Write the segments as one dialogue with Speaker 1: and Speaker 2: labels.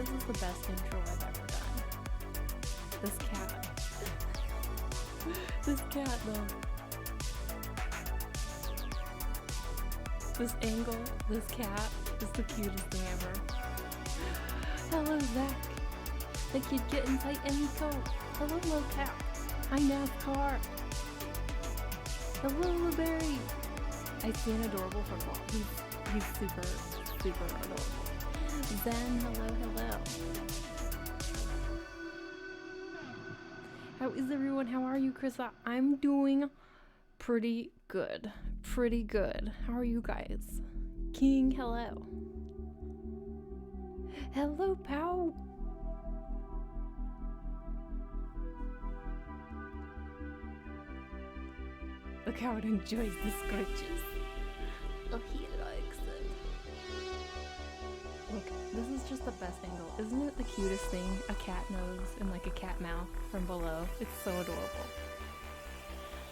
Speaker 1: this is the best intro I've ever done. This cat. This cat, though. This angle, this cat is the cutest thing ever. Hello, Zach. The kid getting tight and he cold. Hello, little cat. Hi, NASCAR. Hello, Blueberry. I see an adorable football. He's super, super adorable. Zen, hello. How is everyone? How are you, Krista? I'm doing pretty good. How are you guys? King, hello. Hello, Pow. Look how it enjoys the scratches. Oh, he likes it. Look, this is just the best angle. Isn't it the cutest thing? A cat nose and like a cat mouth from below. It's so adorable.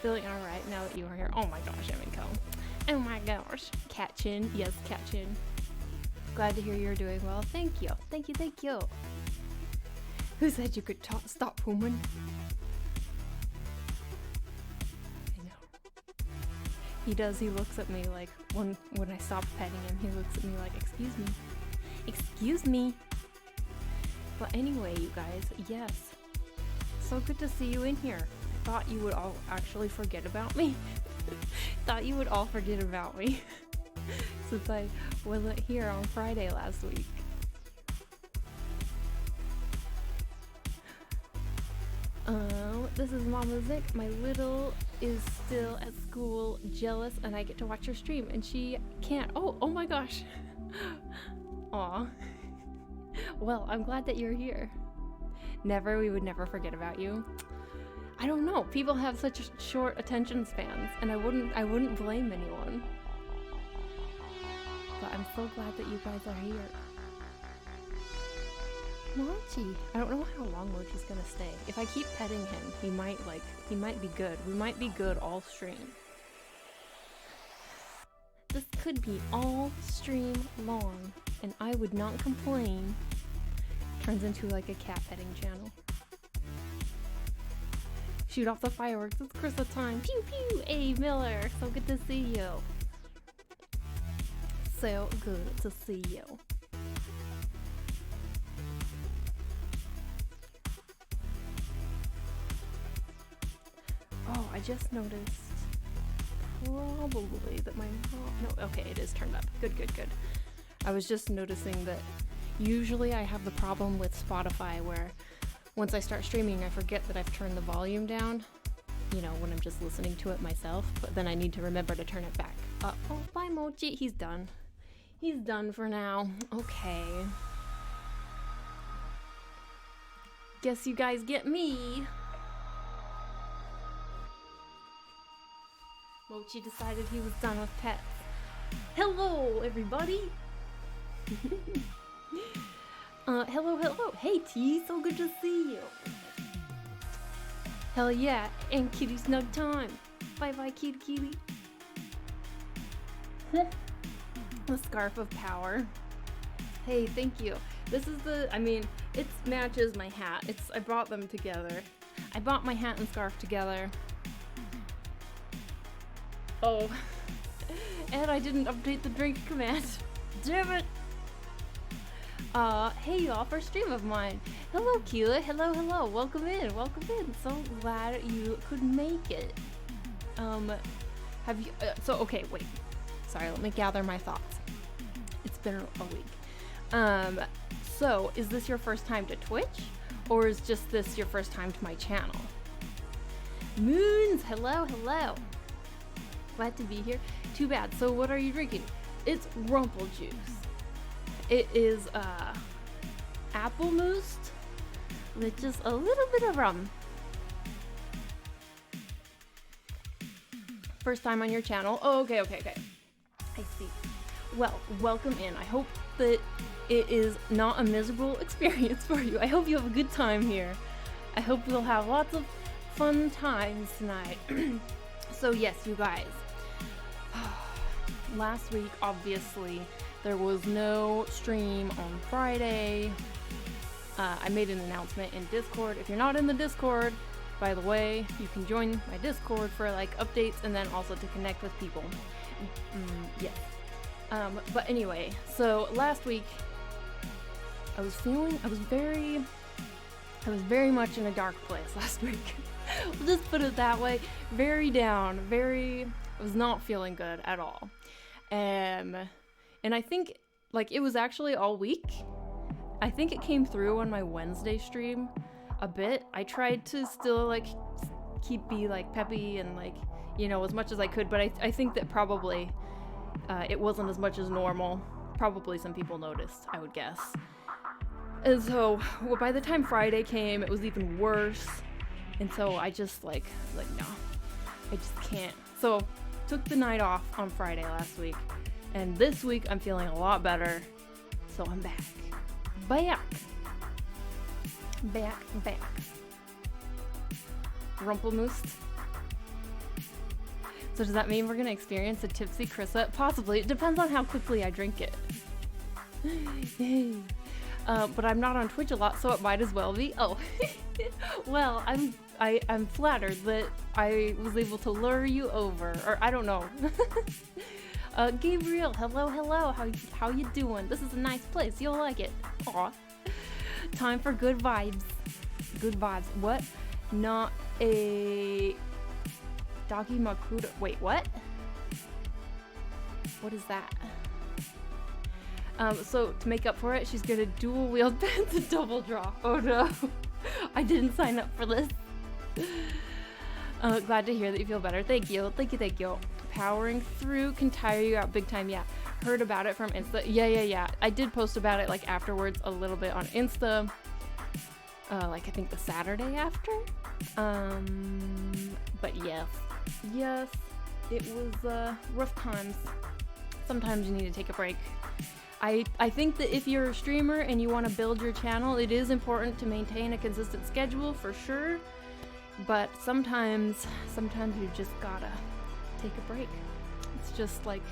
Speaker 1: Feeling alright now that you are here. Oh my gosh, Emiko. Oh my gosh. Cat chin. Yes, cat chin. Glad to hear you're doing well. Thank you. Thank you. Who said you could stop human? He does, he looks at me like, when I stop petting him, he looks at me like, excuse me. But anyway, you guys, yes. So good to see you in here. I thought you would all actually forget about me. Thought you would all forget about me. Since I wasn't here on Friday last week. This is Mama Zick. My little is still at school, jealous, and I get to watch her stream, and she can't. Oh my gosh. Aw. Well, I'm glad that you're here. We would never forget about you. I don't know. People have such short attention spans, and I wouldn't blame anyone. But I'm so glad that you guys are here. Mochi. I don't know how long Mochi's gonna stay. If I keep petting him, he might be good. We might be good all stream. This could be all stream long, and I would not complain. Turns into like a cat petting channel. Shoot off the fireworks. It's Krista time. Pew pew. Hey Miller. So good to see you. So good to see you. Oh, I just noticed probably that my mom, no, okay, it is turned up. Good. I was just noticing that usually I have the problem with Spotify where once I start streaming, I forget that I've turned the volume down, you know, when I'm just listening to it myself, but then I need to remember to turn it back up. Oh, bye Mochi, he's done. He's done for now. Okay. Guess you guys get me. Mochi decided he was done with pets. Hello, everybody. Hello. Hey, T, so good to see you. Hell yeah, and kitty snug time. Bye, kitty. The scarf of power. Hey, thank you. This is it matches my hat. I brought them together. I bought my hat and scarf together. Oh, and I didn't update the drink command. Damn it! Hey y'all, first stream of mine. Hello, Keela. Hello. Welcome in. So glad you could make it. Have you? Okay, wait. Sorry, let me gather my thoughts. It's been a week. So is this your first time to Twitch, or is just this your first time to my channel? Moons. Hello. Glad to be here. Too bad. So what are you drinking? It's Rumple juice. It is apple mousse with just a little bit of rum. First time on your channel. Oh, okay. I see. Well, welcome in. I hope that it is not a miserable experience for you. I hope you have a good time here. I hope we'll have lots of fun times tonight. So yes, you guys. Last week, obviously, there was no stream on Friday. I made an announcement in Discord. If you're not in the Discord, by the way, you can join my Discord for like updates and then also to connect with people. Yes. But anyway, so last week I was very much in a dark place last week. We'll just put it that way. Very down, I was not feeling good at all. And I think like it was actually all week. I think it came through on my Wednesday stream a bit. I tried to still like be like peppy and like, you know, as much as I could, but I think that probably it wasn't as much as normal. Probably some people noticed, I would guess. And so by the time Friday came, it was even worse. And so I just like no, I just can't. So took the night off on Friday last week, and this week I'm feeling a lot better. So I'm back. Rumpelmoose. So does that mean we're gonna experience a tipsy Chrissa? Possibly. It depends on how quickly I drink it. But I'm not on Twitch a lot, so it might as well be. Oh, well, I'm flattered that I was able to lure you over, or I don't know. Gabriel, hello. How you doing? This is a nice place. You'll like it. Aw. Time for good vibes. Good vibes. What? Not a doggy makuda. Wait, what? What is that? So to make up for it, she's gonna dual wield pants and double draw. Oh no, I didn't sign up for this. Glad to hear that you feel better. Thank you. Powering through can tire you out big time. Yeah, heard about it from Insta. Yeah. I did post about it like afterwards a little bit on Insta. Like I think the Saturday after. But yes, it was rough times. Sometimes you need to take a break. I think that if you're a streamer and you want to build your channel, it is important to maintain a consistent schedule for sure. But sometimes you just gotta take a break. It's just like,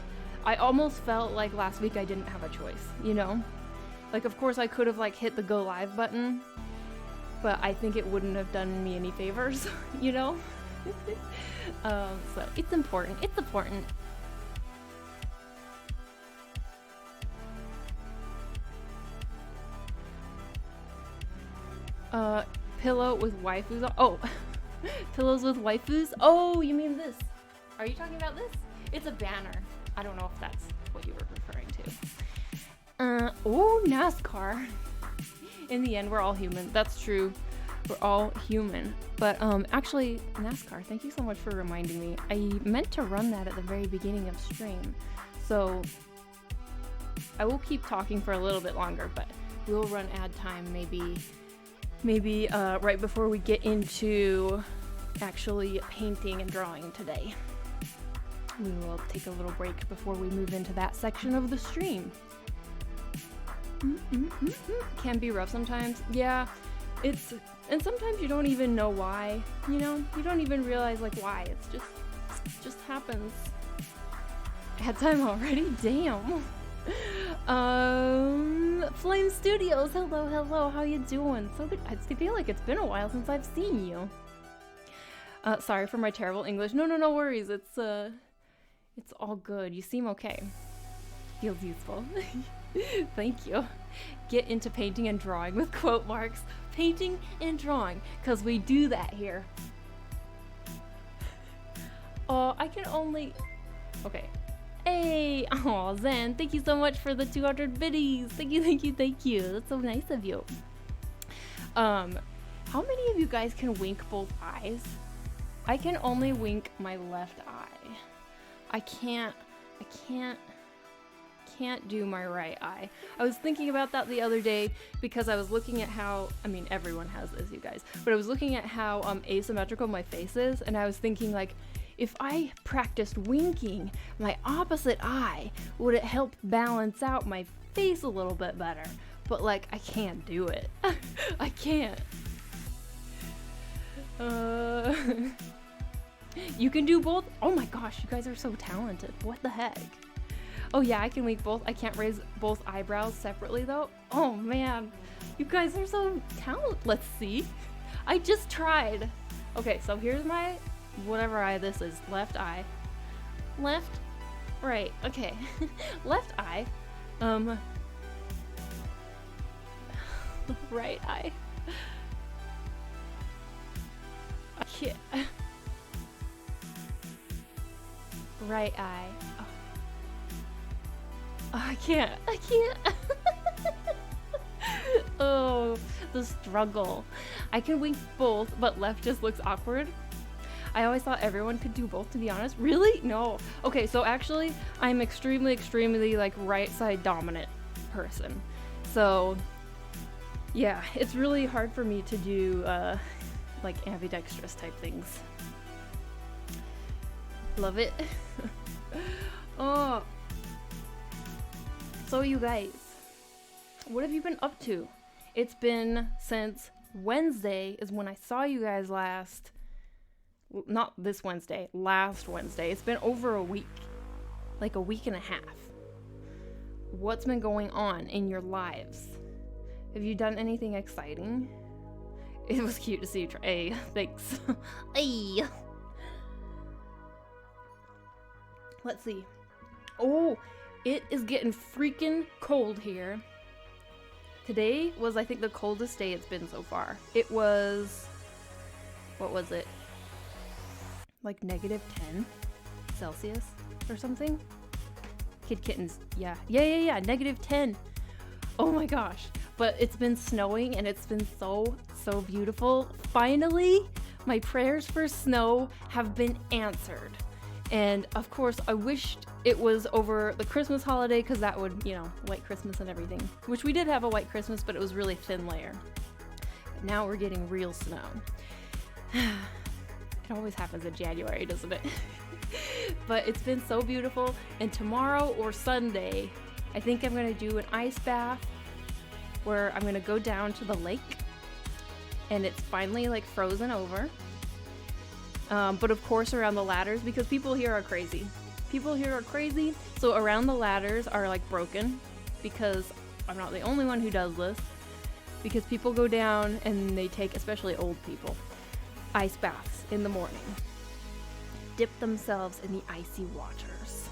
Speaker 1: I almost felt like last week I didn't have a choice, you know? Like, of course I could have like hit the go live button, but I think it wouldn't have done me any favors, you know? So it's important. Pillow with waifus. Oh, pillows with waifus. Oh, you mean this? Are you talking about this? It's a banner. I don't know if that's what you were referring to. Oh, NASCAR. In the end, we're all human. That's true. We're all human. But actually, NASCAR, thank you so much for reminding me. I meant to run that at the very beginning of stream. So I will keep talking for a little bit longer, but we'll run ad time maybe right before we get into actually painting and drawing today. We will take a little break before we move into that section of the stream. Can be rough sometimes. Yeah, and sometimes you don't even know why, you know? You don't even realize like why. It's just happens. Had time already? Damn. Flame Studios, hello, how you doing? So good. I feel like it's been a while since I've seen you. Sorry for my terrible English. No worries. It's all good. You seem okay. Feels useful. Thank you. Get into painting and drawing with quote marks. Painting and drawing, because we do that here. Oh, I can only... Okay. Hey! Aw, Zen, thank you so much for the 200 biddies. Thank you. That's so nice of you. How many of you guys can wink both eyes? I can only wink my left eye. I can't do my right eye. I was thinking about that the other day because I was looking at how, I mean, everyone has this, you guys, but I was looking at how asymmetrical my face is, and I was thinking like, if I practiced winking my opposite eye, would it help balance out my face a little bit better? But like, I can't do it. I can't. You can do both? Oh my gosh, you guys are so talented. What the heck? Oh yeah, I can wink both. I can't raise both eyebrows separately though. Oh man. You guys are so talented. Let's see. I just tried. Okay, so here's my whatever eye this is. Left eye. Left, right. Okay. Left eye. Right eye. I can't. Right eye. Oh. Oh, I can't. Oh, the struggle. I can wink both, but left just looks awkward. I always thought everyone could do both, to be honest. Really? No. Okay, so actually, I'm extremely like right side dominant person. So yeah, it's really hard for me to do like ambidextrous type things. Love it. Oh. So you guys, what have you been up to? It's been since Wednesday is when I saw you guys last. Not this Wednesday, last Wednesday. It's been over a week. Like a week and a half. What's been going on in your lives? Have you done anything exciting? It was cute to see you try. Hey, thanks. Hey. Let's see. Oh, it is getting freaking cold here. Today was, I think, the coldest day it's been so far. It was, what was it? Like -10 Celsius or something? Kittens. Yeah, -10. Oh my gosh. But it's been snowing and it's been so beautiful. Finally, my prayers for snow have been answered. And of course, I wished it was over the Christmas holiday because that would, you know, white Christmas and everything. Which we did have a white Christmas, but it was really thin layer. But now we're getting real snow. It always happens in January, doesn't it? But it's been so beautiful. And tomorrow or Sunday, I think I'm gonna do an ice bath where I'm gonna go down to the lake and it's finally like frozen over. But of course around the ladders, because people here are crazy. So around the ladders are like broken because I'm not the only one who does this. Because people go down and they take, especially old people, ice baths in the morning. Dip themselves in the icy waters.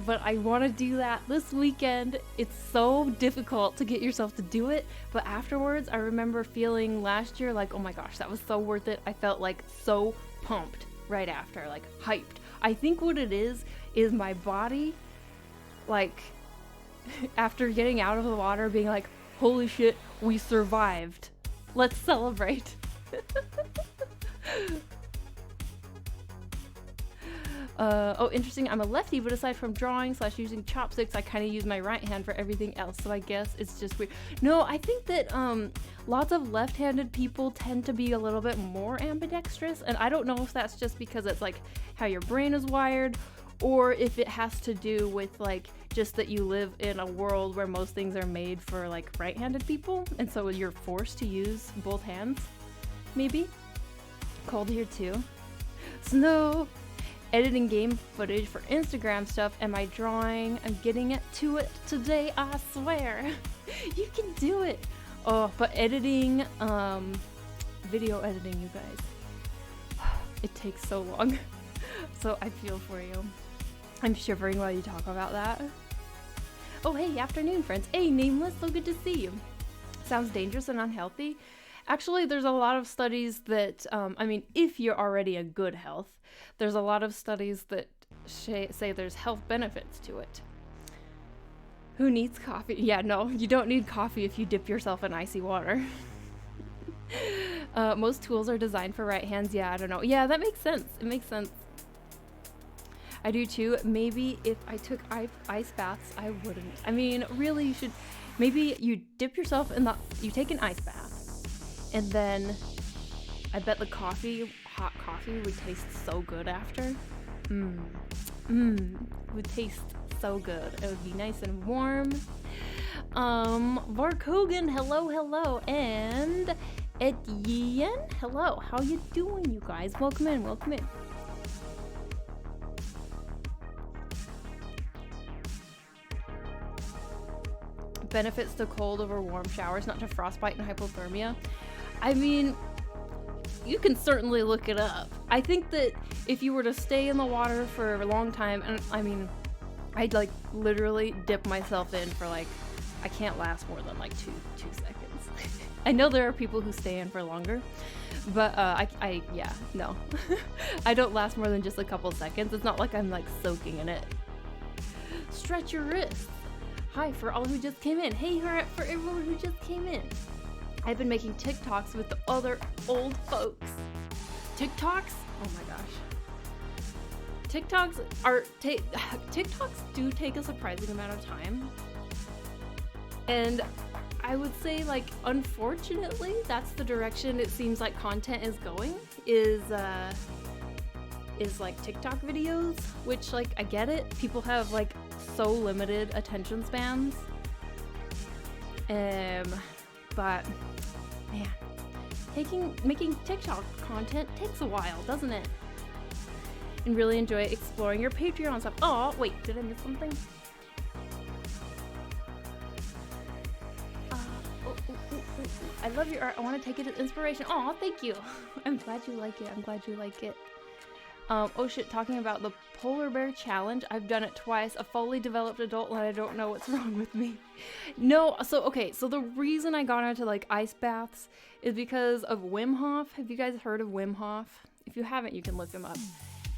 Speaker 1: But I want to do that this weekend. It's so difficult to get yourself to do it, but afterwards I remember feeling last year like, oh my gosh, that was so worth it. I felt like so pumped right after, like hyped. I think what it is my body, like after getting out of the water being like, holy shit, we survived. Let's celebrate. Oh, interesting. I'm a lefty, but aside from drawing / using chopsticks, I kind of use my right hand for everything else. So I guess it's just weird. No, I think that lots of left-handed people tend to be a little bit more ambidextrous, and I don't know if that's just because it's like how your brain is wired, or if it has to do with like just that you live in a world where most things are made for like right-handed people, and so you're forced to use both hands. Maybe. Cold here too. Snow. Editing game footage for Instagram stuff and my drawing. I'm getting to it today, I swear. You can do it. Oh, but editing, video editing, you guys. It takes so long. So I feel for you. I'm shivering while you talk about that. Oh, hey, afternoon, friends. Hey, Nameless, so good to see you. Sounds dangerous and unhealthy. Actually, there's a lot of studies that, I mean, if you're already in good health, there's a lot of studies that say there's health benefits to it. Who needs coffee? Yeah, no, you don't need coffee if you dip yourself in icy water. Most tools are designed for right hands. Yeah, I don't know. Yeah, that makes sense. It makes sense. I do too. Maybe if I took ice baths, I wouldn't. I mean, really, you should. Maybe you dip yourself in you take an ice bath. And then I bet the hot coffee would taste so good after. It would taste so good. It would be nice and warm. Vark Hogan, hello. And Etienne, hello. How you doing, you guys? Welcome in. benefits to cold over warm showers, not to frostbite and hypothermia. I mean, you can certainly look it up. I think that if you were to stay in the water for a long time, and I mean, I'd like literally dip myself in for like, I can't last more than like two seconds. I know there are people who stay in for longer, but yeah, no. I don't last more than just a couple seconds. It's not like I'm like soaking in it. Stretch your wrists. Hi for all who just came in. Hey for everyone who just came in. I've been making TikToks with the other old folks. TikToks? Oh my gosh. TikToks do take a surprising amount of time. And I would say, like, unfortunately, that's the direction it seems like content is going, is like TikTok videos, which, like, I get it. People have like so limited attention spans. But man, making TikTok content takes a while, doesn't it? And really enjoy exploring your Patreon stuff. Oh, wait, did I miss something? I love your art. I want to take it as inspiration. Oh, thank you. I'm glad you like it. I'm glad you like it. Oh shit, talking about the polar bear challenge. I've done it twice. A fully developed adult and I don't know what's wrong with me. No, so the reason I got into like ice baths is because of Wim Hof. Have you guys heard of Wim Hof? If you haven't, you can look him up.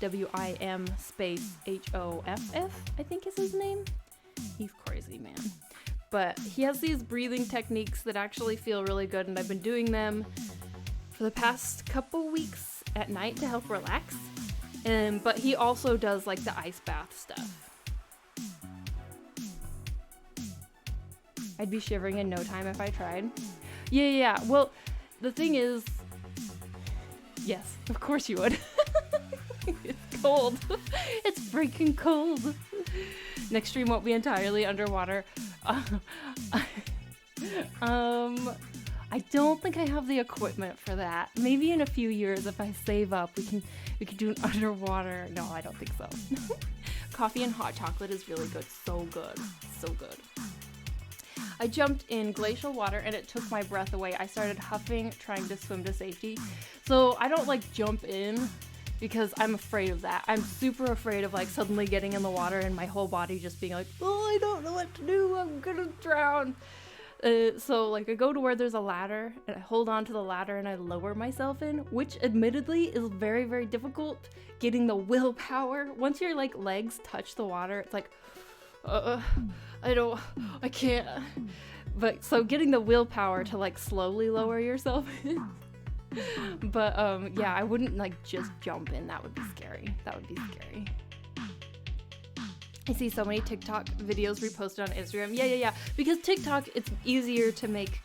Speaker 1: WIM space HOFF, I think is his name. He's crazy, man. But he has these breathing techniques that actually feel really good, and I've been doing them for the past couple weeks at night to help relax. But he also does like the ice bath stuff. I'd be shivering in no time if I tried. Yeah. Well, the thing is, yes, of course you would. It's cold. It's freaking cold. Next stream won't be entirely underwater. I don't think I have the equipment for that. Maybe in a few years, if I save up, we can do an underwater. No, I don't think so. Coffee and hot chocolate is really good. So good. So good. I jumped in glacial water and it took my breath away. I started huffing, trying to swim to safety. So I don't like jump in because I'm afraid of that. I'm super afraid of like suddenly getting in the water and my whole body just being like, oh, I don't know what to do. I'm gonna drown. So like I go to where there's a ladder and I hold on to the ladder and I lower myself in, which admittedly is very, very difficult getting the willpower. Once your like legs touch the water, it's like, I can't. But so getting the willpower to like slowly lower yourself in. But yeah, I wouldn't like just jump in. That would be scary. I see so many TikTok videos reposted on Instagram. Yeah. Because TikTok, it's easier to make.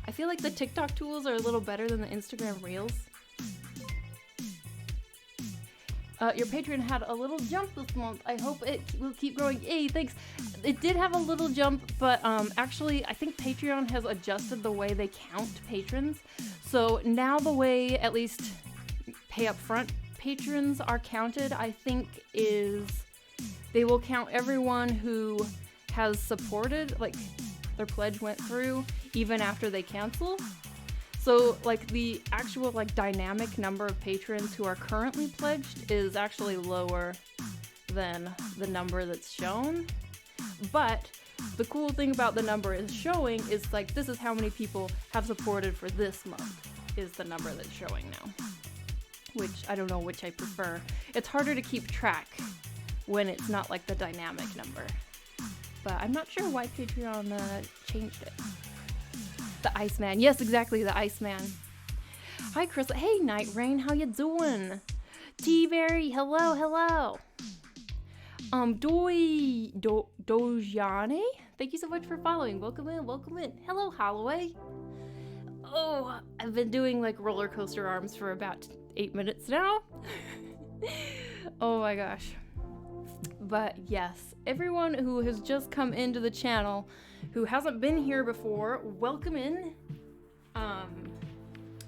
Speaker 1: I feel like the TikTok tools are a little better than the Instagram Reels. Your Patreon had a little jump this month. I hope it will keep growing. Yay, thanks. It did have a little jump, but actually, I think Patreon has adjusted the way they count patrons. So now the way, at least pay up front patrons are counted, I think is they will count everyone who has supported, like their pledge went through, even after they cancel. So like the actual like dynamic number of patrons who are currently pledged is actually lower than the number that's shown. But the cool thing about the number is showing is like this is how many people have supported for this month is the number that's showing now. Which I don't know which I prefer. It's harder to keep track when it's not like the dynamic number. But I'm not sure why Patreon changed it. The Iceman. Yes, exactly, the Iceman. Hi, Chris. Hey, Night Rain. How you doing? T-Berry. Hello. Dojane. Thank you so much for following. Welcome in. Hello, Holloway. Oh, I've been doing like roller coaster arms for about 8 minutes now. Oh my gosh. But yes, everyone who has just come into the channel who hasn't been here before, welcome in.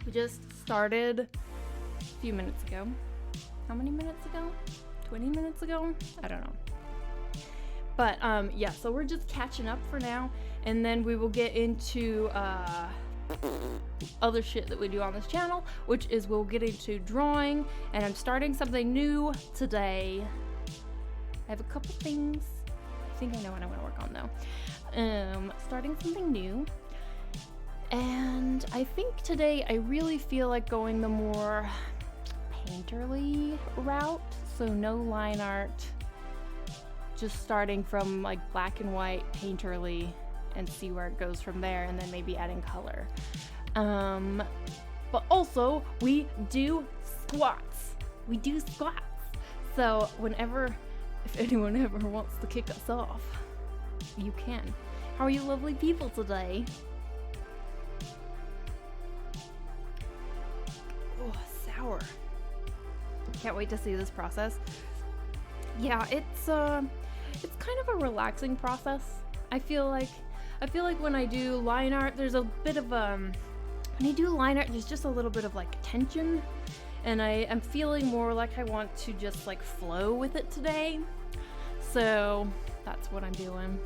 Speaker 1: We just started a few minutes ago. How many minutes ago? 20 minutes ago? I don't know. But yeah, so we're just catching up for now, and then we will get into other shit that we do on this channel, which is we'll get into drawing, and I'm starting something new today. I have a couple things. I think I know what I'm gonna work on though. Starting something new. And I think today I really feel like going the more painterly route. So no line art, just starting from like black and white painterly and see where it goes from there, and then maybe adding color. But also we do squats. We do squats. So if anyone ever wants to kick us off, you can. How are you lovely people today? Oh, sour. Can't wait to see this process. Yeah, it's kind of a relaxing process. I feel like when I do line art, there's a bit of when I do line art, there's just a little bit of like tension, and I am feeling more like I want to just like flow with it today. So that's what I'm doing.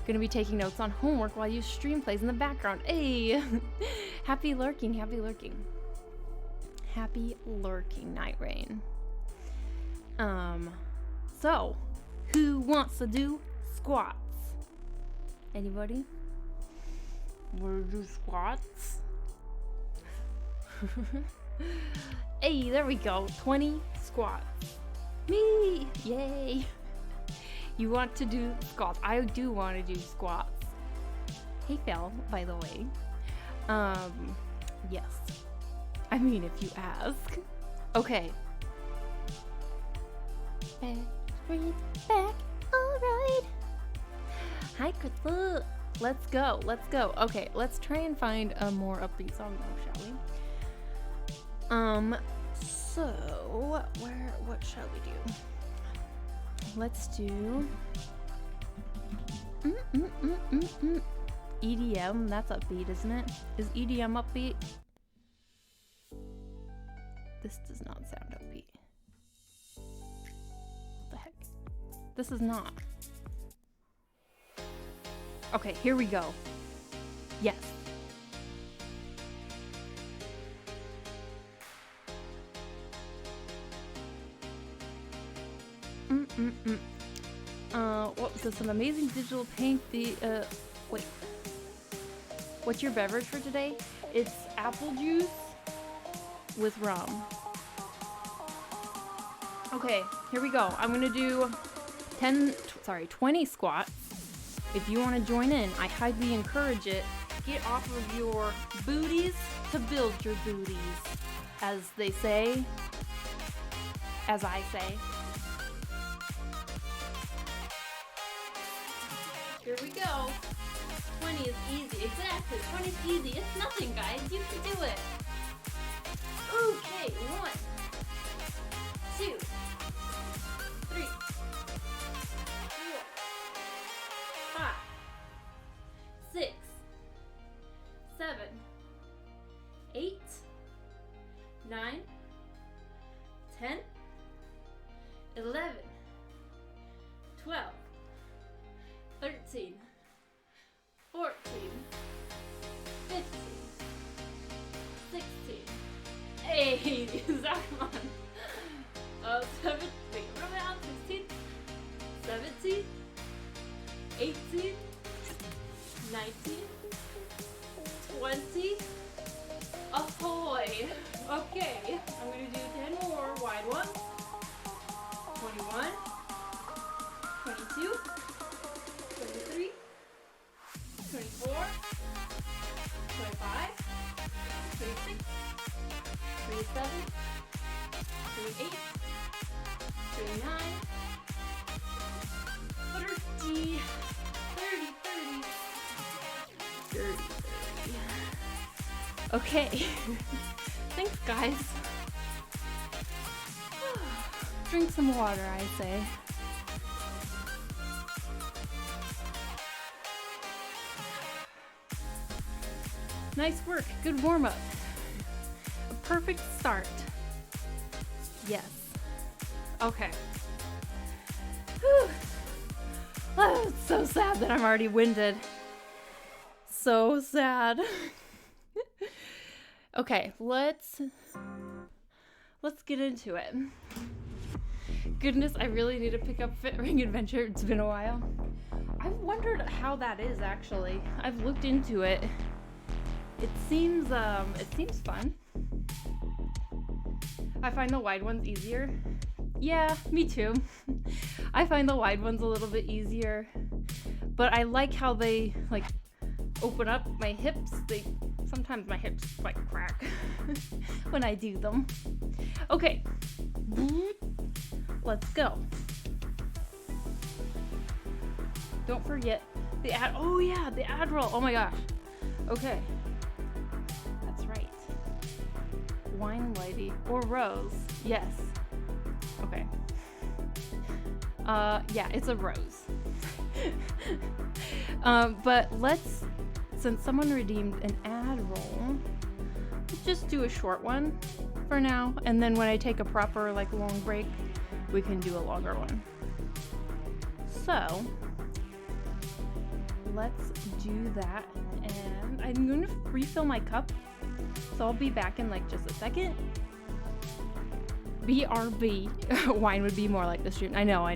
Speaker 1: Gonna be taking notes on homework while you stream plays in the background. Hey, happy lurking, happy lurking. Happy lurking, Night Rain. So, who wants to do squats? Anybody? Wanna do squats? Hey, there we go. 20 squats. Me! Yay! You want to do squats? I do want to do squats. Hey, Phil, by the way. Yes. I mean, if you ask. Okay. Back. Alright. Hi, Crystal. Let's go. Okay, let's try and find a more upbeat song now, shall we? So, what shall we do? Let's do EDM. That's upbeat, isn't it? Is EDM upbeat? This does not sound upbeat. What the heck? This is not. Okay, here we go. Yes. What was this? An amazing digital paint. Wait. What's your beverage for today? It's apple juice with rum. Okay, here we go. I'm gonna do 20 squats. If you want to join in, I highly encourage it. Get off of your booties to build your booties, as they say. As I say. Here we go. 20 is easy. Exactly. 20 is easy. It's nothing, guys. You can do it. Okay. 1, 2, 3, 4, 5, 6, 7, 8, 9, 10, 11, 12, 13, 14, 15, 16, 18, is that one? 17, wait, what am I on? 16, 17, 18, 19, 20, ahoy! Okay, I'm gonna do 10 more wide ones. 21, 22, 23, 24, 25, 26, 27, 28, 29, 30, 30. Okay. Thanks, guys. Drink some water, I say. Nice work. Good warm-up. A perfect start. Yes. Okay. Whew. Oh, it's so sad that I'm already winded. So sad. Okay, let's get into it. Goodness, I really need to pick up Fit Ring Adventure. It's been a while. I've wondered how that is actually. I've looked into it. It seems fun. I find the wide ones easier. Yeah, me too. I find the wide ones a little bit easier. But I like how they like open up my hips. Sometimes my hips like crack when I do them. Okay. Let's go. Don't forget the ad roll. Oh my gosh. Okay. That's right. Wine lady or rose. Yes. Okay. Yeah, it's a rose. But since someone redeemed an ad roll, let's just do a short one for now, and then when I take a proper like long break, we can do a longer one. So let's do that, and I'm going to refill my cup, so I'll be back in like just a second. BRB. Wine would be more like the stream. I know.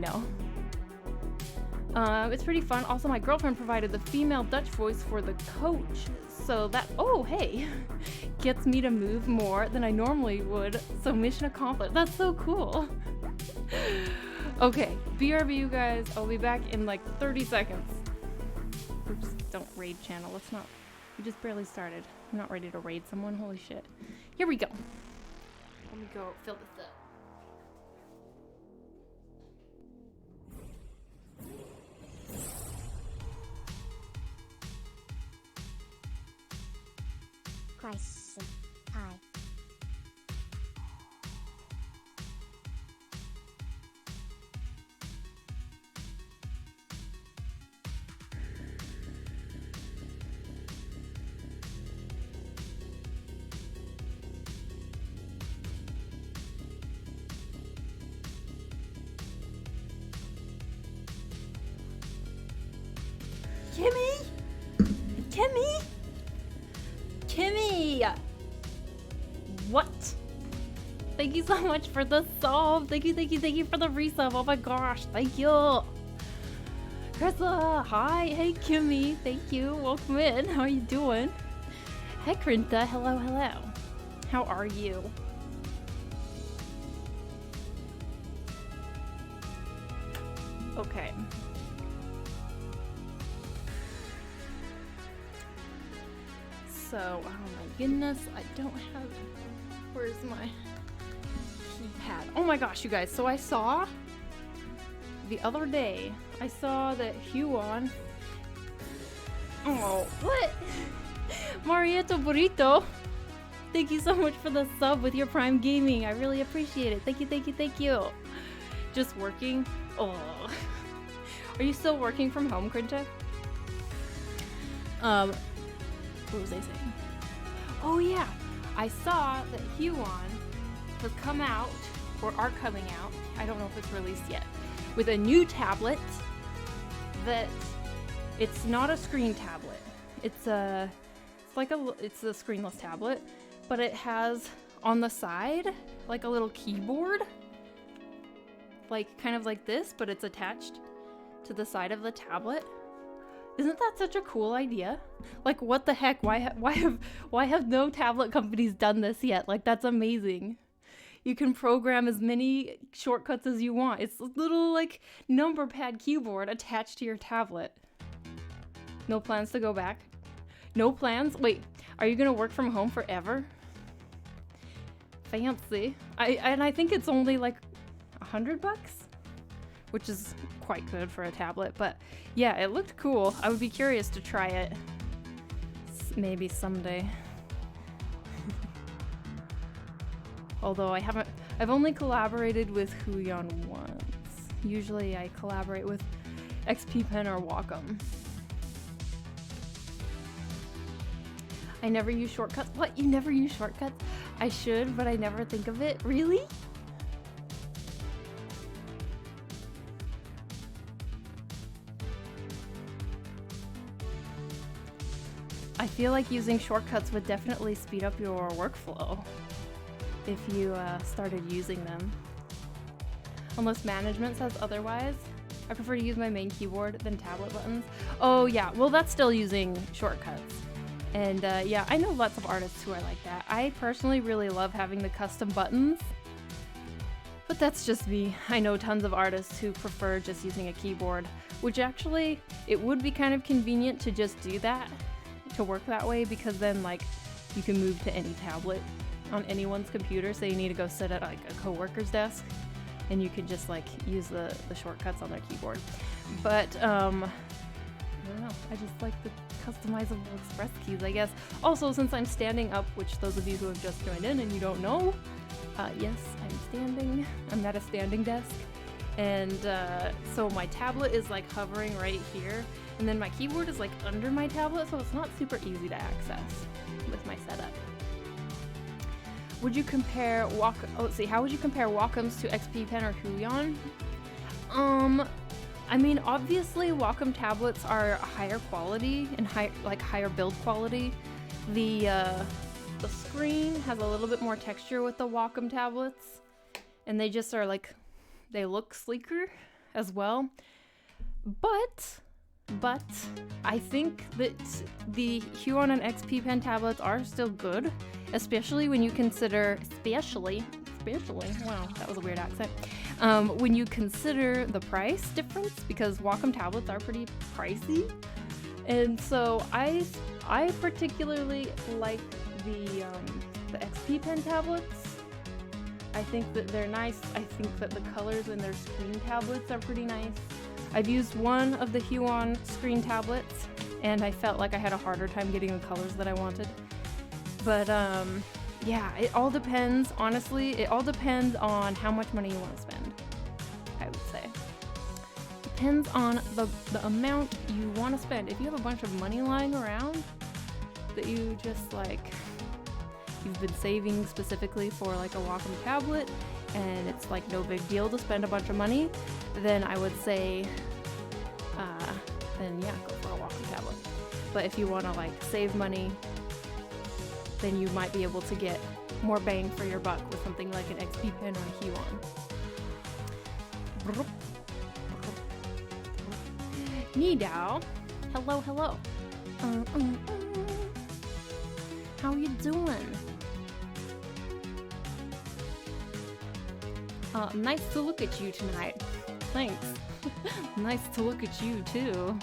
Speaker 1: It's pretty fun. Also, my girlfriend provided the female Dutch voice for the coach, so that, oh hey, gets me to move more than I normally would, so mission accomplished. That's so cool. Okay, BRB you guys, I'll be back in like 30 seconds. Oops, don't raid channel, let's not, we just barely started. I'm not ready to raid someone, holy shit. Here we go. Let me go fill this up.
Speaker 2: Price high.
Speaker 1: Kimmy! What? Thank you so much for the sub. Thank you for the resub. Oh my gosh, thank you. Krissa, hi. Hey Kimmy, thank you. Welcome in. How are you doing? Hey Krinta, hello. How are you? Okay. So, oh my goodness, I don't have, where's my keypad? Oh my gosh, you guys, so I saw, the other day, I saw that Huon, oh, what? Marietta Burrito, thank you so much for the sub with your Prime Gaming, I really appreciate it, thank you. Just working, oh. Are you still working from home, Krinta? What was I saying? Oh yeah, I saw that Huon has come out, or are coming out, I don't know if it's released yet, with a new tablet that, it's not a screen tablet. It's a screenless tablet, but it has on the side, like a little keyboard, like kind of like this, but it's attached to the side of the tablet. Isn't that such a cool idea? Like, what the heck? Why have no tablet companies done this yet? Like, that's amazing. You can program as many shortcuts as you want. It's a little, like, number pad keyboard attached to your tablet. No plans to go back? No plans? Wait, are you gonna work from home forever? Fancy. I think it's only like $100, which is quite good for a tablet, but yeah, it looked cool. I would be curious to try it maybe someday. Although I've only collaborated with Huion once. Usually I collaborate with XP Pen or Wacom. I never use shortcuts. What? You never use shortcuts? I should, but I never think of it. Really? I feel like using shortcuts would definitely speed up your workflow if you started using them. Unless management says otherwise. I prefer to use my main keyboard than tablet buttons. Oh yeah, well that's still using shortcuts. And yeah, I know lots of artists who are like that. I personally really love having the custom buttons, but that's just me. I know tons of artists who prefer just using a keyboard, which actually, it would be kind of convenient to just do that, to work that way, because then like you can move to any tablet on anyone's computer. So you need to go sit at like a coworker's desk and you can just like use the shortcuts on their keyboard. But I don't know, I just like the customizable express keys, I guess. Also, since I'm standing up, which those of you who have just joined in and you don't know, yes, I'm standing. I'm at a standing desk. And so my tablet is like hovering right here, and then my keyboard is like under my tablet, so it's not super easy to access with my setup. Would you compare how would you compare Wacom's to XP Pen or Huion? I mean, obviously Wacom tablets are higher quality and higher build quality. The screen has a little bit more texture with the Wacom tablets, and they just are like, they look sleeker as well. But I think that the Huion and XP Pen tablets are still good, especially when you consider, wow, that was a weird accent. When you consider the price difference, because Wacom tablets are pretty pricey. And so I particularly like the XP Pen tablets. I think that they're nice. I think that the colors in their screen tablets are pretty nice. I've used one of the Huion screen tablets, and I felt like I had a harder time getting the colors that I wanted. But yeah, it all depends, honestly, it all depends on how much money you want to spend, I would say. Depends on the amount you want to spend. If you have a bunch of money lying around that you just like, you've been saving specifically for like a Wacom tablet, and it's like no big deal to spend a bunch of money, then I would say, then yeah, go for a Wacom tablet. But if you want to like save money, then you might be able to get more bang for your buck with something like an XP Pen or a Huion. Nidao, hello. How you doing? Nice to look at you tonight. Thanks. Nice to look at you too.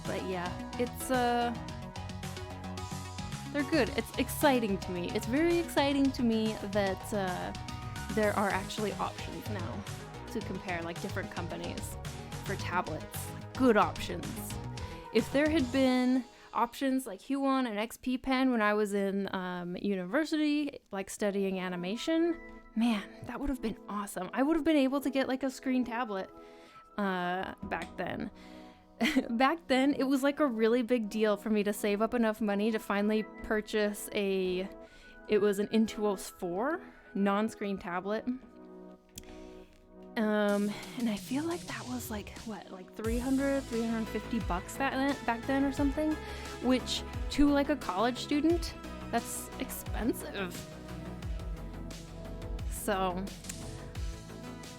Speaker 1: But yeah, it's they're good. It's exciting to me. It's very exciting to me that there are actually options now to compare, like different companies for tablets. Good options. If there had been options like Huion and XP Pen when I was in university, like studying animation, man, that would have been awesome. I would have been able to get like a screen tablet back then. Back then, it was like a really big deal for me to save up enough money to finally purchase it was an Intuos 4 non-screen tablet. And I feel like that was like, what, like $350 back then or something, which to like a college student, that's expensive. So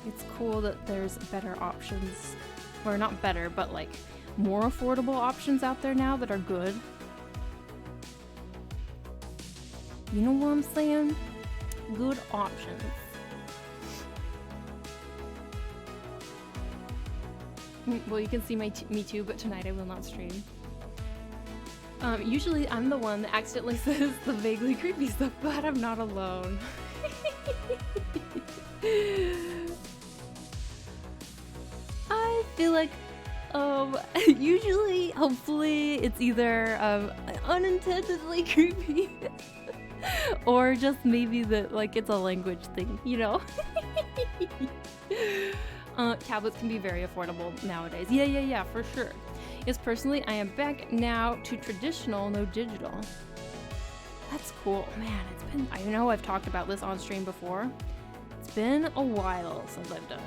Speaker 1: it's cool that there's better options, or not better, but like more affordable options out there now that are good. You know what I'm saying? Good options. Well, you can see me too, but tonight I will not stream. Usually I'm the one that accidentally says the vaguely creepy stuff, but I'm not alone. I feel like, usually, hopefully, it's either unintendedly creepy, or just maybe that, like, it's a language thing, you know? Tablets can be very affordable nowadays. Yeah, for sure. Yes, personally, I am back now to traditional, no digital. That's cool. Man, it's been, I know I've talked about this on stream before. It's been a while since I've done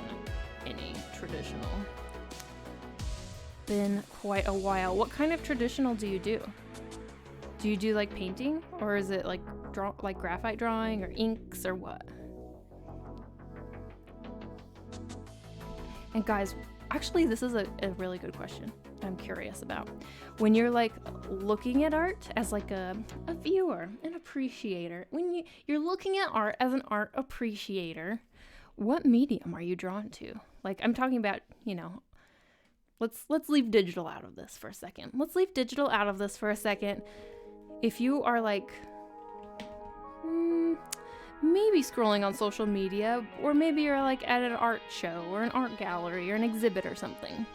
Speaker 1: any traditional. Been quite a while. What kind of traditional do you do? Do you do like painting, or is it like graphite drawing or inks or what? And guys, actually this is a really good question I'm curious about. When you're like looking at art as like a viewer, an appreciator, when you're looking at art as an art appreciator, what medium are you drawn to? Like, I'm talking about, you know, let's leave digital out of this for a second. If you are like maybe scrolling on social media, or maybe you're like at an art show or an art gallery or an exhibit or something,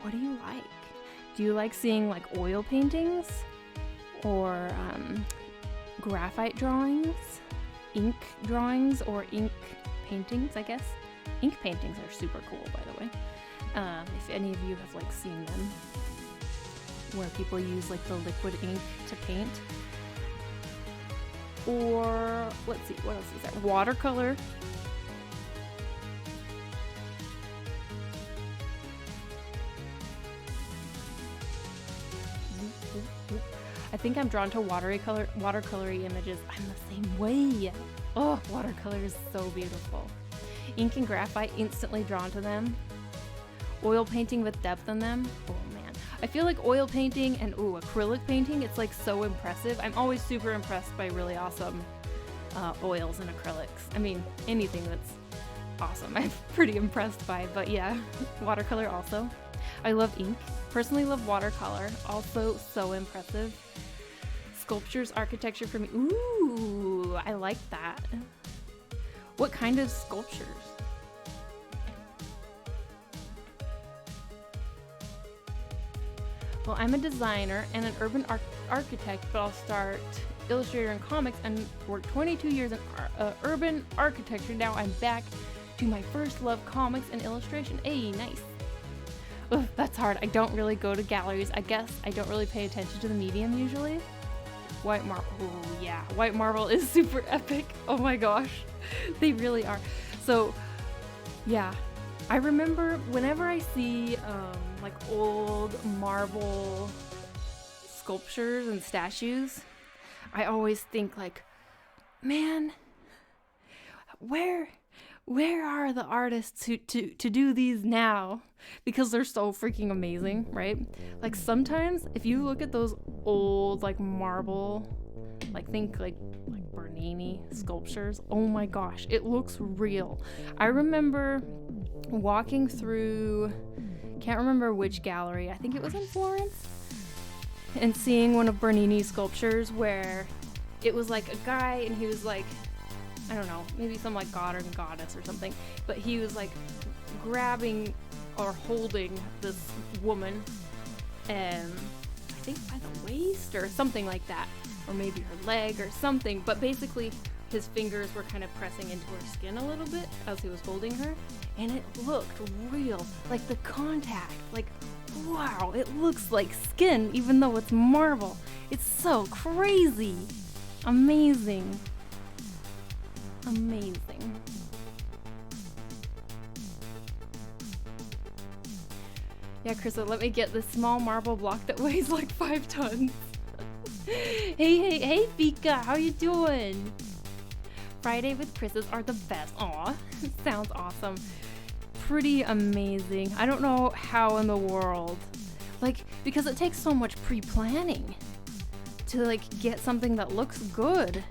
Speaker 1: what do you like? Do you like seeing like oil paintings or graphite drawings, ink drawings, or ink paintings, I guess? Ink paintings are super cool, by the way. If any of you have like seen them, where people use like the liquid ink to paint. Or, let's see, what else is there? Watercolor. I think I'm drawn to watercolory images. I'm the same way. Oh, watercolor is so beautiful. Ink and graphite, instantly drawn to them. Oil painting with depth in them. Oh man. I feel like oil painting and acrylic painting, it's like so impressive. I'm always super impressed by really awesome oils and acrylics. I mean, anything that's awesome I'm pretty impressed by, but yeah, watercolor also. I love ink. Personally love watercolor, also so impressive. Sculptures, architecture for me. Ooh, I like that. What kind of sculptures? Well, I'm a designer and an urban architect, but I'll start illustrator in comics and work 22 years in urban architecture. Now I'm back to my first love, comics and illustration. Hey, nice. Ugh, that's hard. I don't really go to galleries. I guess I don't really pay attention to the medium usually. White marble. Oh yeah, white marble is super epic. Oh my gosh, they really are. So yeah, I remember whenever I see like old marble sculptures and statues, I always think like, man, where are the artists to do these now? Because they're so freaking amazing, right? Like sometimes if you look at those old like marble, like think like Bernini sculptures, oh my gosh, it looks real. I remember walking through, can't remember which gallery, I think it was in Florence, and seeing one of Bernini's sculptures where it was like a guy and he was like, I don't know, maybe some like god or goddess or something, but he was like grabbing or holding this woman, I think by the waist or something like that, or maybe her leg or something, but basically his fingers were kind of pressing into her skin a little bit as he was holding her, and it looked real, like the contact, like wow, it looks like skin even though it's marble. It's so crazy. Amazing. Amazing. Yeah, Krista, let me get this small marble block that weighs like 5 tons. Hey, Vika, how you doing? Friday with Chris's are the best. Aw, sounds awesome. Pretty amazing. I don't know how in the world, like, because it takes so much pre-planning to like get something that looks good.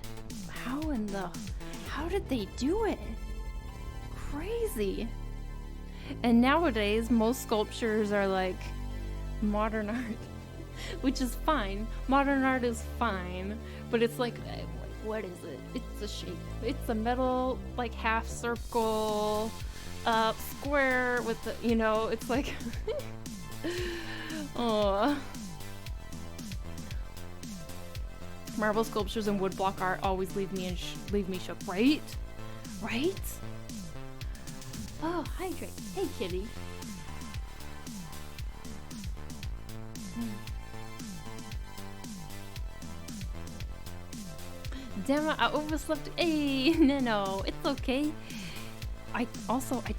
Speaker 1: How did they do it? Crazy. And nowadays, most sculptures are like modern art, which is fine. Modern art is fine, but it's like, what is it? It's a shape. It's a metal, like half circle, square with the, you know, it's like, oh. Marble sculptures and woodblock art always leave me shook, right? Right? Oh, hydrate. Hey, kitty. Damn it, I overslept. Hey, no, it's okay. I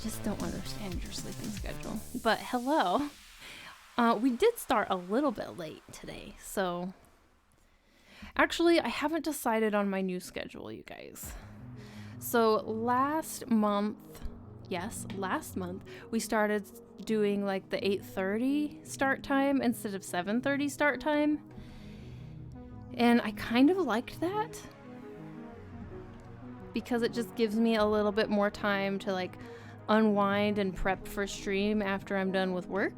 Speaker 1: just don't understand your sleeping schedule. But hello. We did start a little bit late today, so actually I haven't decided on my new schedule, you guys. So last month, we started doing like the 8:30 start time instead of 7:30 start time. And I kind of liked that because it just gives me a little bit more time to like unwind and prep for stream after I'm done with work.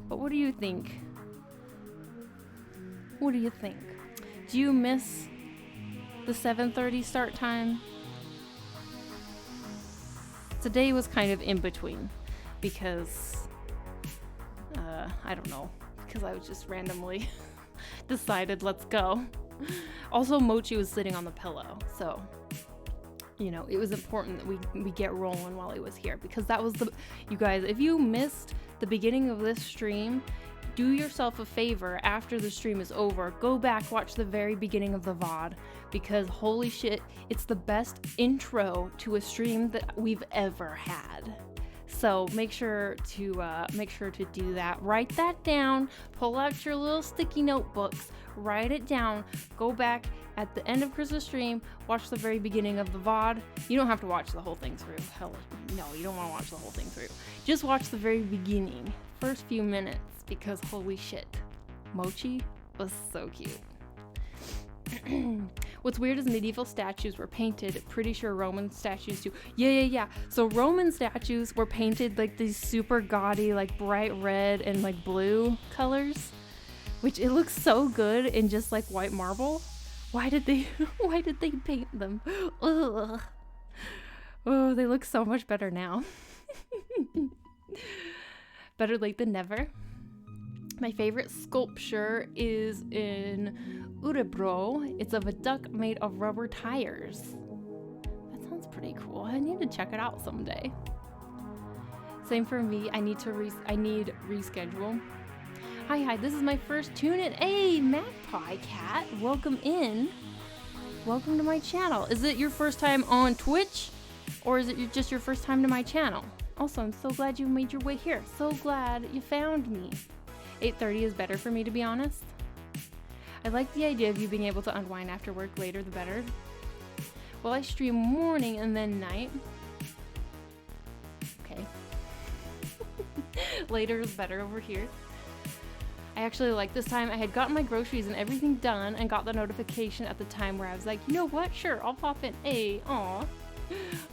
Speaker 1: But what do you think? What do you think? Do you miss the 7:30 start time? Today was kind of in between because I don't know, because I was just randomly decided let's go. Also, Mochi was sitting on the pillow, so you know, it was important that we get rolling while he was here, because that was you guys, if you missed the beginning of this stream, do yourself a favor after the stream is over, go back, watch the very beginning of the VOD, because holy shit, it's the best intro to a stream that we've ever had. So make sure to do that. Write that down. Pull out your little sticky notebooks. Write it down. Go back at the end of Chris's stream. Watch the very beginning of the VOD. You don't have to watch the whole thing through. Hell, no, you don't want to watch the whole thing through. Just watch the very beginning, first few minutes, because holy shit, Mochi was so cute. What's weird is medieval statues were painted. Pretty sure Roman statues too. Yeah. So Roman statues were painted like these super gaudy, like bright red and like blue colors, which it looks so good in just like white marble. Why did they paint them? Ugh. Oh, they look so much better now. Better late than never. My favorite sculpture is in Urebro. It's of a duck made of rubber tires. That sounds pretty cool. I need to check it out someday. Same for me. I need reschedule. Hi, this is my first tune-in. Hey, Magpie Cat, welcome in. Welcome to my channel. Is it your first time on Twitch, or is it just your first time to my channel? Also, I'm so glad you made your way here. So glad you found me. 8:30 is better for me, to be honest. I like the idea of you being able to unwind after work. Later the better. Well, I stream morning and then night. Okay. Later is better over here. I actually like this time. I had gotten my groceries and everything done and got the notification at the time where I was like, you know what? Sure, I'll pop in. Hey, aw.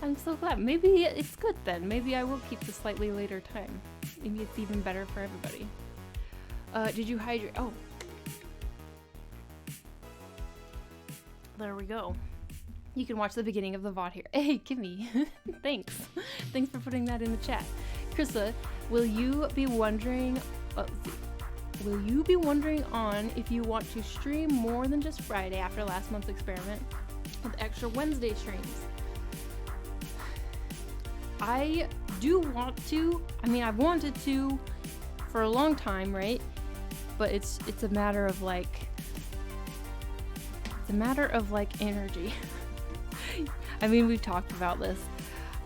Speaker 1: I'm so glad. Maybe it's good then. Maybe I will keep the slightly later time. Maybe it's even better for everybody. Did you hydrate? Oh. There we go. You can watch the beginning of the VOD here. Hey, Kimmy. Thanks. Thanks for putting that in the chat. Krista, will you be wondering on if you want to stream more than just Friday after last month's experiment with extra Wednesday streams? I do want to. I mean, I've wanted to for a long time, right? But it's a matter of like energy. I mean, we've talked about this.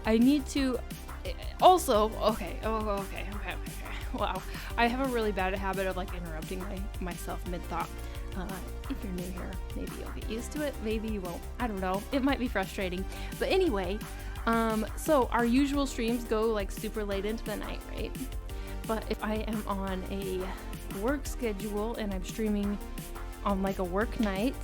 Speaker 1: I need to also okay. Wow, I have a really bad habit of like interrupting myself mid-thought. If you're new here, maybe you'll get used to it, maybe you won't. I don't know, it might be frustrating. But anyway, so our usual streams go like super late into the night, right? But if I am on a work schedule and I'm streaming on like a work night,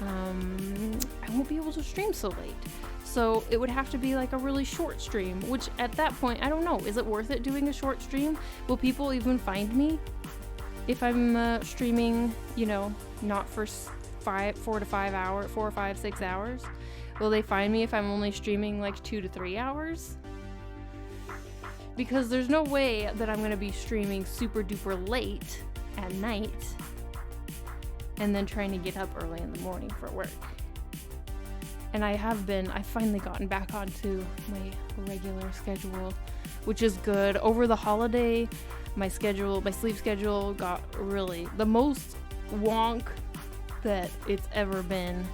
Speaker 1: I won't be able to stream so late. So it would have to be like a really short stream, which at that point, I don't know, is it worth it doing a short stream? Will people even find me if I'm streaming, you know, not for 4 to 5 hours, 4 or 5, 6 hours? Will they find me if I'm only streaming like 2 to 3 hours? Because there's no way that I'm gonna be streaming super duper late at night and then trying to get up early in the morning for work. And I've finally gotten back onto my regular schedule, which is good. Over the holiday, my sleep schedule got really the most wonk that it's ever been.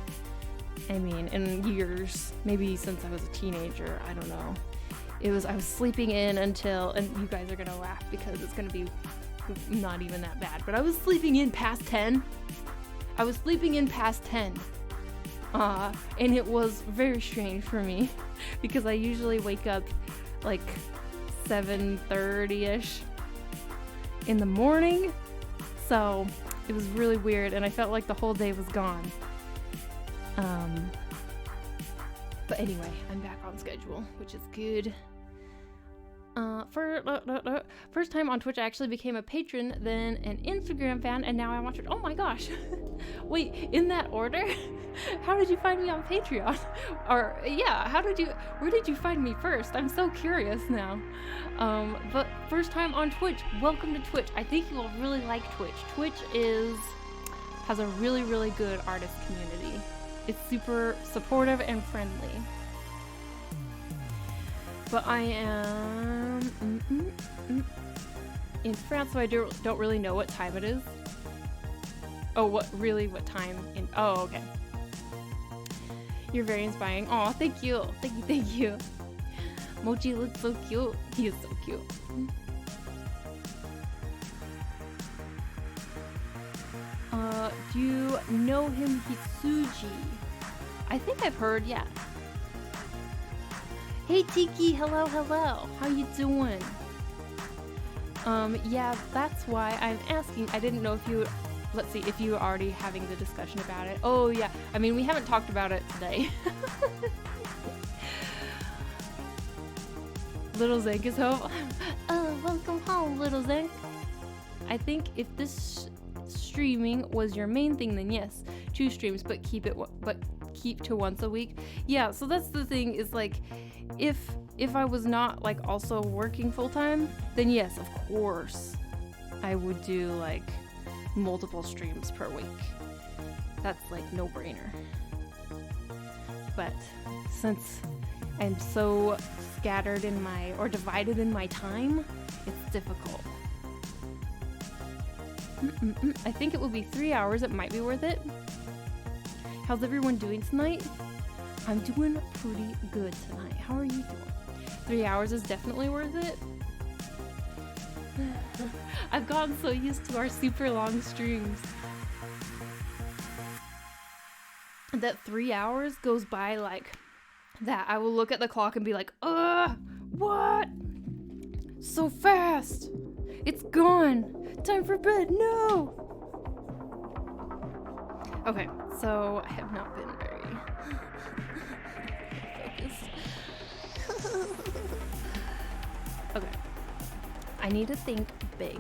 Speaker 1: I mean, in years, maybe since I was a teenager, I don't know. I was sleeping in until, and you guys are gonna laugh because it's gonna be not even that bad, but I was sleeping in past 10. I was sleeping in past 10. And it was very strange for me because I usually wake up like 7:30-ish in the morning. So it was really weird and I felt like the whole day was gone. But anyway, I'm back on schedule, which is good. First time on Twitch, I actually became a patron, then an Instagram fan, and now I watch it. Oh my gosh. Wait, in that order? How did you find me on Patreon? Or, yeah, where did you find me first? I'm so curious now. But first time on Twitch, welcome to Twitch. I think you will really like Twitch. Twitch has a really, really good artist community. It's super supportive and friendly. But I am in France, so I don't really know what time it is. Oh, what time? Oh, okay. You're very inspiring. Oh, thank you. Thank you. Mochi looks so cute. He is so cute. Do you know him, Hitsuji? I think I've heard, yeah. Hey Tiki, hello. How you doing? Yeah, that's why I'm asking. I didn't know if you, let's see, if you were already having the discussion about it. Oh yeah, I mean, we haven't talked about it today. Little Zank is home. Welcome home, Little Zank. I think if this streaming was your main thing, then yes, 2 streams, but keep to once a week. Yeah, so that's the thing, is like, if I was not like also working full-time, then yes, of course I would do like multiple streams per week. That's like no brainer. But since I'm so scattered divided in my time, it's difficult. I think it will be 3 hours. It might be worth it. How's everyone doing tonight? I'm doing pretty good tonight. How are you doing? 3 hours is definitely worth it. I've gotten so used to our super long streams that 3 hours goes by like that. I will look at the clock and be like, what? So fast! It's gone! Time for bed, no! Okay, so I have not been very focused. Okay. I need to think big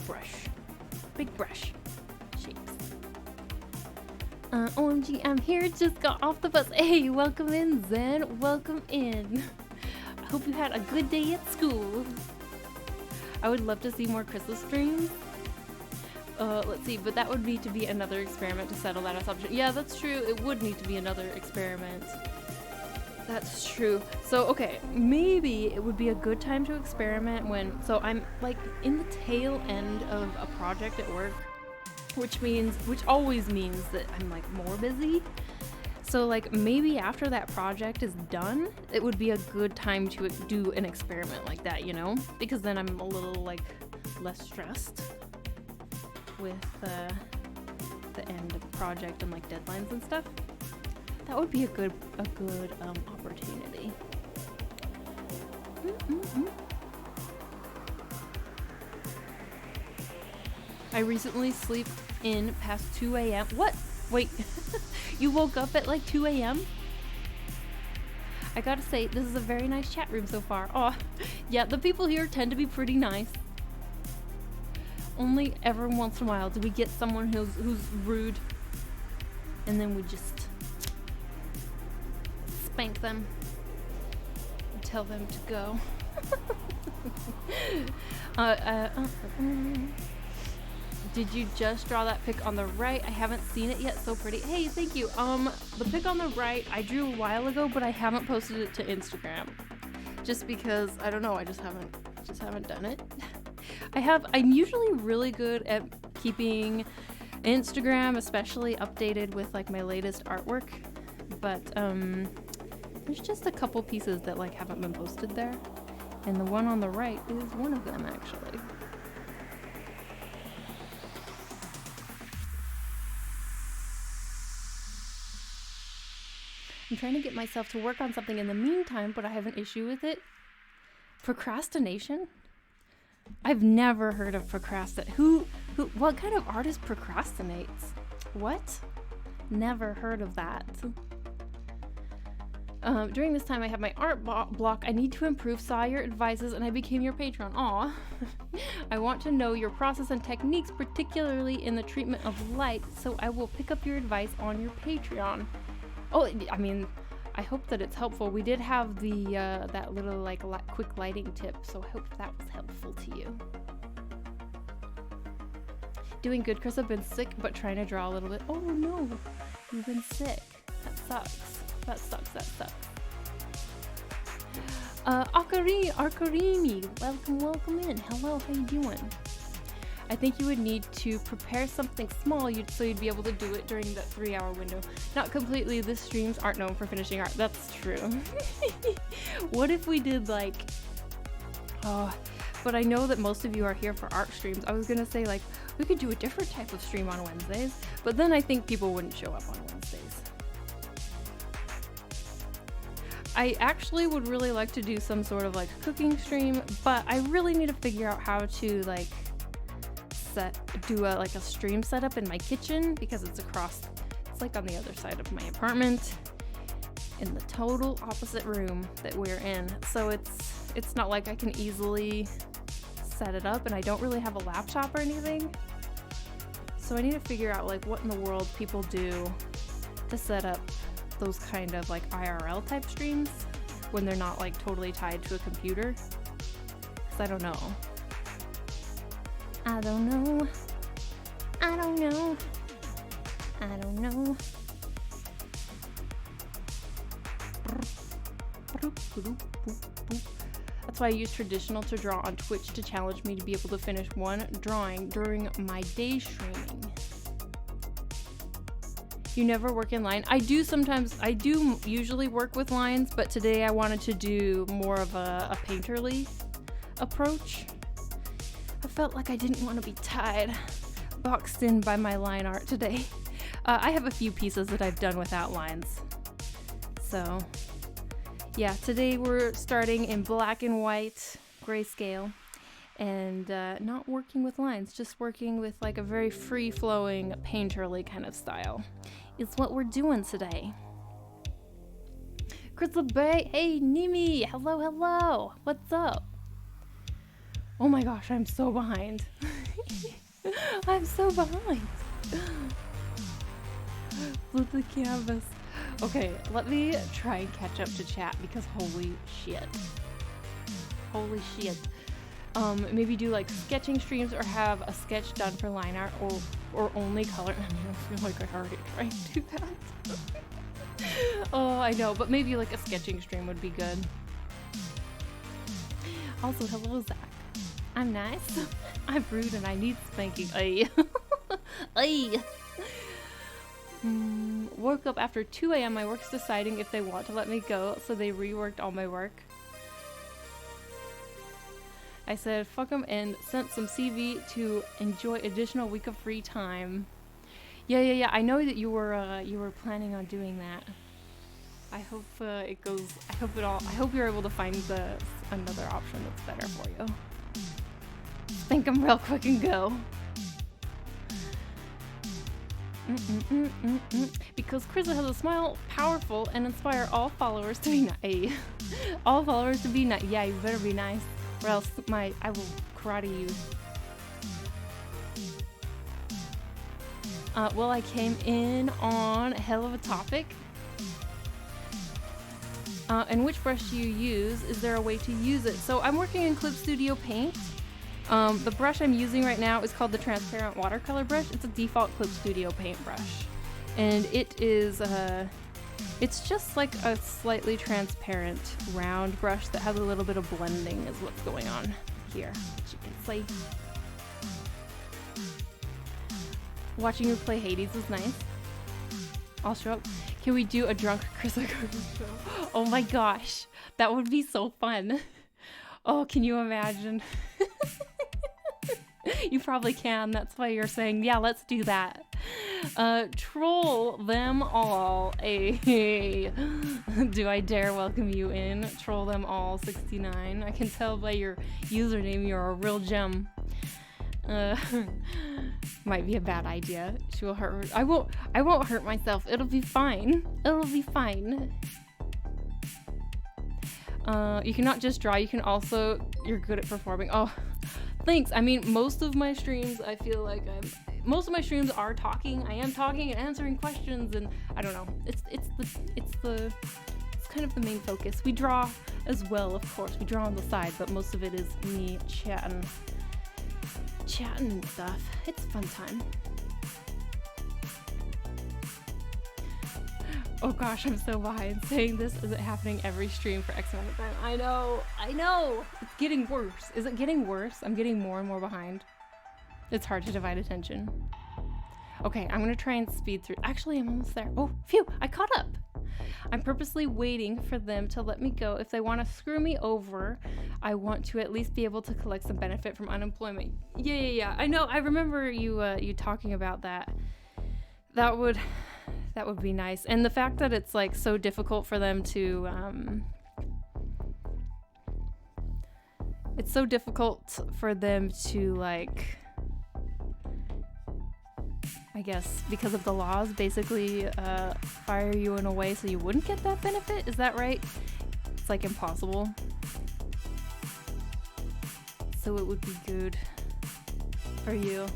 Speaker 1: brush shapes. OMG, I'm here, just got off the bus. Hey, welcome in, Zen, welcome in. I hope you had a good day at school. I would love to see more Christmas streams. Let's see, but that would need to be another experiment to settle that assumption. Yeah, that's true, it would need to be another experiment. That's true. So, okay, maybe it would be a good time to experiment so I'm like in the tail end of a project at work, which always means that I'm like more busy. So like maybe after that project is done, it would be a good time to do an experiment like that, you know? Because then I'm a little like less stressed with the end of the project and like deadlines and stuff. That would be a good opportunity. I recently sleep in past 2 a.m. What? Wait, you woke up at like 2 a.m.? I gotta say, this is a very nice chat room so far. Oh, yeah, the people here tend to be pretty nice. Only every once in a while do we get someone who's rude, and then we just spank them and tell them to go. Did you just draw that pic on the right? I haven't seen it yet. So pretty. Hey, thank you. The pic on the right I drew a while ago, but I haven't posted it to Instagram. Just because I don't know, I just haven't done it. I'm usually really good at keeping Instagram especially updated with like my latest artwork. but there's just a couple pieces that like haven't been posted there, and the one on the right is one of them actually. I'm trying to get myself to work on something in the meantime, but I have an issue with it. Procrastination? I've never heard of procrastinate. What kind of artist procrastinates? What? Never heard of that. During this time I have my art block. I need to improve, saw your advices, and I became your patron. Aw. I want to know your process and techniques, particularly in the treatment of light, so I will pick up your advice on your Patreon. Oh, I mean, I hope that it's helpful. We did have the that little like quick lighting tip, so I hope that was helpful to you. Doing good, Chris. I've been sick, but trying to draw a little bit. Oh no, you've been sick. That sucks. That sucks. That sucks. Arkarimi, welcome in. Hello, how you doing? I think you would need to prepare something small so you'd be able to do it during that 3-hour window. Not completely, the streams aren't known for finishing art. That's true. What if we did like, but I know that most of you are here for art streams. I was gonna say like, we could do a different type of stream on Wednesdays, but then I think people wouldn't show up on Wednesdays. I actually would really like to do some sort of like cooking stream, but I really need to figure out how to like do a stream setup in my kitchen, because it's like on the other side of my apartment in the total opposite room that we're in, so it's not like I can easily set it up, and I don't really have a laptop or anything, so I need to figure out like what in the world people do to set up those kind of like IRL type streams when they're not like totally tied to a computer, because I don't know. I don't know. That's why I use traditional to draw on Twitch to challenge me to be able to finish one drawing during my day streaming. You never work in line? I do sometimes. I do usually work with lines, but today I wanted to do more of a painterly approach. I felt like I didn't want to be boxed in by my line art today. I have a few pieces that I've done without lines. So, yeah, today we're starting in black and white grayscale and not working with lines, just working with like a very free-flowing painterly kind of style. It's what we're doing today. Crystal Bay, hey Nimi, hello, what's up? Oh my gosh, I'm so behind. I'm so behind. Flip the canvas. Okay, let me try and catch up to chat, because holy shit. Maybe do like sketching streams, or have a sketch done for line art, or only color. I mean, I feel like I already tried to do that. Oh, I know, but maybe like a sketching stream would be good. Also, hello Zach. I'm nice. I'm rude and I need spanking. Ay. Ay. Woke up after 2 a.m. My work's deciding if they want to let me go, so they reworked all my work. I said fuck them and sent some CV to enjoy additional week of free time. Yeah. I know that you were planning on doing that. I hope it goes. I hope you're able to find another option that's better for you. Spank them real quick and go. Because Chris has a smile, powerful, and inspire all followers to be nice. All followers to be nice. Yeah, you better be nice, or else I will karate you. Well, I came in on a hell of a topic. And which brush do you use? Is there a way to use it? So I'm working in Clip Studio Paint. The brush I'm using right now is called the Transparent Watercolor Brush. It's a default Clip Studio Paint brush. And it is, it's just like a slightly transparent round brush that has a little bit of blending is what's going on here, as you can see. Watching you play Hades is nice. I'll show up. Can we do a drunk Chris Cookie show? Oh my gosh, that would be so fun. Oh, can you imagine? You probably can. That's why you're saying, yeah, let's do that. Troll them all. Hey, do I dare welcome you in? Troll them all 69. I can tell by your username you're a real gem. Might be a bad idea. She will hurt. I won't hurt myself. It'll be fine. It'll be fine. You cannot just draw. You can also. You're good at performing. Oh, thanks. I mean, most of my streams, I feel like most of my streams are talking. I am talking and answering questions, and I don't know. It's kind of the main focus. We draw as well, of course. We draw on the side, but most of it is me chatting and stuff. It's a fun time. Oh gosh, I'm so behind. Saying this isn't happening every stream for X amount of time. I know. It's getting worse. Is it getting worse? I'm getting more and more behind. It's hard to divide attention. Okay, I'm gonna try and speed through. Actually, I'm almost there. Oh, phew, I caught up. I'm purposely waiting for them to let me go. If they want to screw me over, I want to at least be able to collect some benefit from unemployment. Yeah. I know. I remember you talking about that. That would be nice. And the fact that it's like so difficult for them to it's so difficult for them to like, I guess because of the laws, basically fire you in a way so you wouldn't get that benefit. Is that right? It's like impossible. So it would be good for you.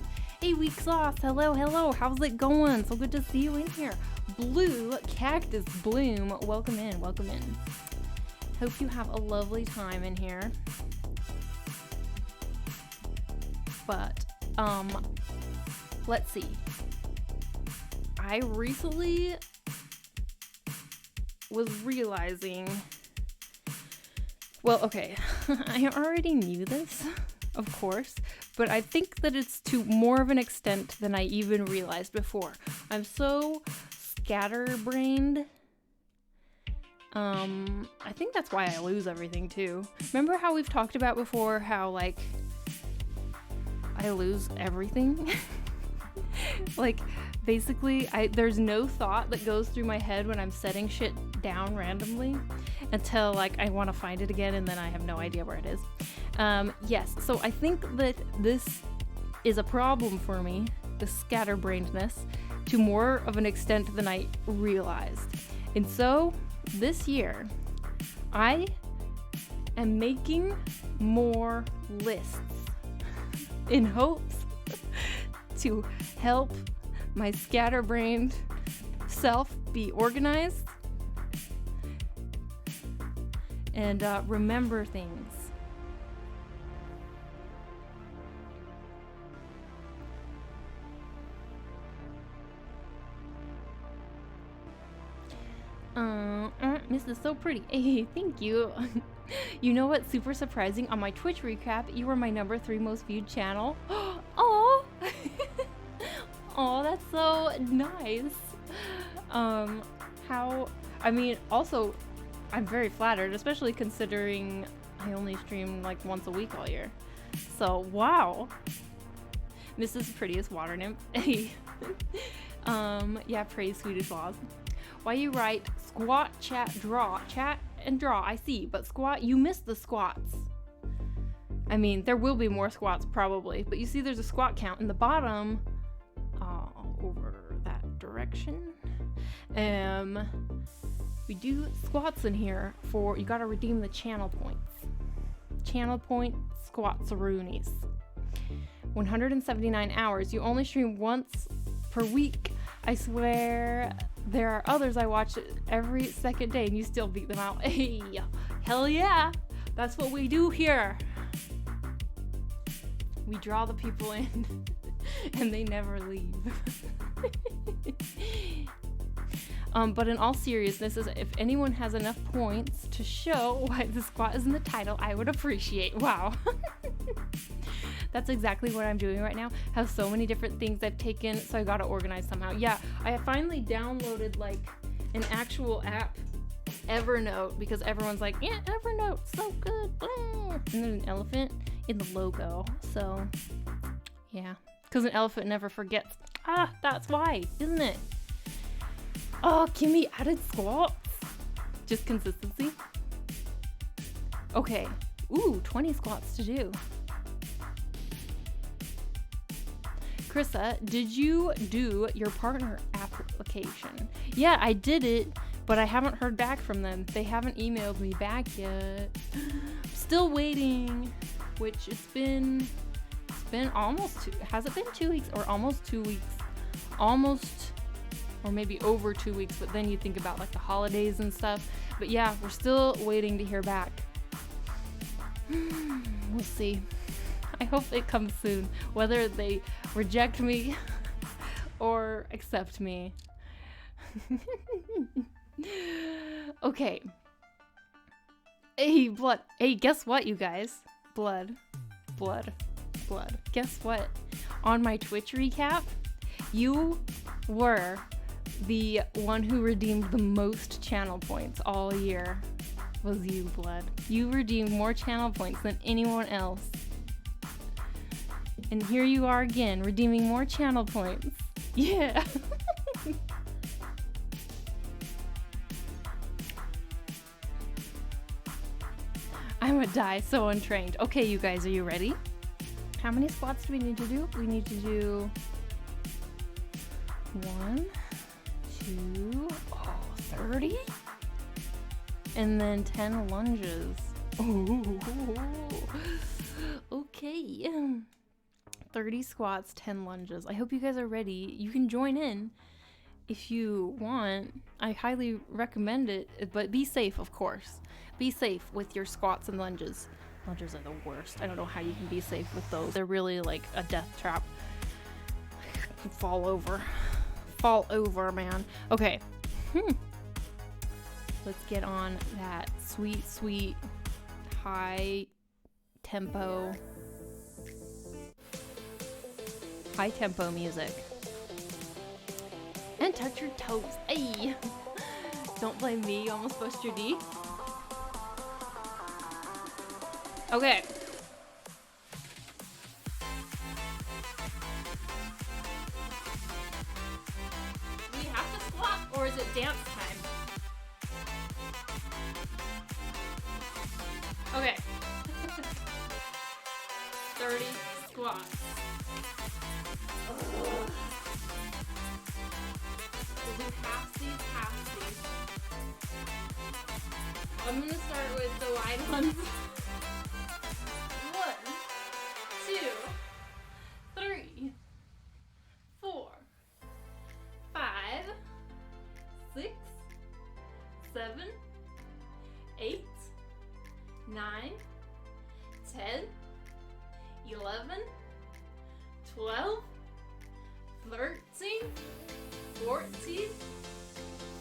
Speaker 1: Hey, Weak Sauce. Hello. How's it going? So good to see you in here. Blue Cactus Bloom. Welcome in. Hope you have a lovely time in here. But, let's see. I recently was realizing, well, okay, I already knew this, of course, but I think that it's to more of an extent than I even realized before. I'm so scatterbrained. I think that's why I lose everything too. Remember how we've talked about before how like I lose everything? Like basically there's no thought that goes through my head when I'm setting shit down randomly until like I want to find it again and then I have no idea where it is. Yes, so I think that this is a problem for me, the scatterbrainedness, to more of an extent than I realized. And so this year I am making more lists in hopes to help my scatterbrained self be organized and remember things. This is so pretty. Hey, thank you. You know what's super surprising? On my Twitch recap, you were my #3 most viewed channel. Oh, oh, that's so nice. Also, I'm very flattered, especially considering I only stream like once a week all year. So, wow. Mrs. Prettiest Water Nymph. Hey. Yeah, praise Swedish laws. Why you write squat, chat, draw, I see, but squat, you missed the squats. I mean, there will be more squats probably, but you see there's a squat count in the bottom, over that direction. We do squats in here for, you gotta redeem the channel points. Channel point squats roonies. 179 hours, you only stream once per week. I swear there are others I watch every second day and you still beat them out. Hey, hell yeah, that's what we do here. We draw the people in and they never leave. But in all seriousness, if anyone has enough points to show why the squat is in the title, I would appreciate. Wow. That's exactly what I'm doing right now. Have so many different things I've taken, so I gotta organize somehow. Yeah, I finally downloaded like an actual app, Evernote, because everyone's like, yeah, Evernote's so good. Blah. And there's an elephant in the logo. So, yeah. Because an elephant never forgets. Ah, that's why, isn't it? Oh, can we added squats? Just consistency? Okay. Ooh, 20 squats to do. Krissa, did you do your partner application? Yeah, I did it, but I haven't heard back from them. They haven't emailed me back yet. Still waiting, which it's been almost has it been 2 weeks or almost 2 weeks? Almost, or maybe over 2 weeks, but then you think about like the holidays and stuff. But yeah, we're still waiting to hear back. We'll see. I hope it comes soon, whether they reject me or accept me. Okay. Hey, blood. Hey, guess what, you guys? Blood. Guess what? On my Twitch recap, you were the one who redeemed the most channel points all year. Was you, Blood. You redeemed more channel points than anyone else. And here you are again, redeeming more channel points. Yeah. I'm gonna die so untrained. Okay, you guys, are you ready? How many squats do we need to do? We need to do 1, 2, 30? And then 10 lunges. Ooh. Okay. 30 squats, 10 lunges. I hope you guys are ready. You can join in if you want. I highly recommend it, but be safe, of course. Be safe with your squats and lunges. Lunges are the worst. I don't know how you can be safe with those. They're really like a death trap. Fall over, man. Okay. Let's get on that sweet, high tempo music. And touch your toes. Ay! Don't blame me, you almost bust your D. Okay. Do we have to squat or is it dance time? Okay. 30 squats. We'll do halfsies. I'm gonna start with the wide ones. 1, 2, 3, 4, 5, 6, 7, 8, 9, 10, 11, 12, 13, 14,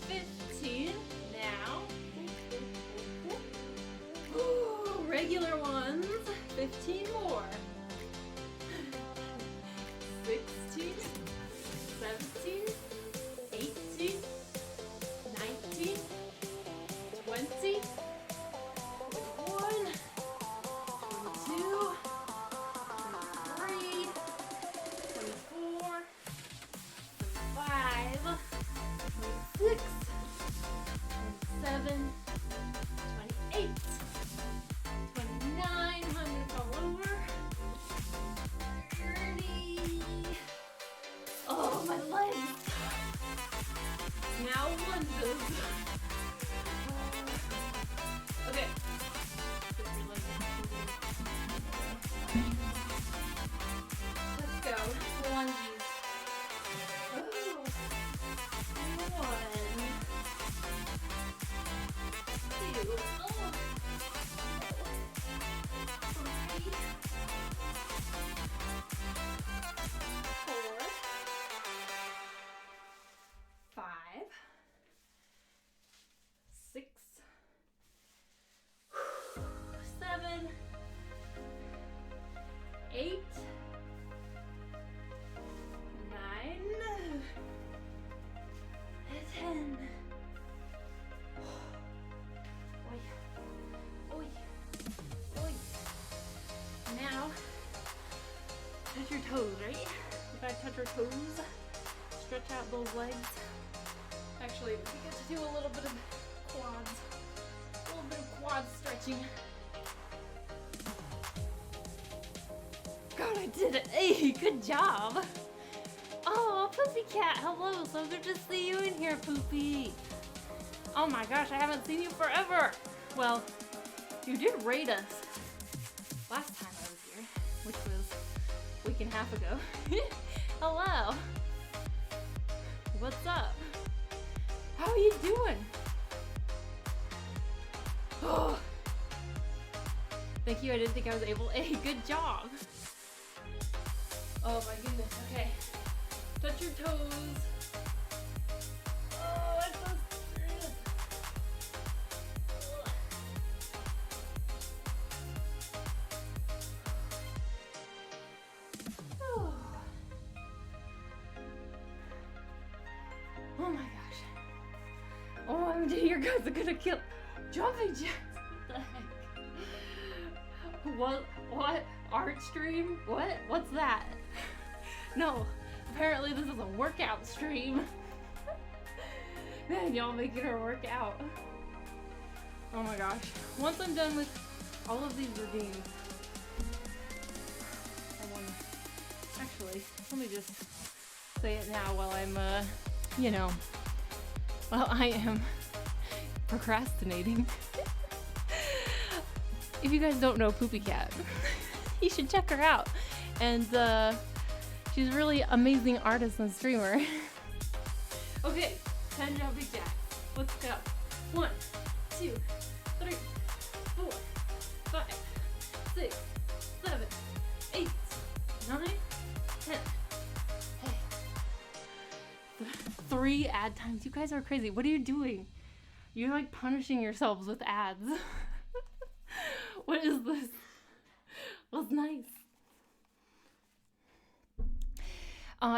Speaker 1: 15, now, regular ones, 15 more, 16, 17, 18, 19, 20, 21, 22, 23, 24, 25, 26, 27, 28, 29, I'm gonna fall over, touch your toes, right? We gotta touch our toes. Stretch out those legs. Actually, we get to do a little bit of quads. A little bit of quad stretching. God, I did it. Hey, good job. Oh, Poopy Cat, hello. So good to see you in here, Poopy. Oh my gosh, I haven't seen you forever. Well, you did raid us last time I was here, which was a week and a half ago. Hello. What's up? How are you doing? Oh. Thank you, I didn't think I was able. Hey, good job. Oh my goodness, okay. Touch your toes. Oh, I'm so serious. Oh. Oh my gosh. Oh, your guys are gonna kill jumping jacks. What the heck? What? Art stream? What? What's that? No. Apparently this is a workout stream. Man, y'all making her work out. Oh my gosh. Once I'm done with all of these routines, actually, let me just say it now while I'm, while I am procrastinating. If you guys don't know Poopy Cat, you should check her out. And, she's a really amazing artist and streamer. Okay, 10 jumping jacks. Let's go. 1, 2, 3, 4, 5, 6, 7, 8, 9, 10. Hey. 3 ad times. You guys are crazy. What are you doing? You're like punishing yourselves with ads. What is this? Well, it's nice.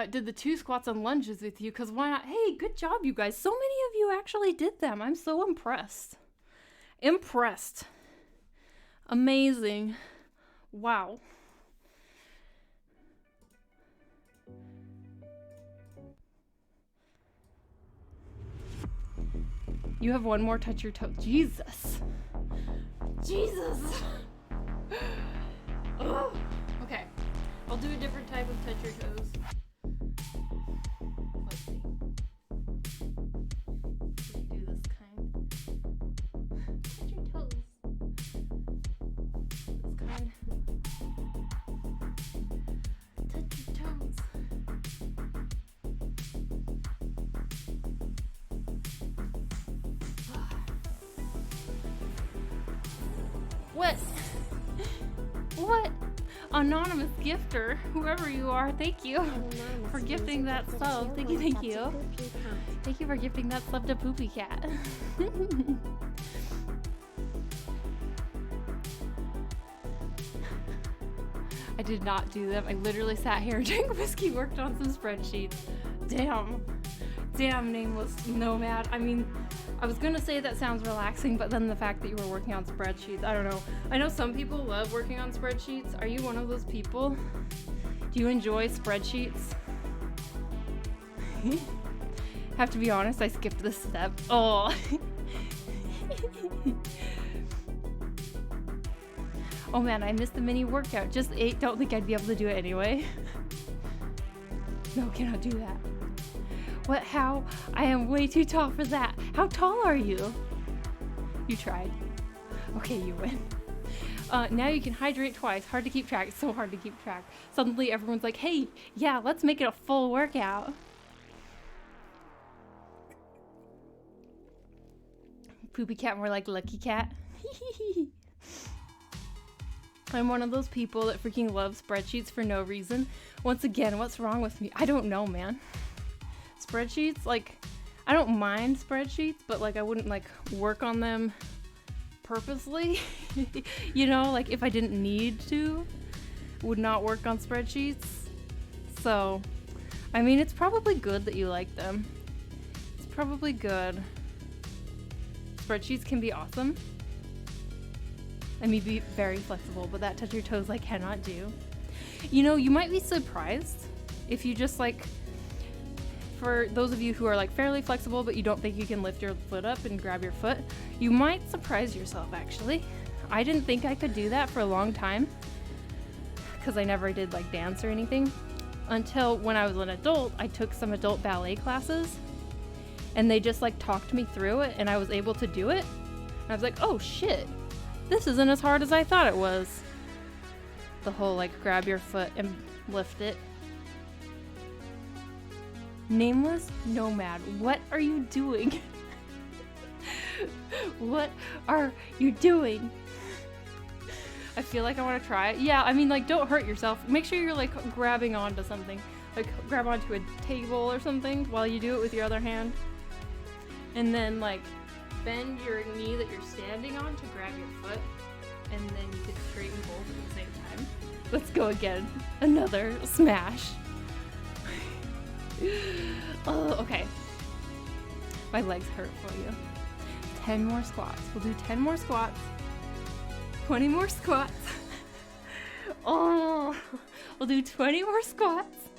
Speaker 1: Did the 2 squats and lunges with you, because why not? Hey, good job, you guys. So many of you actually did them. I'm so impressed. Impressed. Amazing. Wow. You have one more touch your toe. Jesus. Jesus. Ugh. Okay. I'll do a different type of touch your toes. Let's see. Should we do this kind? Touch your toes. This kind. Touch your toes. What? What? Anonymous gifter, whoever you are, thank you for gifting that sub. Thank you, thank you. Thank you for gifting that sub to Poopy Cat. I did not do them. I literally sat here and drank whiskey, worked on some spreadsheets. Damn, nameless nomad. I mean, I was gonna say that sounds relaxing, but then the fact that you were working on spreadsheets, I don't know. I know some people love working on spreadsheets. Are you one of those people? Do you enjoy spreadsheets? Have to be honest, I skipped this step. Oh. Oh man, I missed the mini workout. Just 8, don't think I'd be able to do it anyway. No, cannot do that. What? How? I am way too tall for that. How tall are you? You tried. Okay, you win. Now you can hydrate twice. Hard to keep track. It's so hard to keep track. Suddenly everyone's like, hey, yeah, let's make it a full workout. Poopy Cat, more like Lucky Cat. I'm one of those people that freaking love spreadsheets for no reason. Once again, what's wrong with me? I don't know, man. Spreadsheets, like, I don't mind spreadsheets, but like I wouldn't like work on them purposely. You know, like if I didn't need to, would not work on spreadsheets. So, I mean, it's probably good that you like them. It's probably good. Spreadsheets can be awesome. I mean, be very flexible, but that touch your toes I cannot do. You know, you might be surprised if you just like, for those of you who are like fairly flexible but you don't think you can lift your foot up and grab your foot, you might surprise yourself actually. I didn't think I could do that for a long time because I never did like dance or anything until when I was an adult. I took some adult ballet classes and they just like talked me through it and I was able to do it. And I was like, oh shit, this isn't as hard as I thought it was. The whole like grab your foot and lift it. Nameless Nomad, what are you doing? What are you doing? I feel like I want to try it. Yeah, I mean, like, don't hurt yourself. Make sure you're like grabbing onto something. Like grab onto a table or something while you do it with your other hand. And then like bend your knee that you're standing on to grab your foot. And then you can straighten both at the same time. Let's go again. Another smash. Oh, okay. My legs hurt for you. 10 more squats. We'll do 10 more squats. 20 more squats. Oh, we'll do 20 more squats.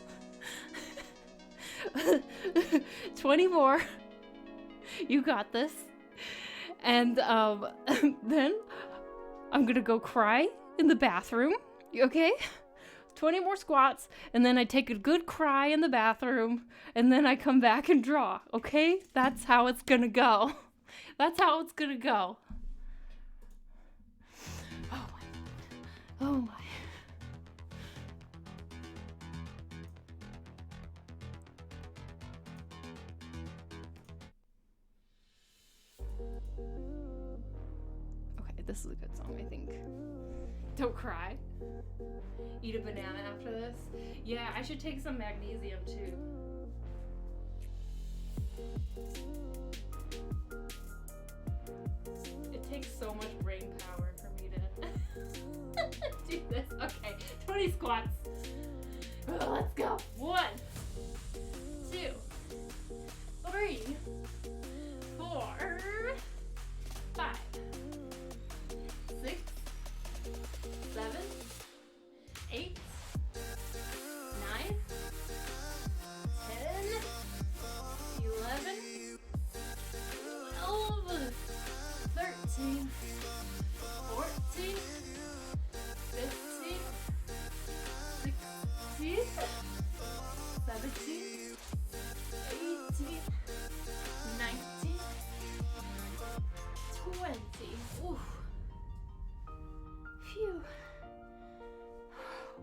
Speaker 1: 20 more. You got this. And then I'm gonna go cry in the bathroom. Okay? 20 more squats, and then I take a good cry in the bathroom, and then I come back and draw, okay? That's how it's gonna go. That's how it's gonna go. Oh my. Oh my. Okay, this is a good song, I think. Don't cry. Eat a banana after this. Yeah, I should take some magnesium too. It takes so much brain power for me to do this. Okay, 20 squats. Oh, let's go. 1, 2, 3, 4, 5, 6, 7, 8, 9, 10, 11, 12, 13, 14, 15, 16, 17, 18, 19, 20. Ooh. Phew.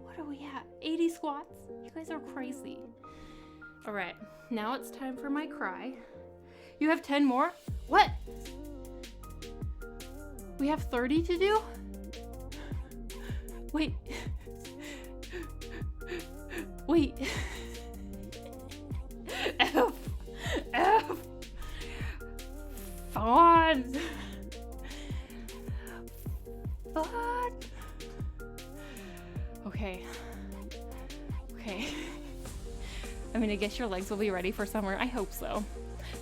Speaker 1: What are we at? 80 squats? You guys are crazy. All right, now it's time for my cry. You have 10 more? What? We have 30 to do? Wait. Wait. F. Fun. Okay. I mean, I guess your legs will be ready for summer. I hope so.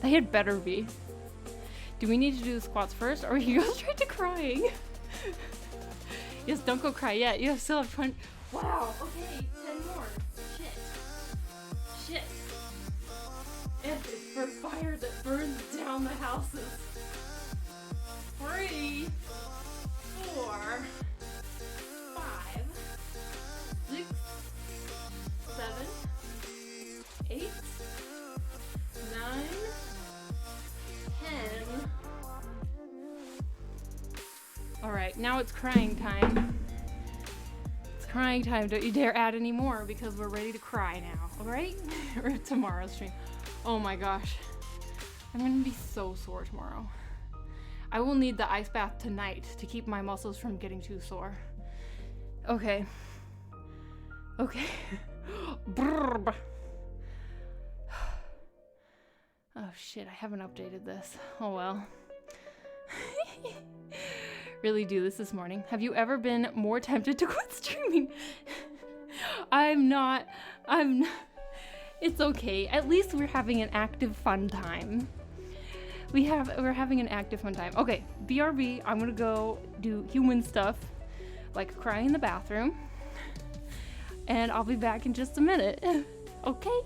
Speaker 1: They had better be. Do we need to do the squats first, or you go straight to crying? Yes, don't go cry yet. You still have 20. Wow. Okay, 10 more. Shit. F is for fire that burns down the houses. 3, 4, 5, 6, 7, 8, 9, 10. All right, now it's crying time. It's crying time. Don't you dare add any more because we're ready to cry now, all right? Or tomorrow's stream. Oh my gosh. I'm gonna be so sore tomorrow. I will need the ice bath tonight to keep my muscles from getting too sore. Okay. Brrr. Oh shit, I haven't updated this. Oh well. Really do this morning. Have you ever been more tempted to quit streaming? I'm not. It's okay. At least we're having an active fun time. We're having an active fun time. Okay, BRB, I'm gonna go do human stuff, like cry in the bathroom. and I'll be back in just a minute. Okay?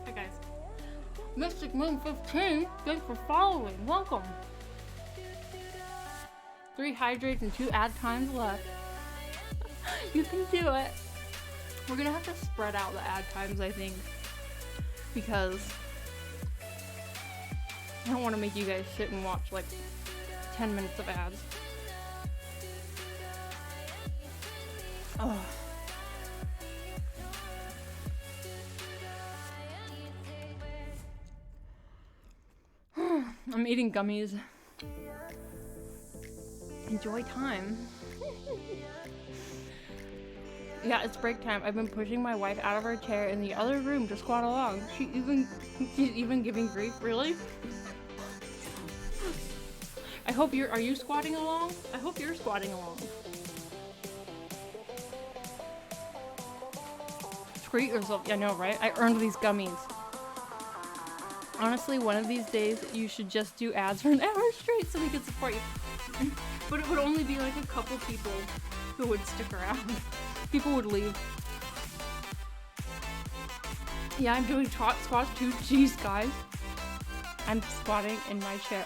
Speaker 1: Hi guys. Mystic Moon 15, thanks for following. Welcome. 3 hydrates and 2 ad times left. You can do it. We're gonna have to spread out the ad times, I think, because I don't want to make you guys sit and watch like 10 minutes of ads. Oh. I'm eating gummies. Enjoy time. Yeah, it's break time. I've been pushing my wife out of her chair in the other room to squat along. She's even giving grief. Really? Are you squatting along? I hope you're squatting along. Treat yourself. I know, right? I earned these gummies. Honestly, one of these days, you should just do ads for an hour straight so we can support you. But it would only be like a couple people who would stick around. People would leave. Yeah, I'm doing trot squats too. Jeez, guys. I'm squatting in my chair.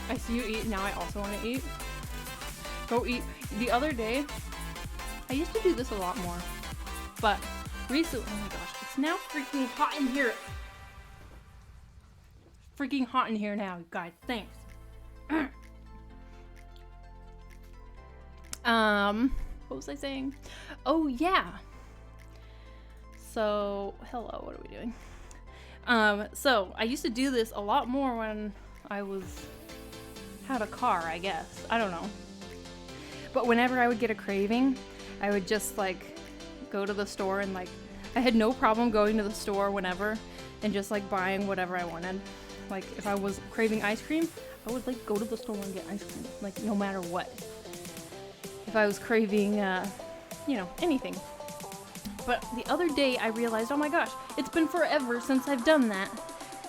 Speaker 1: I see you eat. Now I also want to eat. Go eat. The other day, I used to do this a lot more. But recently, oh my gosh, it's now freaking hot in here. Freaking hot in here now, guys. Thanks. What was I saying? Oh yeah. So, hello, what are we doing? So I used to do this a lot more when I had a car, I guess. I don't know. But whenever I would get a craving, I would just like go to the store and like I had no problem going to the store whenever and just like buying whatever I wanted. Like if I was craving ice cream, I would like go to the store and get ice cream, like no matter what. If I was craving anything. But the other day I realized, oh my gosh, it's been forever since I've done that.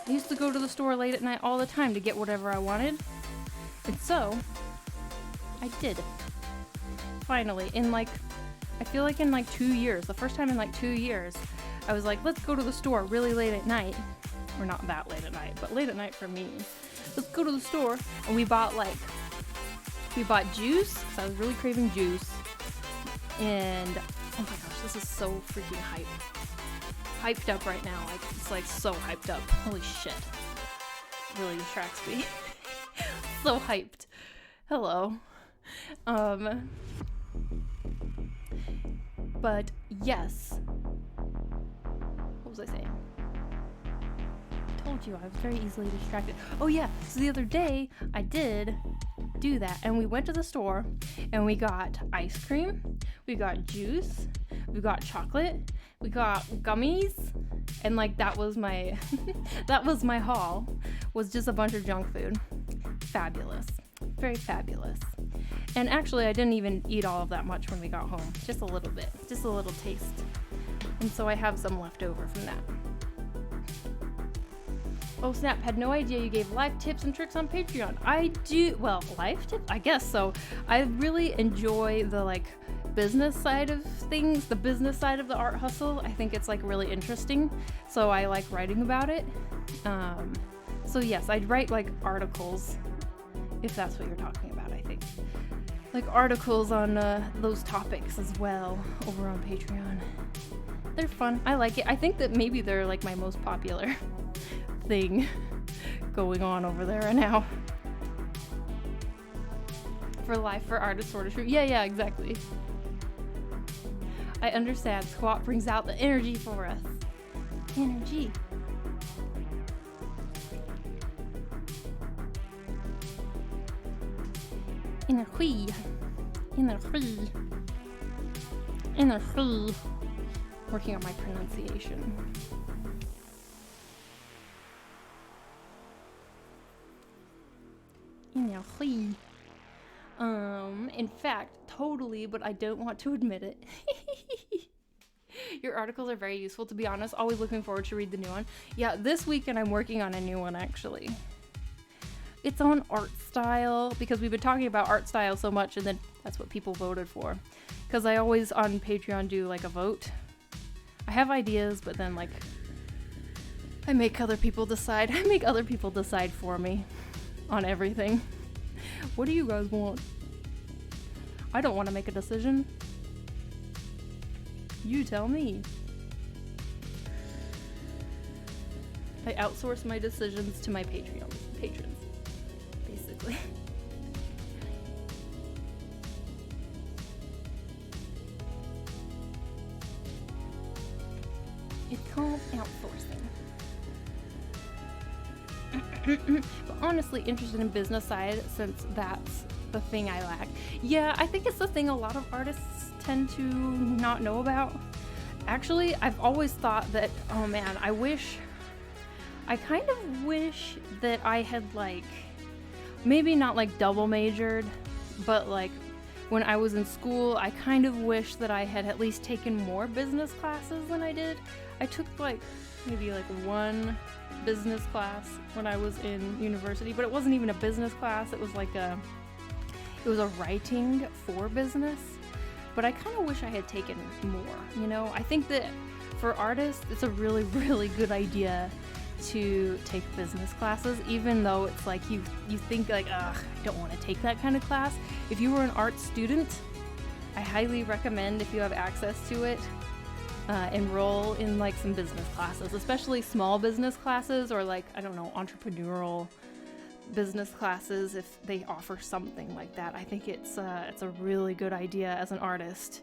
Speaker 1: I used to go to the store late at night all the time to get whatever I wanted. And so I did. Finally, I feel like in like 2 years, the first time in like 2 years, I was like, let's go to the store really late at night. Or not that late at night, but late at night for me. Let's go to the store. And we bought juice, because I was really craving juice. And, oh my gosh, this is so freaking hyped up right now. Like, it's like so hyped up. Holy shit. It really distracts me. So hyped. Hello. But yes. What was I saying? I told you I was very easily distracted. Oh yeah, so the other day I did do that and we went to the store and we got ice cream, we got juice, we got chocolate, we got gummies, and like that was my that was my haul, was just a bunch of junk food. Fabulous. Very fabulous. And actually, I didn't even eat all of that much when we got home. Just a little bit. Just a little taste. And so I have some left over from that. Oh snap, had no idea you gave life tips and tricks on Patreon. I do, well, life tips? I guess so. I really enjoy the like business side of things, the business side of the art hustle. I think it's like really interesting, so I like writing about it. So yes, I'd write like articles, if that's what you're talking about. I think like articles on those topics as well over on Patreon. They're fun. I like it. I think that maybe they're like my most popular thing going on over there right now. For life, for artists, sort of true. Yeah, exactly. I understand. Squat brings out the energy for us. Energy. Energy. Energy. Energy. Working on my pronunciation. Energy. In fact, totally, but I don't want to admit it. Your articles are very useful, to be honest. Always looking forward to read the new one. Yeah, this weekend I'm working on a new one, actually. It's on art style, because we've been talking about art style so much, and then that's what people voted for. Because I always, on Patreon, do, like, a vote. I have ideas, but then, like, I make other people decide. I make other people decide for me on everything. What do you guys want? I don't want to make a decision. You tell me. I outsource my decisions to my patrons, basically. It's called outsourcing. But honestly, interested in business side, since that's the thing I lack. Yeah, I think it's the thing a lot of artists tend to not know about. Actually, I've always thought that, oh man, I kind of wish that I had, like, maybe not like double majored, but like when I was in school, I kind of wish that I had at least taken more business classes than I did. I took like maybe like one business class when I was in university, but it wasn't even a business class. It was like it was a writing for business, but I kind of wish I had taken more, you know? I think that for artists, it's a really, really good idea to take business classes, even though it's like you think like, ugh, I don't want to take that kind of class. If you were an art student, I highly recommend, if you have access to it, enroll in like some business classes, especially small business classes, or like, I don't know, entrepreneurial business classes if they offer something like that. I think it's a really good idea as an artist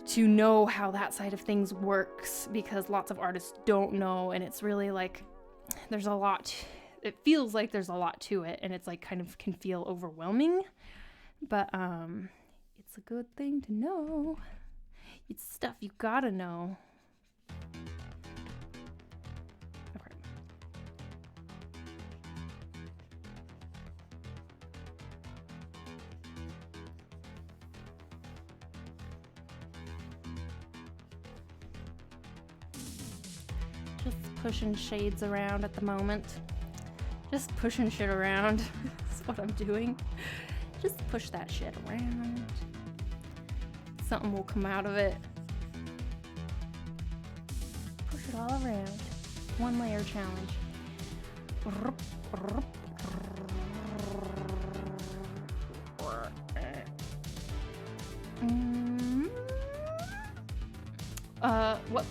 Speaker 1: to know how that side of things works, because lots of artists don't know, and it's really like there's a lot, it feels like there's a lot to it, and it's like kind of can feel overwhelming, but it's a good thing to know. It's stuff you gotta know. Okay. Just pushing shades around at the moment. Just pushing shit around. That's what I'm doing. Just push that shit around. Something will come out of it. Push it all around. One layer challenge.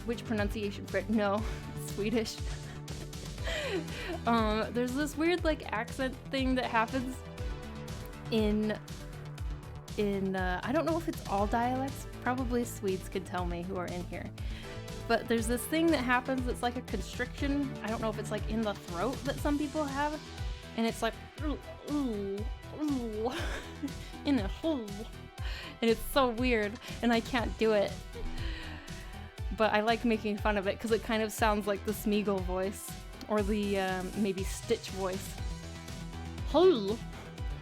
Speaker 1: Which pronunciation for it? No, Swedish. There's this weird like accent thing that happens in I don't know if it's all dialects, probably Swedes could tell me who are in here, but there's this thing that happens that's like a constriction. I don't know if it's like in the throat that some people have, and it's like in a hole, and it's so weird, and I can't do it, but I like making fun of it because it kind of sounds like the Smeagol voice, or the maybe Stitch voice. Hey,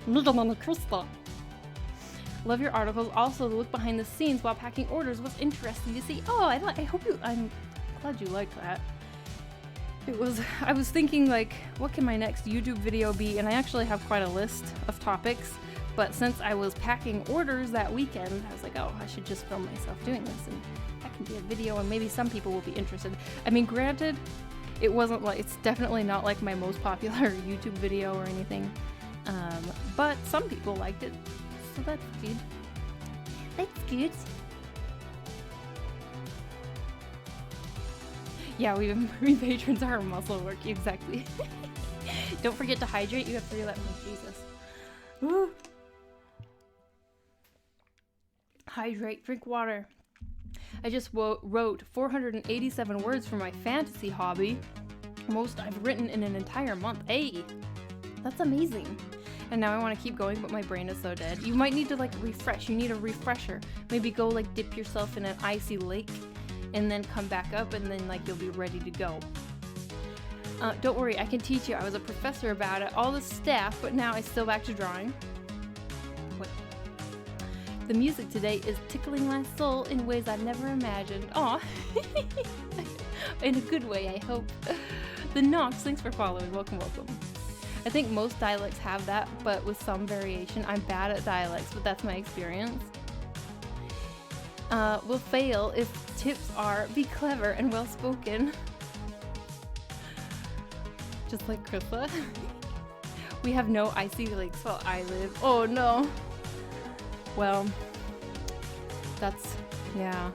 Speaker 1: Krista. Love your articles. Also, the look behind the scenes while packing orders was interesting to see. Oh, I'm glad you liked that. I was thinking like, what can my next YouTube video be? And I actually have quite a list of topics But since I was packing orders that weekend, I was like, oh, I should just film myself doing this, and that can be a video, and maybe some people will be interested. I mean, granted, it's definitely not like my most popular YouTube video or anything, but some people liked it, so that's good. That's good. Yeah, we patrons are muscle work, exactly. Don't forget to hydrate. You have 3 left. Oh, Jesus. Woo. Hydrate, drink water. I just wrote 487 words for my fantasy hobby. Most I've written in an entire month. Hey, that's amazing. And now I want to keep going, but my brain is so dead. You might need to like refresh. You need a refresher. Maybe go like dip yourself in an icy lake and then come back up, and then like you'll be ready to go. Don't worry, I can teach you. I was a professor about it, all the staff, but now I'm still back to drawing. What? The music today is tickling my soul in ways I never imagined. Aw. In a good way, I hope. The Nox, thanks for following. Welcome, welcome. I think most dialects have that, but with some variation. I'm bad at dialects, but that's my experience. Will fail if tips are be clever and well spoken. Just like Krissa. We have no icy lakes where I live. Oh no. Well, that's, yeah.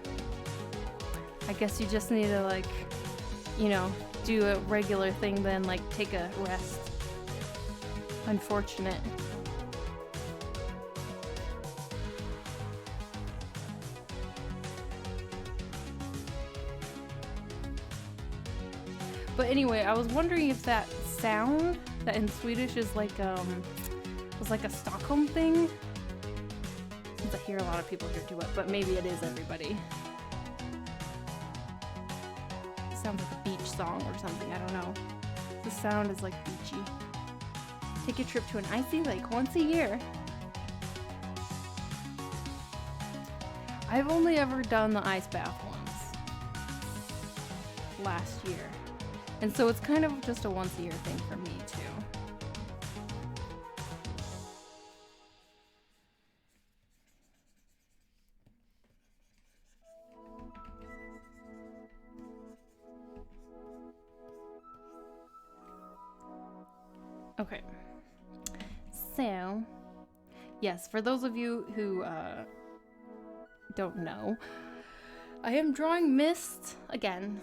Speaker 1: I guess you just need to like, you know, do a regular thing, then like take a rest. Unfortunate. But anyway, I was wondering if that sound that in Swedish is like was like a Stockholm thing. Since I hear a lot of people here do it, but maybe it is everybody. It sounds like a beach song or something, I don't know. The sound is like beachy. Take a trip to an icy lake once a year. I've only ever done the ice bath once. Last year. And so it's kind of just a once a year thing for me too. Okay. So, yes, for those of you who don't know, I am drawing Mist again.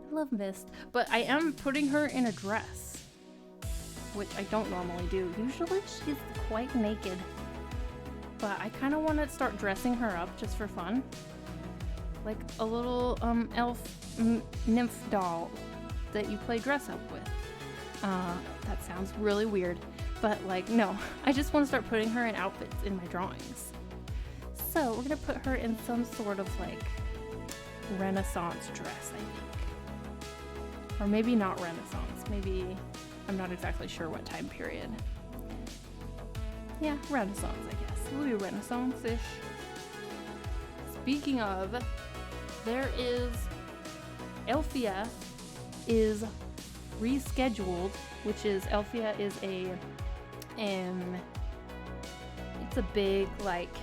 Speaker 1: I love Mist, but I am putting her in a dress, which I don't normally do. Usually she's quite naked, but I kind of want to start dressing her up just for fun, like a little elf nymph doll that you play dress up with. That sounds really weird, but like, no, I just want to start putting her in outfits in my drawings. So we're gonna put her in some sort of like Renaissance dress, I think. Or maybe not Renaissance, maybe, I'm not exactly sure what time period. Yeah, Renaissance, I guess. It'll be Renaissance-ish. Speaking of, there is, Elfia is rescheduled, which is, Elfia is a, it's a big, like,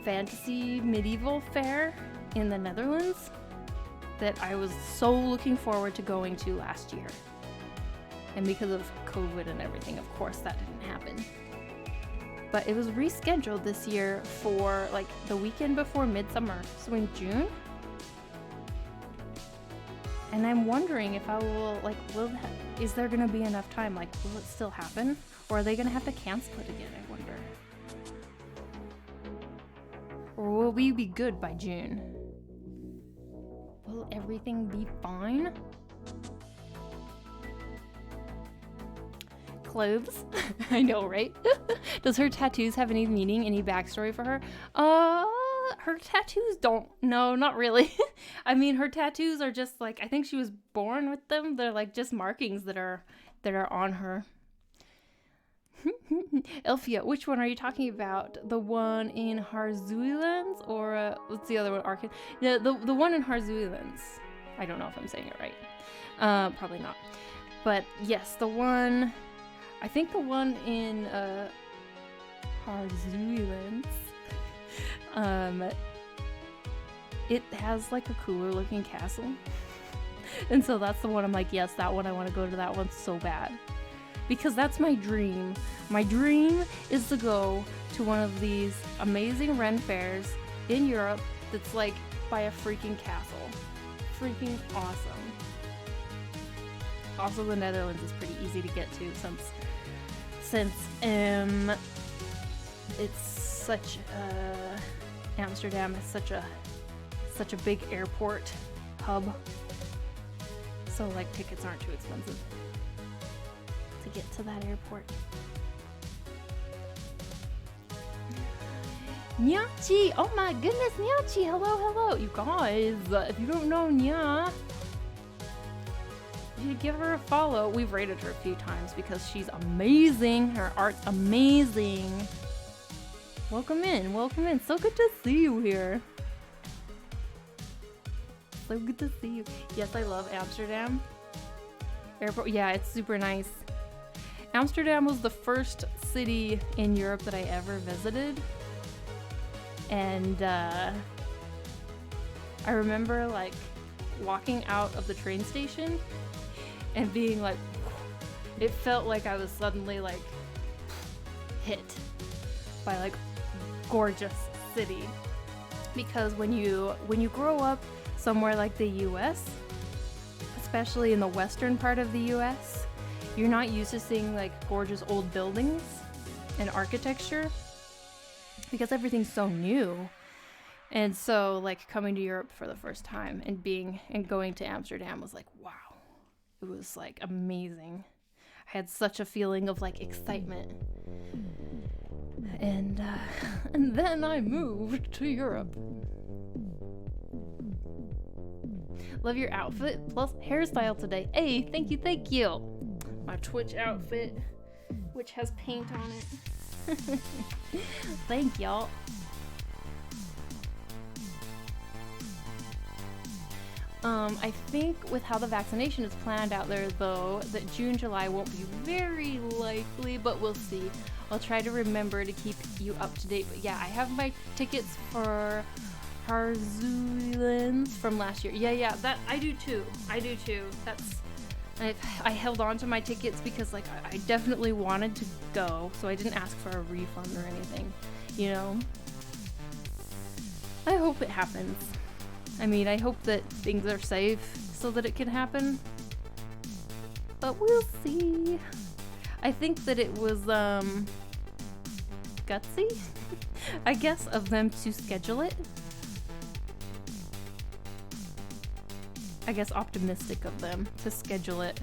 Speaker 1: fantasy medieval fair in the Netherlands that I was so looking forward to going to last year. And because of COVID and everything, of course, that didn't happen. But it was rescheduled this year for like the weekend before Midsummer, so in June. And I'm wondering if I will, like, is there gonna be enough time? Like, will it still happen? Or are they gonna have to cancel it again, I wonder? Or will we be good by June? Will everything be fine? Clothes? I know, right? Does her tattoos have any meaning, any backstory for her? Her tattoos don't. No, not really. I mean, her tattoos are just like, I think she was born with them. They're like just markings that are on her. Elfia, which one are you talking about? The one in Harzuilands or what's the other one? Arkin? The one in Harzuilands. I don't know if I'm saying it right. Probably not. But yes, the one. I think the one in Harzuilens. It has like a cooler looking castle. And so that's the one I'm like, yes, that one, I want to go to that one so bad. Because that's my dream. My dream is to go to one of these amazing Ren fairs in Europe that's like by a freaking castle. Freaking awesome. Also, the Netherlands is pretty easy to get to since it's such Amsterdam is such a big airport hub. So like tickets aren't too expensive to get to that airport. Nyachi! Oh my goodness, Nyachi! Hello! You guys, if you don't know Nya, you should give her a follow. We've rated her a few times because she's amazing. Her art's amazing. Welcome in. So good to see you here. So good to see you. Yes, I love Amsterdam. Airport, yeah, it's super nice. Amsterdam was the first city in Europe that I ever visited. And I remember like walking out of the train station and being like, it felt like I was suddenly like hit by like gorgeous city. Because when you grow up somewhere like the US, especially in the western part of the US, you're not used to seeing like gorgeous old buildings and architecture because everything's so new. And so like coming to Europe for the first time and going to Amsterdam was like, wow. It was like amazing. I had such a feeling of like excitement. And then I moved to Europe. Love your outfit plus hairstyle today. Hey, thank you. My Twitch outfit, which has paint on it. Thank y'all. I think with how the vaccination is planned out there, though, that June, July won't be very likely, but we'll see. I'll try to remember to keep you up to date. But yeah, I have my tickets for Harzuilens from last year. Yeah, that I do too. I held on to my tickets because like I definitely wanted to go, so I didn't ask for a refund or anything, you know? I hope it happens. I mean, I hope that things are safe so that it can happen. But we'll see. I think that it was, gutsy, I guess, of them to schedule it. I guess optimistic of them to schedule it.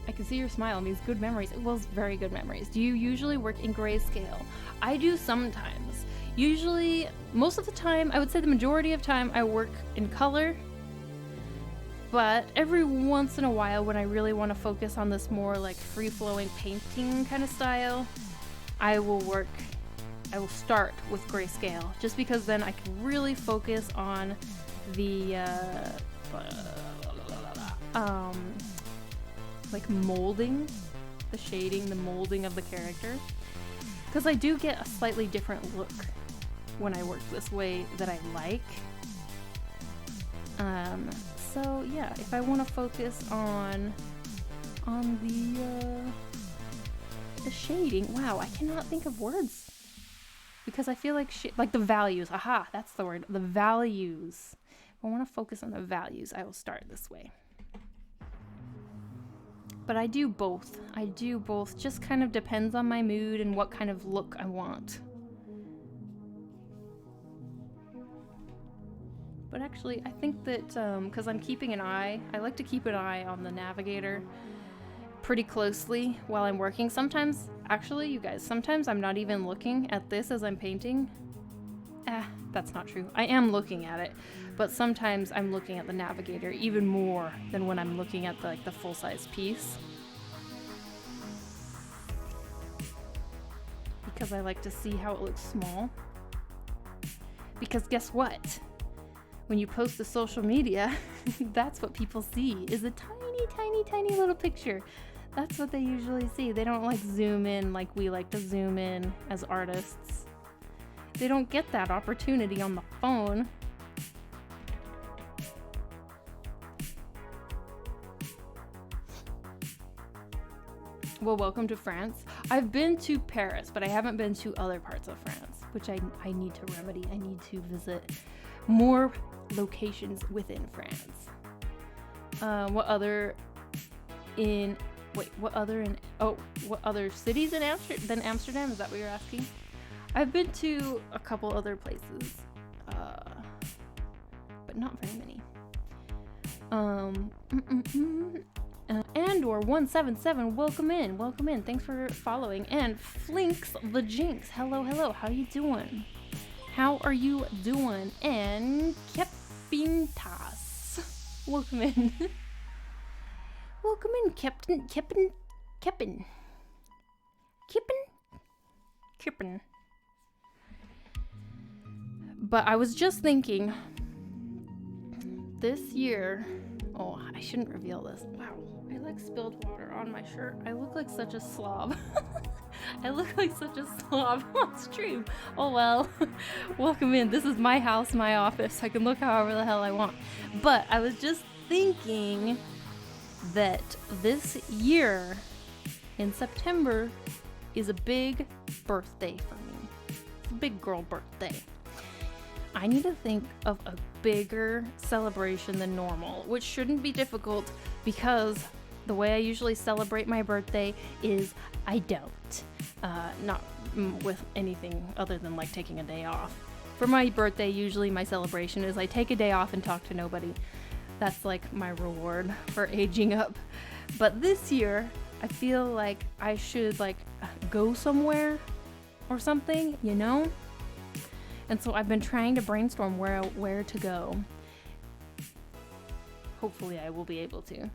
Speaker 1: I can see your smile. It means good memories. It was very good memories. Do you usually work in grayscale? I do sometimes. Usually, most of the time, I would say the majority of time, I work in color. But every once in a while, when I really want to focus on this more like free-flowing painting kind of style, I will start with grayscale, just because then I can really focus on the like molding, the shading, the molding of the character, because I do get a slightly different look when I work this way that I like. So yeah, if I want to focus on the shading, wow, I cannot think of words because I feel like like the values. Aha, that's the word. The values. If I want to focus on the values, I will start this way. But I do both. Just kind of depends on my mood and what kind of look I want. But actually, I think that because I'm keeping an eye, I like to keep an eye on the navigator pretty closely while I'm working. Sometimes, actually, you guys, sometimes I'm not even looking at this as I'm painting. That's not true. I am looking at it, but sometimes I'm looking at the navigator even more than when I'm looking at the full-size piece. Because I like to see how it looks small. Because guess what? When you post to social media, that's what people see, is a tiny, tiny, tiny little picture. That's what they usually see. They don't like zoom in like we like to zoom in as artists. They don't get that opportunity on the phone. Well, welcome to France. I've been to Paris, but I haven't been to other parts of France, which I need to remedy. I need to visit more locations within France. What other cities than Amsterdam? Is that what you're asking? I've been to a couple other places, but not very many. Andor177, welcome in. Thanks for following. And Flinks the Jinx, hello. How you doing? How are you doing? And Kepintas, welcome in. Welcome in, Kepin. But I was just thinking, this year, oh, I shouldn't reveal this. Wow, I like spilled water on my shirt. I look like such a slob. I look like such a slob on stream. Oh well, welcome in. This is my house, my office. I can look however the hell I want. But I was just thinking that this year in September is a big birthday for me. It's a big girl birthday. I need to think of a bigger celebration than normal, which shouldn't be difficult because the way I usually celebrate my birthday is I don't. Not with anything other than like taking a day off. For my birthday, usually my celebration is I take a day off and talk to nobody. That's like my reward for aging up. But this year, I feel like I should like go somewhere or something, you know? And so I've been trying to brainstorm where to go. Hopefully I will be able to.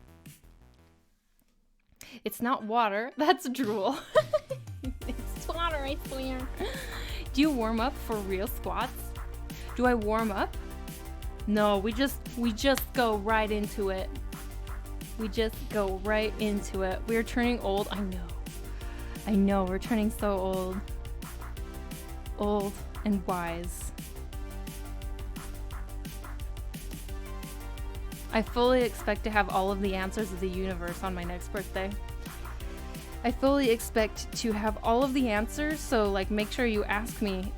Speaker 1: It's not water, that's drool. It's water, I swear. Do you warm up for real squats? Do I warm up? No, we just go right into it. We just go right into it. We're turning old. I know, we're turning so old. Old and wise. I fully expect to have all of the answers of the universe on my next birthday. I fully expect to have all of the answers, so like make sure you ask me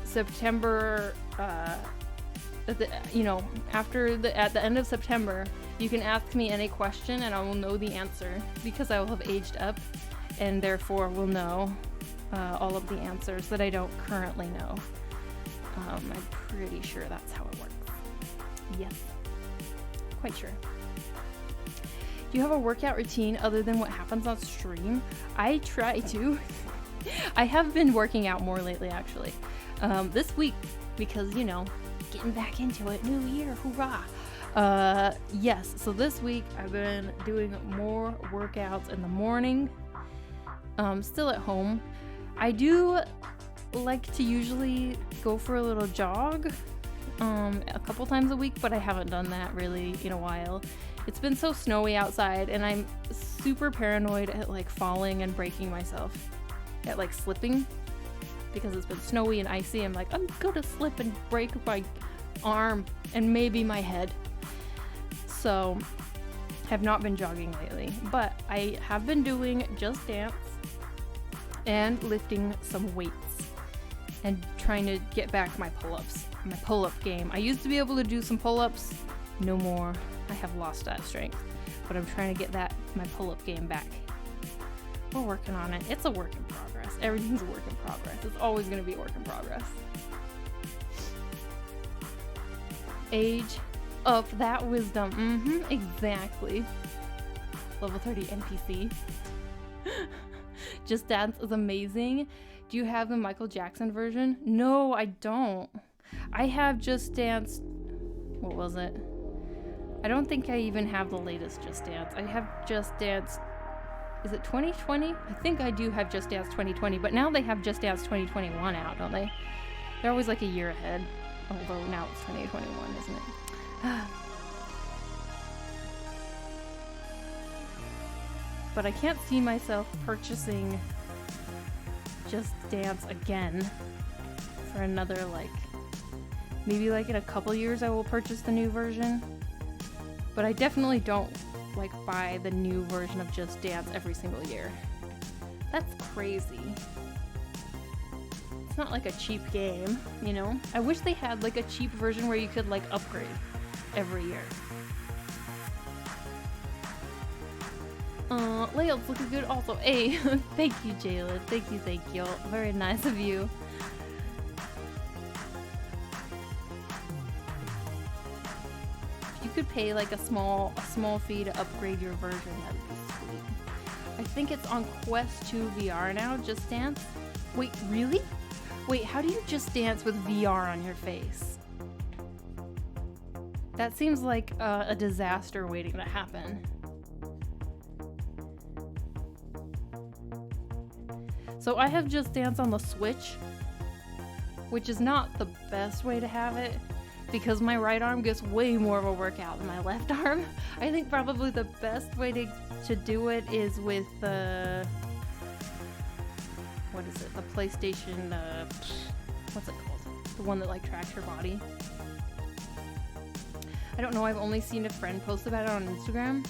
Speaker 1: September, at the end of September, you can ask me any question and I will know the answer because I will have aged up and therefore will know all of the answers that I don't currently know. I'm pretty sure that's how it works. Yes, quite sure. Do you have a workout routine other than what happens on stream? I try to. I have been working out more lately, actually. This week, because, you know, getting back into it, new year, hoorah. Yes, so this week I've been doing more workouts in the morning. Still at home. I do like to usually go for a little jog a couple times a week, but I haven't done that really in a while. It's been so snowy outside and I'm super paranoid at like falling and breaking myself, at like slipping, because it's been snowy and icy. I'm like, I'm gonna slip and break my arm and maybe my head. So have not been jogging lately, but I have been doing Just Dance and lifting some weights and trying to get back my pull-up game. I used to be able to do some pull-ups, no more. I have lost that strength, but I'm trying to get my pull-up game back. We're working on it. It's a work in progress. Everything's a work in progress. It's always going to be a work in progress. Age up that wisdom. Exactly. Level 30 NPC. Just Dance is amazing. Do you have the Michael Jackson version? No, I don't. I have Just Dance. What was it? I don't think I even have the latest Just Dance. I have Just Dance. Is it 2020? I think I do have Just Dance 2020, but now they have Just Dance 2021 out, don't they? They're always like a year ahead. Although now it's 2021, isn't it? But I can't see myself purchasing Just Dance again for another, like, maybe like in a couple years I will purchase the new version. But I definitely don't like buy the new version of Just Dance every single year. That's crazy. It's not like a cheap game, you know? I wish they had like a cheap version where you could like upgrade every year. Layout's looking good also. Hey, thank you, Jayla. Thank you. Very nice of you. If you could pay like a small fee to upgrade your version, that would be sweet. I think it's on Quest 2 VR now, Just Dance. Wait, really? Wait, how do you Just Dance with VR on your face? That seems like a disaster waiting to happen. So I have Just Dance on the Switch, which is not the best way to have it because my right arm gets way more of a workout than my left arm. I think probably the best way to do it is with the what is it? The PlayStation, what's it called? The one that like tracks your body. I don't know, I've only seen a friend post about it on Instagram.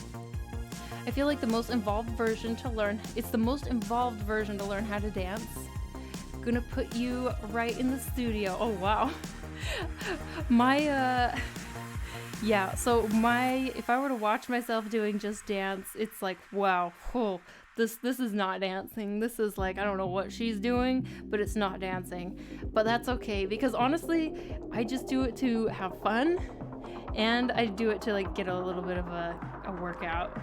Speaker 1: I feel like the most involved version to learn, it's the most involved version to learn how to dance. Gonna put you right in the studio. Oh wow. Yeah, so if I were to watch myself doing Just Dance, it's like, wow, whoa, this is not dancing. This is like, I don't know what she's doing, but it's not dancing. But that's okay, because honestly, I just do it to have fun, and I do it to like get a little bit of a workout.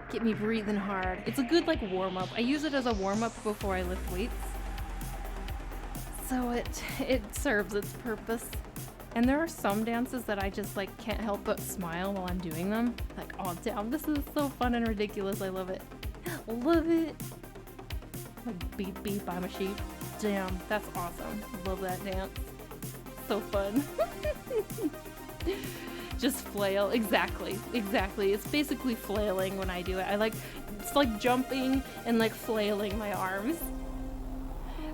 Speaker 1: Get me breathing hard. It's a good like warm-up. I use it as a warm-up before I lift weights. So it serves its purpose. And there are some dances that I just like can't help but smile while I'm doing them. Like, oh damn, this is so fun and ridiculous. I love it. Love it. Like beep beep, I'm a sheep. Damn, that's awesome. Love that dance. So fun. Just flail. Exactly. It's basically flailing when I do it. It's like jumping and like flailing my arms.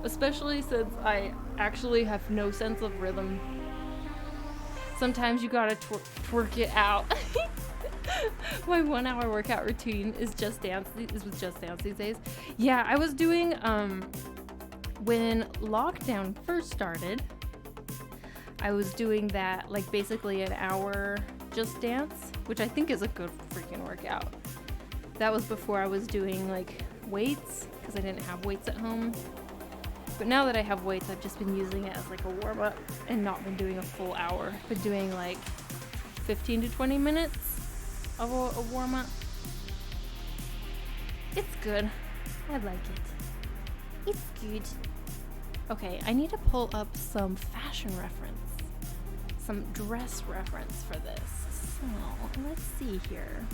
Speaker 1: Especially since I actually have no sense of rhythm. Sometimes you gotta twerk it out. My 1 hour workout routine is with Just Dance these days. Yeah, I was doing, when lockdown first started, I was doing that, like basically an hour Just Dance, which I think is a good freaking workout. That was before I was doing like weights, because I didn't have weights at home. But now that I have weights, I've just been using it as like a warm-up and not been doing a full hour. Been doing like 15 to 20 minutes of a warm-up. It's good. I like it. It's good. Okay, I need to pull up some fashion reference. Some dress reference for this. So, let's see here.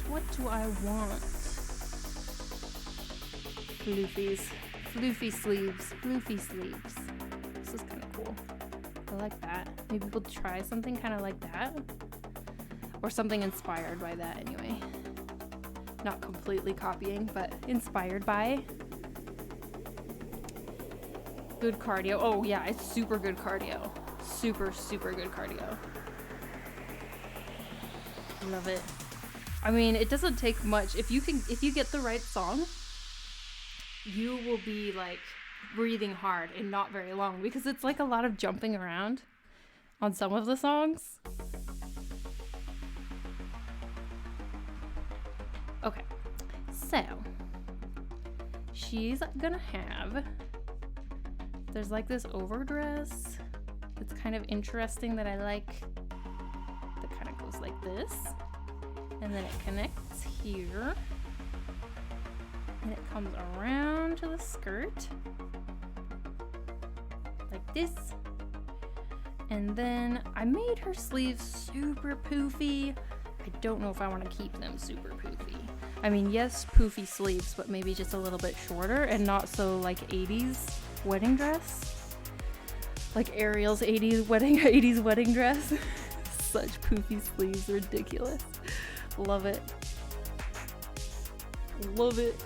Speaker 1: What do I want? Floofy sleeves. This is kind of cool. I like that. Maybe we'll try something kind of like that. Or something inspired by that anyway. Not completely copying, but inspired by. Good cardio. Oh yeah, it's super good cardio. Super good cardio. Love it. I mean, it doesn't take much. If you get the right song, you will be like breathing hard and not very long, because it's like a lot of jumping around on some of the songs. Okay, so she's gonna have, there's like this overdress. It's kind of interesting that I like, that kind of goes like this. And then it connects here. And it comes around to the skirt. Like this. And then I made her sleeves super poofy. I don't know if I want to keep them super poofy. I mean, yes, poofy sleeves, but maybe just a little bit shorter and not so like 80s wedding dress. Like Ariel's 80s wedding dress. Such poofy sleeves, ridiculous. Love it. Love it.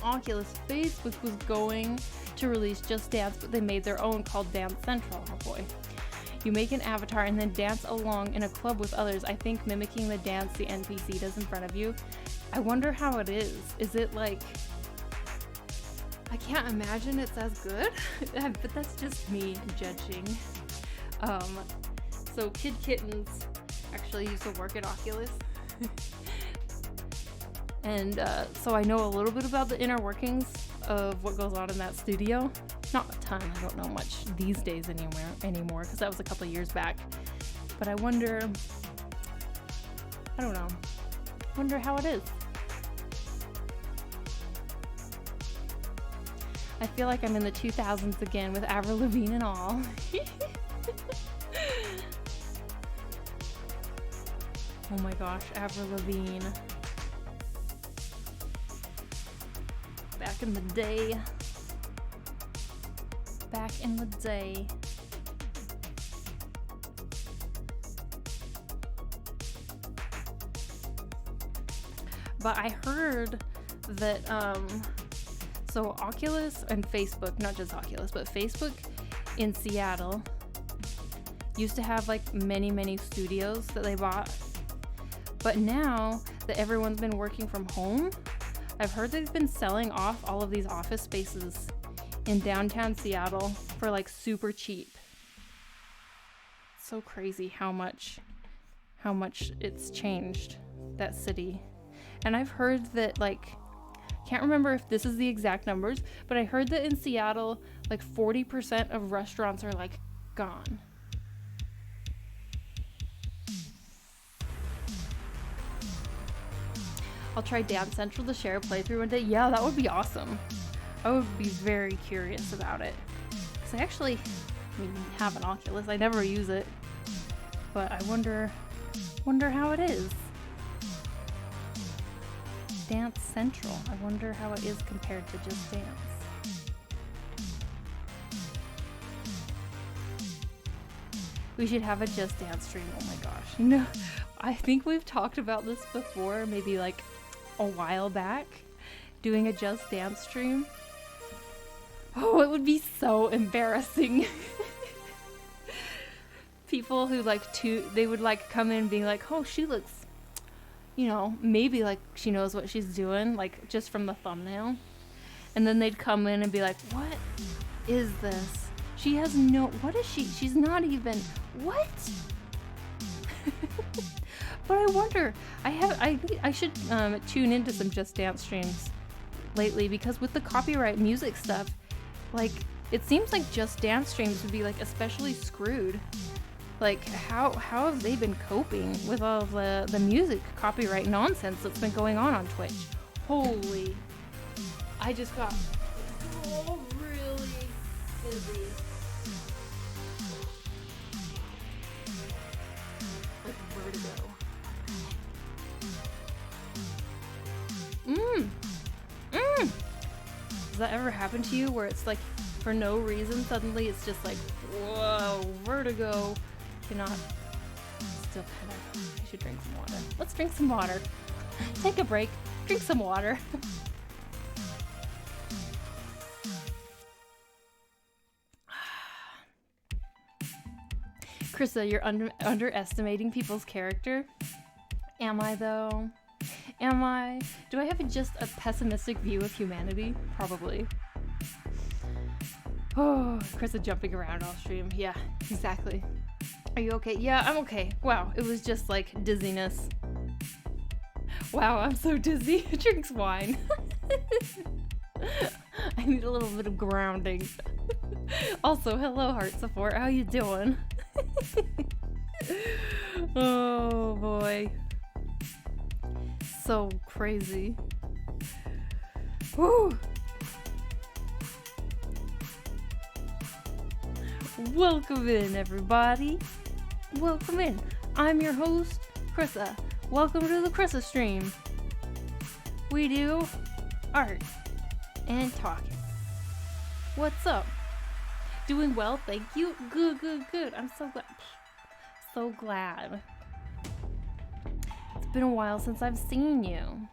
Speaker 1: Oculus Facebook was going to release Just Dance, but they made their own called Dance Central. Oh boy. You make an avatar and then dance along in a club with others, I think mimicking the dance the NPC does in front of you. I wonder how it is. Is it like... I can't imagine it's as good, but that's just me judging. So Kid Kittens actually used to work at Oculus. And so I know a little bit about the inner workings of what goes on in that studio. Not a ton, I don't know much these days anymore, because that was a couple years back. But I wonder, I don't know, wonder how it is. I feel like I'm in the 2000s again with Avril Lavigne and all. Oh my gosh, Avril Lavigne. Back in the day. Back in the day. But I heard that, so Oculus and Facebook, not just Oculus, but Facebook in Seattle used to have like many studios that they bought. But now that everyone's been working from home, I've heard they've been selling off all of these office spaces in downtown Seattle for like super cheap. So crazy how much it's changed, that city. And I've heard that, like, can't remember if this is the exact numbers, but I heard that in Seattle, like 40% of restaurants are like gone. I'll try Dance Central to share a playthrough one day. Yeah, that would be awesome. I would be very curious about it. Because I actually have an Oculus. I never use it. But I wonder how it is. Dance Central. I wonder how it is compared to Just Dance. We should have a Just Dance stream. Oh my gosh. No, I think we've talked about this before, maybe like a while back, doing a Just Dance stream. Oh, it would be so embarrassing. People who they would like come in being like, oh, she looks, maybe like she knows what she's doing, like just from the thumbnail. And then they'd come in and be like, what is this? She has what is she? She's not even, what? But I wonder, I should tune into some Just Dance streams lately, because with the copyright music stuff, like, it seems like Just Dance streams would be like especially screwed. Like, how have they been coping with all of the music copyright nonsense that's been going on Twitch? Holy, I just got so really busy. Like, where to go? Does that ever happen to you where it's like, for no reason, suddenly it's just like, whoa, vertigo. Cannot. Still kind of. I should drink some water. Let's drink some water. Take a break. Drink some water. Krista, you're underestimating people's character. Am I though? Am I? Do I have just a pessimistic view of humanity? Probably. Oh, Krista jumping around off stream. Yeah, exactly. Are you okay? Yeah, I'm okay. Wow, it was just like dizziness. Wow, I'm so dizzy. Drinks wine. I need a little bit of grounding. Also, hello, heart support. How you doing? Oh boy. So crazy. Woo! Welcome in, everybody. Welcome in. I'm your host, Krissa. Welcome to the Krissa stream. We do art and talking. What's up? Doing well, thank you. Good. I'm so glad. So glad. It's been a while since I've seen you.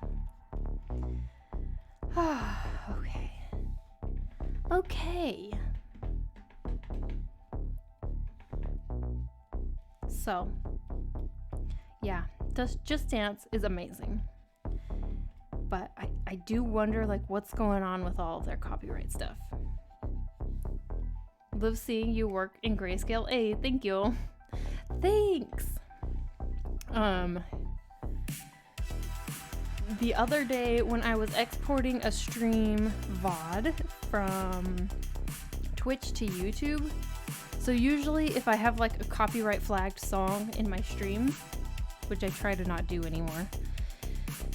Speaker 1: Okay. So, yeah, Just Dance is amazing. But I do wonder, like, what's going on with all of their copyright stuff. Love seeing you work in grayscale. Hey, thank you. Thanks. The other day when I was exporting a stream VOD from Twitch to YouTube, so usually if I have like a copyright flagged song in my stream, which I try to not do anymore,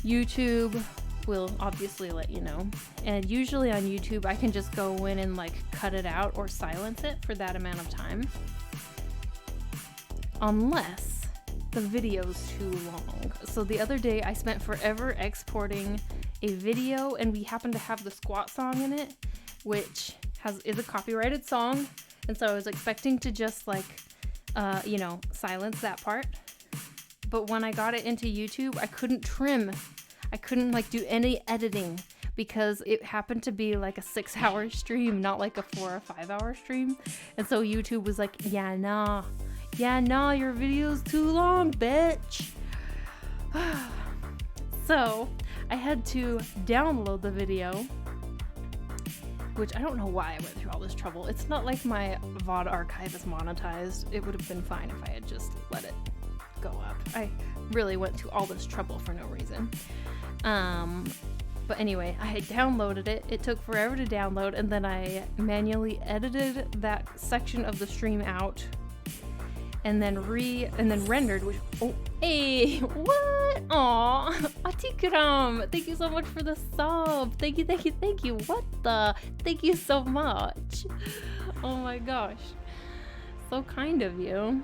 Speaker 1: YouTube will obviously let you know. And usually on YouTube I can just go in and like cut it out or silence it for that amount of time. Unless the video's too long. So the other day I spent forever exporting a video, and we happened to have the squat song in it, which is a copyrighted song. And so I was expecting to just like, silence that part. But when I got it into YouTube, I couldn't trim. I couldn't like do any editing because it happened to be like a 6-hour stream, not like a 4 or 5 hour stream. And so YouTube was like, yeah, nah, your video's too long, bitch. So I had to download the video, which I don't know why I went through all this trouble. It's not like my VOD archive is monetized. It would have been fine if I had just let it go up. I really went through all this trouble for no reason. But anyway, I had downloaded it. It took forever to download, and then I manually edited that section of the stream out, and then rendered, which, oh, hey, what? Aw, Atikuram, thank you so much for the sub. Thank you. What the? Thank you so much. Oh my gosh. So kind of you.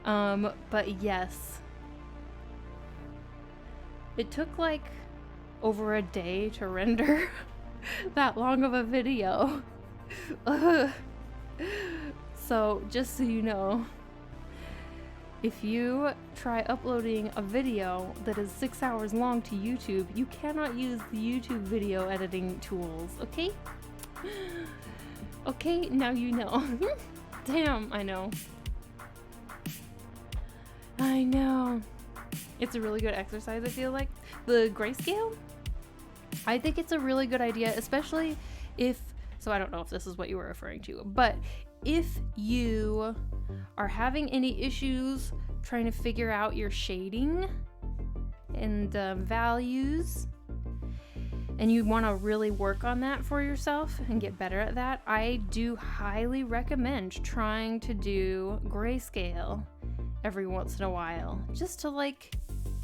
Speaker 1: But yes. It took like over a day to render that long of a video. So, just so you know, if you try uploading a video that is 6 hours long to YouTube, you cannot use the YouTube video editing tools, okay? Okay, now you know. Damn, I know. It's a really good exercise, I feel like. The grayscale? I think it's a really good idea, especially if, so I don't know if this is what you were referring to, but if you are having any issues trying to figure out your shading and values, and you want to really work on that for yourself and get better at that, I do highly recommend trying to do grayscale every once in a while, just to like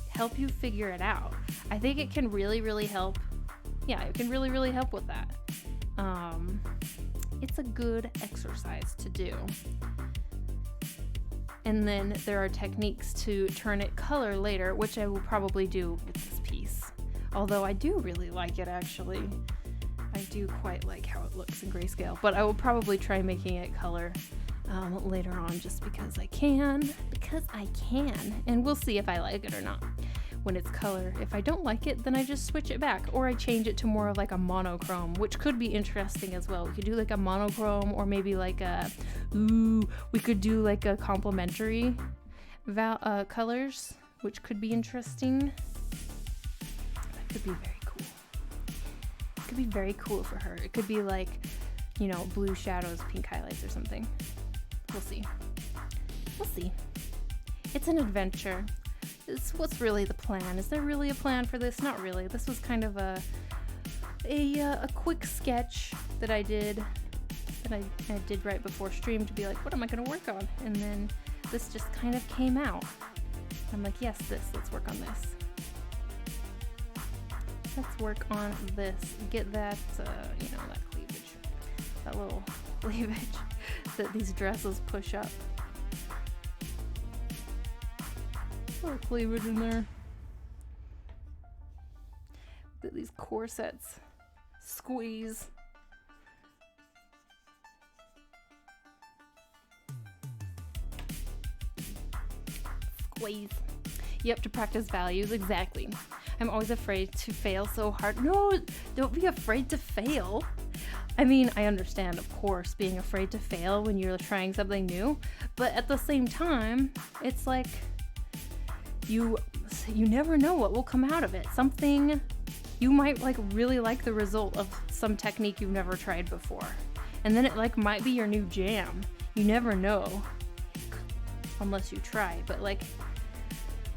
Speaker 1: help you figure it out. I think it can really help. Yeah, it can really help with that. It's a good exercise to do. And then there are techniques to turn it color later, which I will probably do with this piece. Although I do really like it, actually. I do quite like how it looks in grayscale, but I will probably try making it color later on just because I can. And we'll see if I like it or not when it's color. If I don't like it, then I just switch it back, or I change it to more of like a monochrome, which could be interesting as well. We could do like a monochrome, or maybe like we could do like a complementary colors, which could be interesting. That could be very cool. It could be very cool for her. It could be like, blue shadows, pink highlights or something. We'll see. It's an adventure. What's really the plan? Is there really a plan for this? Not really. This was kind of a quick sketch that I did right before stream to be like, what am I going to work on? And then this just kind of came out. I'm like, yes, let's work on this. Let's work on this. Get that, that cleavage. That little cleavage. that these dresses push up. Little cleavage in there. Look at these corsets. Squeeze. Squeeze. You have to practice values, exactly. I'm always afraid to fail so hard. No, don't be afraid to fail. I mean, I understand, of course, being afraid to fail when you're trying something new, but at the same time, it's like you never know what will come out of it. Something you might like really like the result of some technique you've never tried before, and then it like might be your new jam. You never know unless you try. But like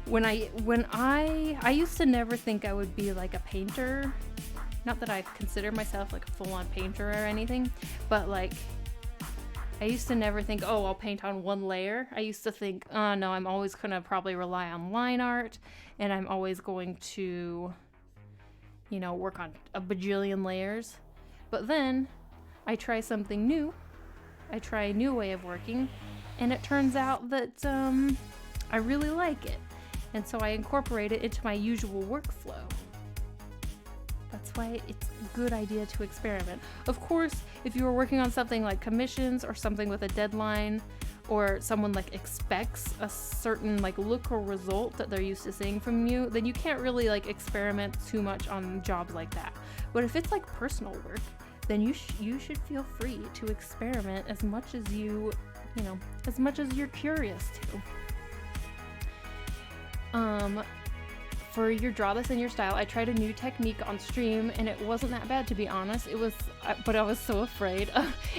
Speaker 1: when I used to never think I would be like a painter. Not that I consider myself like a full-on painter or anything, but like I used to never think, oh, I'll paint on one layer. I used to think, oh no, I'm always gonna probably rely on line art, and I'm always going to, you know, work on a bajillion layers. But then I try something new. I try a new way of working, and it turns out that I really like it. And so I incorporate it into my usual workflow. That's why it's a good idea to experiment. Of course, if you are working on something like commissions or something with a deadline, or someone like expects a certain like look or result that they're used to seeing from you, then you can't really like experiment too much on jobs like that. But if it's like personal work, then you should feel free to experiment as much as as much as you're curious to. For your draw this in your style, I tried a new technique on stream, and it wasn't that bad, to be honest. But I was so afraid.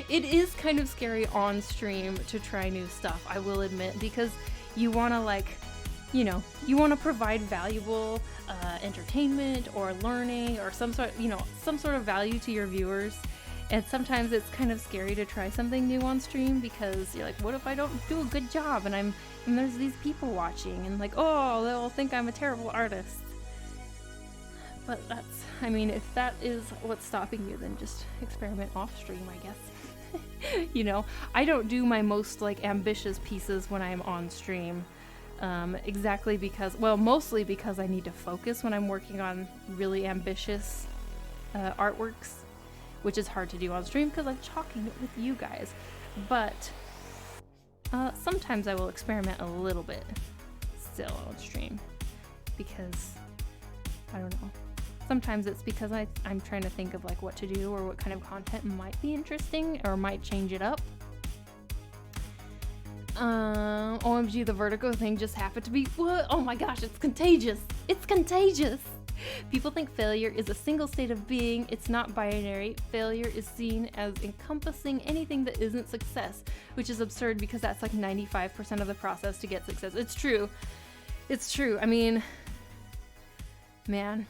Speaker 1: It is kind of scary on stream to try new stuff, I will admit, because you want to provide valuable entertainment or learning or some sort of value to your viewers. And sometimes it's kind of scary to try something new on stream because you're like, what if I don't do a good job and there's these people watching and like, oh, they'll think I'm a terrible artist. But if that is what's stopping you, then just experiment off stream, I guess. I don't do my most like ambitious pieces when I'm on stream. Mostly because I need to focus when I'm working on really ambitious artworks, which is hard to do on stream because I'm talking with you guys. But sometimes I will experiment a little bit still on stream because, I don't know. Sometimes it's because I'm trying to think of like what to do or what kind of content might be interesting or might change it up. OMG, the vertigo thing just happened to be, what? Oh my gosh, it's contagious. It's contagious. People think failure is a single state of being. It's not binary. Failure is seen as encompassing anything that isn't success, which is absurd because that's like 95% of the process to get success. It's true. It's true. I mean, man,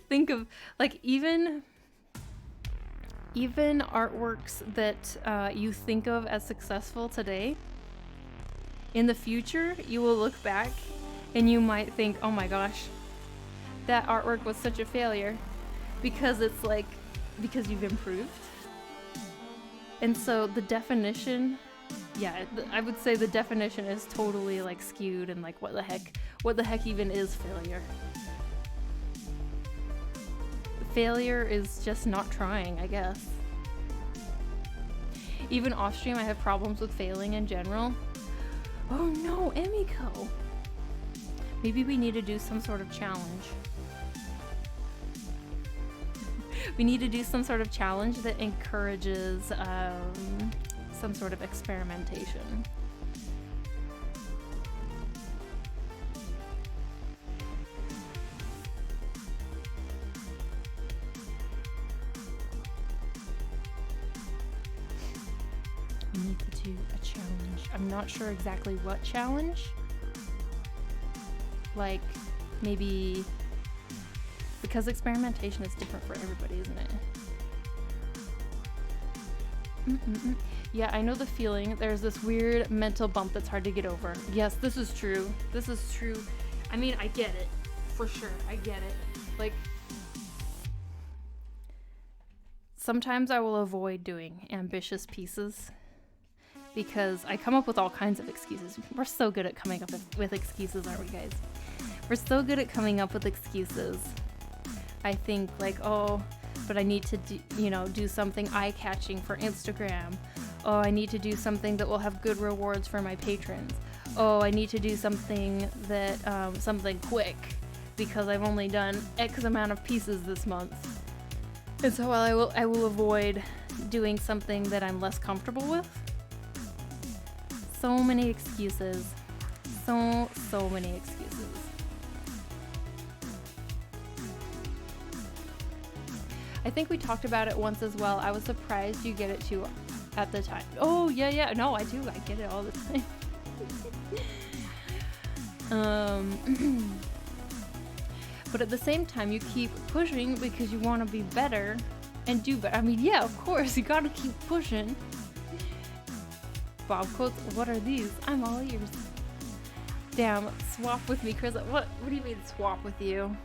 Speaker 1: think of like even artworks that you think of as successful today. In the future, you will look back and you might think, oh my gosh, that artwork was such a failure because you've improved. And so the definition, I would say the definition is totally like skewed and like what the heck even is failure? Failure is just not trying, I guess. Even off stream, I have problems with failing in general. Oh no, Emiko! Maybe we need to do some sort of challenge. We need to do some sort of challenge that encourages some sort of experimentation. We need to do a challenge. I'm not sure exactly what challenge. Like, maybe... Because experimentation is different for everybody, isn't it? Yeah, I know the feeling. There's this weird mental bump that's hard to get over. Yes, this is true. This is true. I mean, I get it. For sure, I get it. Like, sometimes I will avoid doing ambitious pieces because I come up with all kinds of excuses. We're so good at coming up with excuses, aren't we, guys? We're so good at coming up with excuses. I think like, oh, but I need to do something eye-catching for Instagram. Oh, I need to do something that will have good rewards for my patrons. Oh, I need to do something that something quick because I've only done X amount of pieces this month. And so I will avoid doing something that I'm less comfortable with. So many excuses. So many excuses. I think we talked about it once as well. I was surprised you get it too at the time. Oh, yeah. No, I do. I get it all the time. But at the same time, you keep pushing because you want to be better and do better. I mean, yeah, of course, you gotta keep pushing. Bob quotes, what are these? I'm all ears. Damn, swap with me, Chris. What do you mean swap with you?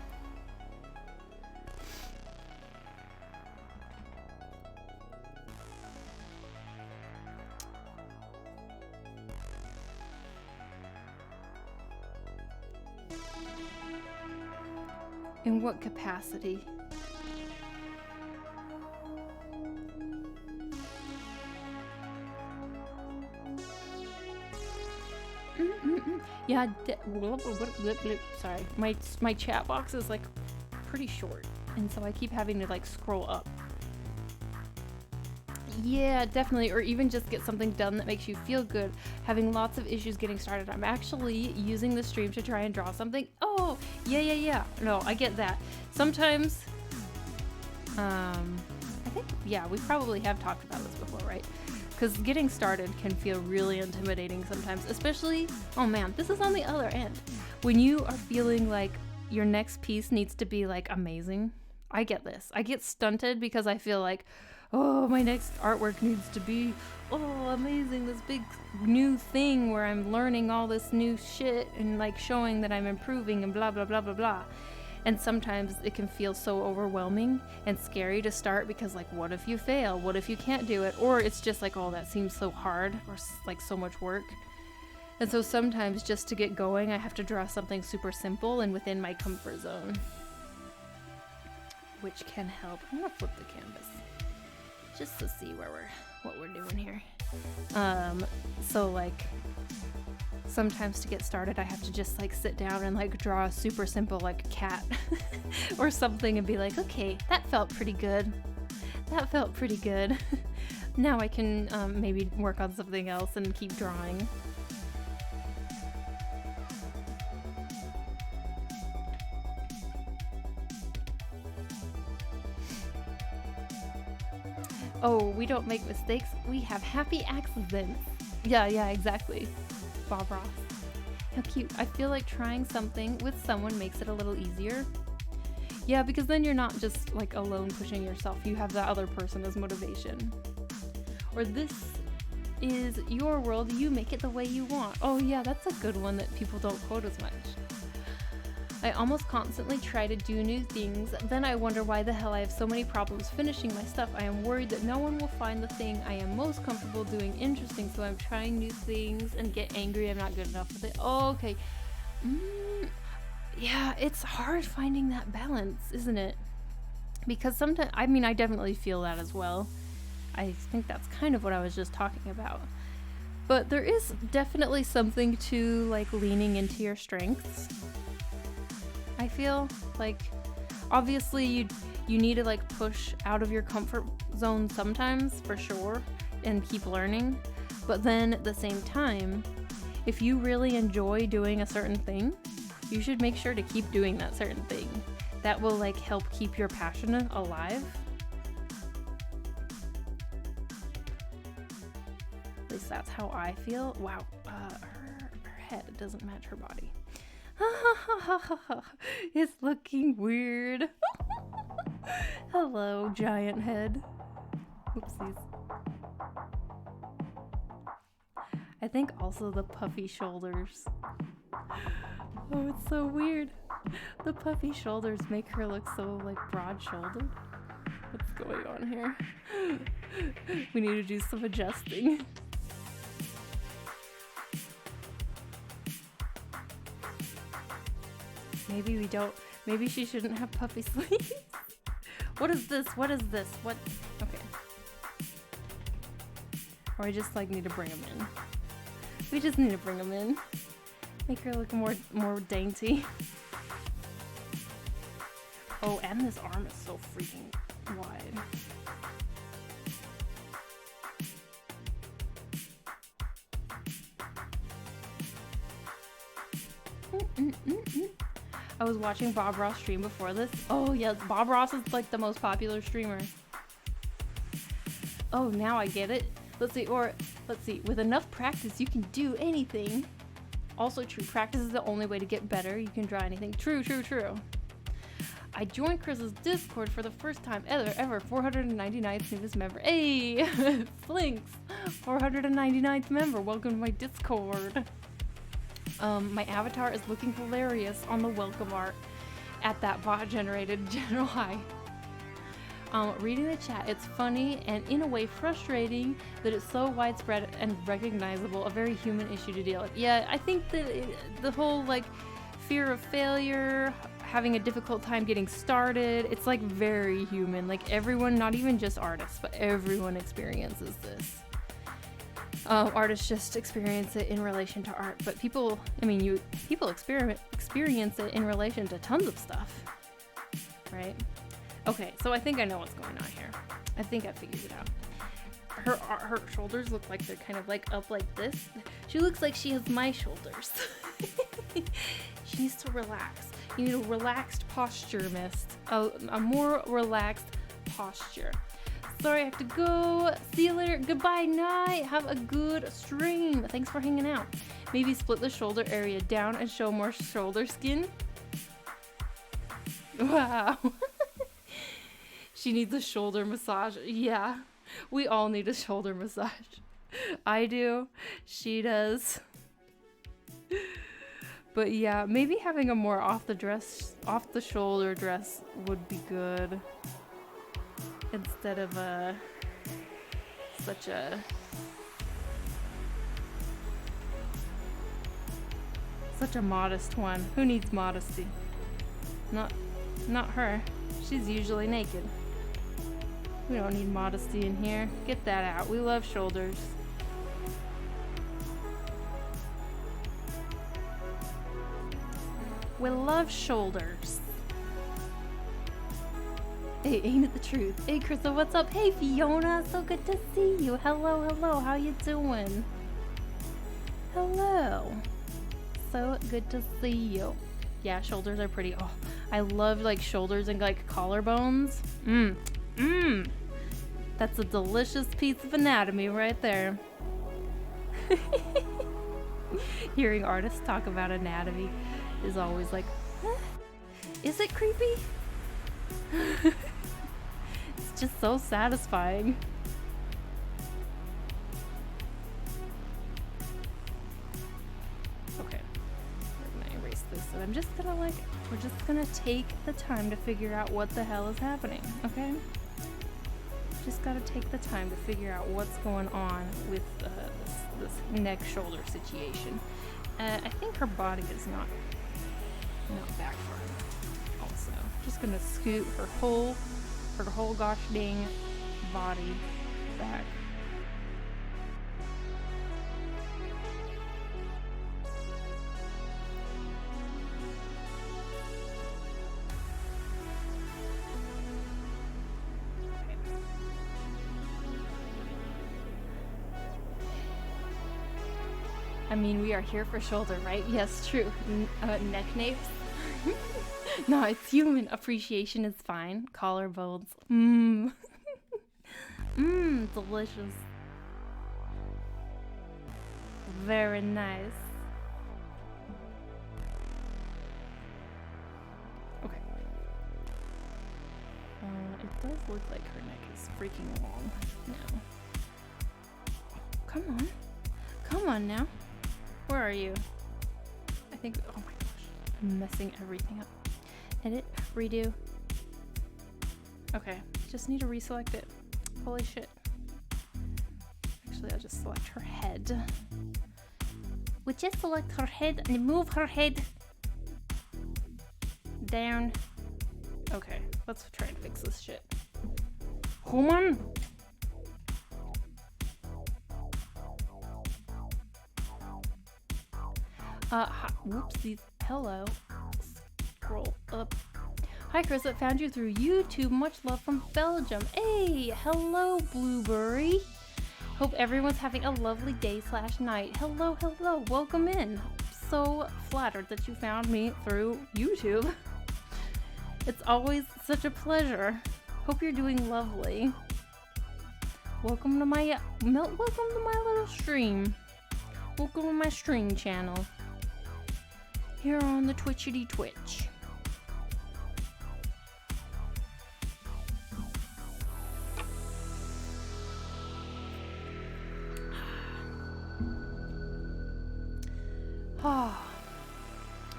Speaker 1: In what capacity? Yeah, sorry. My chat box is like pretty short, and so I keep having to like scroll up. Yeah, definitely, or even just get something done that makes you feel good. Having lots of issues getting started. I'm actually using the stream to try and draw something. Oh, yeah. No, I get that. Sometimes, I think, yeah, we probably have talked about this before, right? Because getting started can feel really intimidating sometimes, especially, oh man, this is on the other end. When you are feeling like your next piece needs to be like amazing. I get this. I get stunted because I feel like, oh, my next artwork needs to be, oh, amazing, this big new thing where I'm learning all this new shit and like showing that I'm improving and blah, blah, blah, blah, blah. And sometimes it can feel so overwhelming and scary to start because like, what if you fail? What if you can't do it? Or it's just like, oh, that seems so hard or like so much work. And so sometimes just to get going, I have to draw something super simple and within my comfort zone, which can help. I'm gonna flip the canvas just to see what we're doing here. So like sometimes to get started I have to just like sit down and like draw a super simple like cat or something and be like, okay, that felt pretty good. Now I can maybe work on something else and keep drawing. Oh, we don't make mistakes. We have happy accidents. Yeah, exactly. Bob Ross. How cute. I feel like trying something with someone makes it a little easier. Yeah, because then you're not just like alone pushing yourself. You have that other person as motivation. Or this is your world. You make it the way you want. Oh yeah, that's a good one that people don't quote as much. I almost constantly try to do new things, then I wonder why the hell I have so many problems finishing my stuff. I am worried that no one will find the thing I am most comfortable doing interesting, so I'm trying new things and get angry I'm not good enough with it. Oh, okay. Yeah, it's hard finding that balance, isn't it? Because sometimes, I mean, I definitely feel that as well. I think that's kind of what I was just talking about. But there is definitely something to like leaning into your strengths. I feel like obviously you need to like push out of your comfort zone sometimes for sure and keep learning, but then at the same time, if you really enjoy doing a certain thing, you should make sure to keep doing that certain thing. That will like help keep your passion alive. At least that's how I feel. Wow, her head doesn't match her body. It's looking weird. Hello, giant head. Oopsies. I think also the puffy shoulders. Oh, it's so weird. The puffy shoulders make her look so like broad-shouldered. What's going on here? We need to do some adjusting. maybe we don't. Maybe she shouldn't have puppy sleeves. What is this? What is this? What? Okay. Or I just like need to bring them in. We just need to bring them in. Make her look more dainty. Oh, and this arm is so freaking wide. I was watching Bob Ross stream before this. Oh yeah, Bob Ross is like the most popular streamer. Oh, now I get it. Let's see, with enough practice you can do anything. Also true, practice is the only way to get better. You can draw anything. True. I joined Chris's Discord for the first time ever. 499th newest member. Hey, Flinks, 499th member. Welcome to my Discord. My avatar is looking hilarious on the welcome art at that bot-generated general high. Reading the chat, it's funny and in a way frustrating that it's so widespread and recognizable, a very human issue to deal with. Yeah, I think that the whole like fear of failure, having a difficult time getting started, it's like very human. Like everyone, not even just artists, but everyone experiences this. Artists just experience it in relation to art, but people experience it in relation to tons of stuff, right? Okay, so I think I know what's going on here. I think I figured it out. Her shoulders look like they're kind of like up like this. She looks like she has my shoulders. She needs to relax. You need a relaxed posture, Mist. A more relaxed posture. Sorry, I have to go. See you later. Goodbye, night. Have a good stream. Thanks for hanging out. Maybe split the shoulder area down and show more shoulder skin. Wow. She needs a shoulder massage. Yeah, we all need a shoulder massage. I do. She does. But yeah, maybe having a more off the shoulder dress would be good. Instead of such a modest one. Who needs modesty? Not her. She's usually naked. We don't need modesty in here. Get that out. We love shoulders. We love shoulders. Hey, ain't it the truth? Hey, Krista, what's up? Hey, Fiona, so good to see you. Hello, how you doing? Hello. So good to see you. Yeah, shoulders are pretty. Oh, I love like shoulders and like collarbones. That's a delicious piece of anatomy right there. Hearing artists talk about anatomy is always like, huh? Is it creepy? It's just so satisfying. Okay, we're gonna erase this, and I'm just gonna we're just gonna take the time to figure out what the hell is happening, okay? Just gotta take the time to figure out what's going on with this neck shoulder situation. I think her body is not back for her. Also, just gonna scoot her whole gosh dang body back. I mean, we are here for shoulder, right? Yes, true. Neck napes. No, it's human. Appreciation is fine. Collarbones. Delicious. Very nice. Okay. It does look like her neck is freaking long now. Come on. Come on now. Where are you? I think, oh my gosh, I'm messing everything up. Edit, redo. Okay, just need to reselect it. Holy shit. Actually, I'll just select her head. We just select her head and move her head. down. Okay, let's try and fix this shit. Come on. Whoopsies. Hello. Scroll up. Hi, Chris. I found you through YouTube. Much love from Belgium. Hey, hello, Blueberry. Hope everyone's having a lovely day / night. Hello, hello. Welcome in. So flattered that you found me through YouTube. It's always such a pleasure. Hope you're doing lovely. Welcome to my little stream. Welcome to my stream channel. Here on the Twitchity Twitch.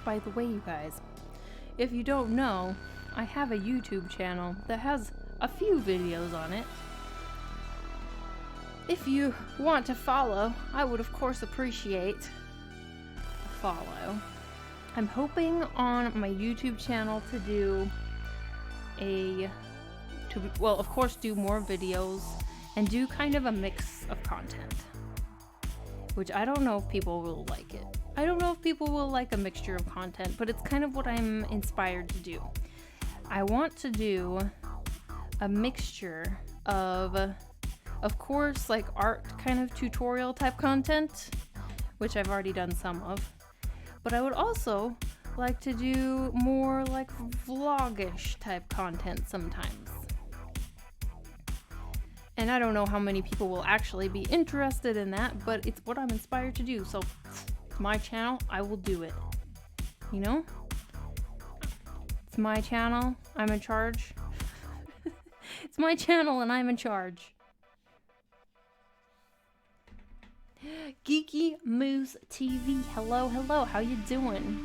Speaker 1: By the way, you guys, if you don't know, I have a YouTube channel that has a few videos on it. If you want to follow, I would of course appreciate a follow. I'm hoping on my YouTube channel to do of course do more videos and do kind of a mix of content. Which I don't know if people will like it. I don't know if people will like a mixture of content, but it's kind of what I'm inspired to do. I want to do a mixture of course, like art kind of tutorial type content, which I've already done some of. But I would also like to do more like vlogish type content sometimes. And I don't know how many people will actually be interested in that, but it's what I'm inspired to do. So it's my channel, I will do it. You know? It's my channel, I'm in charge. It's my channel and I'm in charge. Geeky Moose TV. Hello, hello. How you doing?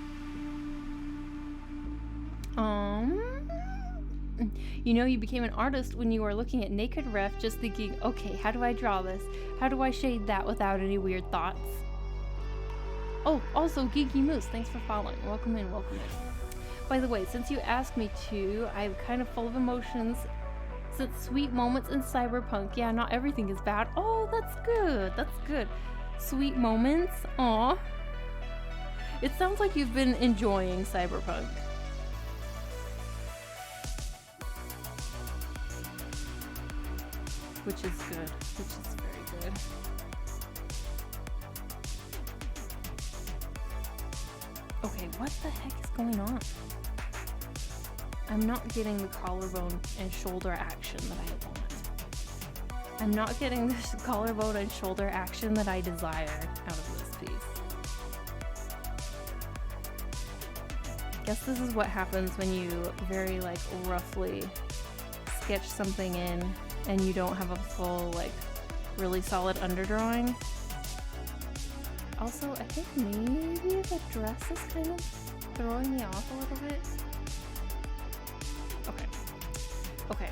Speaker 1: You know, you became an artist when you were looking at Naked Ref, just thinking, okay, how do I draw this? How do I shade that without any weird thoughts? Oh, also Geeky Moose, thanks for following. Welcome in, welcome in. By the way, since you asked me to, I'm kind of full of emotions. Since sweet moments in Cyberpunk. Yeah, not everything is bad. Oh, that's good. That's good. Sweet moments. Aw. It sounds like you've been enjoying Cyberpunk. Which is good. Which is very good. Okay, what the heck is going on? I'm not getting the collarbone and shoulder action that I want. I'm not getting this collarbone and shoulder action that I desire out of this piece. Guess this is what happens when you very like roughly sketch something in and you don't have a full like really solid underdrawing. Also, I think maybe the dress is kind of throwing me off a little bit. Okay. Okay.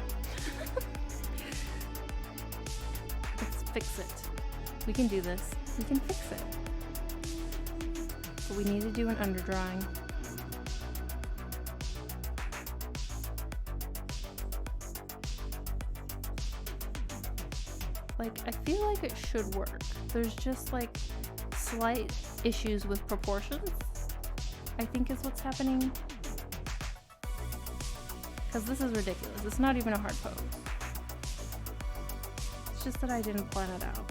Speaker 1: Let's fix it. We can do this. We can fix it. But we need to do an underdrawing. Like, I feel like it should work. There's just like slight issues with proportions, I think is what's happening. Because this is ridiculous. It's not even a hard pose. It's just that I didn't plan it out.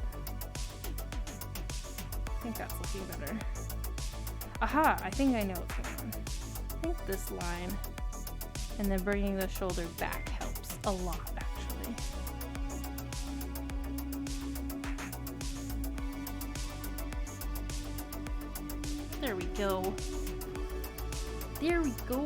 Speaker 1: I think that's looking better. Aha! I think I know what's going on. I think this line and then bringing the shoulder back helps a lot, actually. There we go. There we go.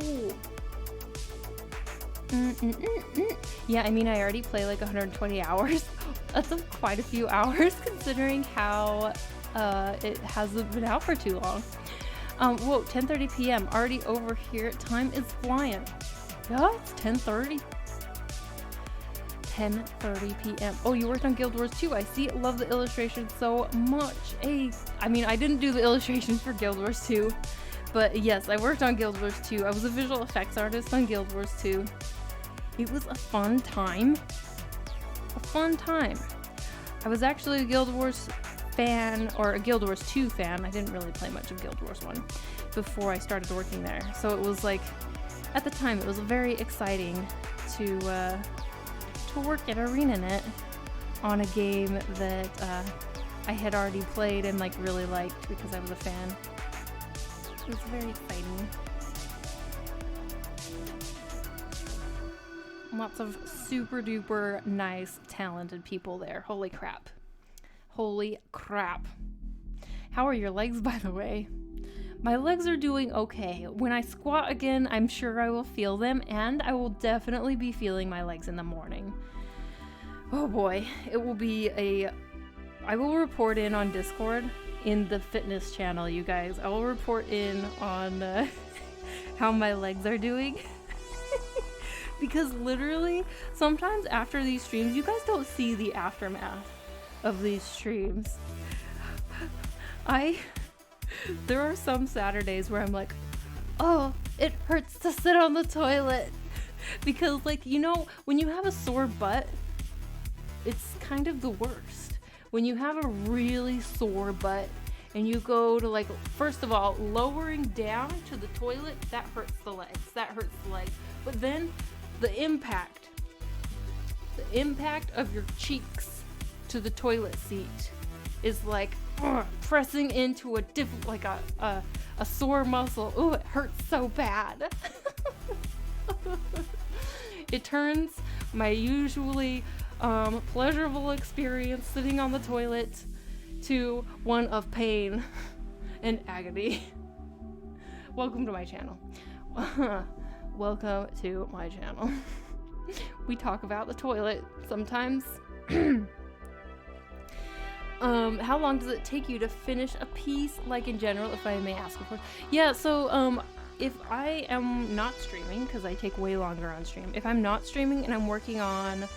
Speaker 1: Yeah, I mean, I already play like 120 hours. That's quite a few hours considering how it hasn't been out for too long. Whoa, 10:30 p.m. already over here. Time is flying. Yeah, it's 10:30. 10:30 p.m. Oh, you worked on Guild Wars 2. I see. Love the illustrations so much. Hey, I mean, I didn't do the illustrations for Guild Wars 2, But yes, I worked on Guild Wars 2. I was a visual effects artist on Guild Wars 2. It was a fun time. A fun time. I was actually a Guild Wars fan, or a Guild Wars 2 fan. I didn't really play much of Guild Wars 1 before I started working there. So it was like, at the time, it was very exciting to work at ArenaNet on a game that I had already played and like really liked because I was a fan. It was very exciting. Lots of super duper nice, talented people there. Holy crap. Holy crap. How are your legs, by the way? My legs are doing okay. When I squat again, I'm sure I will feel them, and I will definitely be feeling my legs in the morning. Oh boy, it will be I will report in on Discord in the fitness channel, you guys. I will report in on how my legs are doing. Because literally, sometimes after these streams, you guys don't see the aftermath of these streams. There are some Saturdays where I'm like, oh, it hurts to sit on the toilet. Because like, you know, when you have a sore butt, it's kind of the worst. When you have a really sore butt and you go to like, first of all, lowering down to the toilet, that hurts the legs. That hurts the legs. But then the impact of your cheeks to the toilet seat is like pressing into a sore muscle. Oh, it hurts so bad. It turns my usually pleasurable experience sitting on the toilet to one of pain and agony. Welcome to my channel. Welcome to my channel. We talk about the toilet sometimes. How long does it take you to finish a piece, like in general, if I may ask, of course? Yeah, so if I am not streaming, because I take way longer on stream, if I'm not streaming and I'm working on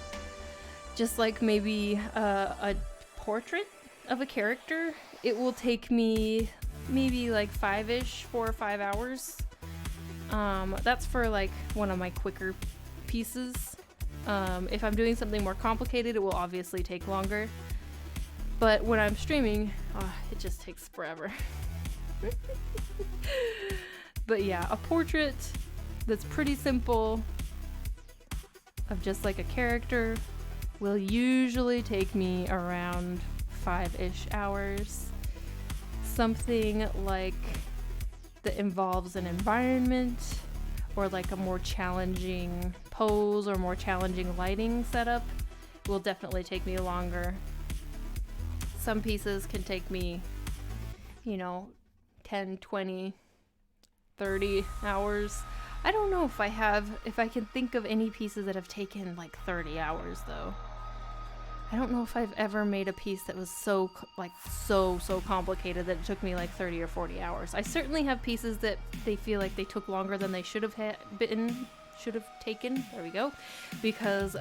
Speaker 1: just like maybe a portrait of a character, it will take me maybe like 4 or 5 hours. That's for like one of my quicker pieces. If I'm doing something more complicated, it will obviously take longer. But when I'm streaming, it just takes forever. But yeah, a portrait that's pretty simple of just like a character will usually take me around 5-ish hours. Something like that involves an environment or like a more challenging pose or more challenging lighting setup will definitely take me longer. Some pieces can take me, 10, 20, 30 hours. I don't know if I can think of any pieces that have taken like 30 hours though. I don't know if I've ever made a piece that was so complicated that it took me like 30 or 40 hours. I certainly have pieces that they feel like they took longer than they should have taken. There we go. Because,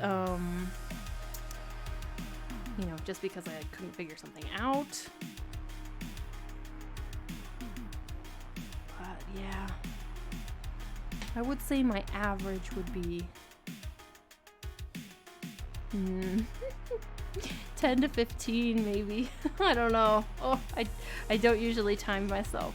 Speaker 1: just because I couldn't figure something out. But yeah, I would say my average would be 10 to 15 maybe. I don't know. Oh, I don't usually time myself.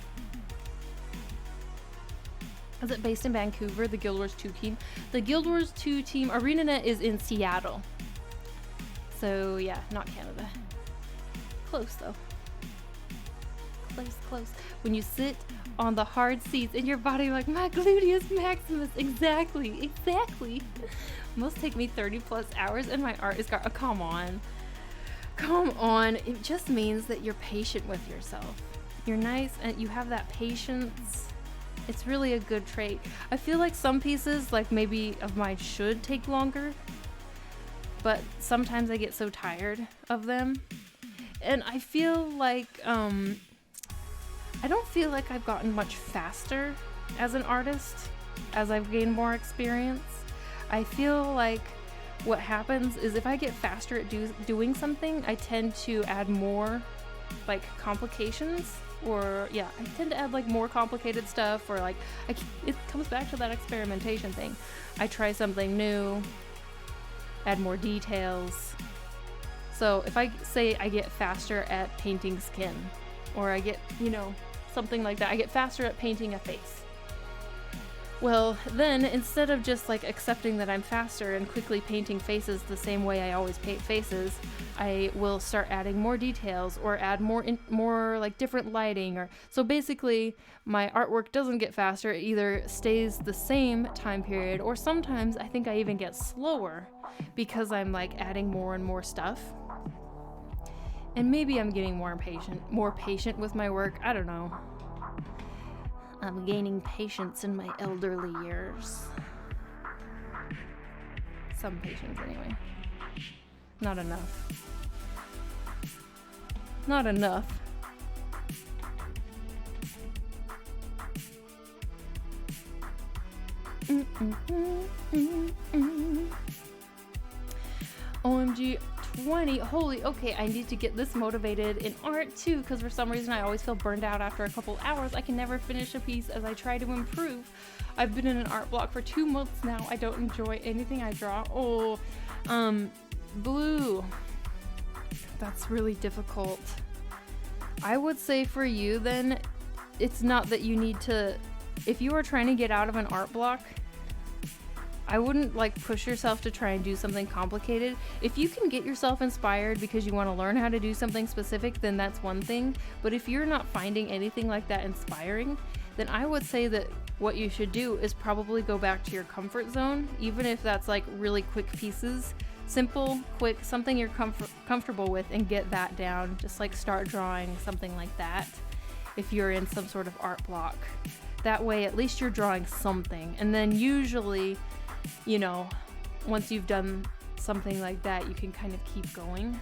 Speaker 1: Is it based in Vancouver, the Guild Wars 2 team? The Guild Wars 2 team, ArenaNet, is in Seattle. So yeah, not Canada. Close though. Close. When you sit on the hard seats in your body like my gluteus maximus. Exactly. Must take me 30 plus hours and my art is come on. It just means that you're patient with yourself. You're nice and you have that patience. It's really a good trait. I feel like some pieces, like maybe of mine, should take longer, but sometimes I get so tired of them. And I feel like, I don't feel like I've gotten much faster as an artist as I've gained more experience. I feel like what happens is if I get faster at doing something, I tend to add more like complications or yeah, I tend to add like more complicated stuff, or like it comes back to that experimentation thing. I try something new, add more details. So if I say I get faster at painting skin, or I get, you know, something like that, I get faster at painting a face. Well, then instead of just like accepting that I'm faster and quickly painting faces the same way I always paint faces, I will start adding more details or add more like different lighting. Or so basically my artwork doesn't get faster, it either stays the same time period, or sometimes I think I even get slower because I'm like adding more and more stuff. And maybe I'm getting more patient with my work. I don't know. I'm gaining patience in my elderly years. Some patience, anyway. Not enough. Not enough. OMG 20. Holy, okay, I need to get this motivated in art too, because for some reason I always feel burned out after a couple hours. I can never finish a piece as I try to improve. I've been in an art block for 2 months now. I don't enjoy anything I draw. Oh, blue. That's really difficult. I would say for you then, it's not that you need to, if you are trying to get out of an art block, I wouldn't like push yourself to try and do something complicated. If you can get yourself inspired because you want to learn how to do something specific, then that's one thing. But if you're not finding anything like that inspiring, then I would say that what you should do is probably go back to your comfort zone, even if that's like really quick pieces. Simple, quick, something you're comfortable with, and get that down. Just like start drawing something like that if you're in some sort of art block. That way at least you're drawing something. And then usually, you know, once you've done something like that, you can kind of keep going.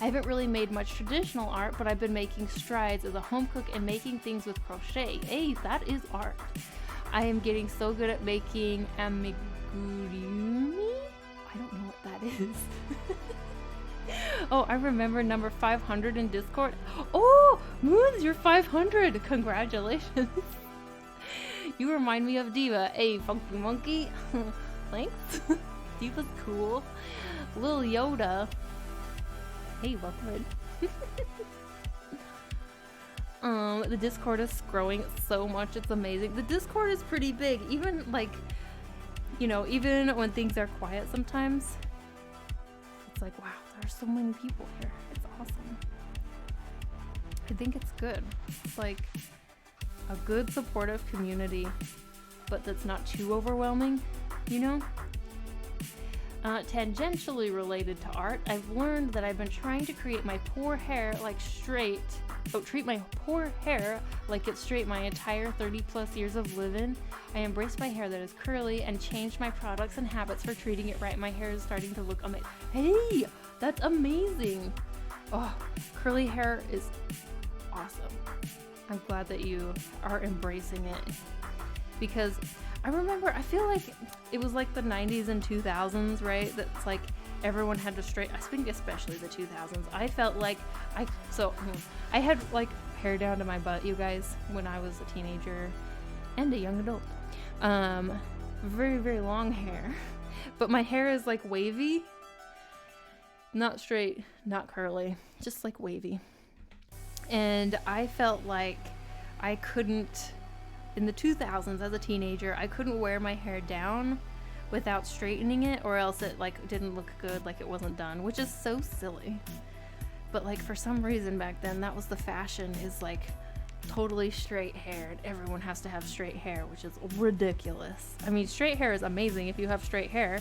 Speaker 1: I haven't really made much traditional art, but I've been making strides as a home cook and making things with crochet. Hey, that is art. I am getting so good at making amigurumi. I don't know what that is. Oh, I remember number 500 in Discord. Oh, Moons, you're 500. Congratulations. You remind me of Diva. Hey, Funky Monkey. Thanks. Diva's cool. Lil Yoda. Hey, welcome in. The Discord is growing so much. It's amazing. The Discord is pretty big. Even like, you know, even when things are quiet sometimes, it's like, wow, there are so many people here. It's awesome. I think it's good. It's like a good supportive community, but that's not too overwhelming, you know? Tangentially related to art, I've learned that I've been trying to create my poor hair like straight, treat my poor hair like it's straight my entire 30 plus years of living. I embrace my hair that is curly and changed my products and habits for treating it right. My hair is starting to look amazing. Hey, that's amazing. Oh, curly hair is awesome. I'm glad that you are embracing it, because I remember, I feel like it was like the 90s and 2000s, right? That's like everyone had to straight, I think especially the 2000s. I felt like I had like hair down to my butt, you guys, when I was a teenager and a young adult. Very, very long hair, but my hair is like wavy, not straight, not curly, just like wavy. And I felt like I couldn't, in the 2000s as a teenager, I couldn't wear my hair down without straightening it, or else it like didn't look good, like it wasn't done, which is so silly. But like for some reason back then, that was the fashion, is like totally straight hair, and everyone has to have straight hair, which is ridiculous. I mean, straight hair is amazing if you have straight hair.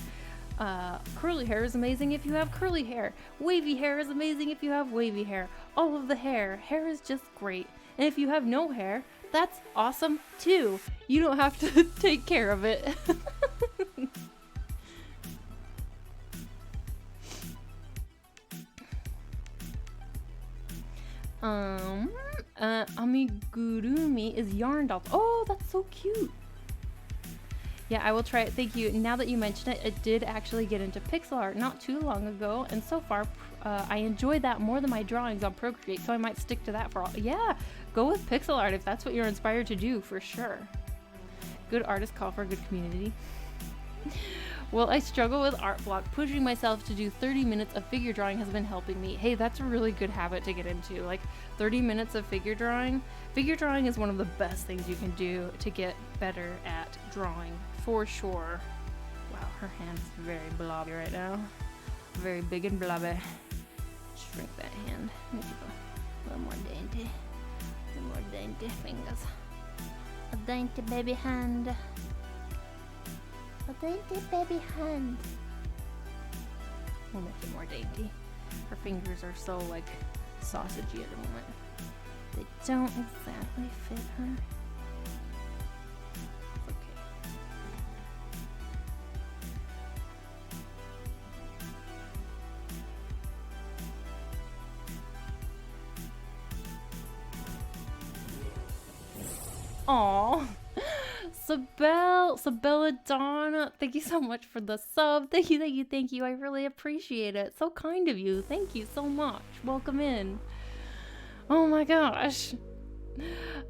Speaker 1: Curly hair is amazing if you have curly hair. Wavy hair is amazing if you have wavy hair. All of the hair is just great. And if you have no hair, that's awesome too. You don't have to take care of it. Amigurumi is yarn dolls. Oh, that's so cute. Yeah, I will try it. Thank you. Now that you mention it, it did actually get into pixel art not too long ago, and so far I enjoy that more than my drawings on Procreate, so I might stick to that for all. Yeah, go with pixel art if that's what you're inspired to do, for sure. Good artists call for a good community. Well, I struggle with art block. Pushing myself to do 30 minutes of figure drawing has been helping me. Hey, that's a really good habit to get into. Like 30 minutes of figure drawing. Figure drawing is one of the best things you can do to get better at drawing, for sure. Wow, her hand is very blobby right now. Very big and blobby. Shrink that hand. Make it a little more dainty. A little more dainty fingers. A dainty baby hand. A dainty baby hand. We'll make it more dainty. Her fingers are so like sausagey at the moment. They don't exactly fit her. It's okay. Aww. Sabella Donna, thank you so much for the sub. Thank you. I really appreciate it. So kind of you. Thank you so much. Welcome in. Oh my gosh.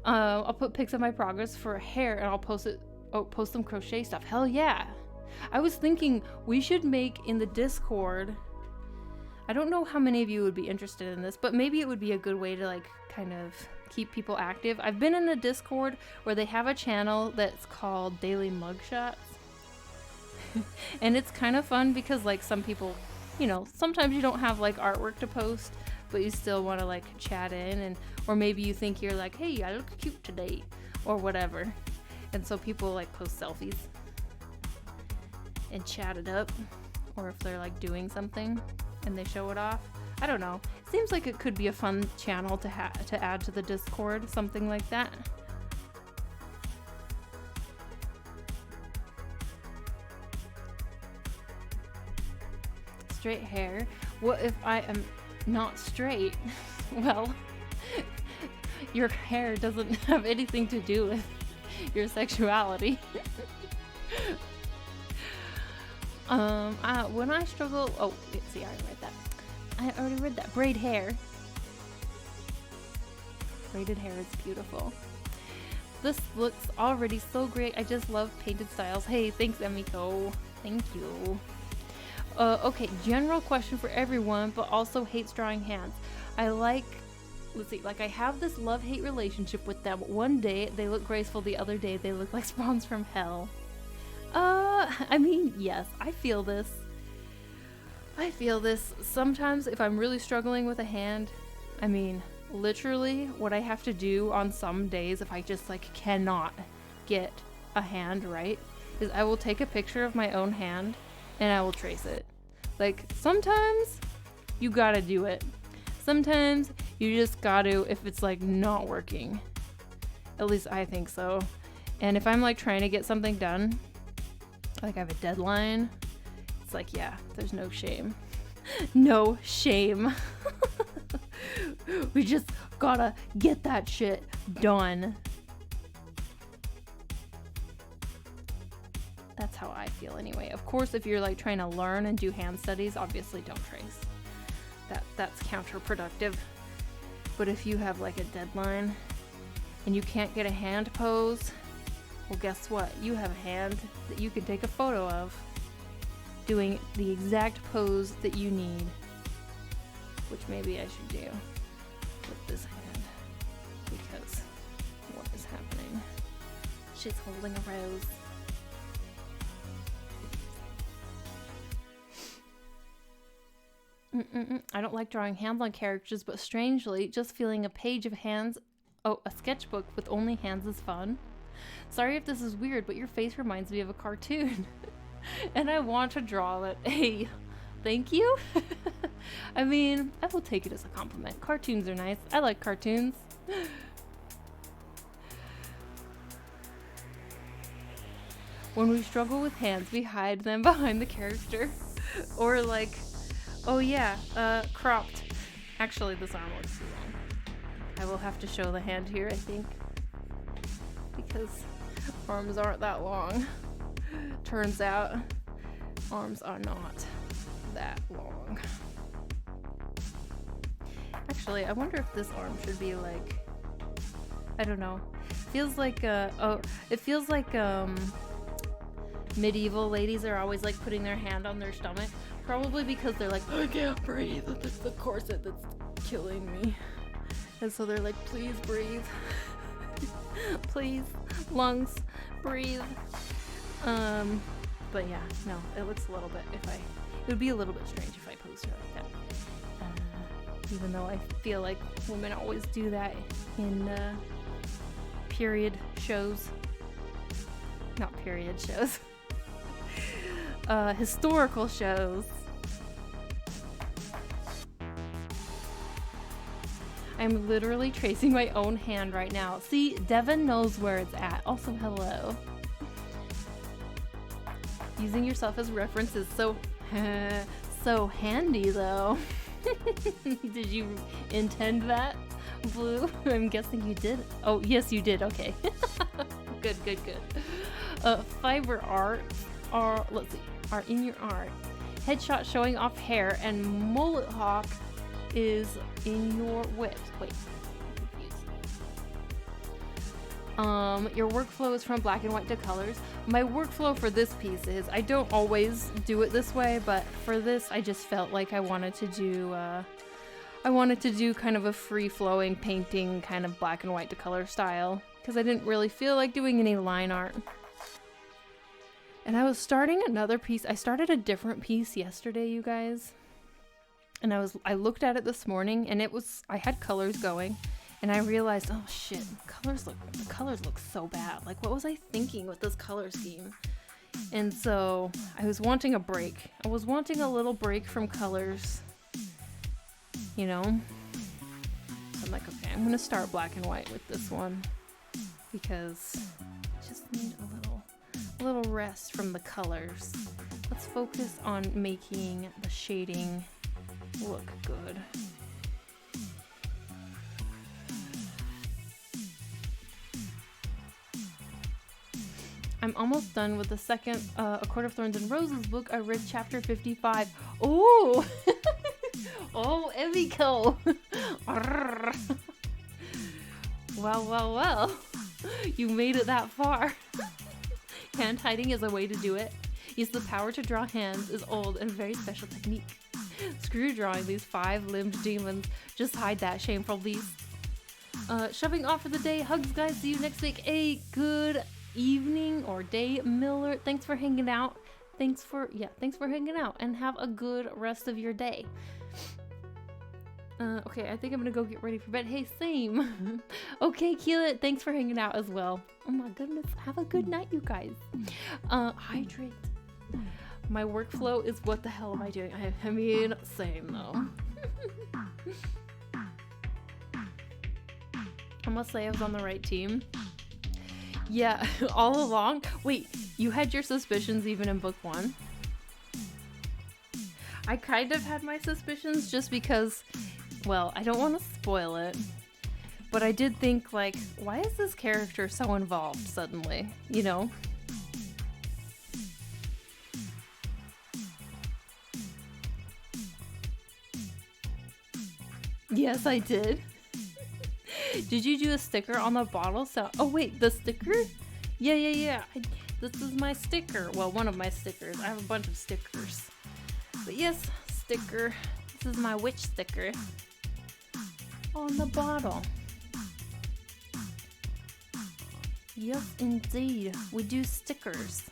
Speaker 1: I'll put pics of my progress for hair and I'll post some crochet stuff. Hell yeah. I was thinking we should make in the Discord. I don't know how many of you would be interested in this, but maybe it would be a good way to like kind of keep people active. I've been in a Discord where they have a channel that's called Daily Mugshots. And it's kind of fun because like some people, you know, sometimes you don't have like artwork to post, but you still want to like chat in, and or maybe you think you're like, hey, I look cute today or whatever. And so people like post selfies and chat it up, or if they're like doing something and they show it off. I don't know. It seems like it could be a fun channel to add to the Discord, something like that. Straight hair. What if I am not straight? Well, your hair doesn't have anything to do with your sexuality. When I struggle, oh, see, I already read that. I already read that. Braid hair. Braided hair is beautiful. This looks already so great. I just love painted styles. Hey, thanks, Emiko. Thank you. Okay, general question for everyone, but also hates drawing hands. Let's see, like I have this love-hate relationship with them. One day they look graceful, the other day they look like spawns from hell. I mean, yes, I feel this. Sometimes if I'm really struggling with a hand, I mean, literally what I have to do on some days if I just like cannot get a hand right is I will take a picture of my own hand and I will trace it. Like sometimes you gotta do it. Sometimes you just gotta if it's like not working. At least I think so. And if I'm like trying to get something done, like I have a deadline, it's like, yeah, there's no shame. No shame. We just gotta get that shit done. That's how I feel anyway. Of course, if you're like trying to learn and do hand studies, obviously don't trace. That's counterproductive. But if you have like a deadline and you can't get a hand pose, well, guess what? You have a hand that you can take a photo of doing the exact pose that you need, which maybe I should do with this hand, because what is happening? She's holding a rose. I don't like drawing hands on characters, but strangely, just feeling a page of hands, a sketchbook with only hands is fun. Sorry if this is weird, but your face reminds me of a cartoon. And I want to draw it. Hey, thank you. I mean, I will take it as a compliment. Cartoons are nice. I like cartoons. When we struggle with hands, we hide them behind the character. Or like, oh yeah, cropped. Actually, this arm looks too long. I will have to show the hand here, I think, because arms aren't that long. Turns out arms are not that long. Actually, I wonder if this arm should be like, I don't know. Feels like it feels like medieval ladies are always like putting their hand on their stomach, probably because they're like, I can't breathe, it's the corset that's killing me. And so they're like, please breathe. Please, lungs, breathe. But yeah, no, it looks a little bit, it would be a little bit strange if I posed her like that. Even though I feel like women always do that in period shows. Not period shows. Historical shows. I'm literally tracing my own hand right now. See, Devin knows where it's at. Also, hello. Using yourself as reference is so so handy though. Did you intend that, Blue? I'm guessing you did. Oh, yes, you did. Okay. Good. Fiber art are, let's see, are in your art. Headshot showing off hair and mullet hawk is in your whip. Wait, I'm confused. Your workflow is from black and white to colors. My workflow for this piece is, I don't always do it this way, but for this I just felt like I wanted to do kind of a free-flowing painting, kind of black and white to color style, because I didn't really feel like doing any line art. And I was starting another piece. I started a different piece yesterday, you guys. And I looked at it this morning, and I had colors going, and I realized, oh shit, the colors look so bad. Like, what was I thinking with this color scheme? And so I was wanting a break. I was wanting a little break from colors, you know? So I'm like, okay, I'm gonna start black and white with this one because I just need a little rest from the colors. Let's focus on making the shading look good. I'm almost done with the second A Court of Thorns and Roses book. I read chapter 55. Oh! Oh, Emiko! Well. You made it that far. Hand hiding is a way to do it. Use the power to draw hands is old and very special technique. Screw drawing these 5-limbed demons. Just hide that shameful beast. Shoving off for the day. Hugs, guys. See you next week. A good evening or day, Miller. Thanks for hanging out. Thanks for hanging out, and have a good rest of your day. Okay, I think I'm gonna go get ready for bed. Hey, same. Okay, Keelan, thanks for hanging out as well. Oh my goodness, have a good night, you guys. Hydrate. My workflow is, what the hell am I doing? I mean, same though. I must say I was on the right team. Yeah, all along. Wait, you had your suspicions even in book 1? I kind of had my suspicions just because, well, I don't want to spoil it, but I did think, like, why is this character so involved suddenly, you know? Yes, I did. Did you do a sticker on the bottle? So, oh wait, the sticker? Yeah. This is my sticker. Well, one of my stickers. I have a bunch of stickers. But yes, sticker. This is my witch sticker on the bottle. Yes, indeed. We do stickers.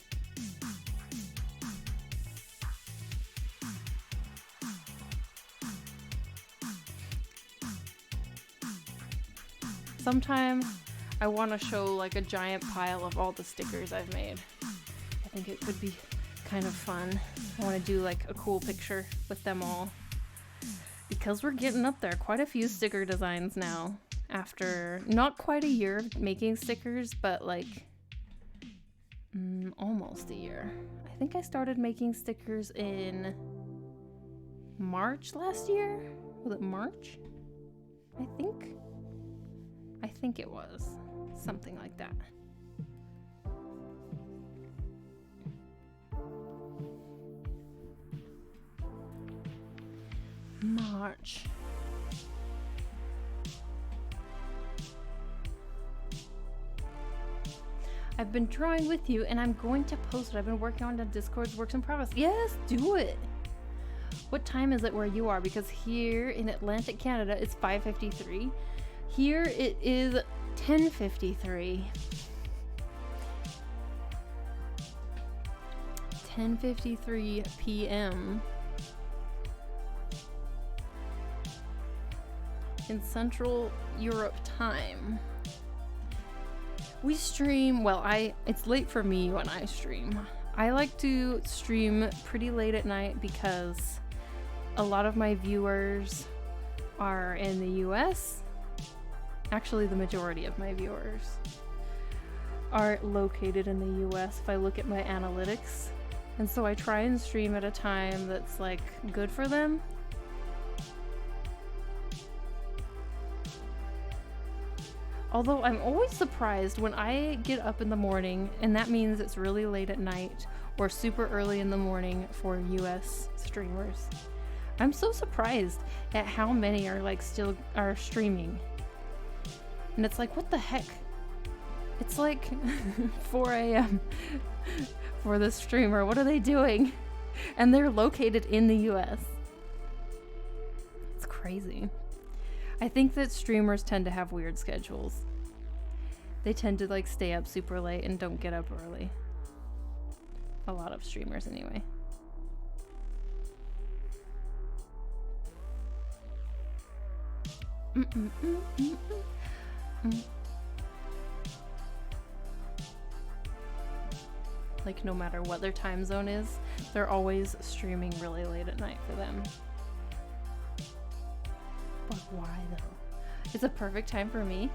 Speaker 1: Sometime I want to show like a giant pile of all the stickers I've made. I think it could be kind of fun. I want to do like a cool picture with them all. Because we're getting up there. Quite a few sticker designs now. After not quite a year of making stickers, but like almost a year. I think I started making stickers in March last year. Was it March? I think it was something like that. March. I've been drawing with you and I'm going to post it. I've been working on the Discord's works in progress. Yes, do it. What time is it where you are? Because here in Atlantic Canada, it's 5:53. Here it is 10:53. 10:53 p.m. in Central Europe time. We stream, well, it's late for me when I stream. I like to stream pretty late at night because a lot of my viewers are in the US. Actually, the majority of my viewers are located in the US if I look at my analytics. And so I try and stream at a time that's like good for them. Although I'm always surprised when I get up in the morning, and that means it's really late at night or super early in the morning for US streamers. I'm so surprised at how many are like still are streaming. And it's like, what the heck? It's like 4 a.m. for the streamer. What are they doing? And they're located in the US. It's crazy. I think that streamers tend to have weird schedules. They tend to like stay up super late and don't get up early. A lot of streamers anyway. Like no matter what their time zone is, they're always streaming really late at night for them. But why though? It's a perfect time for me.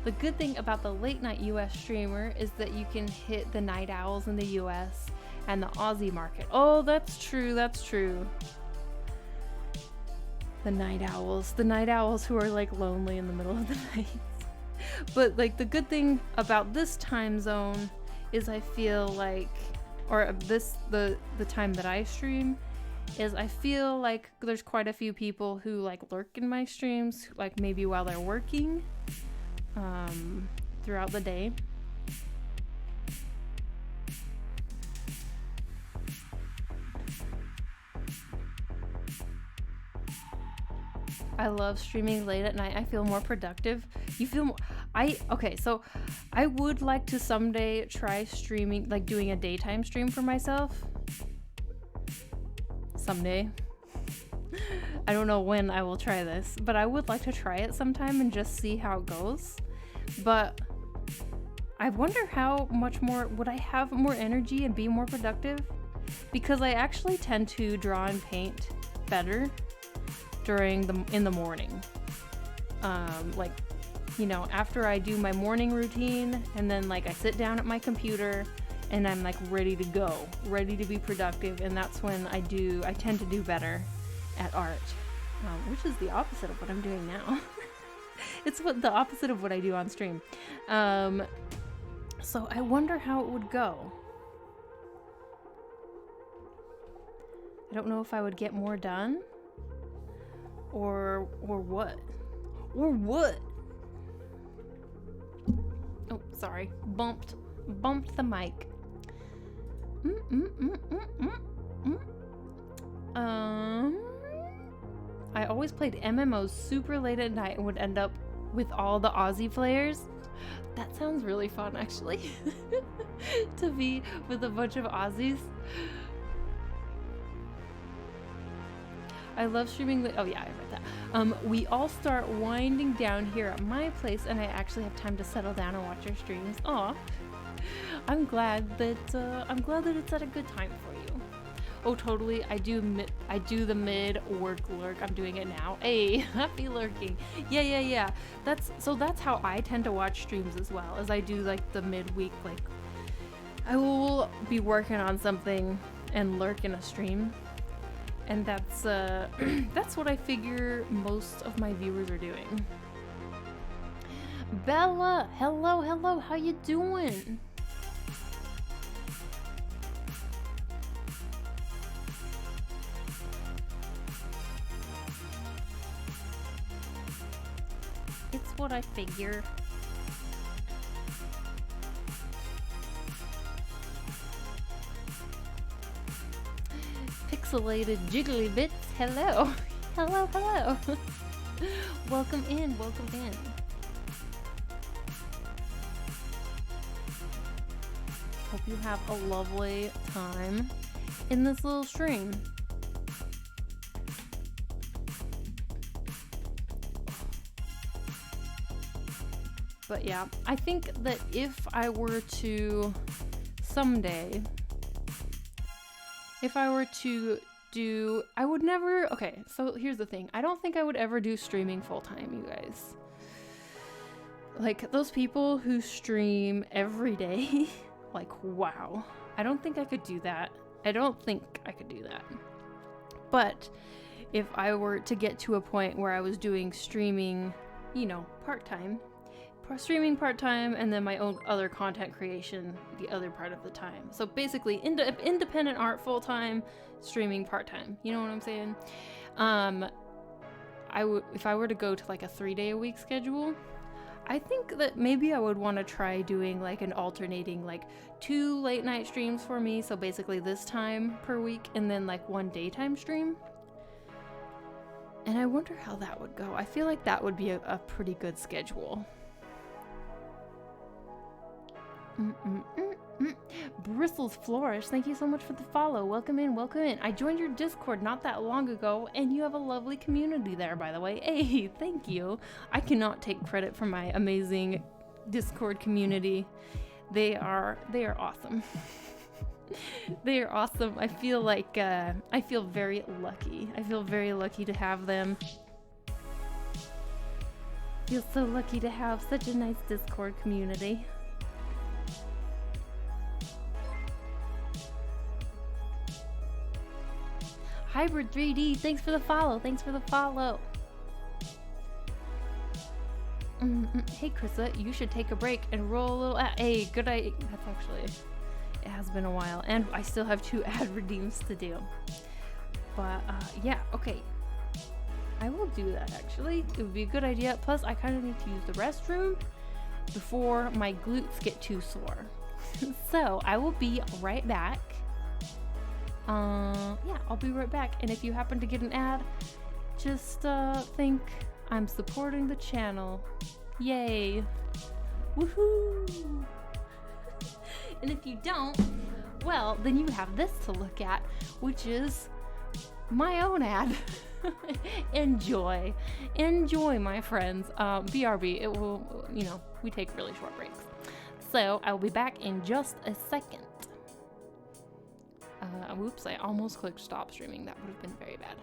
Speaker 1: The good thing about the late night US streamer is that you can hit the night owls in the US and the Aussie market. Oh, that's true, that's true. The night owls who are like lonely in the middle of the night. But like the good thing about this time zone is I feel like, or the time that I stream, is I feel like there's quite a few people who like lurk in my streams, like maybe while they're working throughout the day. I love streaming late at night. I feel more productive. You feel more, okay, so I would like to someday try streaming, like doing a daytime stream for myself. Someday. I don't know when I will try this, but I would like to try it sometime and just see how it goes. But I wonder how much more, would I have more energy and be more productive? Because I actually tend to draw and paint better in the morning. Like, you know, after I do my morning routine and then like I sit down at my computer and I'm like ready to go, ready to be productive, and that's when I tend to do better at art, which is the opposite of what I'm doing now. It's the opposite of what I do on stream. So I wonder how it would go. I don't know if I would get more done or what. Oh, sorry. Bumped the mic. I always played MMOs super late at night and would end up with all the Aussie players. That sounds really fun, actually. To be with a bunch of Aussies. I love streaming. Oh yeah, I read that. We all start winding down here at my place, and I actually have time to settle down and watch your streams. Aw, I'm glad that it's at a good time for you. Oh, totally. I do the mid work lurk. I'm doing it now. Hey, happy lurking. Yeah. That's how I tend to watch streams as well. As I do like the midweek, like I will be working on something and lurk in a stream. And that's what I figure most of my viewers are doing. Bella, hello, how you doing? That's what I figure. Pixelated jiggly bits. Hello. Hello, hello. Welcome in, welcome in. Hope you have a lovely time in this little stream. But yeah, I think that if I were to someday, if I were to do, I would never, okay, so here's the thing. I don't think I would ever do streaming full time, you guys. Like those people who stream every day, like, wow. I don't think I could do that. I don't think I could do that. But if I were to get to a point where I was doing streaming, you know, part-time, and then my own other content creation the other part of the time. So basically independent art full-time, streaming part-time. You know what I'm saying? If I were to go to like a 3-day-a-week schedule, I think that maybe I would want to try doing like an alternating like 2 late night streams for me. So basically this time per week and then like 1 daytime stream. And I wonder how that would go. I feel like that would be a pretty good schedule. Bristles Flourish, thank you so much for the follow. Welcome in, welcome in. I joined your Discord not that long ago, and you have a lovely community there, by the way. Hey, thank you. I cannot take credit for my amazing Discord community. They are awesome. They are awesome. I feel like I feel very lucky. I feel very lucky to have them. Feel so lucky to have such a nice Discord community. Hybrid 3D, thanks for the follow. Thanks for the follow. Hey, Krista, you should take a break and roll a little ad. Hey, good idea. That's actually, it has been a while, and I still have 2 ad redeems to do. But yeah, okay. I will do that actually. It would be a good idea. Plus, I kind of need to use the restroom before my glutes get too sore. So I will be right back. Yeah, I'll be right back. And if you happen to get an ad, just think I'm supporting the channel. Yay. Woohoo! And if you don't, well, then you have this to look at, which is my own ad. Enjoy. Enjoy, my friends. BRB, it will, you know, we take really short breaks. So I will be back in just a second. Whoops, I almost clicked stop streaming. That would have been very bad.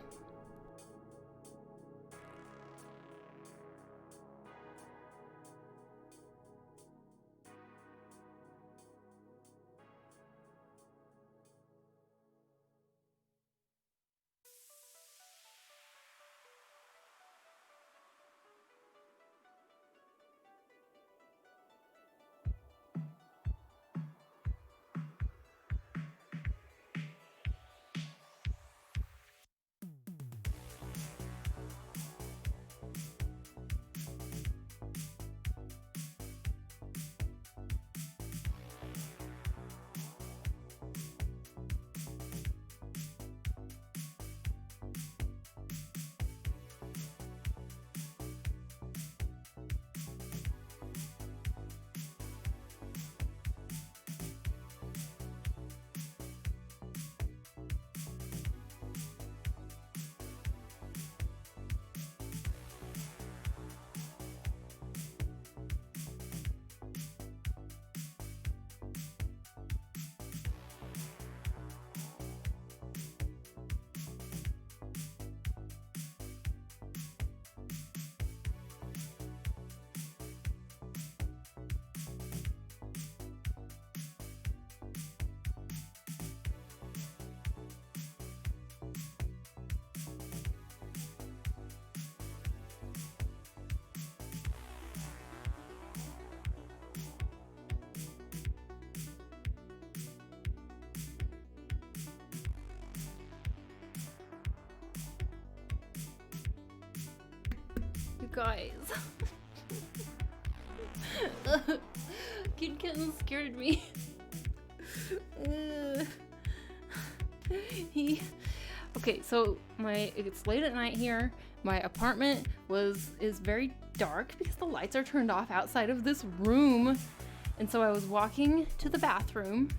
Speaker 1: You guys. Kid Kitten scared me. Okay, so it's late at night here. My apartment is very dark because the lights are turned off outside of this room. And so I was walking to the bathroom,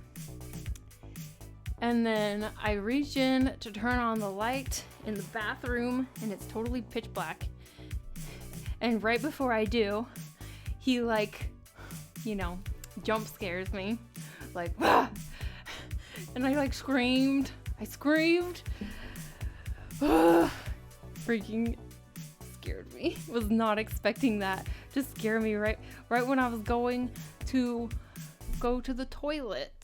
Speaker 1: and then I reached in to turn on the light in the bathroom, and it's totally pitch black. And right before I do, he jump scares me, like, ah! And I screamed. Freaking scared me. Was not expecting that to scare me right when I was going to go to the toilet.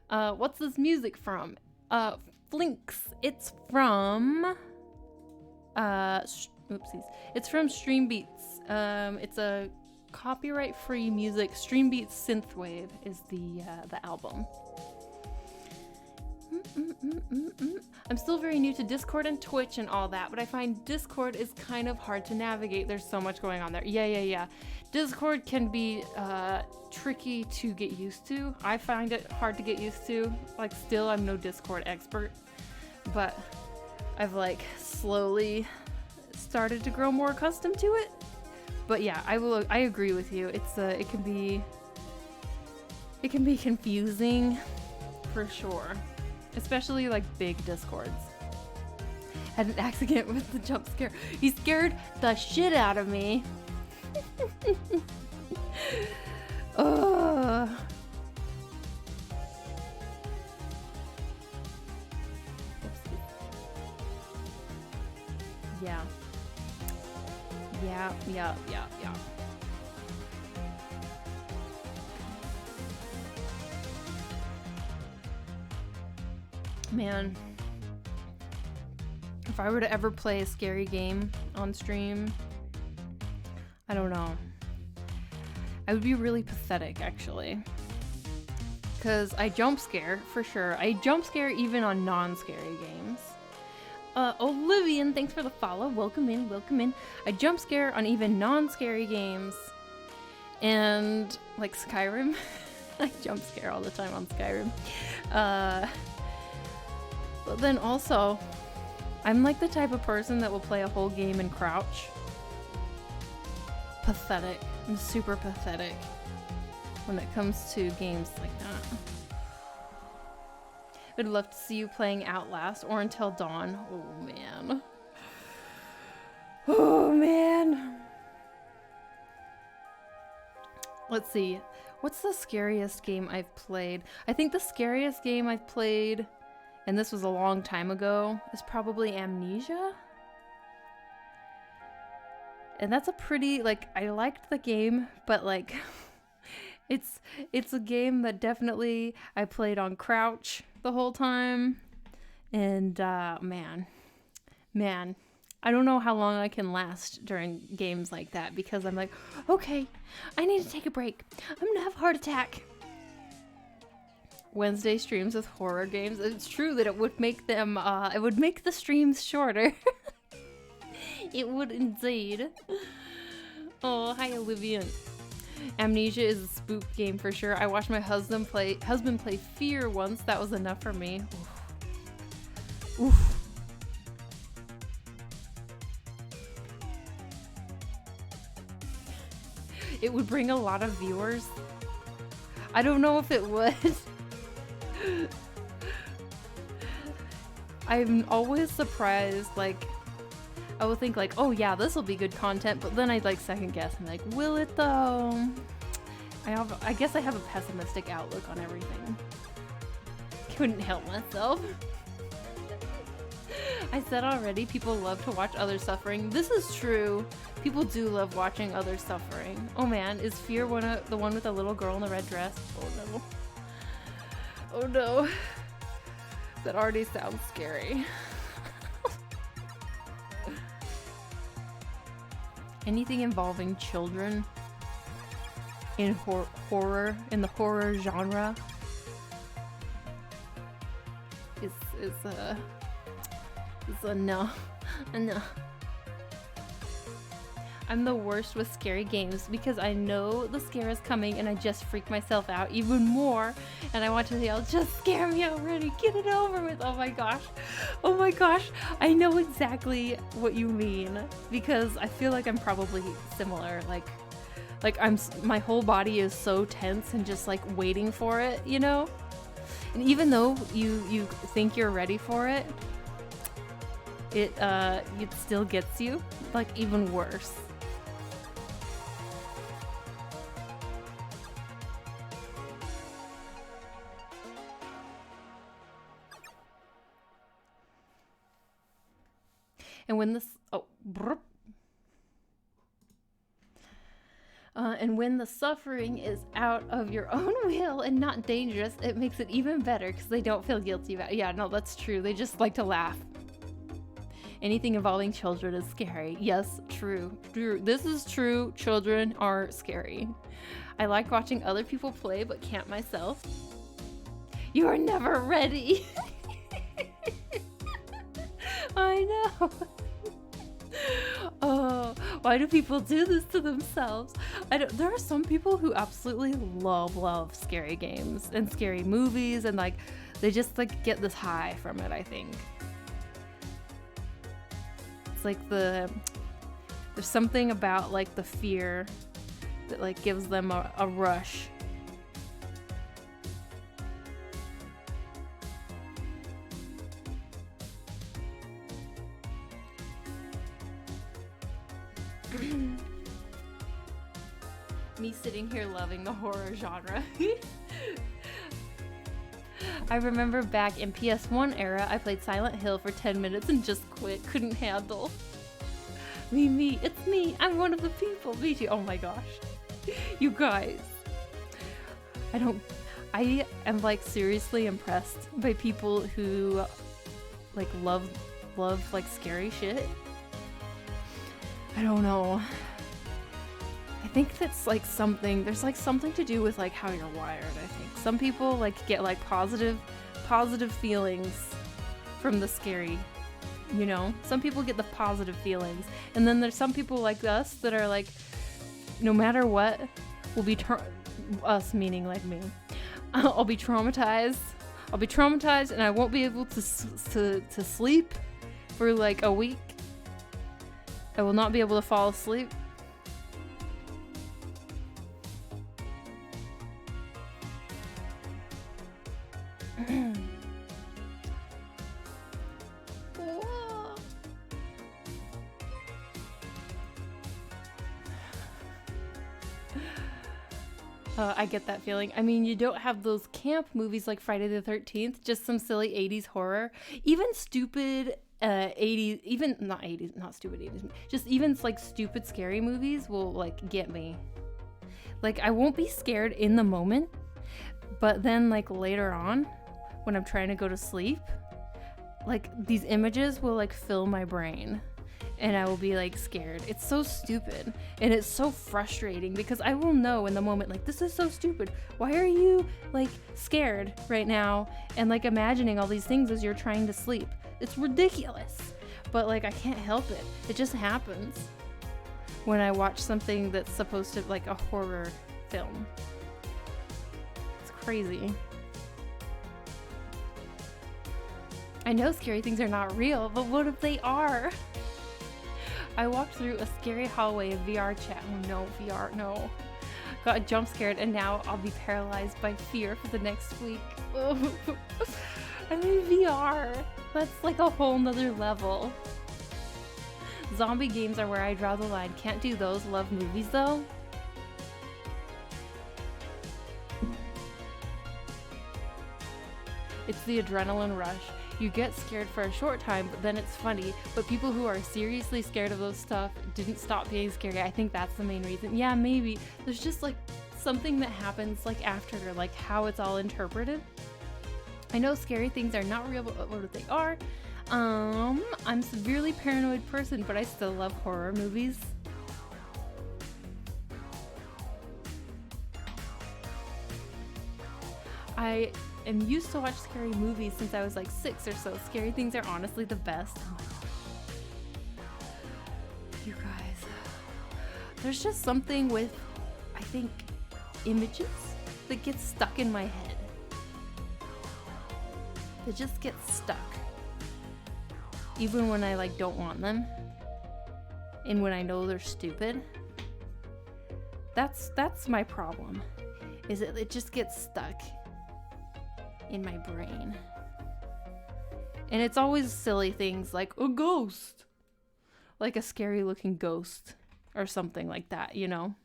Speaker 1: What's this music from? Flinks. It's from oopsies. It's from Stream Beats. It's a copyright-free music. Stream Beats Synthwave is the album. I'm still very new to Discord and Twitch and all that, but I find Discord is kind of hard to navigate. There's so much going on there. Yeah. Discord can be tricky to get used to. I find it hard to get used to. Still, I'm no Discord expert, but I've slowly started to grow more accustomed to it. But yeah, I agree with you. It can be confusing for sure. Especially big Discords. Had an accident with the jump scare. He scared the shit out of me. Yeah. Man, if I were to ever play a scary game on stream, I don't know. I would be really pathetic, actually. Because I jump scare, for sure. I jump scare even on non-scary games. Olivian, thanks for the follow. Welcome in. I jump scare on even non-scary games. And, Skyrim. I jump scare all the time on Skyrim. But then also, I'm the type of person that will play a whole game and crouch. Pathetic. I'm super pathetic when it comes to games like that. I'd love to see you playing Outlast or Until Dawn. Oh man. Let's see. What's the scariest game I've played? I think the scariest game I've played, and this was a long time ago, is probably Amnesia. And that's a pretty, I liked the game, but it's a game that definitely I played on crouch the whole time. And man, I don't know how long I can last during games like that, because I'm okay, I need to take a break. I'm gonna have a heart attack. Wednesday streams with horror games. It's true that it would make them, it would make the streams shorter. It would indeed. Oh, hi Olivia. Amnesia is a spook game for sure. I watched my husband play Fear once. That was enough for me. Oof. It would bring a lot of viewers. I don't know if it would. I'm always surprised, I would think oh yeah, this will be good content, but then I'd second guess and will it though? I guess I have a pessimistic outlook on everything. Couldn't help myself. I said already, people love to watch others suffering. This is true. People do love watching others suffering. Oh man, is Fear the one with the little girl in the red dress? Oh no. Oh no. That already sounds scary. Anything involving children in horror, in the horror genre, is a no. I'm the worst with scary games because I know the scare is coming and I just freak myself out even more. And I want to yell, just scare me already, get it over with. Oh my gosh. Oh my gosh. I know exactly what you mean because I feel like I'm probably similar. Like my whole body is so tense and just like waiting for it, you know? And even though you think you're ready for it, it still gets you, like, even worse. And when this and when the suffering is out of your own will and not dangerous, it makes it even better because they don't feel guilty about it. Yeah, no, that's true. They just like to laugh. Anything involving children is scary. Yes, true. This is true. Children are scary. I like watching other people play, but can't myself. You are never ready. I know. Oh, why do people do this to themselves? There are some people who absolutely love scary games and scary movies, and like they just like get this high from it, I think. It's like there's something about like the fear that like gives them a rush. Me sitting here loving the horror genre. I remember back in PS1 era, I played Silent Hill for 10 minutes and just quit. Couldn't handle. Me, it's me. I'm one of the people. Me too. Oh my gosh. You guys. I am like seriously impressed by people who like love like scary shit. I don't know. I think that's like there's like something to do with like how you're wired, I think. Some people like get like positive feelings from the scary, you know? Some people get the positive feelings. And then there's some people like us that are like, no matter what, will be us meaning like me. I'll be traumatized. And I won't be able to sleep for like a week. I will not be able to fall asleep. I get that feeling. I mean, you don't have those camp movies like Friday the 13th, just some silly 80s horror. Even stupid 80s, even not 80s, not stupid 80s, just even like stupid scary movies will like get me. Like I won't be scared in the moment, but then like later on when I'm trying to go to sleep, like these images will like fill my brain. And I will be like scared. It's so stupid and it's so frustrating because I will know in the moment like this is so stupid. Why are you like scared right now and like imagining all these things as you're trying to sleep? It's ridiculous. But like I can't help it. It just happens when I watch something that's supposed to like a horror film. It's crazy. I know scary things are not real, but what if they are? I walked through a scary hallway of VR chat. Oh no, VR, no. Got jump scared and now I'll be paralyzed by fear for the next week. I mean VR. That's like a whole nother level. Zombie games are where I draw the line. Can't do those. Love movies though. It's the adrenaline rush. You get scared for a short time, but then it's funny. But people who are seriously scared of those stuff didn't stop being scary. I think that's the main reason. Yeah, maybe. There's just like something that happens like after, like how it's all interpreted. I know scary things are not real, but what they are. I'm a severely paranoid person, but I still love horror movies. I am used to watch scary movies since I was like 6 or so. Scary things are honestly the best. You guys, there's just something with, I think, images that get stuck in my head. They just get stuck. Even when I like don't want them. And when I know they're stupid. That's my problem. Is it just gets stuck in my brain. And it's always silly things like a ghost. Like a scary looking ghost or something like that, you know?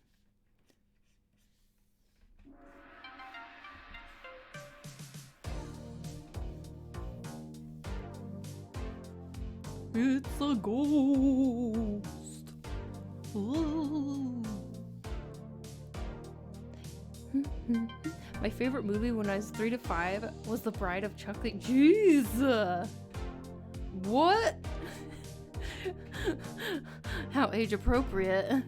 Speaker 1: It's a ghost. Ooh. My favorite movie when I was 3 to 5 was The Bride of Chocolate. Jeez. What? How age appropriate. I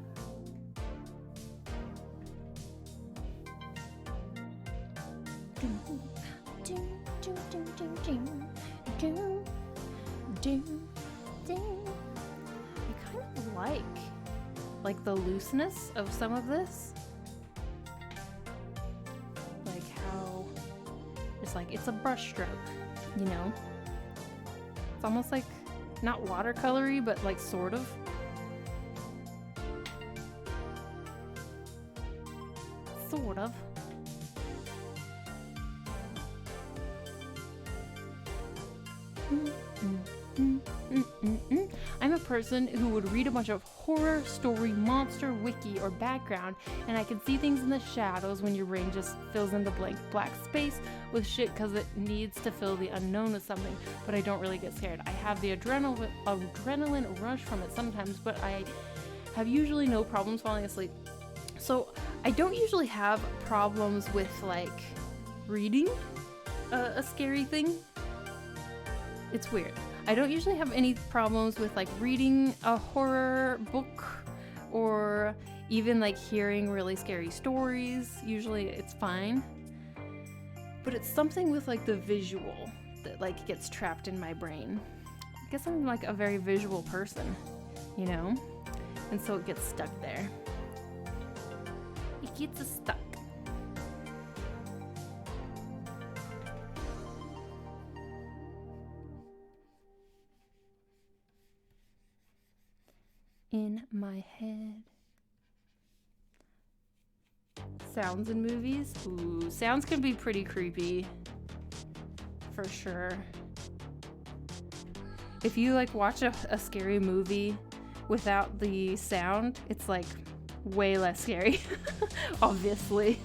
Speaker 1: kind of like the looseness of some of this. Like how it's like it's a brush stroke, you know? It's almost like not watercolory, but like sort of. Sort of. I'm a person who would read a bunch of horror, story, monster, wiki, or background, and I can see things in the shadows when your brain just fills in the blank black space with shit because it needs to fill the unknown with something, but I don't really get scared. I have the adrenaline rush from it sometimes, but I have usually no problems falling asleep. So I don't usually have problems with like reading a scary thing. It's weird. I don't usually have any problems with like reading a horror book or even like hearing really scary stories. Usually it's fine. But it's something with like the visual that like gets trapped in my brain. I guess I'm like a very visual person, you know? And so it gets stuck there. It gets stuck. In my head. Sounds in movies? Ooh, sounds can be pretty creepy. For sure. If you like watch a scary movie without the sound, it's like way less scary. Obviously.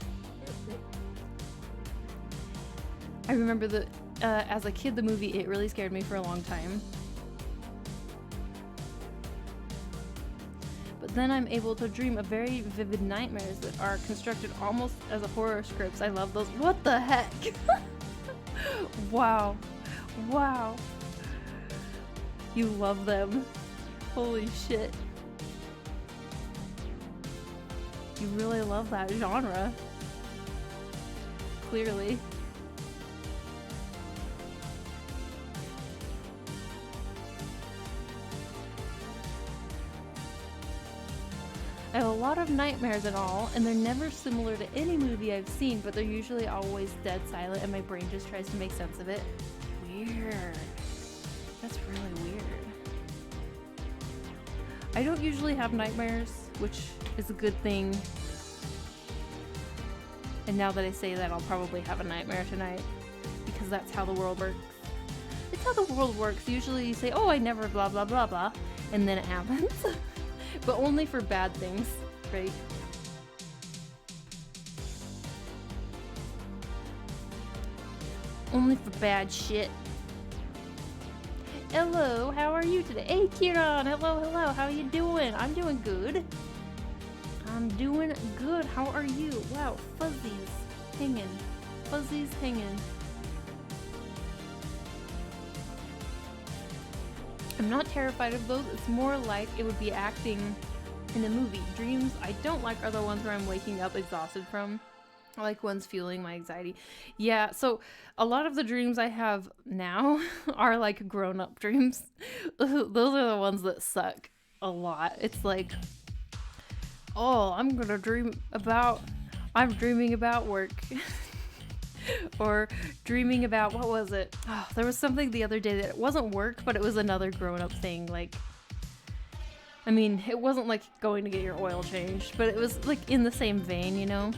Speaker 1: I remember as a kid, the movie It really scared me for a long time. But then I'm able to dream of very vivid nightmares that are constructed almost as a horror scripts. I love those. What the heck? Wow. Wow. You love them. Holy shit. You really love that genre. Clearly. I have a lot of nightmares and all, and they're never similar to any movie I've seen, but they're usually always dead silent and my brain just tries to make sense of it. Weird. That's really weird. I don't usually have nightmares, which is a good thing. And now that I say that, I'll probably have a nightmare tonight, because that's how the world works. It's how the world works. Usually you say, oh, I never blah blah blah blah, and then it happens. But only for bad things, right? Only for bad shit. Hello, how are you today? Hey, Kieran, hello, how are you doing? I'm doing good. I'm doing good. How are you? Wow, fuzzies hanging. Fuzzies hanging. I'm not terrified of those. It's more like it would be acting in a movie. Dreams I don't like are the ones where I'm waking up exhausted from. I like ones fueling my anxiety. Yeah, so a lot of the dreams I have now are like grown-up dreams. Those are the ones that suck a lot. It's like oh, I'm dreaming about work. Or dreaming about, what was it? Oh, there was something the other day that it wasn't work, but it was another grown-up thing. Like, I mean, it wasn't like going to get your oil changed, but it was like in the same vein, you know?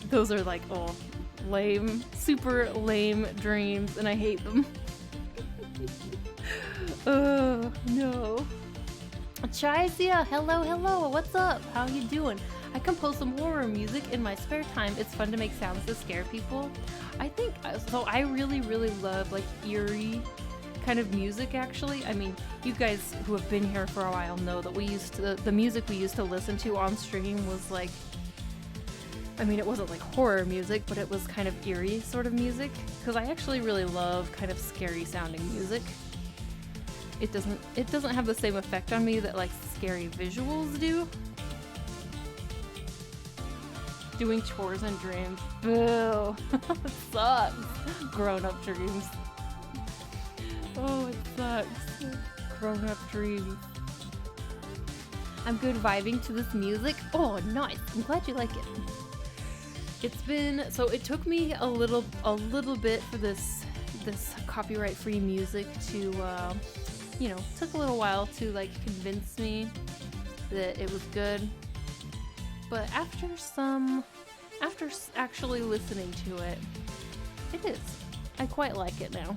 Speaker 1: Those are like, oh, lame, super lame dreams, and I hate them. Oh, no. Chisia, hello, what's up? How you doing? I compose some horror music in my spare time. It's fun to make sounds to scare people. I think, so I really love like eerie kind of music actually. I mean, you guys who have been here for a while know that the music we used to listen to on stream was like, I mean, it wasn't like horror music, but it was kind of eerie sort of music. Because I actually really love kind of scary sounding music. It doesn't have the same effect on me that like scary visuals do. Doing chores and dreams. Boo. It sucks. Grown-up dreams. Oh, it sucks. Grown-up dreams. I'm good vibing to this music. Oh, nice. I'm glad you like it. It took me a little bit for this copyright-free music to, took a little while to like convince me that it was good. But after actually listening to it, it is. I quite like it now.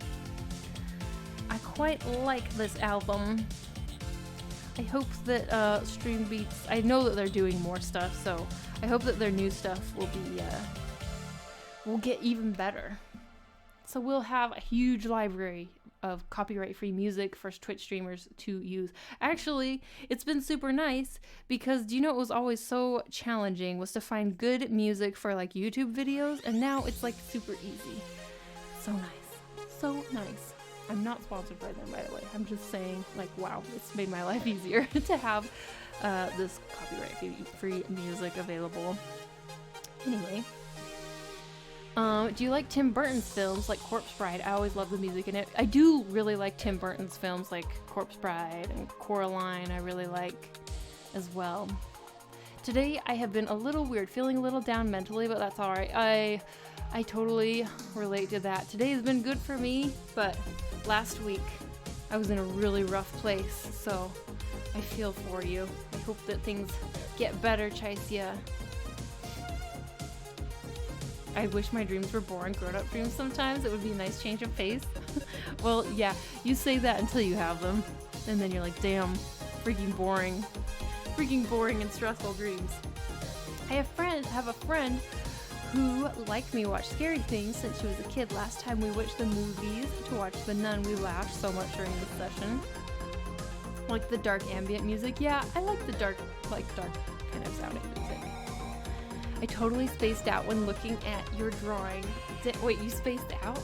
Speaker 1: I quite like this album. I hope that Stream Beats, I know that they're doing more stuff, so I hope that their new stuff will get even better. So we'll have a huge library of copyright-free music for Twitch streamers to use. Actually, it's been super nice because do you know it was always so challenging was to find good music for like YouTube videos, and now it's like super easy. So nice. So nice. I'm not sponsored by them, by the way. I'm just saying, like, wow, it's made my life easier to have this copyright-free music available. Anyway. Do you like Tim Burton's films like Corpse Bride? I always love the music in it. I do really like Tim Burton's films like Corpse Bride and Coraline. I really like as well. Today I have been a little weird, feeling a little down mentally, but that's alright. I totally relate to that. Today has been good for me, but last week I was in a really rough place, so I feel for you. I hope that things get better, Chisia. I wish my dreams were boring grown-up dreams sometimes. It would be a nice change of pace. Well, yeah, you say that until you have them. And then you're like, damn, freaking boring. Freaking boring and stressful dreams. I have a friend who liked me watch scary things since she was a kid. Last time we watched the movies to watch The Nun, we laughed so much during the session. Like the dark ambient music. Yeah, I like the dark kind of sounding music. I totally spaced out when looking at your drawing. Wait, you spaced out?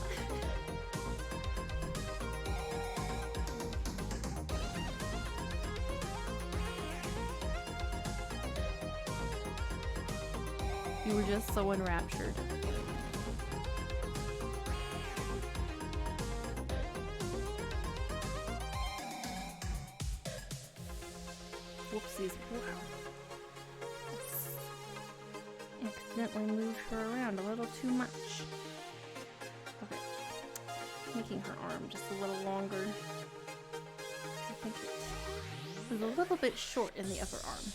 Speaker 1: You were just so enraptured. Whoopsies. Wow. Accidentally moved her around a little too much. Okay. Making her arm just a little longer. I think it was a little bit short in the upper arm.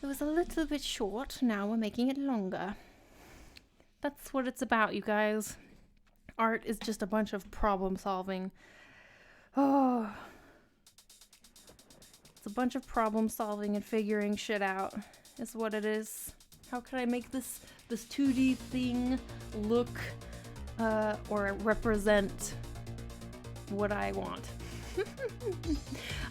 Speaker 1: It was a little bit short, now we're making it longer. That's what it's about, you guys. Art is just a bunch of problem solving. Oh. It's a bunch of problem solving and figuring shit out. Is what it is. How could I make this 2D thing look or represent what I want?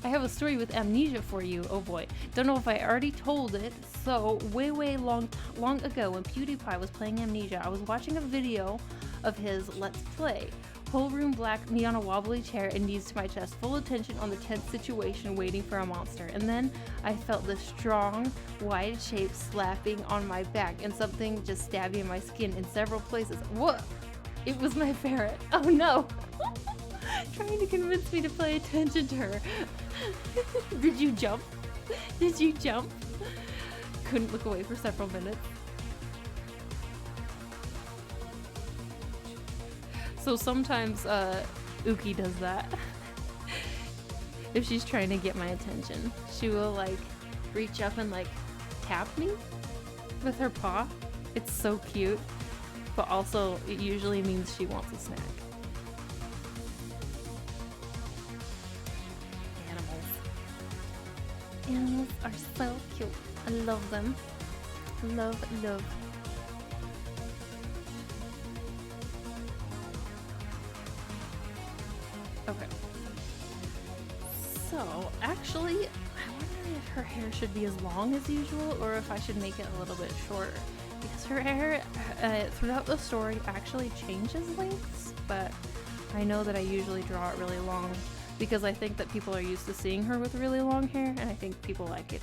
Speaker 1: I have a story with amnesia for you. Oh boy. Don't know if I already told it. So way long ago when PewDiePie was playing Amnesia, I was watching a video of his Let's Play. Whole room black, me on a wobbly chair and knees to my chest, full attention on the tense situation waiting for a monster. And then I felt this strong, wide shape slapping on my back and something just stabbing my skin in several places. Whoa! It was my ferret. Oh no! Trying to convince me to pay attention to her. Did you jump? Did you jump? Couldn't look away for several minutes. So sometimes Uki does that. If she's trying to get my attention, she will like reach up and like tap me with her paw. It's so cute, but also it usually means she wants a snack. Animals are so cute. I love them. Love, love. Okay. So, actually, I wonder if her hair should be as long as usual or if I should make it a little bit shorter. Because her hair, throughout the story, actually changes lengths, but I know that I usually draw it really long because I think that people are used to seeing her with really long hair, and I think people like it.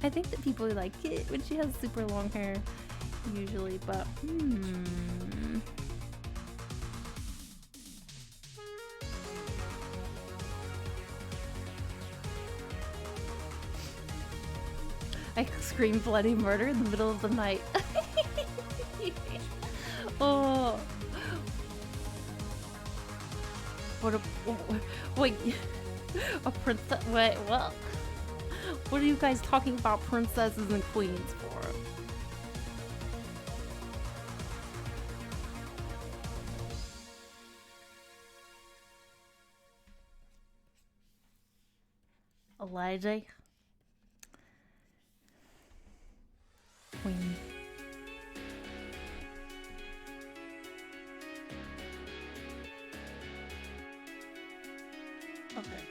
Speaker 1: I think that people like it when she has super long hair, usually, but I scream bloody murder in the middle of the night. Oh. What a... Wait. A princess... Wait, what? What are you guys talking about princesses and queens for? A lady? Queen. Okay.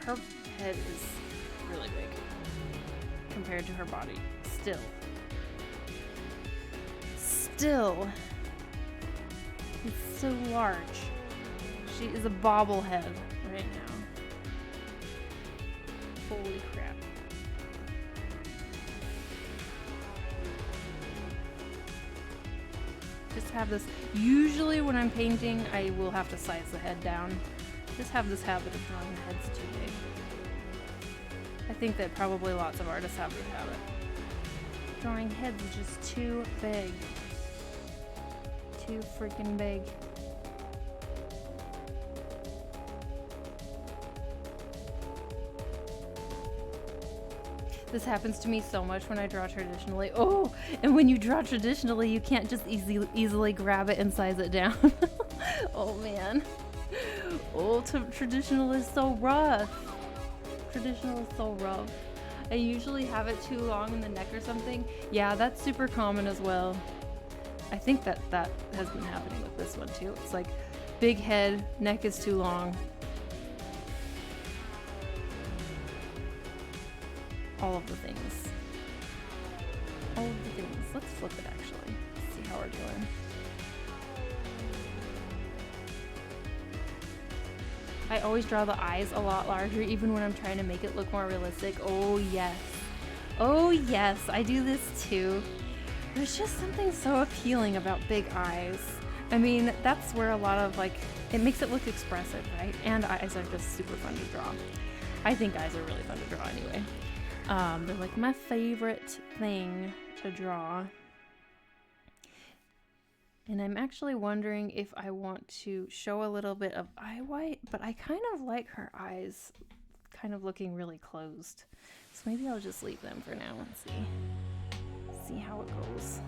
Speaker 1: Her head is really big compared to her body. Still. It's so large. She is a bobblehead right now. Holy crap. Just have this. Usually when I'm painting, I will have to size the head down. Just have this habit of drawing the heads too big. I think that probably lots of artists have this habit. Drawing heads is just too big. Too freaking big. This happens to me so much when I draw traditionally. Oh, and when you draw traditionally, you can't just easily grab it and size it down. Oh man. Oh, traditional is so rough. Traditional is so rough. I usually have it too long in the neck or something. Yeah, that's super common as well. I think that has been happening with this one too. It's like big head, neck is too long. All of the things. All of the things. Let's flip it actually. See how we're doing. I always draw the eyes a lot larger even when I'm trying to make it look more realistic. Oh yes. Oh yes, I do this too. There's just something so appealing about big eyes. I mean, that's where a lot of like, it makes it look expressive, right? And eyes are just super fun to draw. I think eyes are really fun to draw anyway. They're like my favorite thing to draw. And I'm actually wondering if I want to show a little bit of eye white, but I kind of like her eyes kind of looking really closed. So maybe I'll just leave them for now and see how it goes.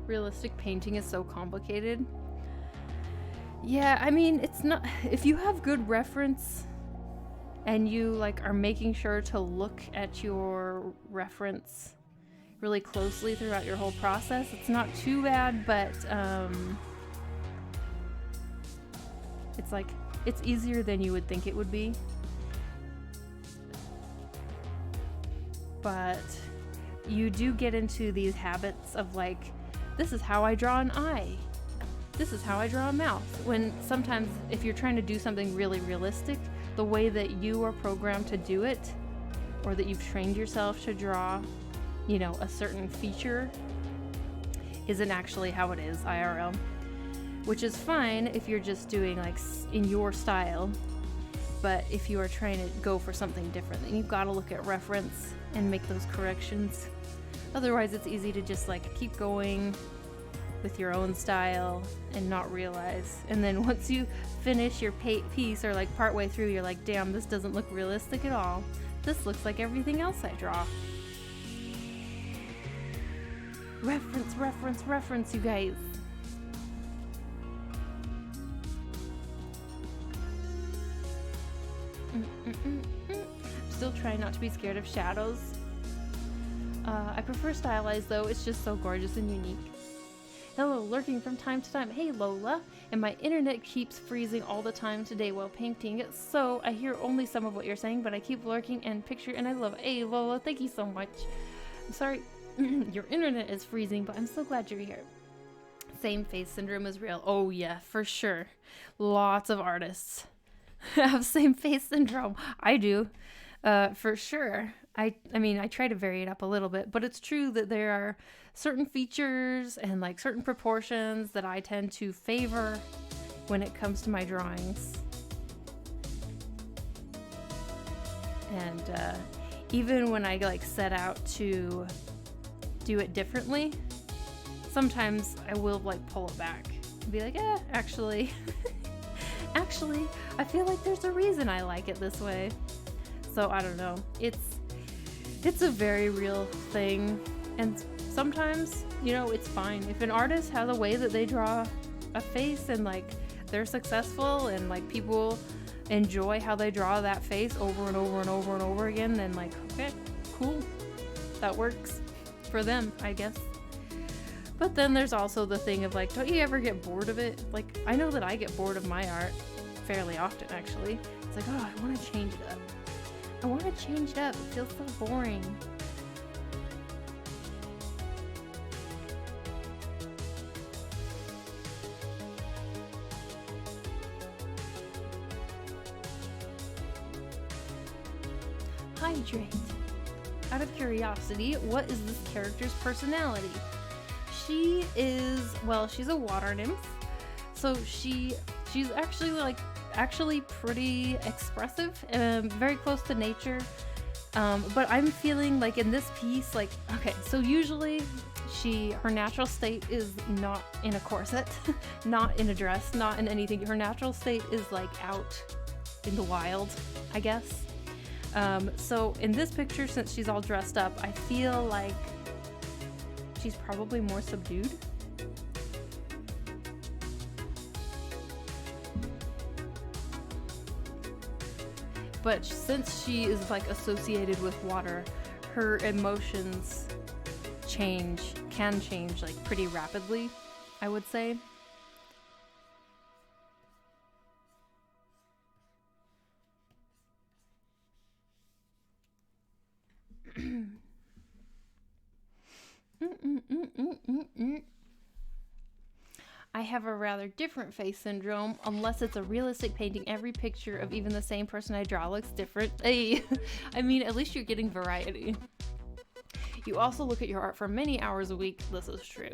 Speaker 1: Realistic painting is so complicated. Yeah, I mean, it's not, if you have good reference and you like are making sure to look at your reference really closely throughout your whole process, it's not too bad, but it's like, it's easier than you would think it would be. But you do get into these habits of like, this is how I draw an eye. This is how I draw a mouth. When sometimes if you're trying to do something really realistic, the way that you are programmed to do it, or that you've trained yourself to draw, you know, a certain feature isn't actually how it is IRL, which is fine if you're just doing like in your style. But if you are trying to go for something different, then you've got to look at reference and make those corrections. Otherwise, it's easy to just like keep going with your own style and not realize. And then once you finish your piece or like partway through, you're like, damn, this doesn't look realistic at all. This looks like everything else I draw. Reference, reference, reference, you guys. Still trying not to be scared of shadows. I prefer stylized though, it's just so gorgeous and unique. Hello, lurking from time to time. Hey Lola, and my internet keeps freezing all the time today while painting, so I hear only some of what you're saying, but I keep lurking and picture and I love it. Hey Lola, thank you so much. I'm sorry your internet is freezing, but I'm so glad you're here. Same face syndrome is real. Oh yeah, for sure. Lots of artists have same face syndrome. I do, for sure. I mean, I try to vary it up a little bit, but it's true that there are certain features and like certain proportions that I tend to favor when it comes to my drawings. And even when I like set out to do it differently, sometimes I will like pull it back and be like, actually, actually, I feel like there's a reason I like it this way. So I don't know. It's a very real thing, and sometimes, you know, it's fine. If an artist has a way that they draw a face and like they're successful and like people enjoy how they draw that face over and over and over and over again, then like, okay, cool. That works for them, I guess. But then there's also the thing of like, don't you ever get bored of it? Like, I know that I get bored of my art fairly often, actually. It's like, oh, I want to change it up. I want to change it up. It feels so boring. Hydrate. Out of curiosity, what is this character's personality? She is, well, she's a water nymph. So she's actually pretty expressive, very close to nature. But I'm feeling like in this piece, like, okay, so usually her natural state is not in a corset, not in a dress, not in anything. Her natural state is like out in the wild, I guess. So in this picture, since she's all dressed up, I feel like she's probably more subdued. But since she is like associated with water, her emotions can change like pretty rapidly, I would say. I have a rather different face syndrome. Unless it's a realistic painting, every picture of even the same person I draw looks different. Hey, I mean, at least you're getting variety. You also look at your art for many hours a week. This is true.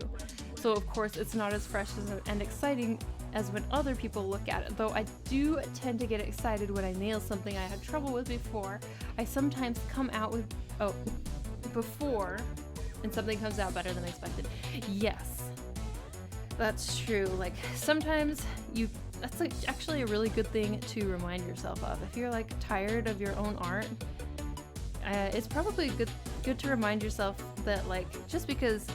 Speaker 1: So of course it's not as fresh and exciting as when other people look at it, though I do tend to get excited when I nail something I had trouble with before. I sometimes come out with, before, and something comes out better than expected. Yes. That's true. Like sometimes that's like actually a really good thing to remind yourself of. If you're like tired of your own art, it's probably good to remind yourself that like just because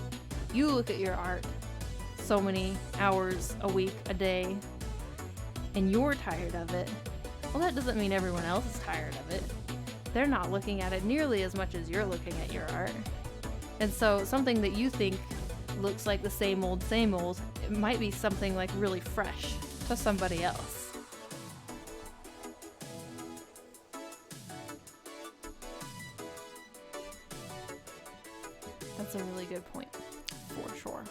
Speaker 1: you look at your art so many hours a week, a day, and you're tired of it, well, that doesn't mean everyone else is tired of it. They're not looking at it nearly as much as you're looking at your art. And so something that you think looks like the same old, it might be something like really fresh to somebody else. That's a really good point, for sure.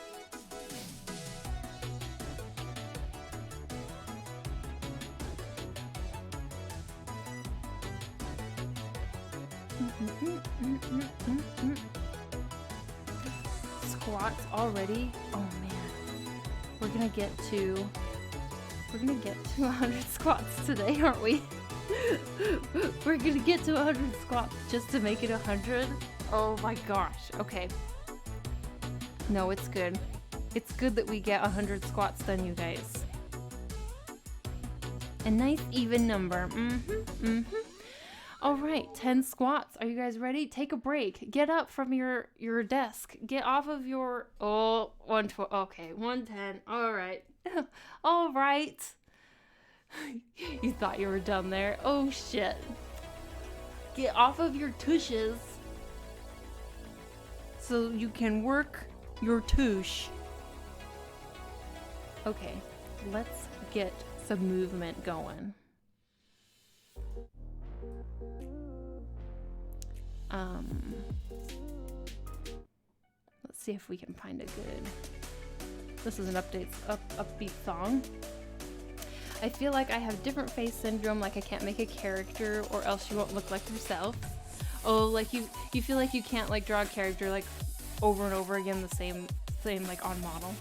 Speaker 1: Squats already? Oh man. We're gonna get to 100 squats today, aren't we? We're gonna get to 100 squats just to make it 100? Oh my gosh. Okay. No, it's good. It's good that we get 100 squats done, you guys. A nice even number. All right, 10 squats. Are you guys ready? Take a break. Get up from your desk. Get off of your, 112. Okay, 110. All right. All right. You thought you were done there. Oh, shit. Get off of your tushes so you can work your tush. Okay, let's get some movement going. Let's see if we can find a good. This is an upbeat song. I feel like I have different face syndrome, like I can't make a character or else you won't look like yourself. Oh, like you feel like you can't like draw a character like over and over again the same like on model.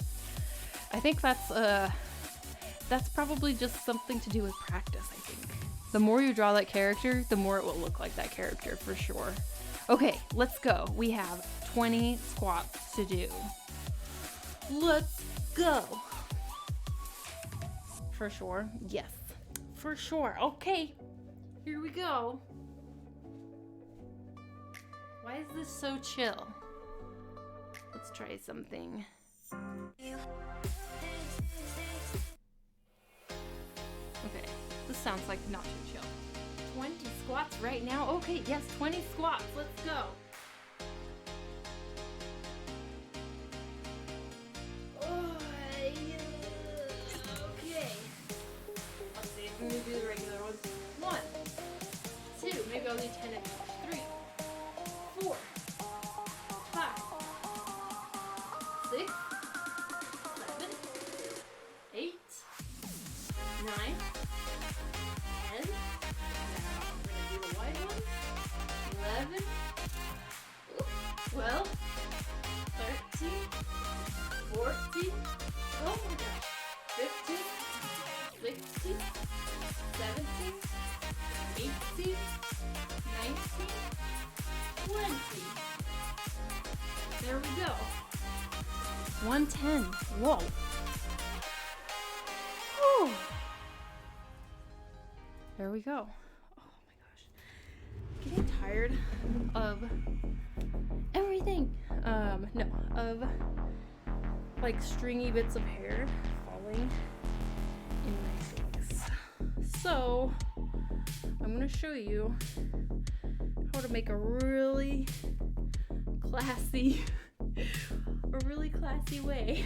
Speaker 1: I think that's probably just something to do with practice, I think. The more you draw that character, the more it will look like that character for sure. Okay, let's go. We have 20 squats to do. Let's go. For sure. Yes. For sure. Okay. Here we go. Why is this so chill? Let's try something. Okay. This sounds like not too chill. 20 squats right now? Okay, yes, 20 squats. Let's go. Okay. Let's see. I'm gonna do the regular ones. 1, 2, maybe I'll do 10 and 3, 4, 5, 6, 7, 8, 9, 10. Now I'm gonna do the wide ones. 11, 12, 13, 14. Oh my gosh. 15, 16, 17, 18, 19, 20. There we go. 110. Whoa. Whew. There we go. Oh my gosh. Getting tired of everything. No, of like stringy bits of hair falling in my face. So I'm gonna show you how to make a really classy way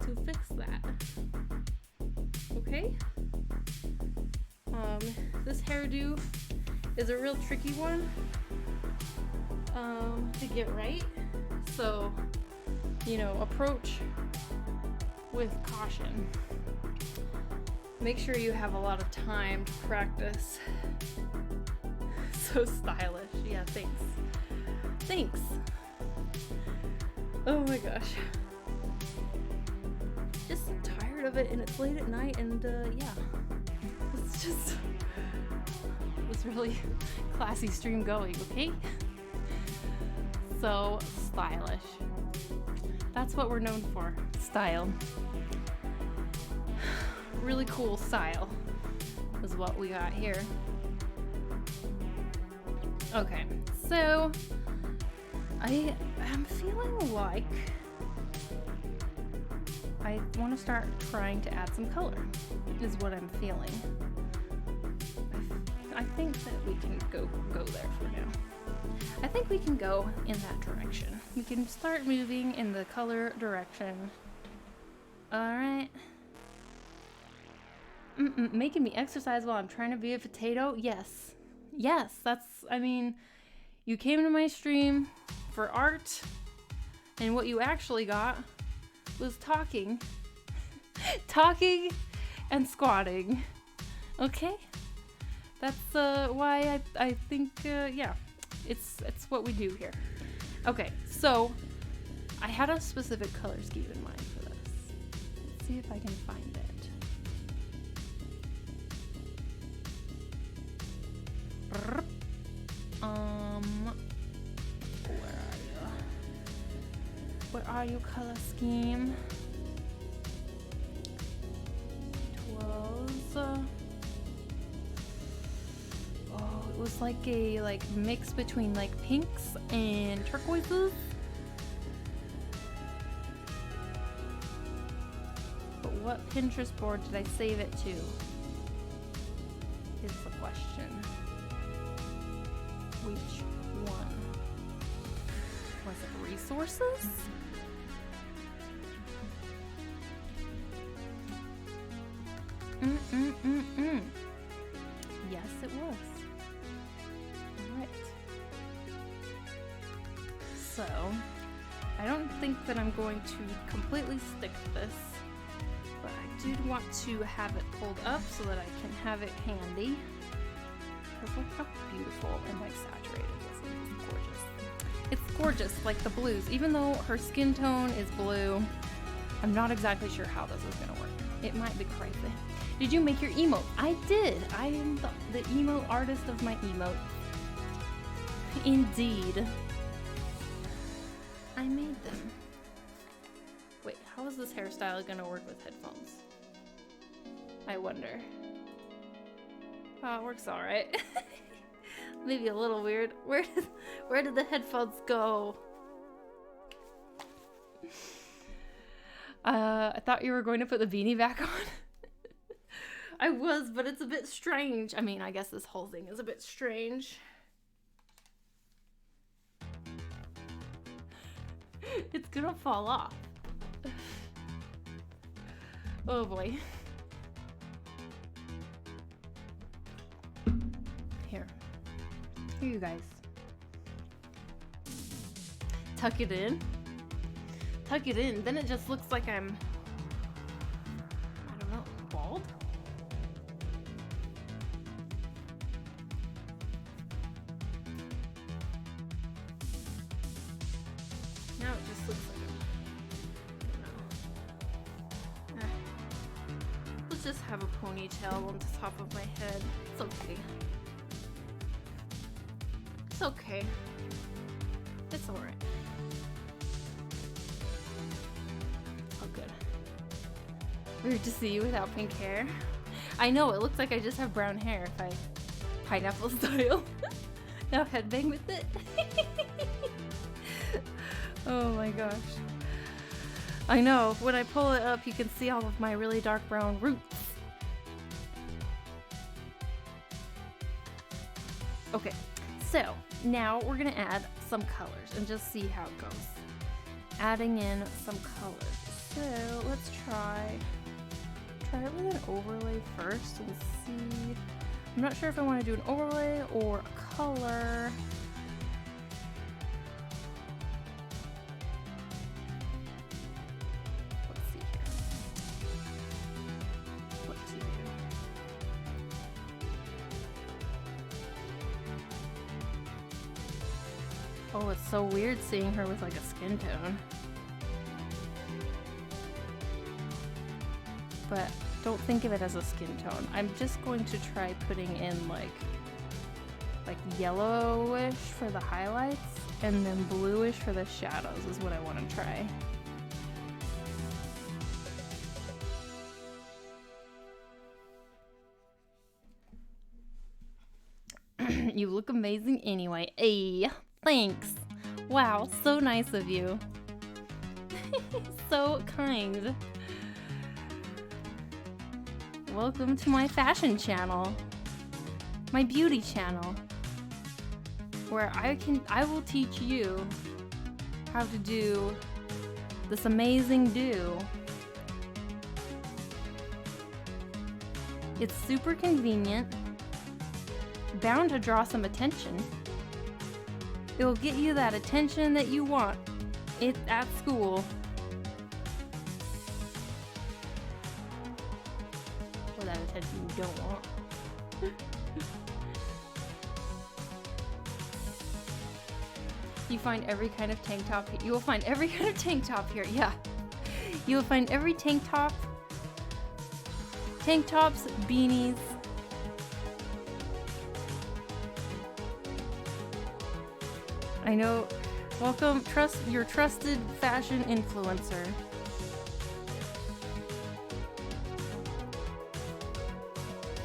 Speaker 1: to fix that. Okay? This hairdo is a real tricky one to get right. So, you know, approach with caution. Make sure you have a lot of time to practice. So stylish. Yeah, thanks. Thanks. Oh my gosh. Just tired of it and it's late at night and yeah. It's just this really classy stream going, okay? So stylish. That's what we're known for. Style. Really cool style is what we got here. Okay, so I am feeling like I want to start trying to add some color, is what I'm feeling. I think that we can go there for now. I think we can go in that direction. We can start moving in the color direction. Alright. Making me exercise while I'm trying to be a potato? Yes. Yes, I mean, you came to my stream for art, and what you actually got was talking. Talking and squatting. Okay? That's why I think yeah, it's what we do here. Okay, so I had a specific color scheme in mind for this. Let's see if I can find it. Where are you, color scheme? It was like a mix between like pinks and turquoises. But what Pinterest board did I save it to? Is the question. Which one? Was it resources? Yes, it was. Alright. So, I don't think that I'm going to completely stick to this, but I do want to have it pulled up so that I can have it handy. Because look how beautiful and saturated this is. It's gorgeous. It's gorgeous, like the blues. Even though her skin tone is blue, I'm not exactly sure how this is going to work. It might be crazy. Did you make your emote? I did. I am the emote artist of my emote. Indeed. I made them. Wait, how is this hairstyle going to work with headphones? I wonder. Oh, it works all right. Maybe a little weird. Where did the headphones go? I thought you were going to put the beanie back on. I was, but it's a bit strange. I mean, I guess this whole thing is a bit strange. It's gonna fall off. Oh boy. Here you guys. Tuck it in. Tuck it in. Then it just looks like I'm, I don't know, bald? Now it just looks like I'm, I don't know. Let's just have a ponytail on the top of my head. It's okay. It's okay. It's alright. Oh, good. Weird to see you without pink hair. I know, it looks like I just have brown hair if I pineapple style. Now headbang with it. Oh my gosh. I know, when I pull it up, you can see all of my really dark brown roots. Okay, so now we're gonna add some colors and just see how it goes. Adding in some colors. So let's try it with an overlay first and see. I'm not sure if I want to do an overlay or a color. Let's see here. What to do? Oh, it's so weird seeing her with like a skin tone. But don't think of it as a skin tone. I'm just going to try putting in like yellowish for the highlights and then bluish for the shadows is what I want to try. You look amazing anyway. Hey, thanks. Wow, so nice of you. So kind. Welcome to my fashion channel, my beauty channel, where I will teach you how to do this amazing do. It's super convenient, bound to draw some attention. It will get you that attention that you want at school. That attention you don't want. You find every kind of tank top. You will find every kind of tank top here. Yeah. You will find every tank top. Tank tops, beanies. I know. Welcome, your trusted fashion influencer.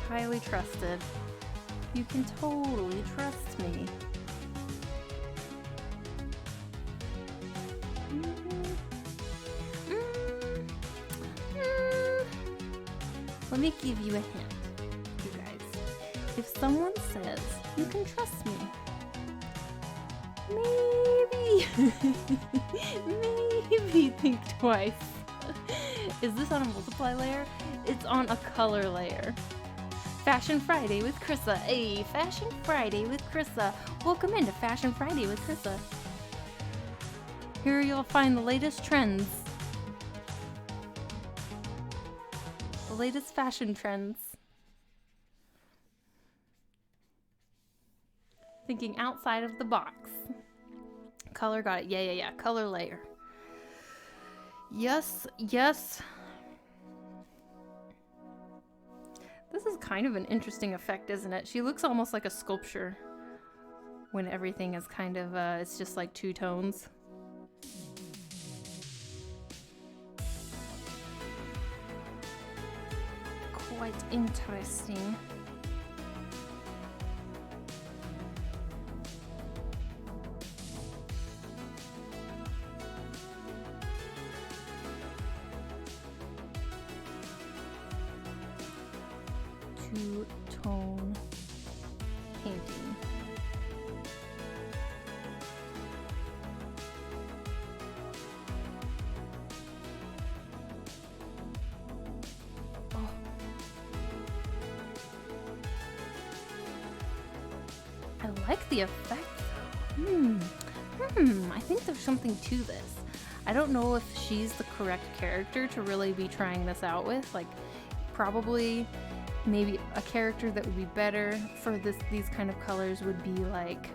Speaker 1: Highly trusted. You can totally trust me. Let me give you a hint, you guys. If someone says, you can trust me, maybe, maybe think twice. Is this on a multiply layer? It's on a color layer. Fashion Friday with Krissa. Hey, Fashion Friday with Krissa. Welcome into Fashion Friday with Krissa. Here you'll find the latest trends. The latest fashion trends. Thinking outside of the box. Color, got it. Yeah. Color layer. Yes. This is kind of an interesting effect, isn't it? She looks almost like a sculpture when everything is kind of, it's just like two tones. Quite interesting. Two-tone painting. Oh. I like the effect. I think there's something to this. I don't know if she's the correct character to really be trying this out with. Like, probably maybe a character that would be better for these kind of colors would be like,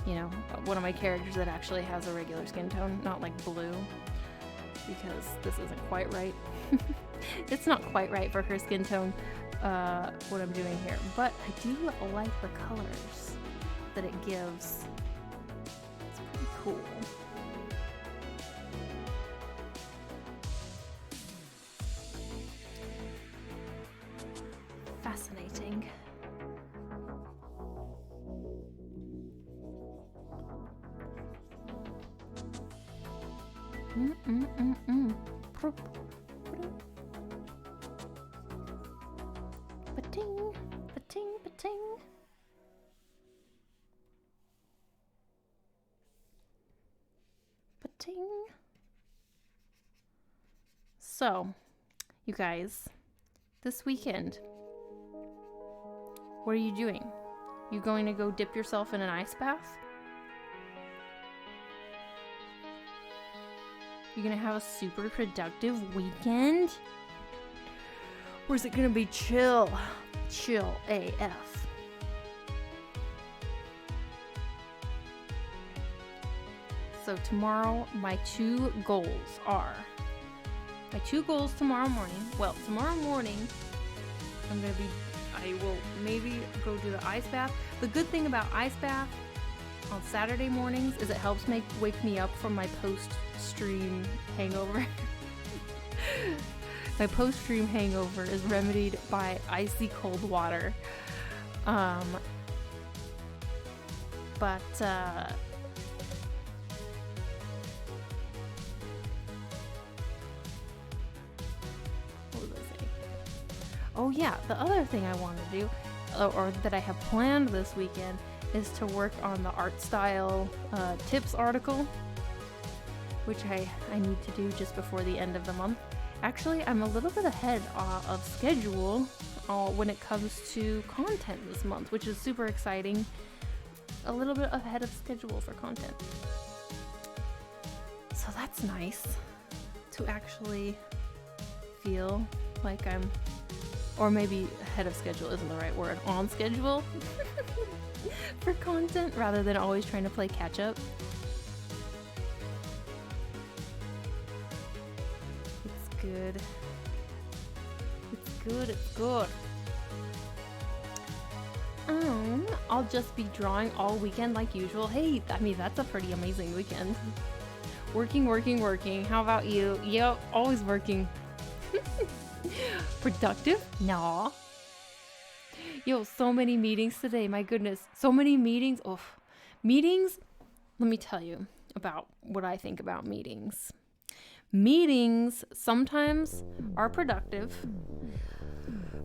Speaker 1: you know, one of my characters that actually has a regular skin tone, not like blue, because this isn't quite right. It's not quite right for her skin tone, what I'm doing here, but I do like the colors that it gives. It's pretty cool. Fascinating. Ba-ting, ba-ting, ba-ting. Ba-ting. So, you guys, this weekend, what are you doing? You going to go dip yourself in an ice bath? You gonna have a super productive weekend? Or is it gonna be chill? Chill AF. So tomorrow, my two goals tomorrow morning. Well, tomorrow morning, I will maybe go do the ice bath. The good thing about ice bath on Saturday mornings is it helps wake me up from my post-stream hangover. My post-stream hangover is remedied by icy cold water. What was I saying? Oh yeah, the other thing I want to do, or that I have planned this weekend, is to work on the art style tips article, which I need to do just before the end of the month. Actually, I'm a little bit ahead of schedule when it comes to content this month, which is super exciting. A little bit ahead of schedule for content. So that's nice to actually feel like I'm, or maybe ahead of schedule isn't the right word, on schedule for content rather than always trying to play catch up. good. It's good, it's good. I'll just be drawing all weekend like usual. Hey, I mean, that's a pretty amazing weekend. Working, working, working. How about you? Yep, always working. Productive? Nah. Yo, so many meetings today. My goodness. So many meetings. Oof. Meetings, let me tell you about what I think about meetings. Meetings sometimes are productive,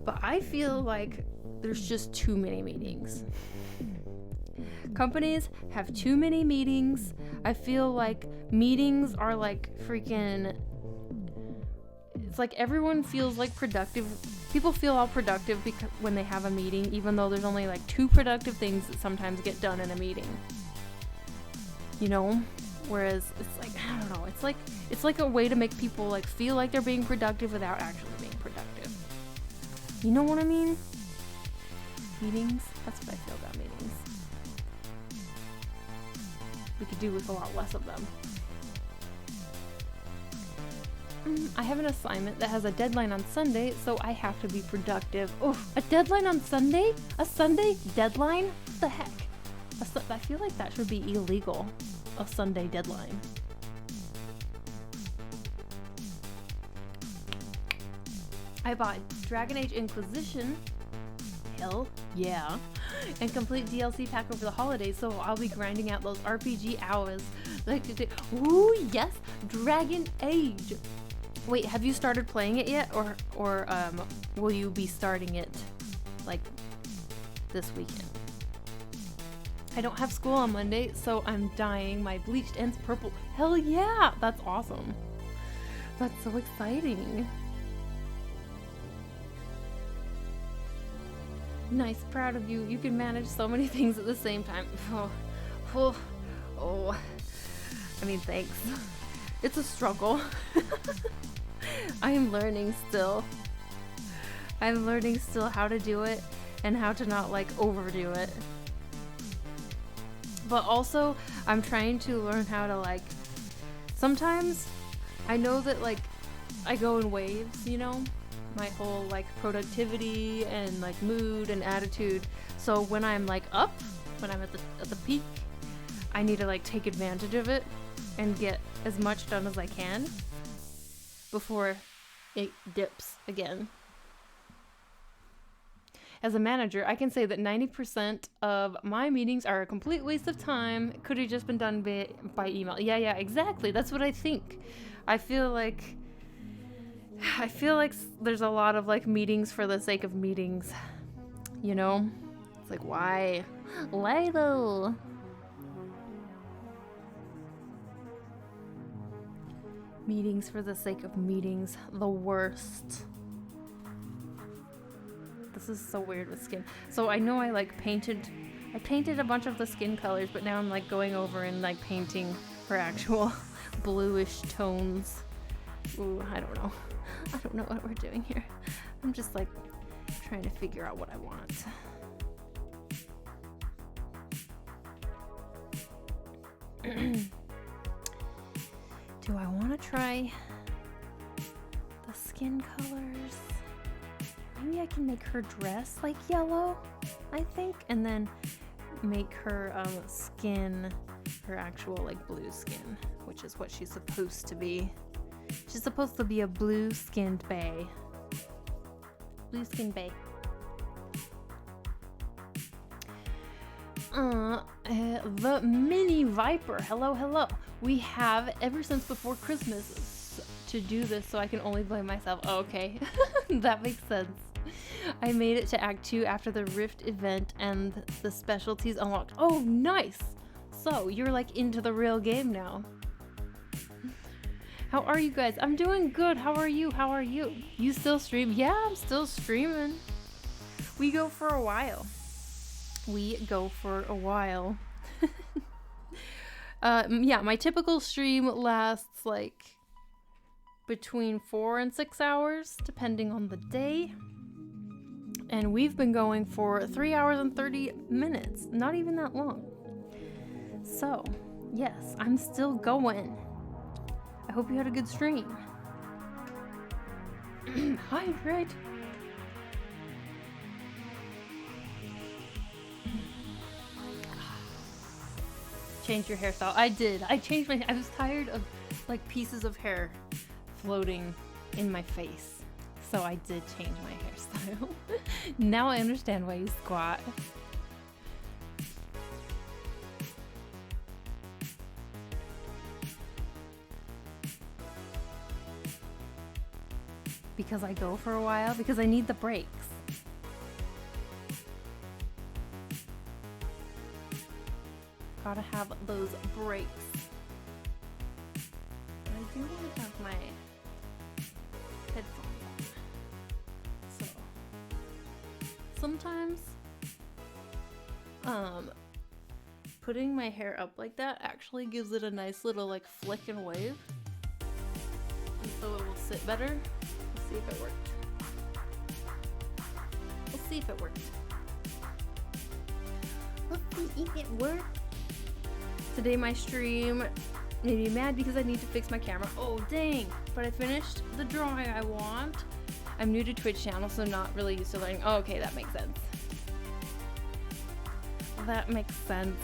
Speaker 1: but I feel like there's just too many meetings. Companies have too many meetings. I feel like meetings are like freaking... It's like everyone feels like productive. People feel all productive because when they have a meeting, even though there's only like 2 productive things that sometimes get done in a meeting. You know? Whereas it's like, I don't know, it's like a way to make people like feel like they're being productive without actually being productive. You know what I mean? Meetings, that's what I feel about meetings. We could do with a lot less of them. I have an assignment that has a deadline on Sunday, so I have to be productive. Oh, a deadline on Sunday? A Sunday deadline? What the heck? I feel like that should be illegal. A Sunday deadline. I bought Dragon Age Inquisition. Hell yeah. And complete DLC pack over the holidays, so I'll be grinding out those RPG hours. Ooh, yes, Dragon Age. Wait, have you started playing it yet, or will you be starting it like this weekend? I don't have school on Monday, so I'm dyeing my bleached ends purple. Hell yeah, that's awesome. That's so exciting. Nice, proud of you. You can manage so many things at the same time. Oh. I mean, thanks. It's a struggle. I am learning still. I'm learning still how to do it and how to not like overdo it. But also, I'm trying to learn how to like, sometimes I know that like I go in waves, you know, my whole like productivity and like mood and attitude. So when I'm like up, when I'm at the peak, I need to like take advantage of it and get as much done as I can before it dips again. As a manager, I can say that 90% of my meetings are a complete waste of time. Could have just been done by email. Yeah, exactly. That's what I think. I feel like there's a lot of like meetings for the sake of meetings. You know? It's like, why? Why though? Meetings for the sake of meetings. The worst. This is so weird with skin. So I know I painted a bunch of the skin colors, but now I'm like going over and like painting for actual bluish tones. Ooh, I don't know. I don't know what we're doing here. I'm just like trying to figure out what I want. Do I want to try the skin colors? Maybe I can make her dress like yellow, I think, and then make her skin her actual like blue skin, which is what she's supposed to be. She's supposed to be a blue-skinned bae. Blue-skinned bae. The mini viper. Hello. We have ever since before Christmas to do this, so I can only blame myself. Oh, okay. That makes sense. I made it to Act 2 after the Rift event and the specialties unlocked. Oh, nice! So, you're like into the real game now. How are you guys? I'm doing good. How are you? You still stream? Yeah, I'm still streaming. We go for a while. Yeah, my typical stream lasts like between 4 and 6 hours, depending on the day. And we've been going for 3 hours and 30 minutes. Not even that long. So, yes, I'm still going. I hope you had a good stream. Hydrate. Change your hairstyle. I did. I changed my. I was tired of like pieces of hair floating in my face, so I did change my hairstyle. Now I understand why you squat. Because I go for a while, because I need the breaks. Gotta have those breaks. And I do want to have my headphones on. So sometimes putting my hair up like that actually gives it a nice little like flick and wave. And so it will sit better. Let's see if it worked. Let's see if it worked.
Speaker 2: Let's see if it worked.
Speaker 1: Today my stream made me mad because I need to fix my camera. Oh dang! But I finished the drawing I want. I'm new to Twitch channel, so not really used to learning. Oh, okay, that makes sense. That makes sense.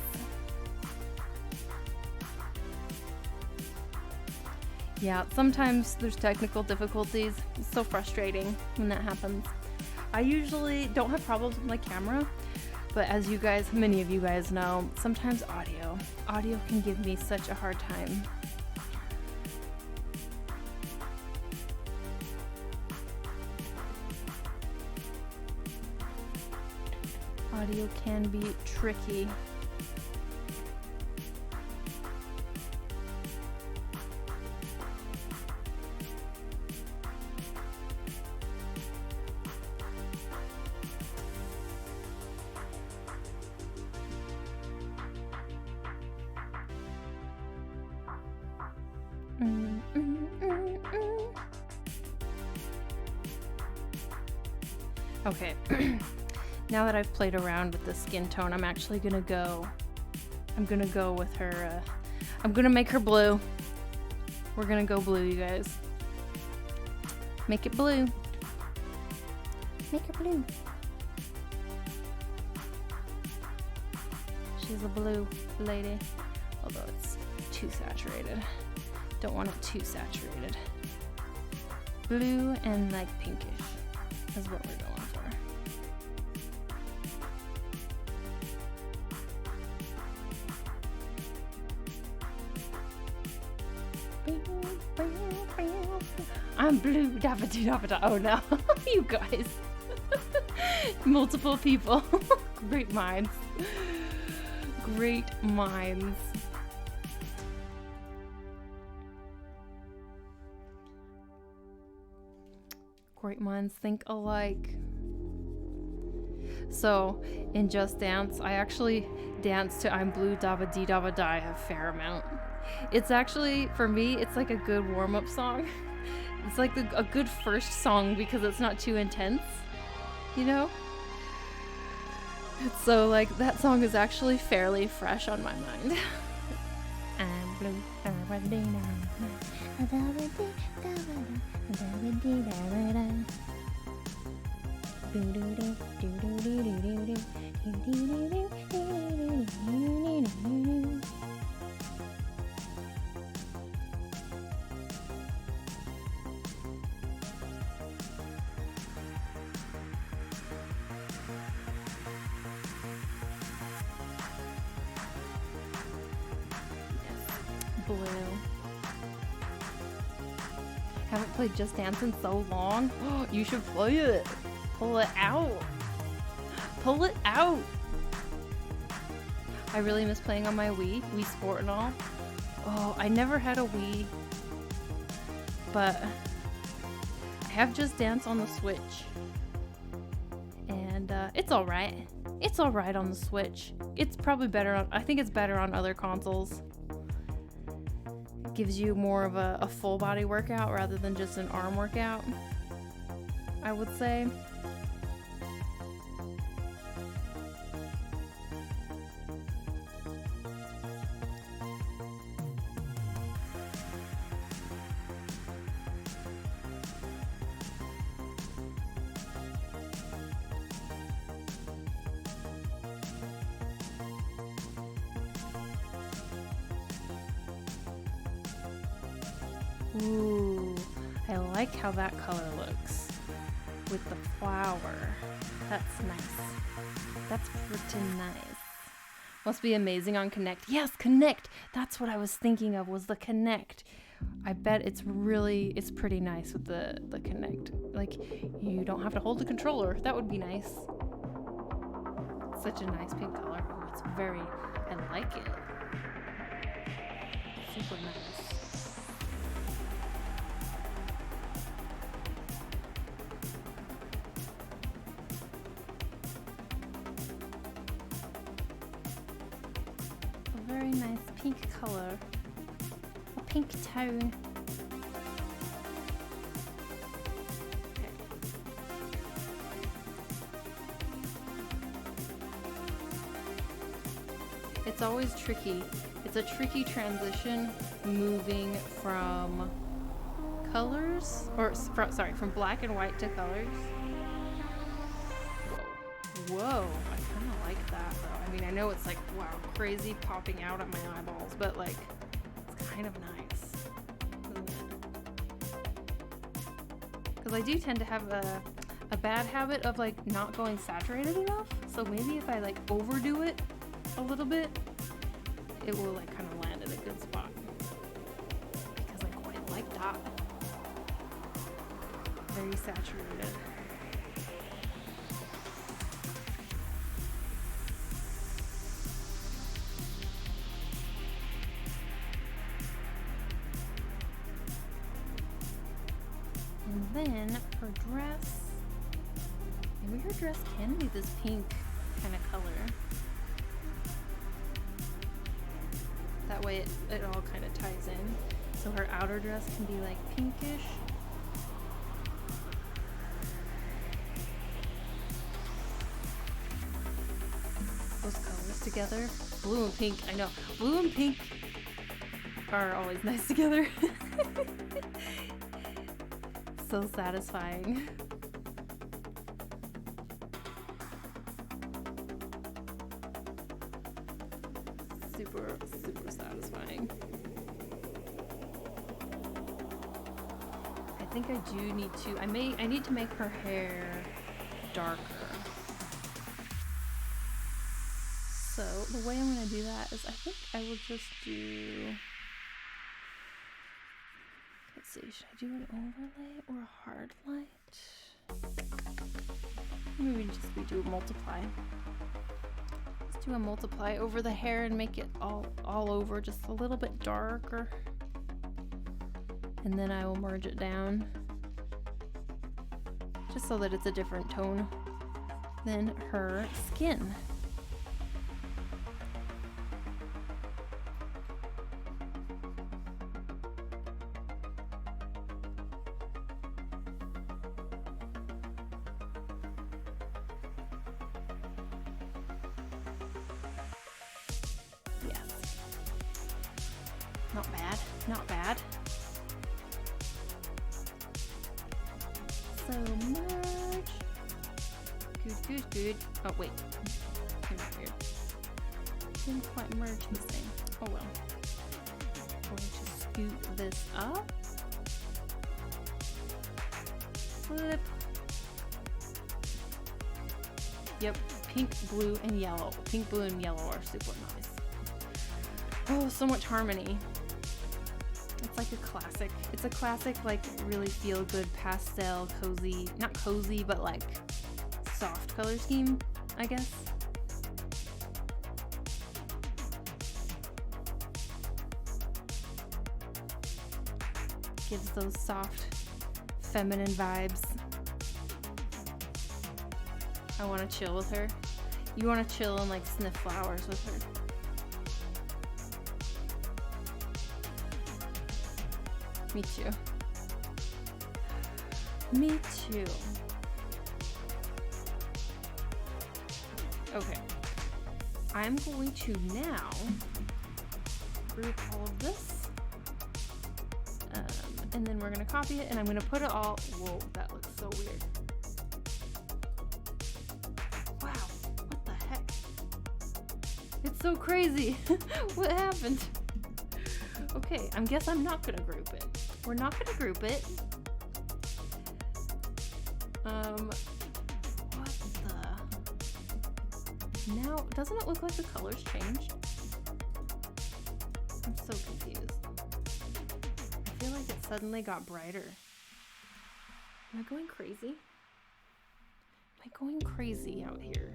Speaker 1: Yeah, sometimes there's technical difficulties. It's so frustrating when that happens. I usually don't have problems with my camera, but as you guys, many of you guys know, sometimes audio can give me such a hard time. Audio can be tricky. Okay, now that I've played around with the skin tone, I'm actually gonna go with her, I'm gonna make her blue. We're gonna go blue, you guys. Make it blue. Make her blue. She's a blue lady, although it's too saturated. Don't want it too saturated. Blue and like pinkish is what we're going for. I'm blue, dabba doo dabba da. Oh no, you guys. Multiple people. Great minds. Great minds. Great minds think alike. So, in Just Dance, I actually dance to I'm Blue Dabba Dee Dabba Die a fair amount. It's actually, for me, it's like a good warm-up song. It's like a good first song because it's not too intense, you know? So, like, that song is actually fairly fresh on my mind. I'm blue, dabba dee dabba Blue. Haven't played Just Dance in so long. You should play it. Pull it out. Pull it out. I really miss playing on my Wii Sport and all. Oh, I never had a Wii, but I have Just Dance on the Switch, and it's all right. It's all right on the Switch. It's probably better on. I think it's better on other consoles. Gives you more of a full body workout rather than just an arm workout, I would say. Ooh, I like how that color looks with the flower. That's nice. That's pretty nice. Must be amazing on Connect. Yes, Connect. That's what I was thinking of, was the Connect. I bet it's pretty nice with the Connect. Like, you don't have to hold the controller. That would be nice. Such a nice pink color. Oh, it's very, I like it. Super nice. A very nice pink color. A pink tone. It's always tricky. It's a tricky transition moving from colors, from black and white to colors. Whoa, I kind of like that though. I mean, I know it's like, wow, crazy popping out at my eyeballs, but like, it's kind of nice, isn't it? Because I do tend to have a bad habit of like not going saturated enough. So maybe if I like overdo it a little bit, it will like kind of land in a good spot, because I quite like that. Very saturated. And then her dress, maybe her dress can be this pink kind of color. That way it all kind of ties in. So her outer dress can be like pinkish. Those colors together. Blue and pink, I know. Blue and pink are always nice together. So satisfying. Super, super satisfying. I think I do need to, I need to make her hair darker. So the way I'm gonna do that is I think I will just do, let's see, should I do an overlay or a hard light? Maybe just do a multiply. Do a multiply over the hair and make it all over just a little bit darker, and then I will merge it down just so that it's a different tone than her skin. Not bad, not bad. So merge. Good, good, good. Oh wait, came out weird. Didn't quite merge the same. Oh well. Going to scoot this up. Flip. Yep, pink, blue, and yellow. Pink, blue, and yellow are super nice. Oh, so much harmony. It's like a classic. It's a classic, like, really feel-good pastel, cozy, not cozy, but like soft color scheme, I guess. Gives those soft, feminine vibes. I want to chill with her. You want to chill and like sniff flowers with her. Me too. Me too. Okay. I'm going to now group all of this. And then we're going to copy it and I'm going to put it all. Whoa, that looks so weird. Wow, what the heck? It's so crazy. What happened? Okay, I guess I'm not going to group it. We're not gonna group it. What the? Now, doesn't it look like the colors changed? I'm so confused. I feel like it suddenly got brighter. Am I going crazy? Am I going crazy out here?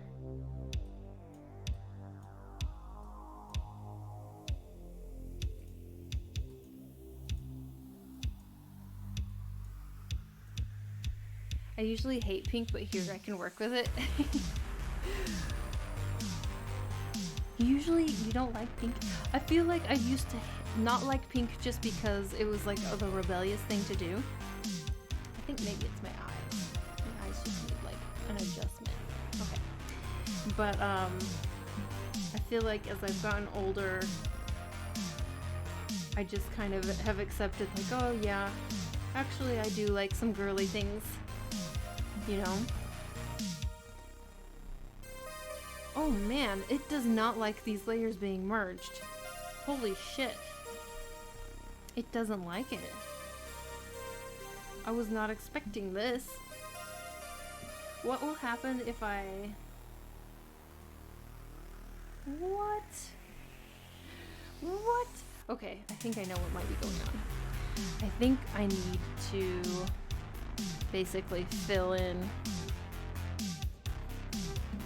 Speaker 1: I usually hate pink, but here I can work with it. Usually you don't like pink. I feel like I used to not like pink just because it was like the rebellious thing to do. I think maybe it's my eyes. My eyes just need like an adjustment. Okay. But I feel like as I've gotten older, I just kind of have accepted like, oh yeah, actually I do like some girly things. You know? Oh man, it does not like these layers being merged. Holy shit. It doesn't like it. I was not expecting this. What will happen if I... What? What? Okay, I think I know what might be going on. I think I need to basically fill in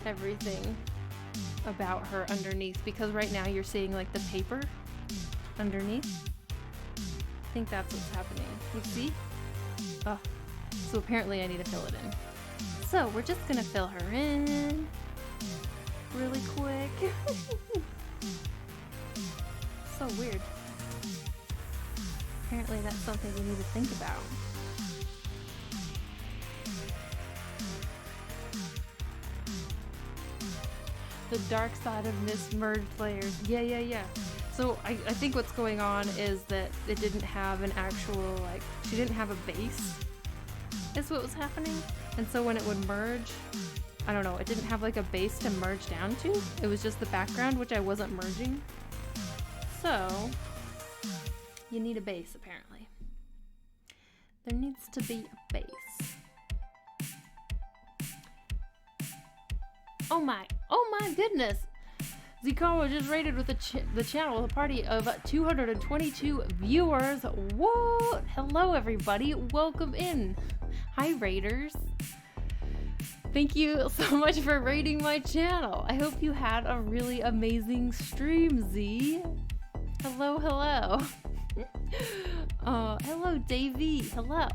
Speaker 1: everything about her underneath, because right now you're seeing like the paper underneath. I think that's what's happening. You see? Oh, so apparently I need to fill it in. So we're just gonna fill her in really quick. So weird. Apparently that's something we need to think about. The dark side of mismerged layers. Yeah. So I think what's going on is that it didn't have an actual, like, she didn't have a base, is what was happening. And so when it would merge, I don't know, it didn't have like a base to merge down to. It was just the background, which I wasn't merging. So you need a base, apparently. There needs to be a base. Oh my goodness! Zikawa just raided with the channel with a party of 222 viewers. Whoa! Hello everybody, welcome in. Hi raiders. Thank you so much for raiding my channel. I hope you had a really amazing stream, Z. Hello. Hello Davey, hello.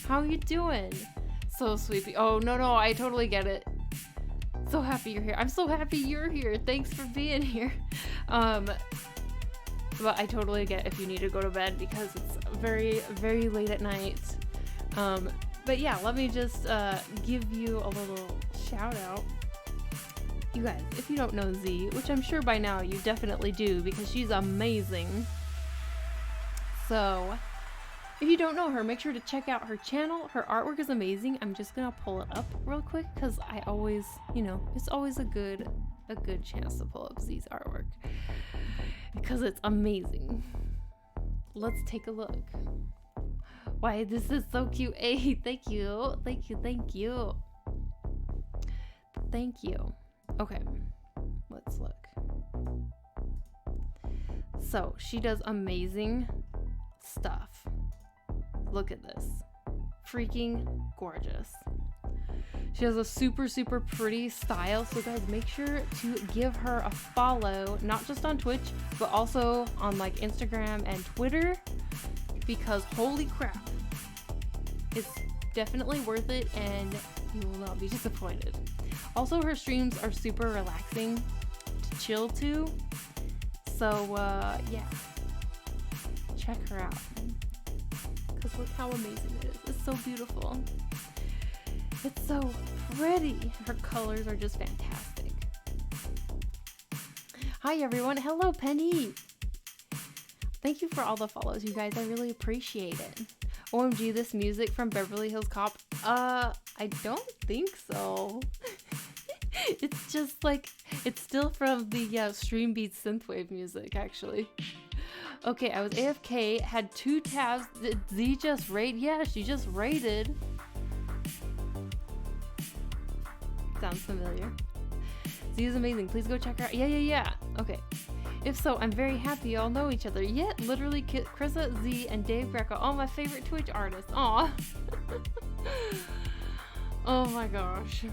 Speaker 1: How you doing? So sweepy. Oh no, I totally get it. So happy you're here. I'm so happy you're here. Thanks for being here. But I totally get if you need to go to bed because it's very, very late at night. But yeah, let me just give you a little shout out. You guys, if you don't know Z, which I'm sure by now you definitely do because she's amazing. So if you don't know her, make sure to check out her channel. Her artwork is amazing. I'm just gonna pull it up real quick because I always, you know, it's always a good chance to pull up Z's artwork because it's amazing. Let's take a look. Why, this is so cute. Hey, thank you. Okay, let's look. So she does amazing stuff. Look at this. Freaking gorgeous. She has a super pretty style, so guys, make sure to give her a follow, not just on Twitch, but also on like Instagram and Twitter, because holy crap, it's definitely worth it and you will not be disappointed. Also, her streams are super relaxing to chill to, so yeah, check her out. Because look how amazing it is. It's so beautiful. It's so pretty. Her colors are just fantastic. Hi everyone. Hello Penny. Thank you for all the follows, you guys. I really appreciate it. OMG, this music from Beverly Hills Cop. I don't think so. It's just like, it's still from the Stream Beats synthwave music, actually. Okay, I was AFK, had 2 tabs. Did Z just raid? Yeah, she just raided. Sounds familiar. Z is amazing. Please go check her out. Yeah. Okay. If so, I'm very happy y'all know each other. Yeah, literally Krissa, Z, and Dave Greco, all my favorite Twitch artists. Aw. Oh my gosh.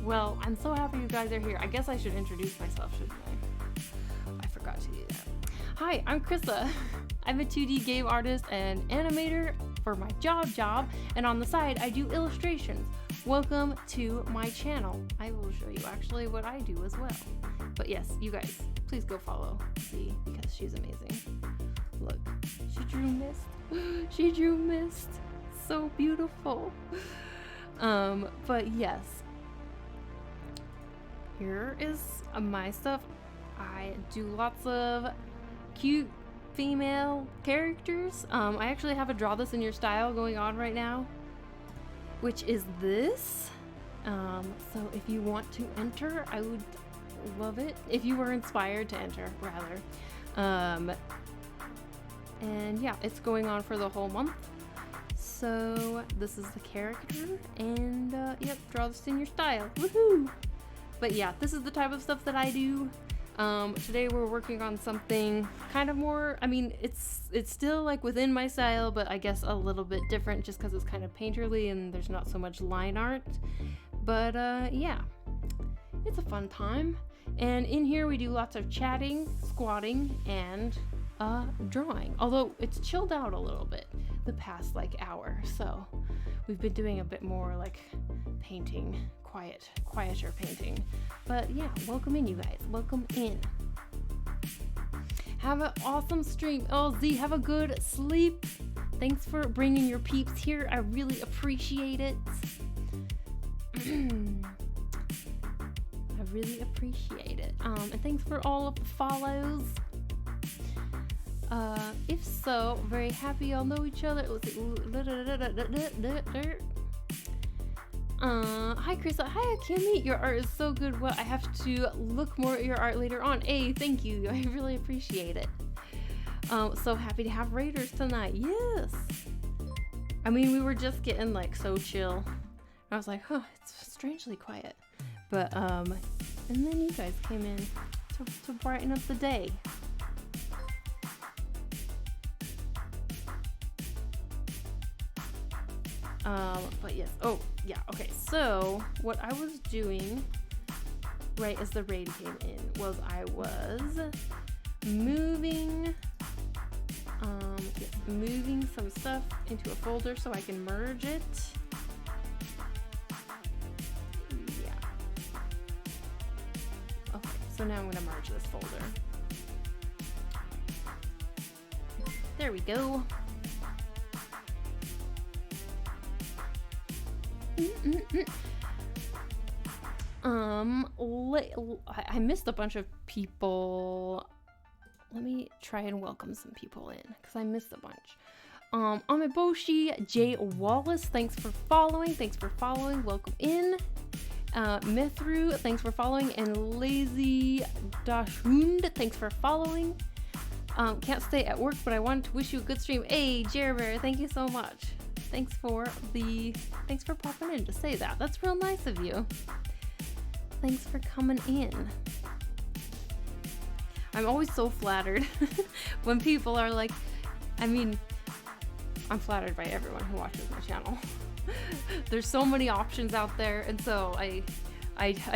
Speaker 1: Well, I'm so happy you guys are here. I guess I should introduce myself, shouldn't I? I forgot to do that. Hi, I'm Krissa. I'm a 2D game artist and animator for my job, and on the side, I do illustrations. Welcome to my channel. I will show you actually what I do as well. But yes, you guys, please go follow Z because she's amazing. Look, she drew mist. She drew mist. So beautiful. But yes, here is my stuff. I do lots of cute female characters. I actually have a draw this in your style going on right now, which is this. So if you want to enter, I would love it. If you were inspired to enter, rather. And yeah, it's going on for the whole month. So this is the character, and yep, draw this in your style. Woohoo! But yeah, this is the type of stuff that I do. Today we're working on something kind of more, I mean, it's still like within my style, but I guess a little bit different just because it's kind of painterly and there's not so much line art. But yeah, it's a fun time. And in here we do lots of chatting, squatting, and drawing. Although it's chilled out a little bit the past like hour, so we've been doing a bit more like painting, quieter painting. But yeah, welcome in, you guys. Welcome in. Have an awesome stream. Oh, Z, have a good sleep. Thanks for bringing your peeps here. I really appreciate it. I really appreciate it. And thanks for all of the follows. If so, very happy y'all know each other. Let's see. Hi Krista. Hi Akemi. Your art is so good. Well, I have to look more at your art later on. Hey, thank you. I really appreciate it. So happy to have raiders tonight. Yes. I mean, we were just getting like so chill. I was like, huh, it's strangely quiet. But and then you guys came in to brighten up the day. But yes, oh yeah, okay, so what I was doing right as the raid came in was I was moving some stuff into a folder so I can merge it. Yeah. Okay, so now I'm gonna merge this folder. There we go. I missed a bunch of people. Let me try and welcome some people in because I missed a bunch. Amiboshi, Jay Wallace, thanks for following. Welcome in. Mithru, thanks for following, and Lazy Dashund, thanks for following. Can't stay at work, but I wanted to wish you a good stream. Hey, Jerbear, thank you so much. Thanks for popping in to say that. That's real nice of you. Thanks for coming in. I'm always so flattered when people are like, I mean, I'm flattered by everyone who watches my channel. There's so many options out there, and so I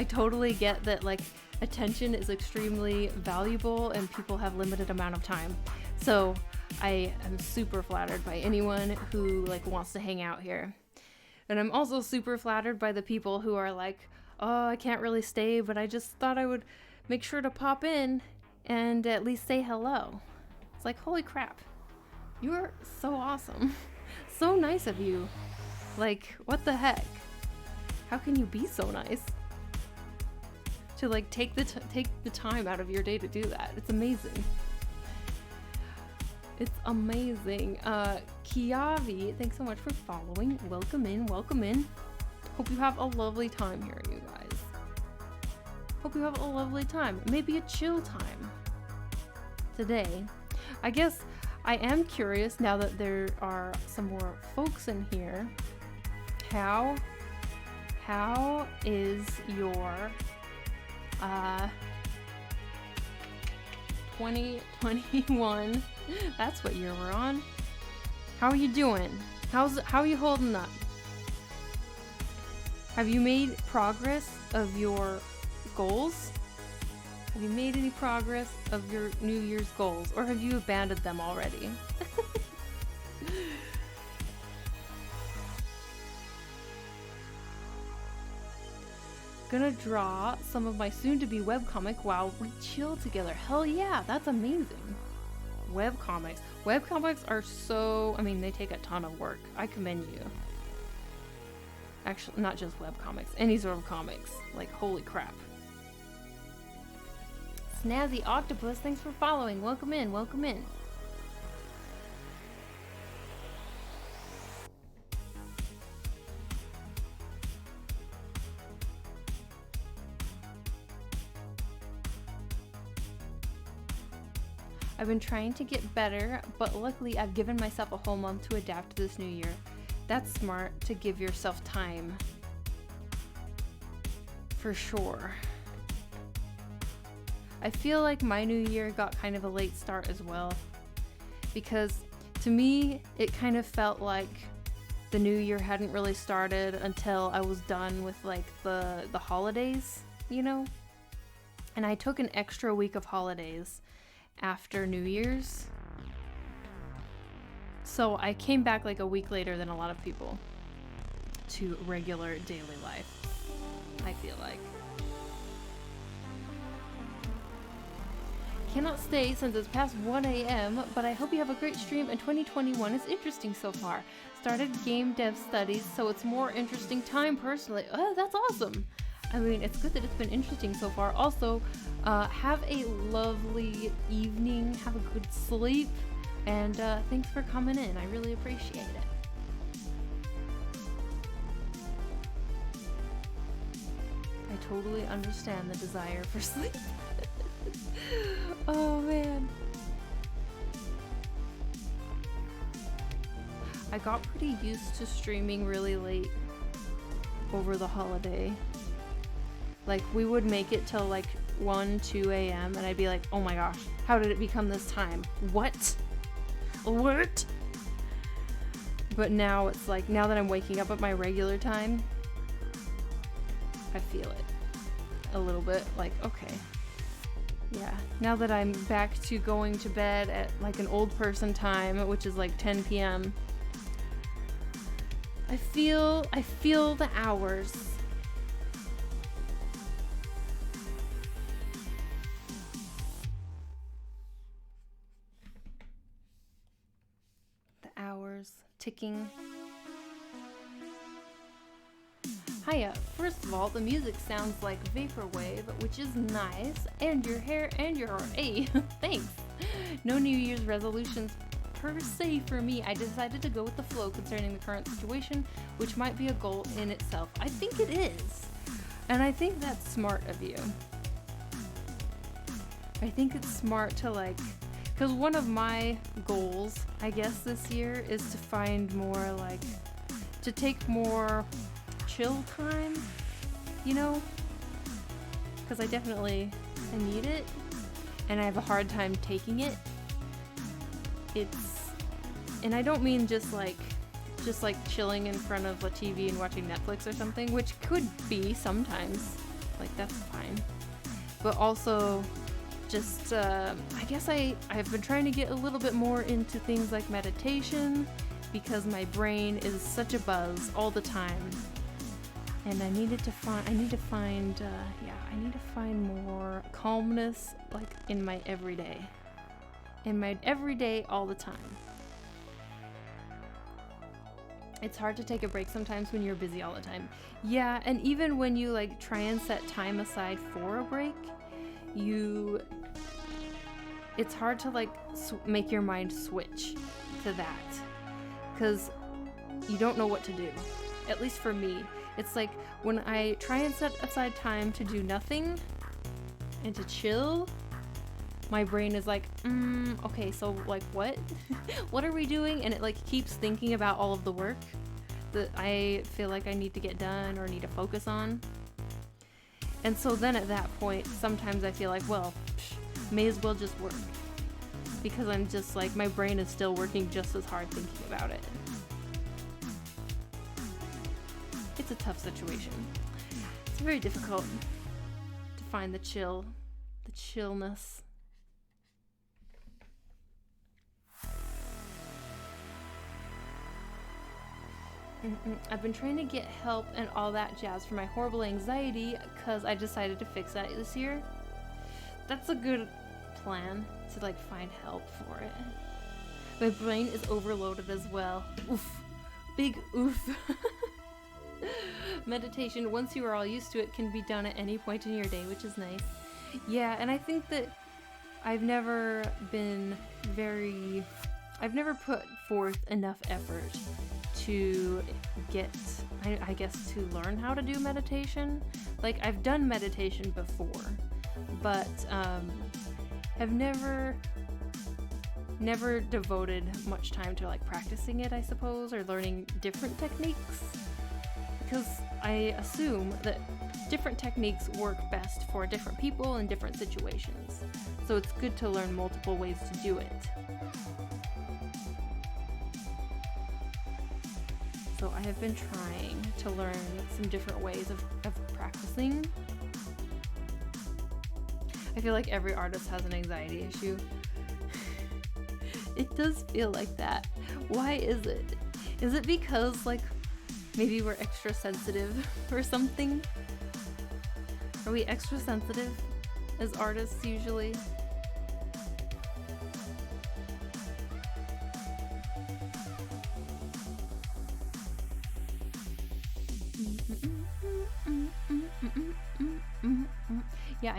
Speaker 1: totally get that like attention is extremely valuable and people have limited amount of time. So I am super flattered by anyone who like wants to hang out here. And I'm also super flattered by the people who are like, oh, I can't really stay, but I just thought I would make sure to pop in and at least say hello. It's like, holy crap. You're so awesome. So nice of you. Like, what the heck? How can you be so nice? To like take the time out of your day to do that. It's amazing. It's amazing. Kiavi, thanks so much for following. Welcome in, welcome in. Hope you have a lovely time here, you guys. Hope you have a lovely time. Maybe a chill time today. I guess I am curious now that there are some more folks in here. How is your 2021? That's what year we're on. How are you doing? How are you holding up? Have you made progress of your goals? Have you made any progress of your New Year's goals, or have you abandoned them already? Gonna draw some of my soon-to-be webcomic while we chill together. Hell yeah, that's amazing. Webcomics. Webcomics are so, I mean, they take a ton of work. I commend you. Actually, not just webcomics, any sort of comics. Like, holy crap. Snazzy Octopus, thanks for following. Welcome in, welcome in. I've been trying to get better, but luckily I've given myself a whole month to adapt to this new year. That's smart to give yourself time. For sure. I feel like my new year got kind of a late start as well, because to me it kind of felt like the new year hadn't really started until I was done with like the holidays, you know? And I took an extra week of holidays after New Year's. So I came back like a week later than a lot of people to regular daily life, I feel like. Cannot stay since it's past 1 a.m., but I hope you have a great stream and 2021 is interesting so far. Started game dev studies, so it's more interesting time personally. Oh, that's awesome. I mean, it's good that it's been interesting so far. Also, have a lovely evening, have a good sleep, and thanks for coming in. I really appreciate it. I totally understand the desire for sleep. Oh man. I got pretty used to streaming really late over the holiday. Like, we would make it till like 1, 2 a.m. and I'd be like, oh my gosh, how did it become this time? What? But now it's like, now that I'm waking up at my regular time, I feel it a little bit. Like, okay. Yeah, now that I'm back to going to bed at like an old person time, which is like 10 p.m., I feel the hours. The hours ticking. Hiya, first of all, the music sounds like vaporwave, which is nice, and your hair and your hey, thanks. No New Year's resolutions per se for me. I decided to go with the flow concerning the current situation, which might be a goal in itself. I think it is, and I think that's smart of you. I think it's smart to like, because one of my goals, I guess, this year is to find more like, to take more chill time, you know, because I definitely need it, and I have a hard time taking it. And I don't mean just like chilling in front of a TV and watching Netflix or something, which could be sometimes, like that's fine, but also just I guess I've been trying to get a little bit more into things like meditation, because my brain is such a buzz all the time. And I need to find more calmness, like in my everyday all the time. It's hard to take a break sometimes when you're busy all the time. Yeah, and even when you like try and set time aside for a break, it's hard to like make your mind switch to that, because you don't know what to do. At least for me. It's like when I try and set aside time to do nothing and to chill, my brain is like, okay, so like what? What are we doing? And it like keeps thinking about all of the work that I feel like I need to get done or need to focus on. And so then at that point, sometimes I feel like, well, may as well just work. Because I'm just like, my brain is still working just as hard thinking about it. It's a tough situation. It's very difficult to find the chillness. I've been trying to get help and all that jazz for my horrible anxiety because I decided to fix that this year. That's a good plan, to like find help for it. My brain is overloaded as well. Oof. Big oof. Meditation, once you are all used to it, can be done at any point in your day, which is nice. Yeah, and I think that I've never put forth enough effort to get, I guess, to learn how to do meditation. Like, I've done meditation before, but have never devoted much time to like practicing it, I suppose, or learning different techniques, because I assume that different techniques work best for different people in different situations. So it's good to learn multiple ways to do it. So I have been trying to learn some different ways of practicing. I feel like every artist has an anxiety issue. It does feel like that. Why is it? Is it because like maybe we're extra sensitive or something? Are we extra sensitive as artists usually? Yeah,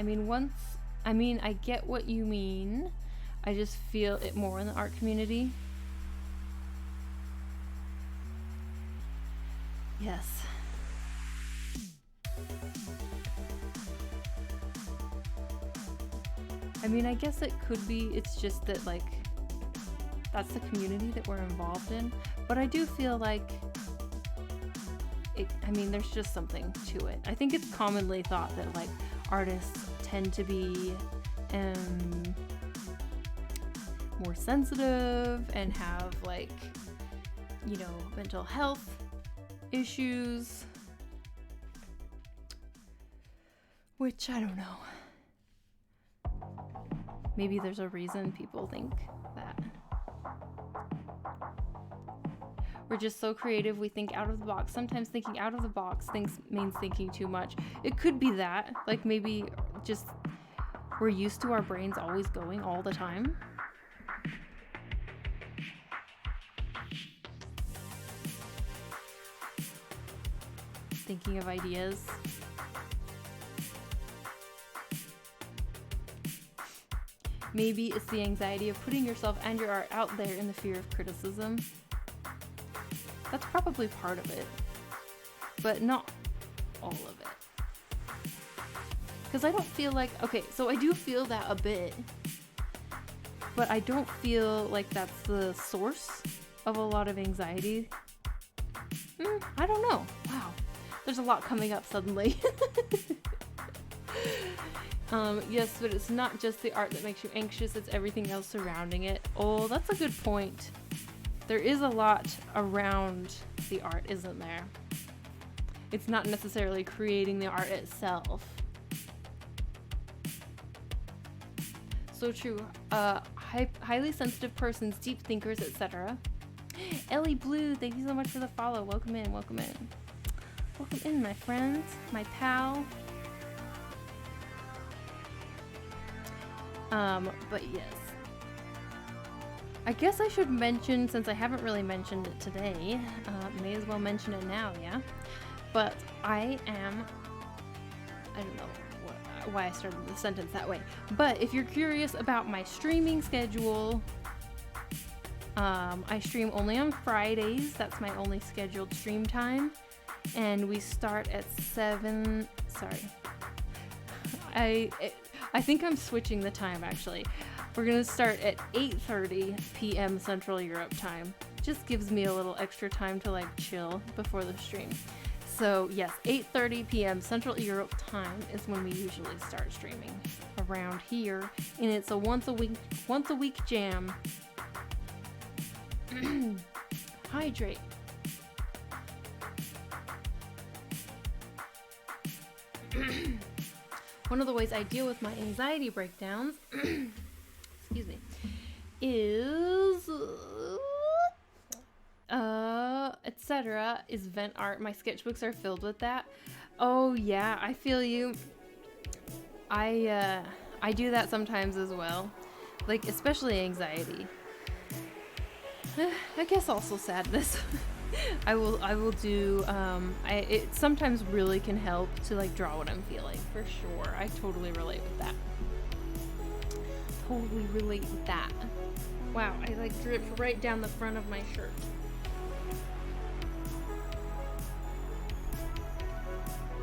Speaker 1: I get what you mean. I just feel it more in the art community. Yes. I mean, I guess it could be, it's just that like, that's the community that we're involved in. But I do feel like there's just something to it. I think it's commonly thought that like artists tend to be more sensitive and have like, mental health issues, which I don't know. Maybe there's a reason people think that. We're just so creative, we think out of the box. Sometimes thinking out of the box means thinking too much. It could be that, like maybe just we're used to our brains always going all the time. Thinking of ideas. Maybe it's the anxiety of putting yourself and your art out there in the fear of criticism. That's probably part of it, but not all of it. Because I don't feel like, okay, so I do feel that a bit, but I don't feel like that's the source of a lot of anxiety. I don't know. Wow. There's a lot coming up suddenly. Yes, but it's not just the art that makes you anxious, it's everything else surrounding it. Oh, that's a good point. There is a lot around the art, isn't there? It's not necessarily creating the art itself. So true. Highly sensitive persons, deep thinkers, etc. Ellie Blue, thank you so much for the follow. Welcome in, welcome in. Welcome in, my friends, my pal. But yes. I guess I should mention, since I haven't really mentioned it today, may as well mention it now, yeah? But I don't know why I started the sentence that way, but if you're curious about my streaming schedule, I stream only on Fridays. That's my only scheduled stream time, and we start at 7. Sorry, I think I'm switching the time actually. We're gonna start at 8:30 p.m. Central Europe time. Just gives me a little extra time to like chill before the stream. So yes, 8:30 p.m. Central Europe time is when we usually start streaming around here, and it's a once a week jam. Hydrate. One of the ways I deal with my anxiety breakdowns, excuse me, is etc. is vent art. My sketchbooks are filled with that. Oh yeah, I feel you. I do that sometimes as well, like especially anxiety. I guess also sadness. I will do it sometimes really can help to like draw what I'm feeling, for sure. I totally relate with that. Totally relate with that. Wow, I like dripped right down the front of my shirt.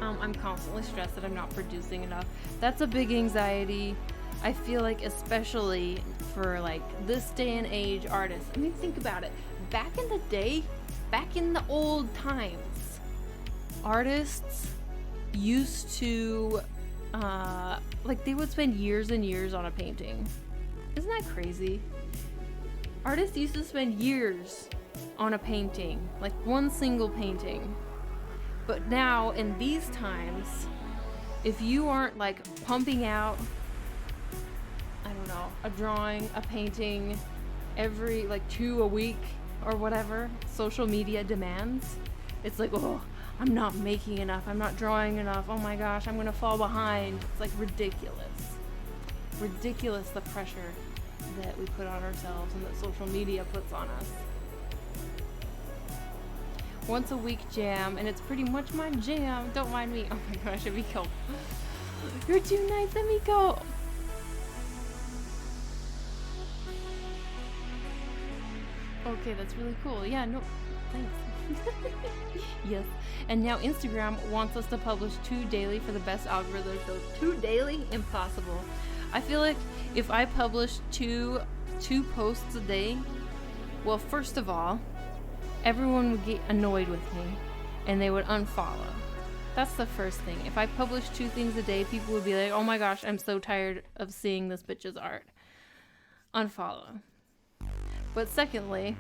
Speaker 1: I'm constantly stressed that I'm not producing enough. That's a big anxiety. I feel like especially for like this day and age artists. I mean, think about it. Back in the day, back in the old times, artists used to like they would spend years and years on a painting. Isn't that crazy? Artists used to spend years on a painting, like one single painting. But now in these times, if you aren't like pumping out, I don't know, a drawing, a painting every like 2 a week or whatever social media demands, it's like, oh, I'm not making enough, I'm not drawing enough, oh my gosh, I'm gonna fall behind. It's like ridiculous the pressure that we put on ourselves and that social media puts on us. Once a week jam, and it's pretty much my jam. Don't mind me. Oh my gosh, Amiko. You're too nice, Amiko. Okay, that's really cool. Yeah, no, thanks. Yes. And now Instagram wants us to publish 2 daily for the best algorithm. So 2 daily? Impossible. I feel like if I publish two posts a day, well, first of all, everyone would get annoyed with me and they would unfollow. That's the first thing. If I publish 2 things a day, people would be like, oh my gosh, I'm so tired of seeing this bitch's art. Unfollow. But secondly,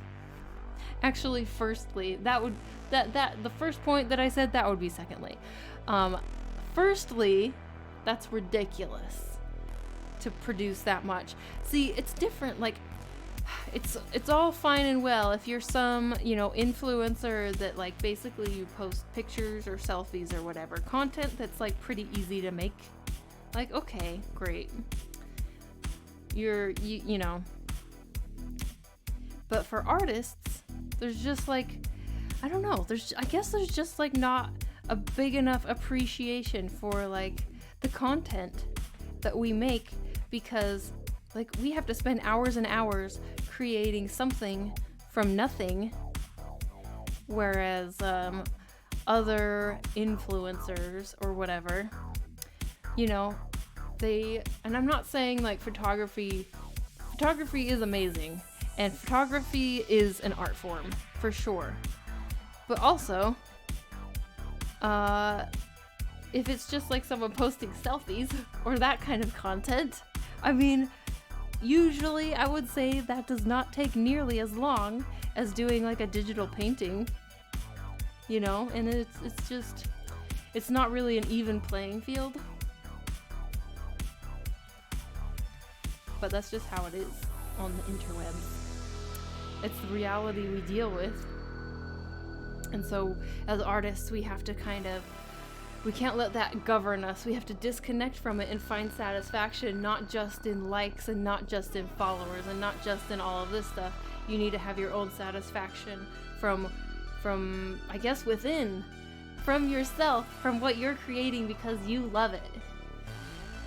Speaker 1: actually firstly, the first point that I said, that would be secondly. Firstly, that's ridiculous to produce that much. See, it's different. Like, it's all fine and well if you're some, influencer that like basically you post pictures or selfies or whatever, content that's like pretty easy to make. Like, okay, great. You know. But for artists, there's just like, I don't know, I guess there's just like not a big enough appreciation for like the content that we make, because like we have to spend hours and hours creating something from nothing, whereas other influencers or whatever, and I'm not saying like photography is amazing, and photography is an art form for sure, but also if it's just like someone posting selfies or that kind of content, I mean, usually I would say that does not take nearly as long as doing like a digital painting, and it's not really an even playing field. But that's just how it is on the interwebs. It's the reality we deal with. And so as artists, we have to we can't let that govern us. We have to disconnect from it and find satisfaction, not just in likes and not just in followers and not just in all of this stuff. You need to have your own satisfaction from I guess within, from yourself, from what you're creating because you love it.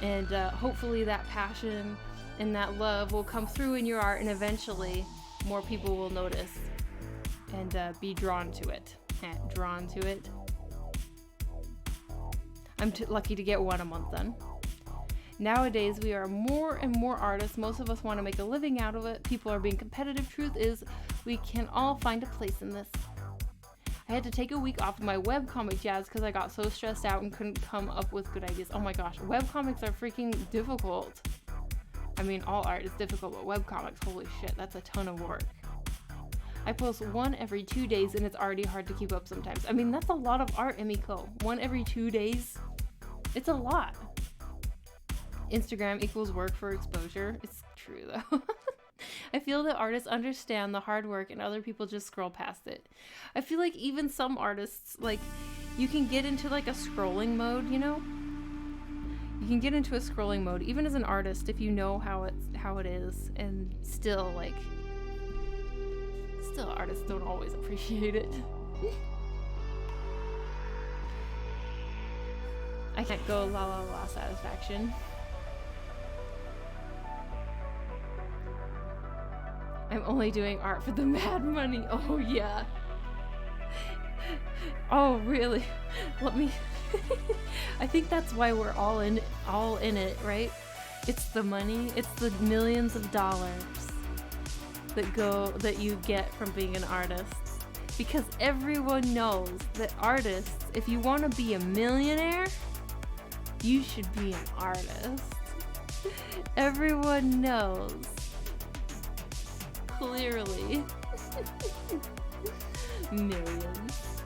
Speaker 1: And hopefully that passion and that love will come through in your art, and eventually more people will notice and be drawn to it. Drawn to it. I'm lucky to get one a month then. Nowadays, we are more and more artists. Most of us want to make a living out of it. People are being competitive. Truth is, we can all find a place in this. I had to take a week off of my webcomic jazz because I got so stressed out and couldn't come up with good ideas. Oh my gosh, webcomics are freaking difficult. I mean, all art is difficult, but webcomics, holy shit, that's a ton of work. I post one every 2 days and it's already hard to keep up sometimes. I mean, that's a lot of art, Emiko. One every 2 days? It's a lot. Instagram equals work for exposure. It's true though. I feel that artists understand the hard work and other people just scroll past it. I feel like even some artists, like, you can get into like a scrolling mode, you know? You can get into a scrolling mode even as an artist if you know how it is, and still artists don't always appreciate it. I can't go la la la satisfaction. I'm only doing art for the mad money. Oh yeah. Oh really? Let me I think that's why we're all in it, right? It's the money, it's the millions of dollars that you get from being an artist. Because everyone knows that artists, if you want to be a millionaire, you should be an artist. Everyone knows. Clearly. Millions.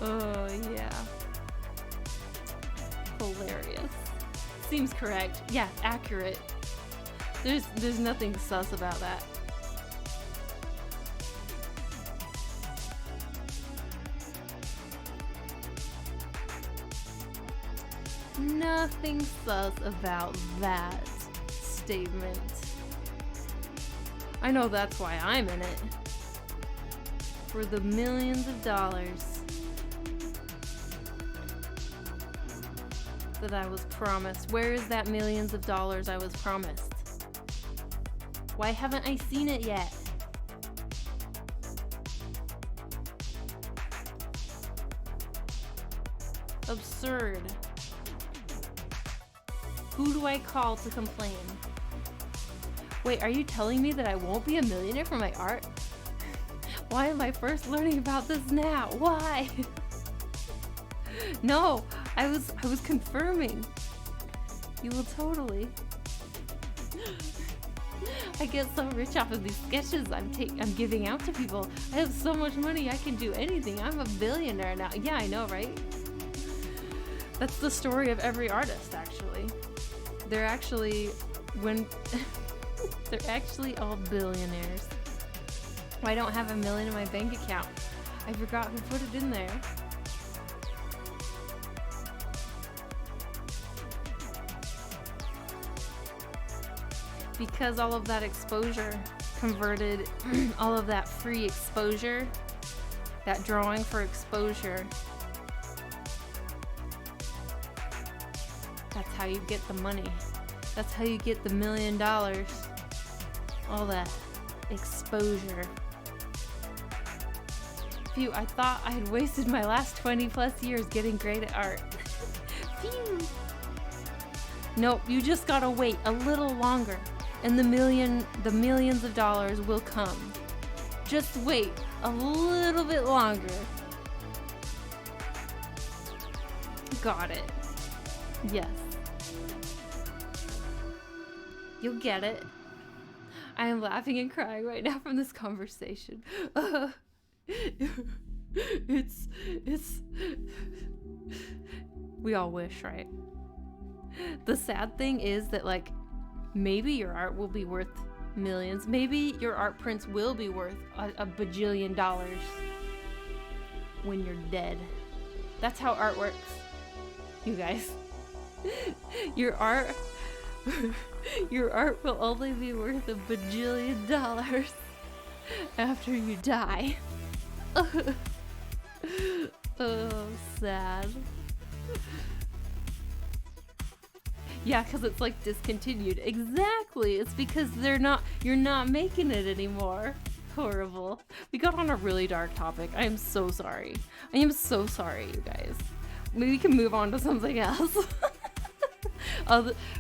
Speaker 1: Oh yeah. Hilarious. Seems correct. Yeah, accurate. There's nothing sus about that. Nothing sus about that statement. I know that's why I'm in it. For the millions of dollars that I was promised. Where is that millions of dollars I was promised? Why haven't I seen it yet? Absurd. Who do I call to complain? Wait, are you telling me that I won't be a millionaire for my art? Why am I first learning about this now? Why? No, I was confirming. You will totally. I get so rich off of these sketches I'm giving out to people. I have so much money, I can do anything. I'm a billionaire now. Yeah, I know, right? That's the story of every artist, actually. They're actually they're actually all billionaires. I don't have $1 million in my bank account. I forgot who put it in there. Because all of that exposure converted, all of that free exposure, that drawing for exposure, that's how you get the money. That's how you get the $1 million. All that exposure. Phew, I thought I had wasted my last 20 plus years getting great at art. Phew. Nope, you just gotta wait a little longer and the millions of dollars will come. Just wait a little bit longer. Got it. Yes. You'll get it. I am laughing and crying right now from this conversation. It's we all wish, right? The sad thing is that, like, maybe your art will be worth millions. Maybe your art prints will be worth a bajillion dollars when you're dead. That's how art works, you guys. Your art will only be worth a bajillion dollars after you die. Oh, sad. Yeah, because it's like discontinued. Exactly. It's because you're not making it anymore. Horrible. We got on a really dark topic. I am so sorry. I am so sorry, you guys. Maybe we can move on to something else.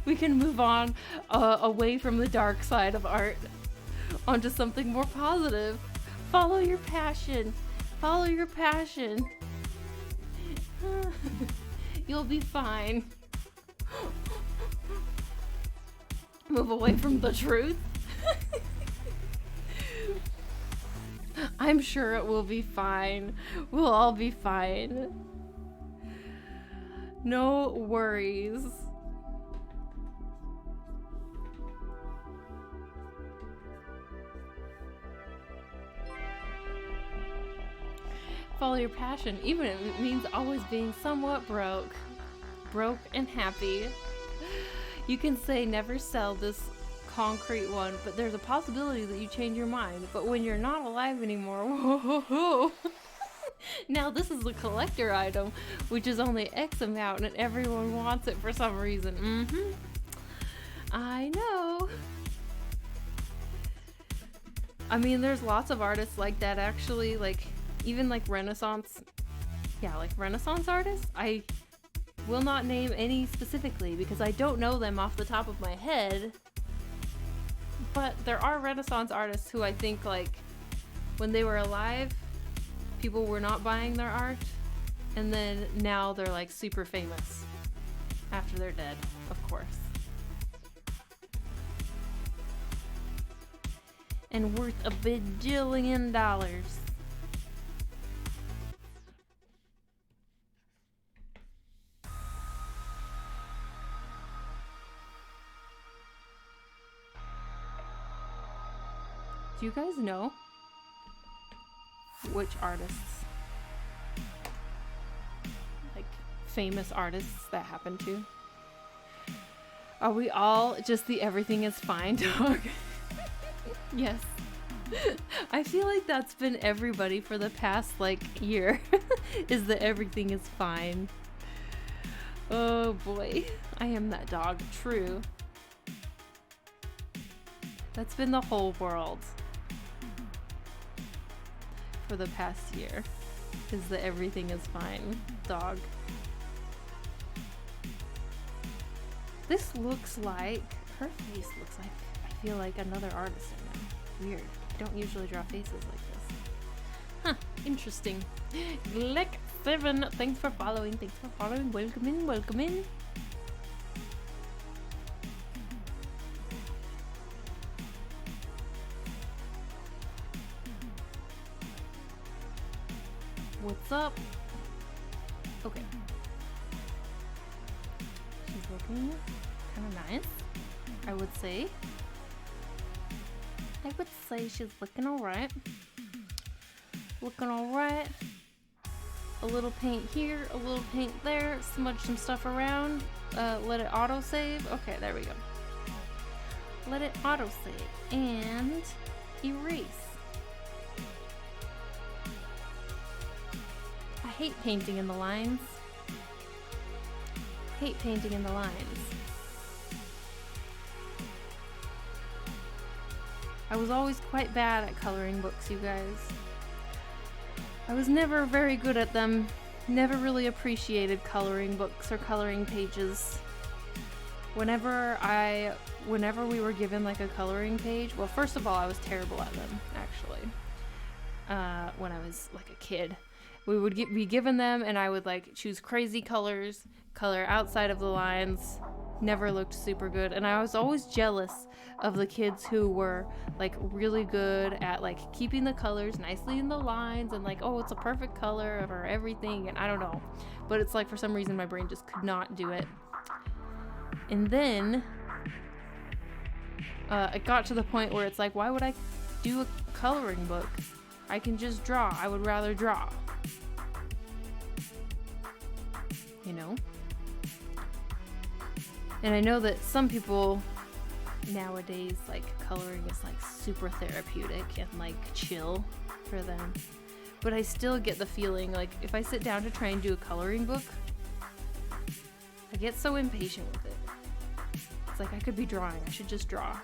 Speaker 1: We can move on away from the dark side of art onto something more positive. Follow your passion. Follow your passion. You'll be fine. Move away from the truth. I'm sure it will be fine. We'll all be fine. No worries. Follow your passion, even if it means always being somewhat broke. Broke and happy. You can say never sell this concrete one, but there's a possibility that you change your mind. But when you're not alive anymore, whoa. Now this is a collector item, which is only X amount and everyone wants it for some reason. I know. I mean, there's lots of artists like that actually, like even like Renaissance. Yeah, like Renaissance artists. I will not name any specifically because I don't know them off the top of my head. But there are Renaissance artists who I think like when they were alive, people were not buying their art, and then now they're like super famous after they're dead, of course. And worth a bajillion dollars. Do you guys know which artists, like famous artists that happened to? Are we all just the everything is fine dog? Yes. I feel like that's been everybody for the past like year is that everything is fine. Oh boy, I am that dog, true. That's been the whole world for the past year, is that everything is fine dog. This looks like, her face looks like, I feel like another artist in there. Weird. I don't usually draw faces like this. Huh, interesting. Glek7, thanks for following, welcome in, welcome in. What's up? Okay. She's looking kind of nice, I would say. She's looking alright. Looking alright. A little paint here, a little paint there. Smudge some stuff around. Let it auto-save. Okay, there we go. Let it auto-save. And erase. I hate painting in the lines. Hate painting in the lines. I was always quite bad at coloring books, you guys. I was never very good at them. Never really appreciated coloring books or coloring pages. Whenever we were given like a coloring page, well, first of all, I was terrible at them, actually. When I was like a kid. We would be given them and I would like choose crazy colors, color outside of the lines. Never looked super good. And I was always jealous of the kids who were like really good at like keeping the colors nicely in the lines and like, oh, it's a perfect color or everything. And I don't know. But it's like for some reason my brain just could not do it. And then it got to the point where it's like, why would I do a coloring book? I can just draw. I would rather draw. You know? And I know that some people nowadays, like, coloring is like super therapeutic and like chill for them. But I still get the feeling like if I sit down to try and do a coloring book, I get so impatient with it. It's like I could be drawing. I should just draw.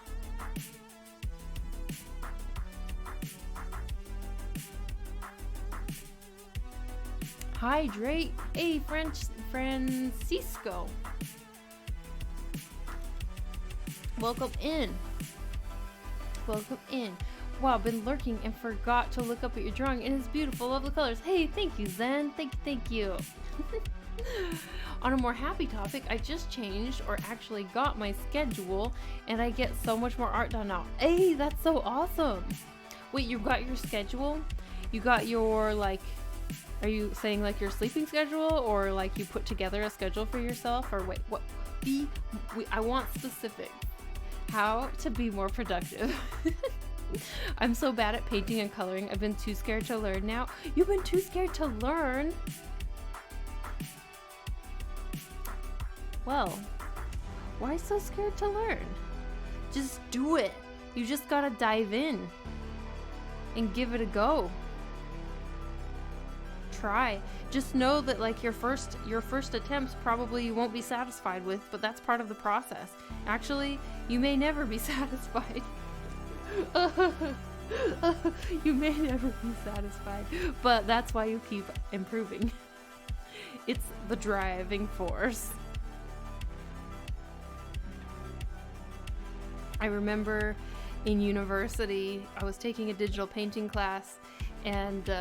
Speaker 1: Hydrate. Hey, Francisco. Welcome in. Welcome in. Wow, I've been lurking and forgot to look up at your drawing, and it's beautiful. Love the colors. Hey, thank you, Zen. Thank you. On a more happy topic, I just changed, or actually got my schedule, and I get so much more art done now. Hey, that's so awesome. Wait, you got your schedule? You got your, like, are you saying like your sleeping schedule, or like you put together a schedule for yourself, or wait, what? I want specific. How to be more productive. I'm so bad at painting and coloring. I've been too scared to learn now. You've been too scared to learn? Well, why so scared to learn? Just do it. You just gotta dive in and give it a go. Try. Just know that like your first attempts probably you won't be satisfied with, but that's part of the process. Actually, you may never be satisfied. You may never be satisfied, but that's why you keep improving. It's the driving force. I remember in university, I was taking a digital painting class, and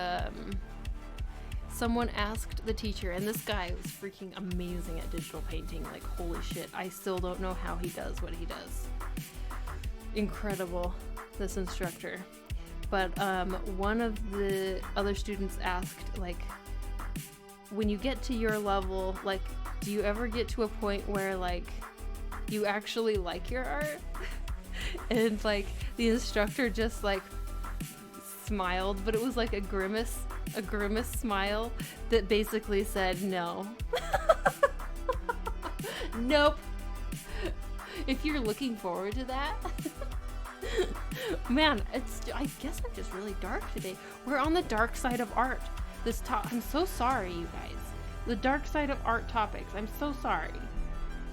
Speaker 1: someone asked the teacher, and this guy was freaking amazing at digital painting, like holy shit, I still don't know how he does what he does. Incredible, this instructor. But one of the other students asked, like, when you get to your level, like, do you ever get to a point where like you actually like your art? And like the instructor just like smiled, but it was like a grimace smile that basically said no. Nope. If you're looking forward to that. Man, I guess I'm just really dark today. We're on the dark side of art. I'm so sorry, you guys. The dark side of art topics. I'm so sorry.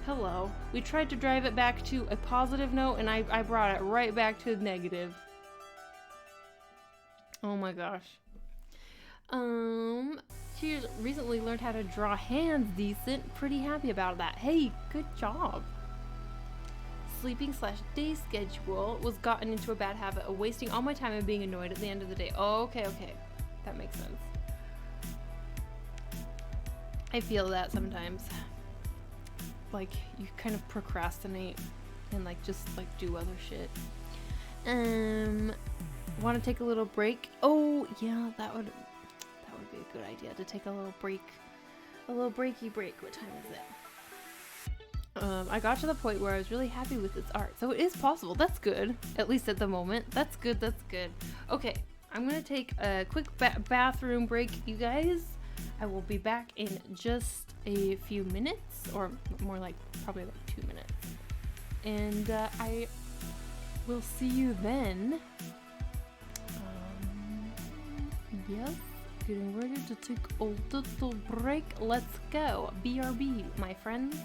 Speaker 1: Hello. We tried to drive it back to a positive note, and I brought it right back to negative. Oh my gosh. She recently learned how to draw hands decent. Pretty happy about that. Hey, good job. Sleeping/day schedule was gotten into a bad habit of wasting all my time and being annoyed at the end of the day. Oh, okay. That makes sense. I feel that sometimes. Like, you kind of procrastinate and like just like do other shit. Want to take a little break? Oh yeah, that would be a good idea to take a little break. A little breaky break. What time is it? I got to the point where I was really happy with its art. So it is possible. That's good. At least at the moment. That's good. Okay, I'm gonna take a quick bathroom break, you guys. I will be back in just a few minutes, or more like probably like 2 minutes. And I will see you then. Yes, getting ready to take a little break. Let's go. BRB, my friends.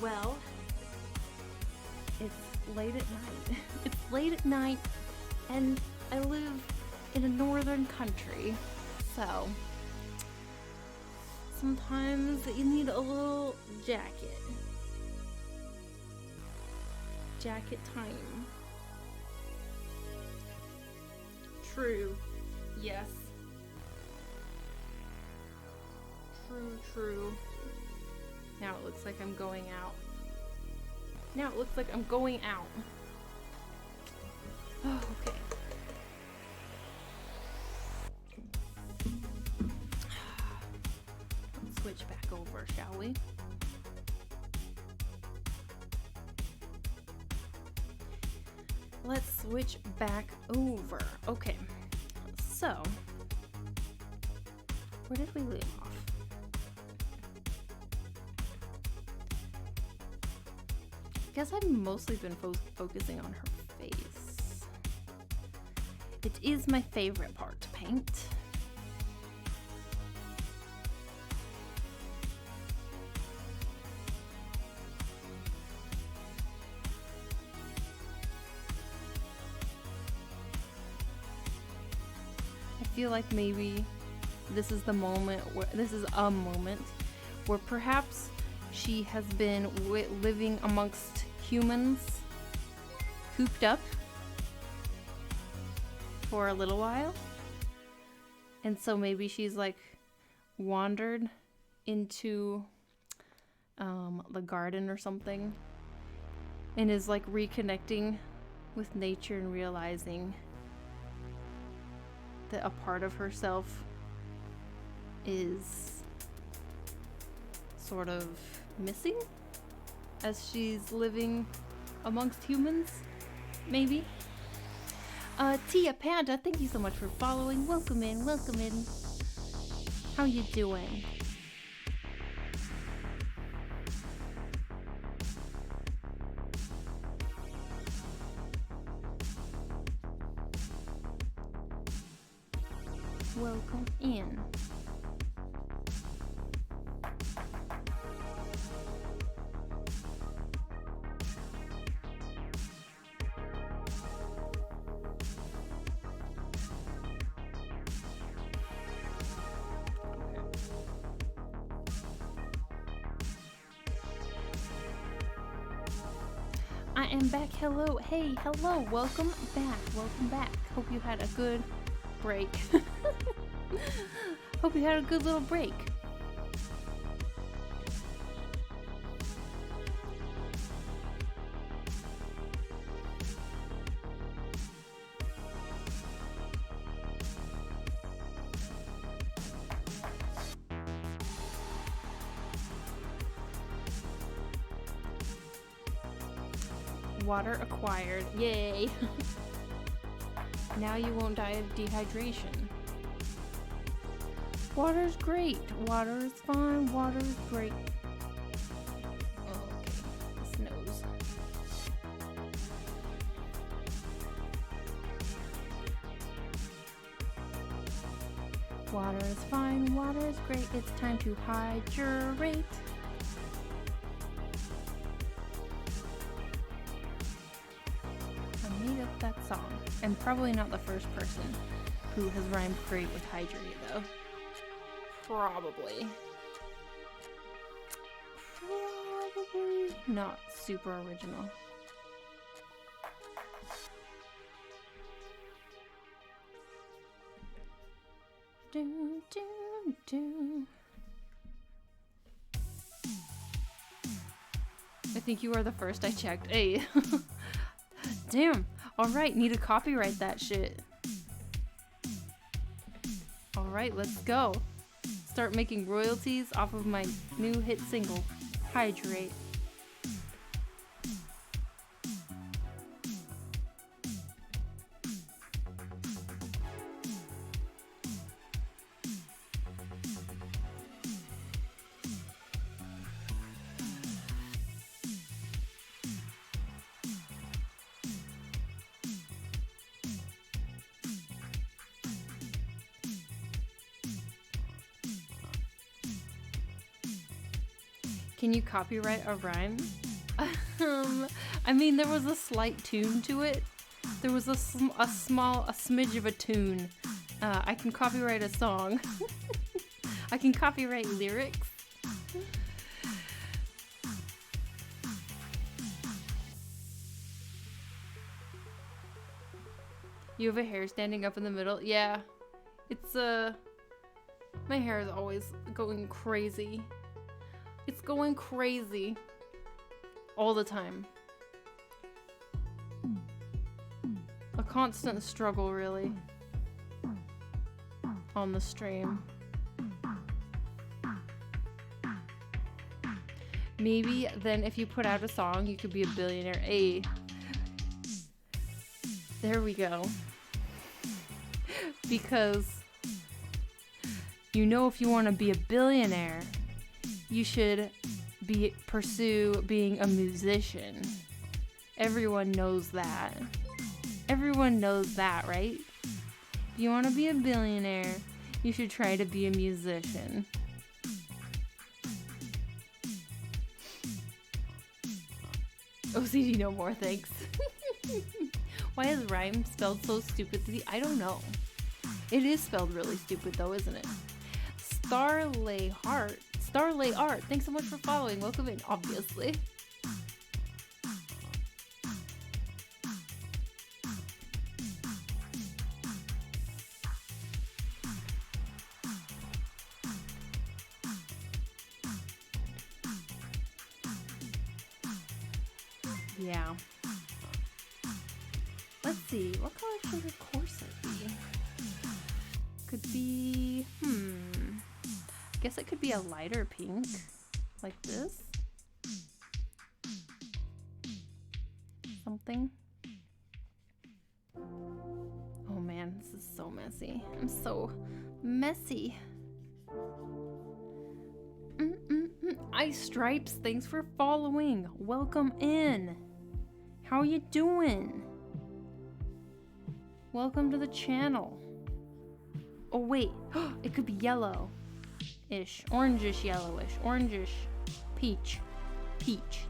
Speaker 1: Well, it's late at night. It's late at night, and I live in a northern country, so sometimes you need a little jacket. Jacket time. True. Yes. True. Now it looks like I'm going out. Oh, okay. Let's switch back over, shall we? Let's switch back over. Okay. So, where did we leave off? I guess I've mostly been focusing on her face. It is my favorite part to paint. I feel like maybe this is a moment where perhaps she has been living amongst humans, cooped up for a little while. And so maybe she's like wandered into the garden or something and is like reconnecting with nature and realizing that a part of herself is sort of missing as she's living amongst humans, maybe. Tia Panda, thank you so much for following. Welcome in. How you doing? Welcome in. I am back. Hello. Hey, hello. Welcome back. Hope you had a good break. Hope you had a good little break. Water acquired. Yay. Now you won't die of dehydration. Water's great. Water is fine. Water is great. Okay. This nose. Water is fine. Water is great. It's time to hydrate. I made up that song. I'm probably not the first person who has rhymed great with hydrate, though. Probably not super original. Do, do, do. I think you are the first I checked. Hey. Damn. Alright, need to copyright that shit. Alright, let's go. Start making royalties off of my new hit single, Hydrate. Can you copyright a rhyme? I mean, there was a slight tune to it. There was a smidge of a tune. I can copyright a song. I can copyright lyrics. You have a hair standing up in the middle? Yeah. It's, my hair is always going crazy. It's going crazy. All the time. A constant struggle, really. On the stream. Maybe then if you put out a song, you could be a billionaire. Hey. There we go. Because, you know, if you want to be a billionaire, you should pursue being a musician. Everyone knows that. Everyone knows that, right? If you want to be a billionaire, you should try to be a musician. OCD no more, thanks. Why is rhyme spelled so stupidly? I don't know. It is spelled really stupid though, isn't it? Starlay Art, thanks so much for following. Welcome in, obviously. Yeah. Let's see, what color should the corset be? Could be, guess it could be a lighter pink, like this. Something. Oh man, this is so messy. I'm so messy. Ice Stripes, thanks for following. Welcome in. How you doing? Welcome to the channel. Oh wait, it could be yellow-ish, orangish, yellowish, orangish, peach,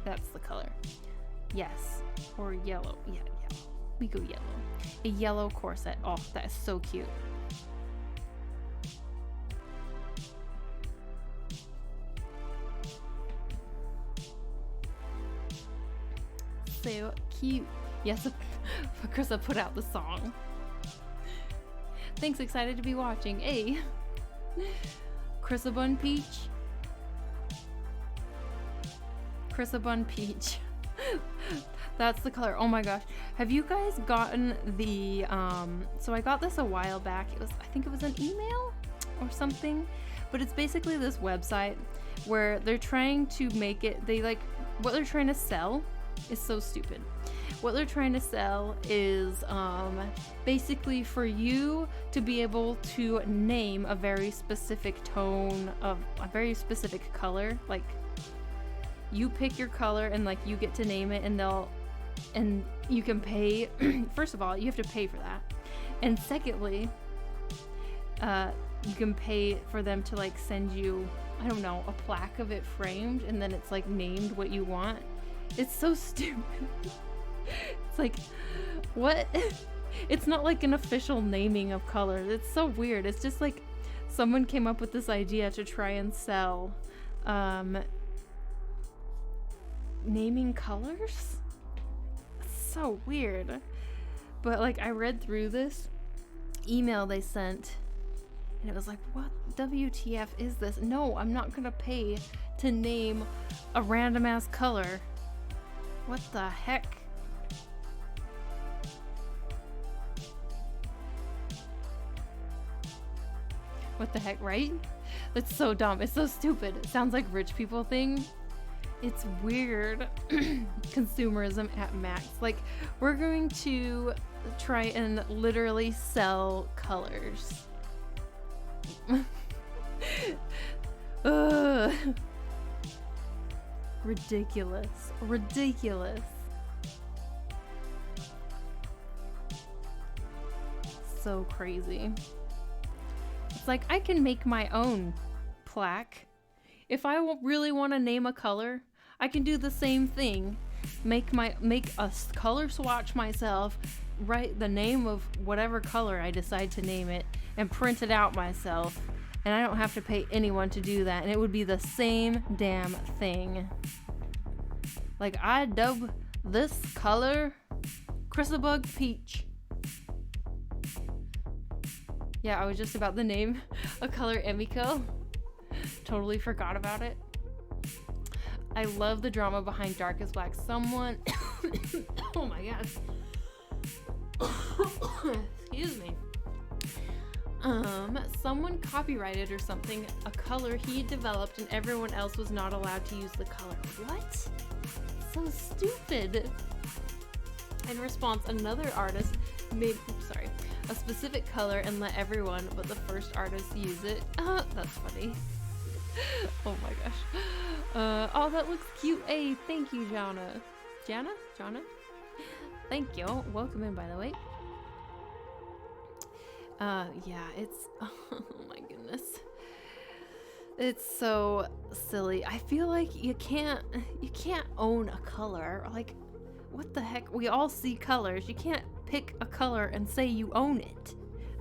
Speaker 1: that's the color. Yes, or yellow, yeah, yellow. We go yellow. A yellow corset, oh, that is so cute. So cute. Yes, Krista put out the song. Thanks, excited to be watching. Hey, Chrisabun Peach. Chrisabun Peach. That's the color. Oh my gosh. Have you guys gotten the, so I got this a while back. I think it was an email or something, but it's basically this website where they're trying to make it, what they're trying to sell is so stupid. What they're trying to sell is basically for you to be able to name a very specific tone of a very specific color. Like, you pick your color and like you get to name it, and you can pay. First of all, you have to pay for that, and secondly, you can pay for them to like send you, I don't know, a plaque of it framed, and then it's like named what you want. It's so stupid. It's like, what? It's not like an official naming of colors. It's so weird. It's just like someone came up with this idea to try and sell naming colors. It's so weird. But like, I read through this email they sent and it was like, what WTF is this? No, I'm not gonna pay to name a random ass color. What the heck? What the heck, right? That's so dumb. It's so stupid. It sounds like rich people thing. It's weird. Consumerism at max. Like, we're going to try and literally sell colors. Ugh. Ridiculous. Ridiculous. So crazy. It's like, I can make my own plaque If I really want to name a color, I can do the same thing. Make a color swatch myself, write the name of whatever color I decide to name it, and print it out myself. And I don't have to pay anyone to do that, and it would be the same damn thing. Like, I dub this color Chrysabug Peach. Yeah, I was just about to name a color Emiko. Totally forgot about it. I love the drama behind Dark is Black. Someone oh my gosh. Excuse me. Someone copyrighted or something a color he developed and everyone else was not allowed to use the color. What? So stupid. In response, another artist made a specific color and let everyone but the first artist use it. That's funny. Oh my gosh. Oh, that looks cute. Hey, thank you, Jana. Jana? Thank you. Welcome in, by the way. Yeah, it's, oh my goodness. It's so silly. I feel like you can't own a color. Like, what the heck? We all see colors. You can't pick a color and say you own it.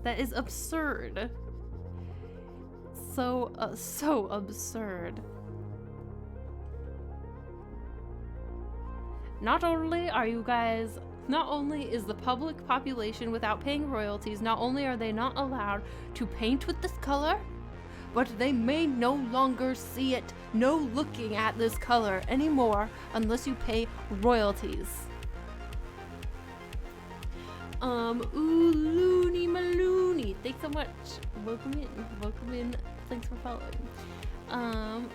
Speaker 1: That is absurd. So absurd. Not only is the public population without paying royalties, not only are they not allowed to paint with this color, but they may no longer see it, no looking at this color anymore unless you pay royalties. Ooh, Looney Malooney. Thanks so much. Welcome in. Thanks for following.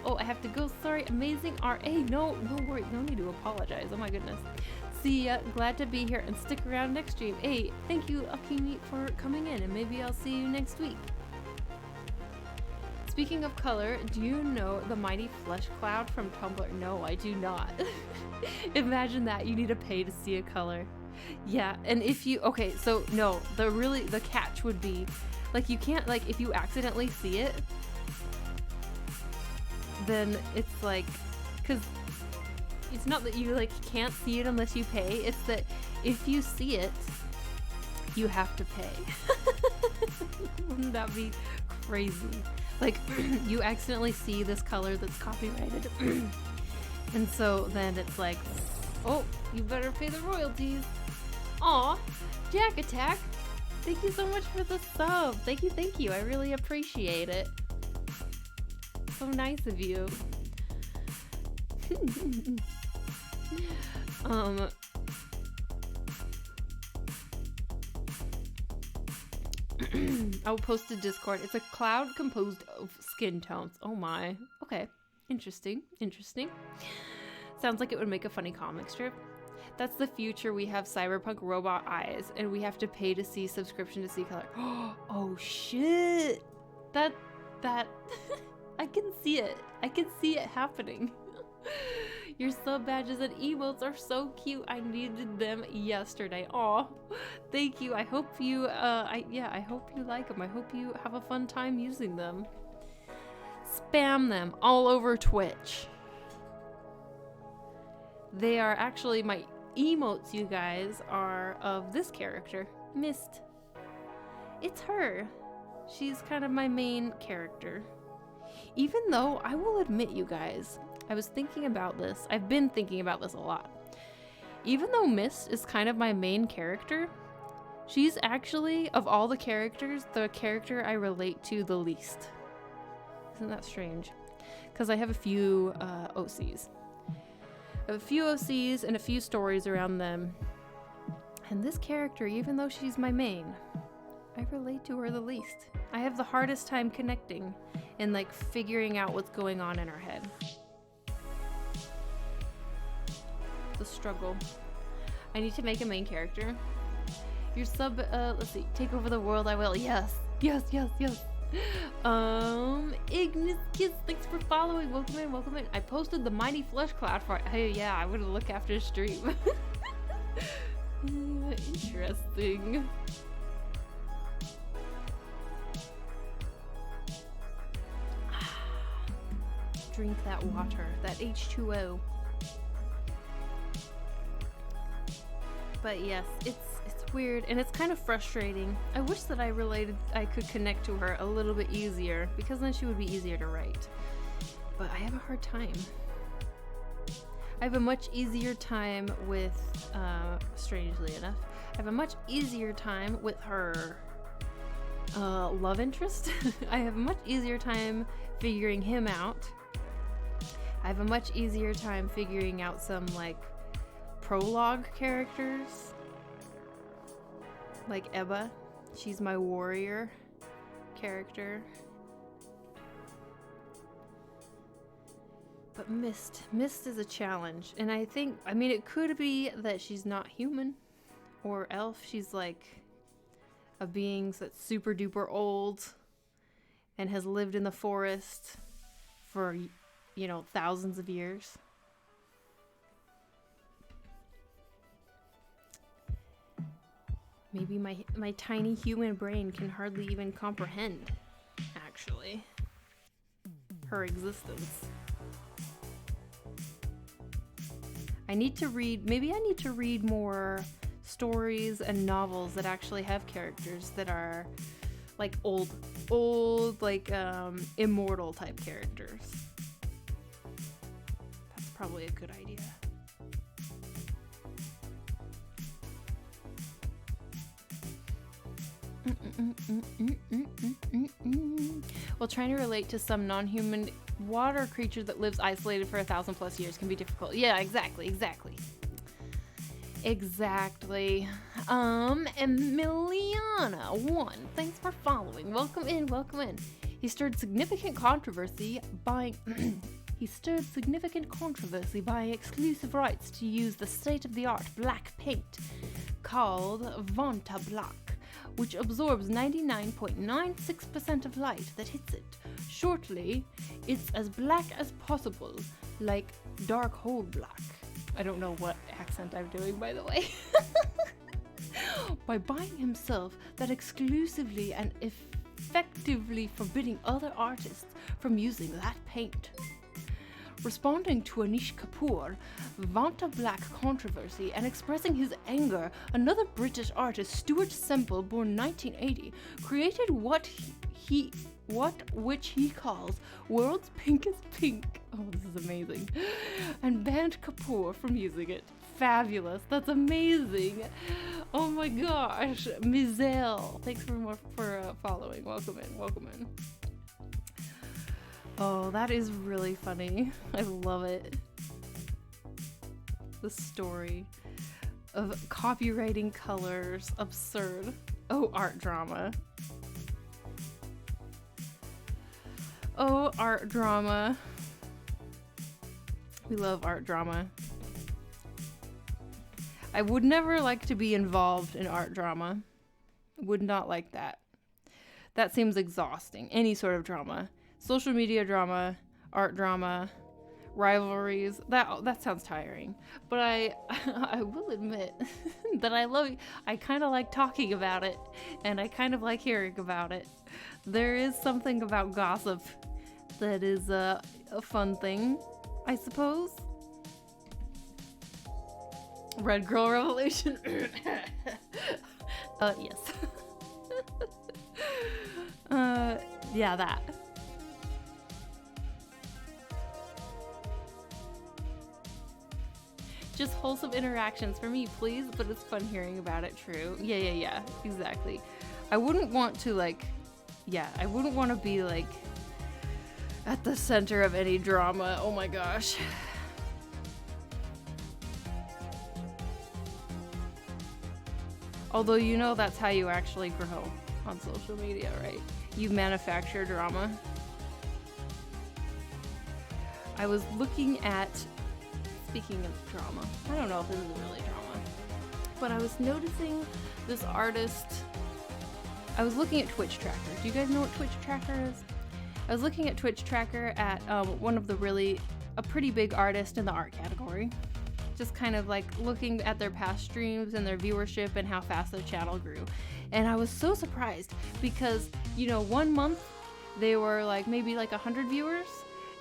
Speaker 1: Oh, I have to go. Sorry. Amazing RA. No worries. No need to apologize. Oh my goodness. See ya. Glad to be here and stick around next stream. Hey, thank you, Akimi, for coming in, and maybe I'll see you next week. Speaking of color, do you know the mighty flesh cloud from Tumblr? No, I do not. Imagine that. You need to pay to see a color. Yeah, and if you, okay, so no, the catch would be, like, you can't, like, if you accidentally see it, then it's like, because it's not that you, like, can't see it unless you pay, it's that if you see it, you have to pay. Wouldn't that be crazy? Like, you accidentally see this color that's copyrighted, and so then it's like, oh, you better pay the royalties. Aw, Jack Attack, thank you so much for the sub. Thank you. I really appreciate it. So nice of you. I'll post to Discord. It's a cloud composed of skin tones. Oh my. Okay. Interesting. Sounds like it would make a funny comic strip. That's the future. We have cyberpunk robot eyes and we have to pay to see subscription to see color. Oh shit. That I can see it. I can see it happening. Your sub badges and emotes are so cute. I needed them yesterday. Aw, thank you. I hope you I hope you like them. I hope you have a fun time using them. Spam them all over Twitch. They are actually my emotes, you guys, are of this character, Mist. It's her. She's kind of my main character. Even though I will admit, you guys, I was thinking about this. I've been thinking about this a lot. Even though Mist is kind of my main character, she's actually, of all the characters, the character I relate to the least. Isn't that strange? Because I have a few OCs. I have a few OCs and a few stories around them. And this character, even though she's my main, I relate to her the least. I have the hardest time connecting and like figuring out what's going on in her head. The struggle. I need to make a main character. Your sub, let's see, take over the world, I will. Yes. Ignis Kiss, thanks for following. Welcome in. I posted the mighty flesh cloud for, hey, yeah, I'm gonna look after stream. Interesting. drink that water, that H2O. But yes, it's weird and it's kind of frustrating. I wish that I could connect to her a little bit easier, because then she would be easier to write. But I have a hard time. I have a much easier time with, strangely enough, I have a much easier time with her love interest. I have a much easier time figuring him out. I have a much easier time figuring out some, like, prologue characters. Like Ebba. She's my warrior character. But Mist is a challenge. And I mean, it could be that she's not human or elf. She's like a being that's super duper old and has lived in the forest for, you know, thousands of years. Maybe my tiny human brain can hardly even comprehend, actually, her existence. Maybe I need to read more stories and novels that actually have characters that are like old, like immortal type characters. That's probably a good idea. While trying to relate to some non-human water creature that lives isolated for 1,000+ years can be difficult. Yeah, exactly. Emiliana1, thanks for following. Welcome in. He stirred significant controversy buying exclusive rights to use the state-of-the-art black paint called Vanta Black, which absorbs 99.96% of light that hits it. Shortly, it's as black as possible, like dark hole black. I don't know what accent I'm doing, by the way. By buying himself that exclusively and effectively forbidding other artists from using that paint. Responding to Anish Kapoor, Vanta Black controversy and expressing his anger, another British artist, Stuart Semple, born 1980, created which he calls World's Pinkest Pink. Oh, this is amazing. And banned Kapoor from using it. Fabulous. That's amazing. Oh my gosh. Mizel, thanks for following. Welcome in. Oh, that is really funny. I love it. The story of copywriting colors. Absurd. Oh, art drama. We love art drama. I would never like to be involved in art drama. Would not like that. That seems exhausting. Any sort of drama. Social media drama, art drama, rivalries, that sounds tiring. But I will admit that I kind of like talking about it, and I kind of like hearing about it. There is something about gossip that is a fun thing, I suppose. Red Girl Revolution. Yes. Yeah, that. Just wholesome interactions for me, please, but it's fun hearing about it, true. Yeah, exactly. I wouldn't want to, I wouldn't want to be, at the center of any drama. Oh my gosh. Although, you know, that's how you actually grow on social media, right? You manufacture drama. I was looking at, speaking of drama, I don't know if this is really drama, but I was noticing this artist. I was looking at Twitch Tracker. Do you guys know what Twitch Tracker is? I was looking at Twitch Tracker at one of a pretty big artist in the art category. Just kind of looking at their past streams and their viewership and how fast their channel grew. And I was so surprised because, 1 month they were maybe 100 viewers.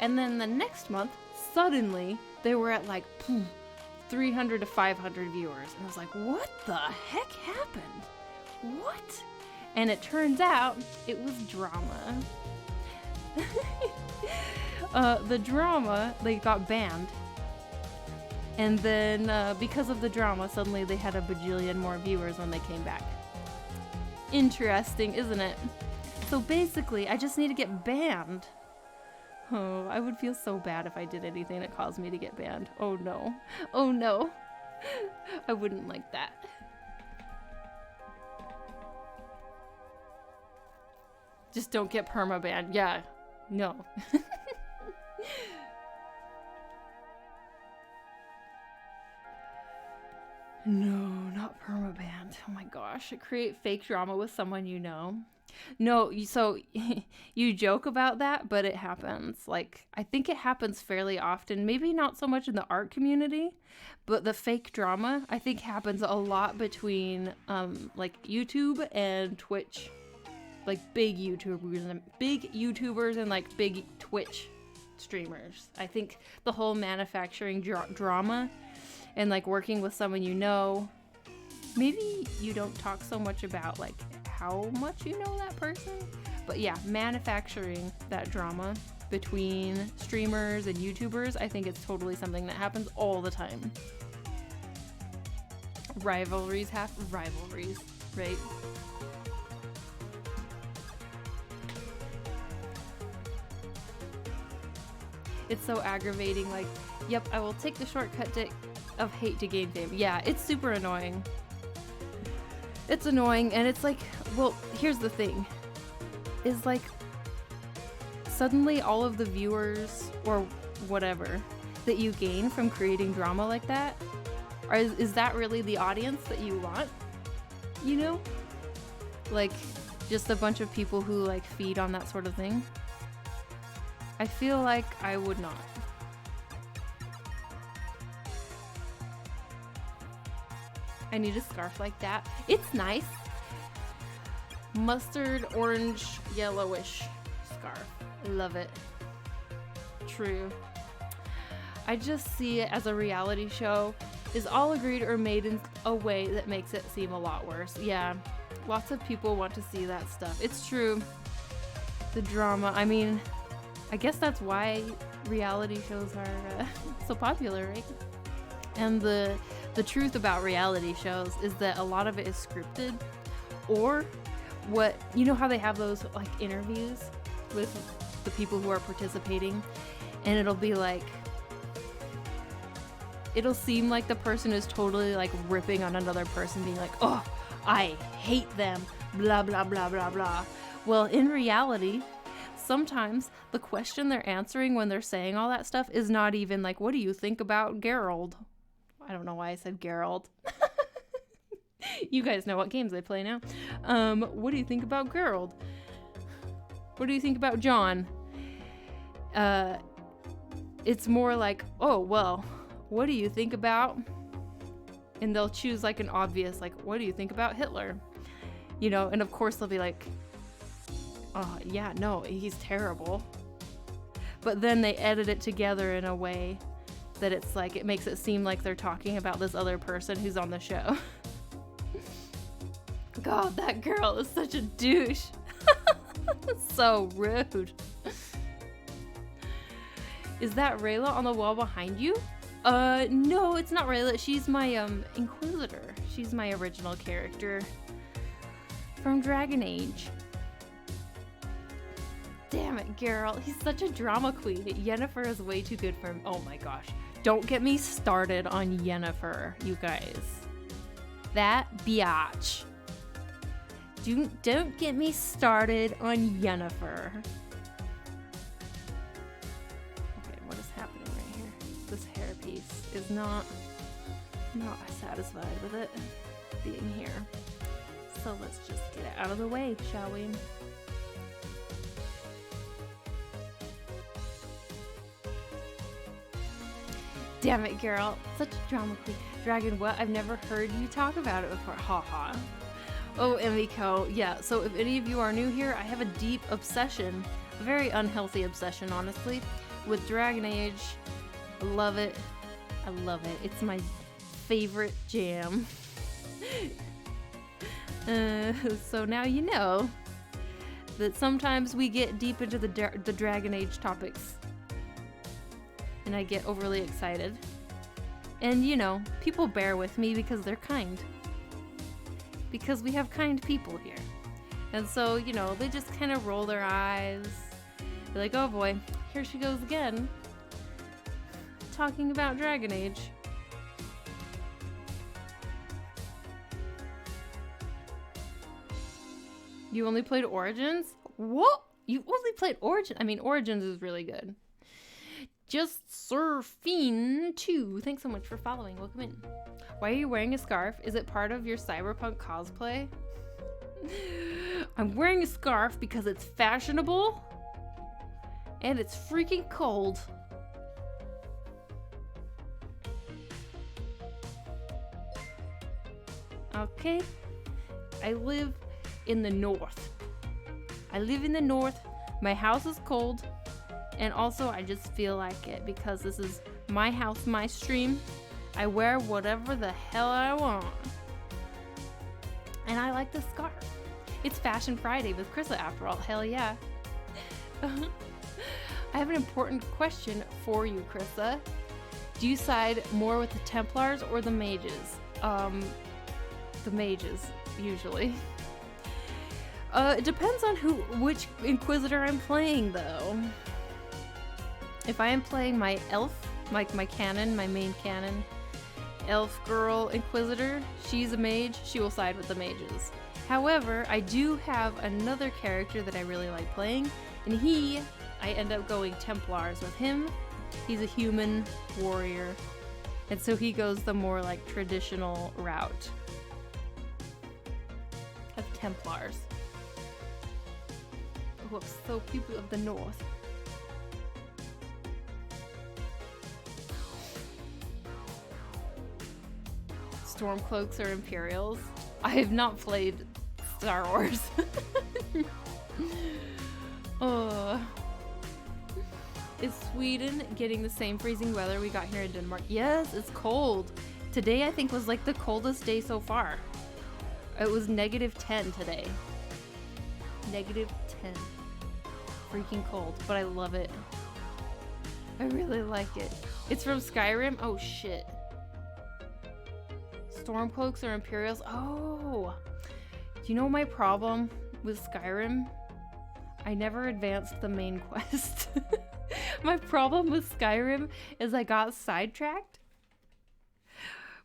Speaker 1: And then the next month, suddenly, they were at like 300 to 500 viewers. And I was like, what the heck happened? What? And it turns out it was drama. The drama, they got banned. And then because of the drama, suddenly they had a bajillion more viewers when they came back. Interesting, isn't it? So basically, I just need to get banned. Oh, I would feel so bad if I did anything that caused me to get banned. Oh no. Oh no. I wouldn't like that. Just don't get permabanned. Yeah. No. No, not permabanned. Oh my gosh. Create fake drama with someone you know. No, so you joke about that, but it happens. Like, I think it happens fairly often. Maybe not so much in the art community, but the fake drama, I think, happens a lot between like YouTube and Twitch. Like big YouTubers and like big Twitch streamers. I think the whole manufacturing drama and like working with someone you know, maybe you don't talk so much about like how much you know that person, but yeah, manufacturing that drama between streamers and YouTubers, I think it's totally something that happens all the time. Rivalries, right? It's so aggravating, like, yep, I will take the shortcut of hate to gain fame. Yeah, it's super annoying. It's annoying, and it's like, well, here's the thing. Is like, suddenly all of the viewers, or whatever, that you gain from creating drama like that, is that really the audience that you want? You know? Like, just a bunch of people who, like, feed on that sort of thing? I feel like I would not. I need a scarf like that. It's nice. Mustard, orange, yellowish scarf. I love it. True. I just see it as a reality show is all agreed or made in a way that makes it seem a lot worse. Yeah, lots of people want to see that stuff. It's true. The drama, I mean, I guess that's why reality shows are so popular, right? And the truth about reality shows is that a lot of it is scripted, or what, you know how they have those like interviews with the people who are participating, and it'll be like, it'll seem like the person is totally like ripping on another person, being like, oh, I hate them, blah, blah, blah, blah, blah. Well, in reality, sometimes the question they're answering when they're saying all that stuff is not even like, what do you think about Geralt? I don't know why I said Geralt. You guys know what games they play now. What do you think about Geralt? What do you think about John? It's more like, oh, well, what do you think about? And they'll choose like an obvious, like, what do you think about Hitler? You know, and of course they'll be like, oh, yeah, no, he's terrible. But then they edit it together in a way that it's like, it makes it seem like they're talking about this other person who's on the show. God, that girl is such a douche. So rude. Is that Rayla on the wall behind you? No, it's not Rayla. She's my, Inquisitor. She's my original character from Dragon Age. Damn it, Geralt. He's such a drama queen. Yennefer is way too good for him. Oh my gosh. Don't get me started on Yennefer, you guys. That biatch. Don't get me started on Yennefer. Okay, what is happening right here? This hairpiece is not satisfied with it being here. So let's just get it out of the way, shall we? Damn it, Geralt. Such a drama queen. Dragon, what? I've never heard you talk about it before. Ha ha. Oh, Emiko. Yeah, so if any of you are new here, I have a deep obsession, a very unhealthy obsession, honestly, with Dragon Age. I love it. I love it. It's my favorite jam. So now you know that sometimes we get deep into the Dragon Age topics. And I get overly excited. And you know, people bear with me because they're kind. Because we have kind people here. And so, you know, they just kind of roll their eyes. They're like, oh boy, here she goes again. Talking about Dragon Age. You only played Origins? What? You only played Origins? I mean, Origins is really good. Just surfing too. Thanks so much for following. Welcome in. Why are you wearing a scarf? Is it part of your cyberpunk cosplay? I'm wearing a scarf because it's fashionable and it's freaking cold. Okay. I live in the north. I live in the north. My house is cold. And also I just feel like it because this is my house, my stream. I wear whatever the hell I want. And I like this scarf. It's Fashion Friday with Krista after all. Hell yeah. I have an important question for you, Krista. Do you side more with the Templars or the mages? The mages, usually. It depends on which Inquisitor I'm playing, though. If I am playing my elf, like my canon, my main canon, elf girl Inquisitor, she's a mage, she will side with the mages. However, I do have another character that I really like playing, and I end up going Templars with him. He's a human warrior, and so he goes the more like traditional route of Templars. Whoops, so people of the north. Stormcloaks or Imperials? I have not played Star Wars. Oh. Is Sweden getting the same freezing weather we got here in Denmark? Yes, it's cold. Today I think was like the coldest day so far. It was -10 today. -10. Freaking cold, but I love it. I really like it. It's from Skyrim? Oh shit. Stormcloaks or Imperials? Oh! Do you know my problem with Skyrim? I never advanced the main quest. My problem with Skyrim is I got sidetracked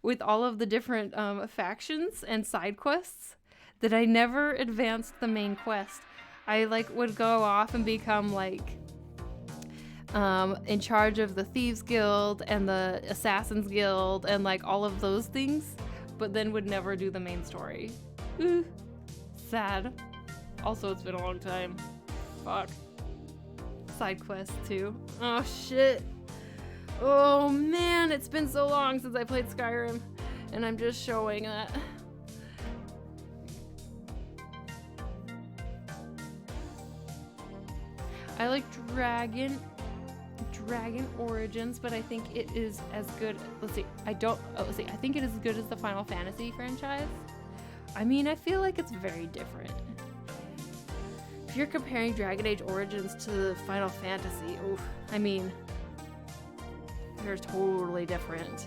Speaker 1: with all of the different factions and side quests that I never advanced the main quest. I like would go off and become like in charge of the Thieves Guild and the Assassins Guild and like all of those things, but then would never do the main story. Ooh, sad. Also, it's been a long time. Fuck. Side quests too. Oh shit. Oh man, it's been so long since I played Skyrim, and I'm just showing that. I like Dragon Origins, but I think it is as good. Let's see. I think it is as good as the Final Fantasy franchise. I mean, I feel like it's very different. If you're comparing Dragon Age Origins to the Final Fantasy, oof, I mean, they're totally different.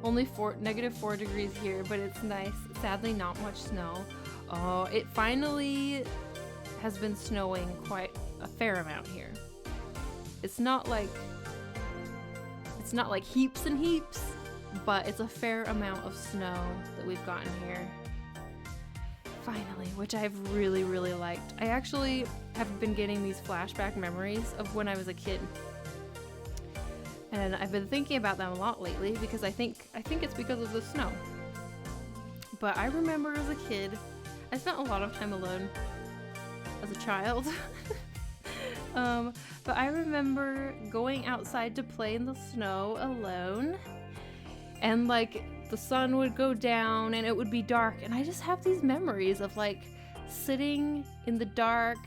Speaker 1: Only -4 degrees here, but it's nice. Sadly, not much snow. Oh, it finally has been snowing quite a fair amount here. It's not like heaps and heaps, but it's a fair amount of snow that we've gotten here. Finally, which I've really, really liked. I actually have been getting these flashback memories of when I was a kid. And I've been thinking about them a lot lately because I think it's because of the snow. But I remember as a kid, I spent a lot of time alone as a child. But I remember going outside to play in the snow alone, and like the sun would go down and it would be dark, and I just have these memories of like sitting in the dark,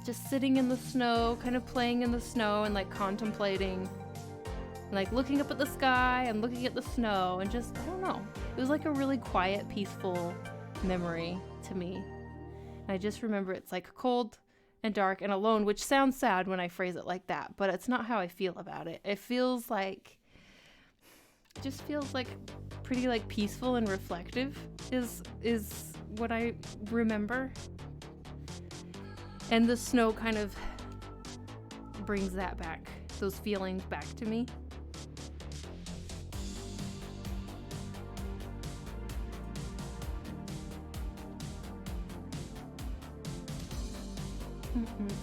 Speaker 1: just sitting in the snow, kind of playing in the snow and like contemplating, like looking up at the sky and looking at the snow and just, I don't know. It was like a really quiet, peaceful memory to me. And I just remember it's like cold and dark and alone, which sounds sad when I phrase it like that, but it's not how I feel about it. It feels like, just feels like pretty like peaceful and reflective is what I remember. And the snow kind of brings that back, those feelings back to me.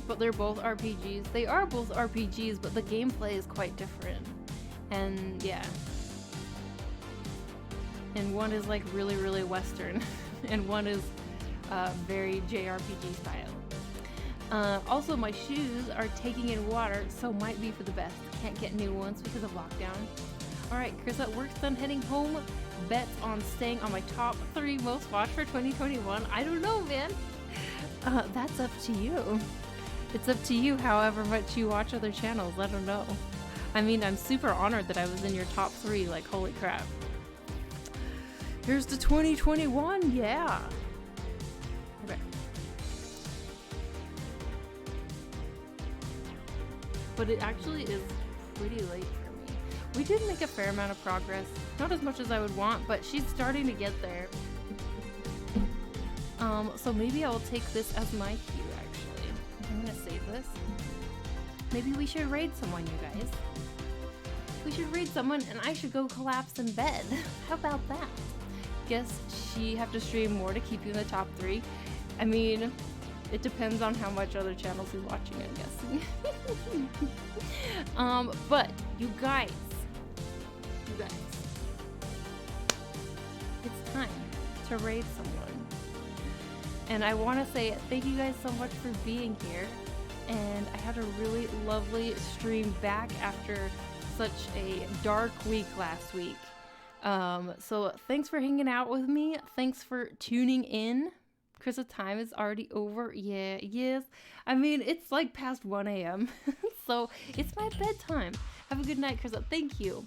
Speaker 1: But they're both RPGs. They are both RPGs, but the gameplay is quite different. And yeah. And one is like really, really Western, and one is very JRPG style. Also, my shoes are taking in water, so might be for the best. Can't get new ones because of lockdown. Alright, Chris at work's done heading home. Bets on staying on my top 3 most watched for 2021. I don't know, man. That's up to you. It's up to you however much you watch other channels. I don't know. I mean, I'm super honored that I was in your top 3. Like, holy crap. Here's the 2021. Yeah. Okay. But it actually is pretty late for me. We did make a fair amount of progress. Not as much as I would want, but she's starting to get there. So maybe I will take this as my cue, actually. I'm gonna save this. Maybe we should raid someone, you guys. We should raid someone and I should go collapse in bed. How about that? Guess she have to stream more to keep you in the top 3. I mean, it depends on how much other channels he's watching, I'm guessing. But you guys, it's time to raid someone. And I want to say thank you guys so much for being here. And I had a really lovely stream back after such a dark week last week. So thanks for hanging out with me. Thanks for tuning in. Chris's time is already over. Yeah, yes. I mean, it's like past 1 a.m. So it's my bedtime. Have a good night, Chris. Thank you.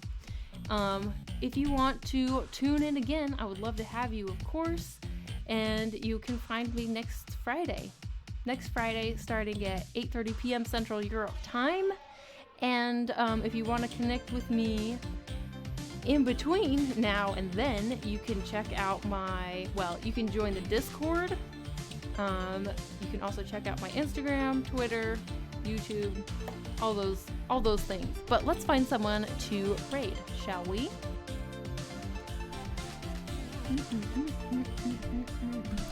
Speaker 1: If you want to tune in again, I would love to have you, of course. And you can find me next Friday. Next Friday, starting at 8:30 p.m. Central Europe time. And if you want to connect with me in between now and then, you can check out you can join the Discord. You can also check out my Instagram, Twitter, YouTube, all those things. But let's find someone to raid, shall we?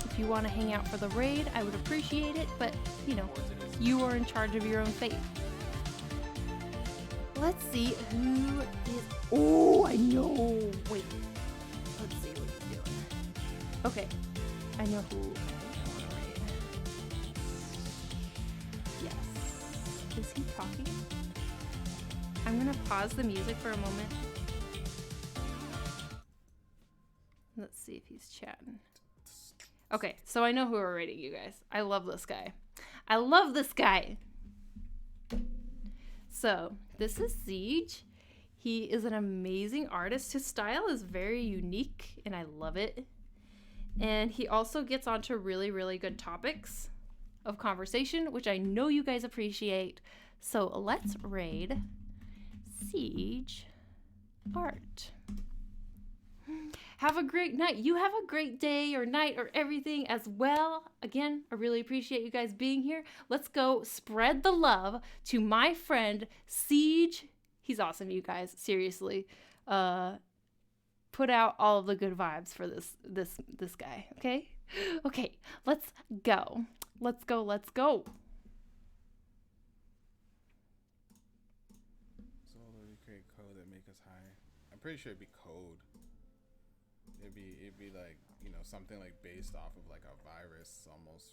Speaker 1: If you want to hang out for the raid, I would appreciate it, but you know, you are in charge of your own fate. Let's see who is. Oh, I know. Wait. Let's see what he's doing. Okay. I know who I want to raid. Yes. Is he talking? I'm going to pause the music for a moment. Let's see if he's chatting. Okay, so I know who we're raiding, you guys. I love this guy. I love this guy. So, this is Siege. He is an amazing artist. His style is very unique, and I love it. And he also gets onto really, really good topics of conversation, which I know you guys appreciate. So, let's raid Siege Art. Have a great night. You have a great day or night or everything as well. Again, I really appreciate you guys being here. Let's go spread the love to my friend Siege. He's awesome, you guys. Seriously. Put out all of the good vibes for this guy, okay? Okay, let's go. Let's go.
Speaker 3: So we create code that make us high. I'm pretty sure it'd be code. It'd be like, you know, something like based off of like a virus almost.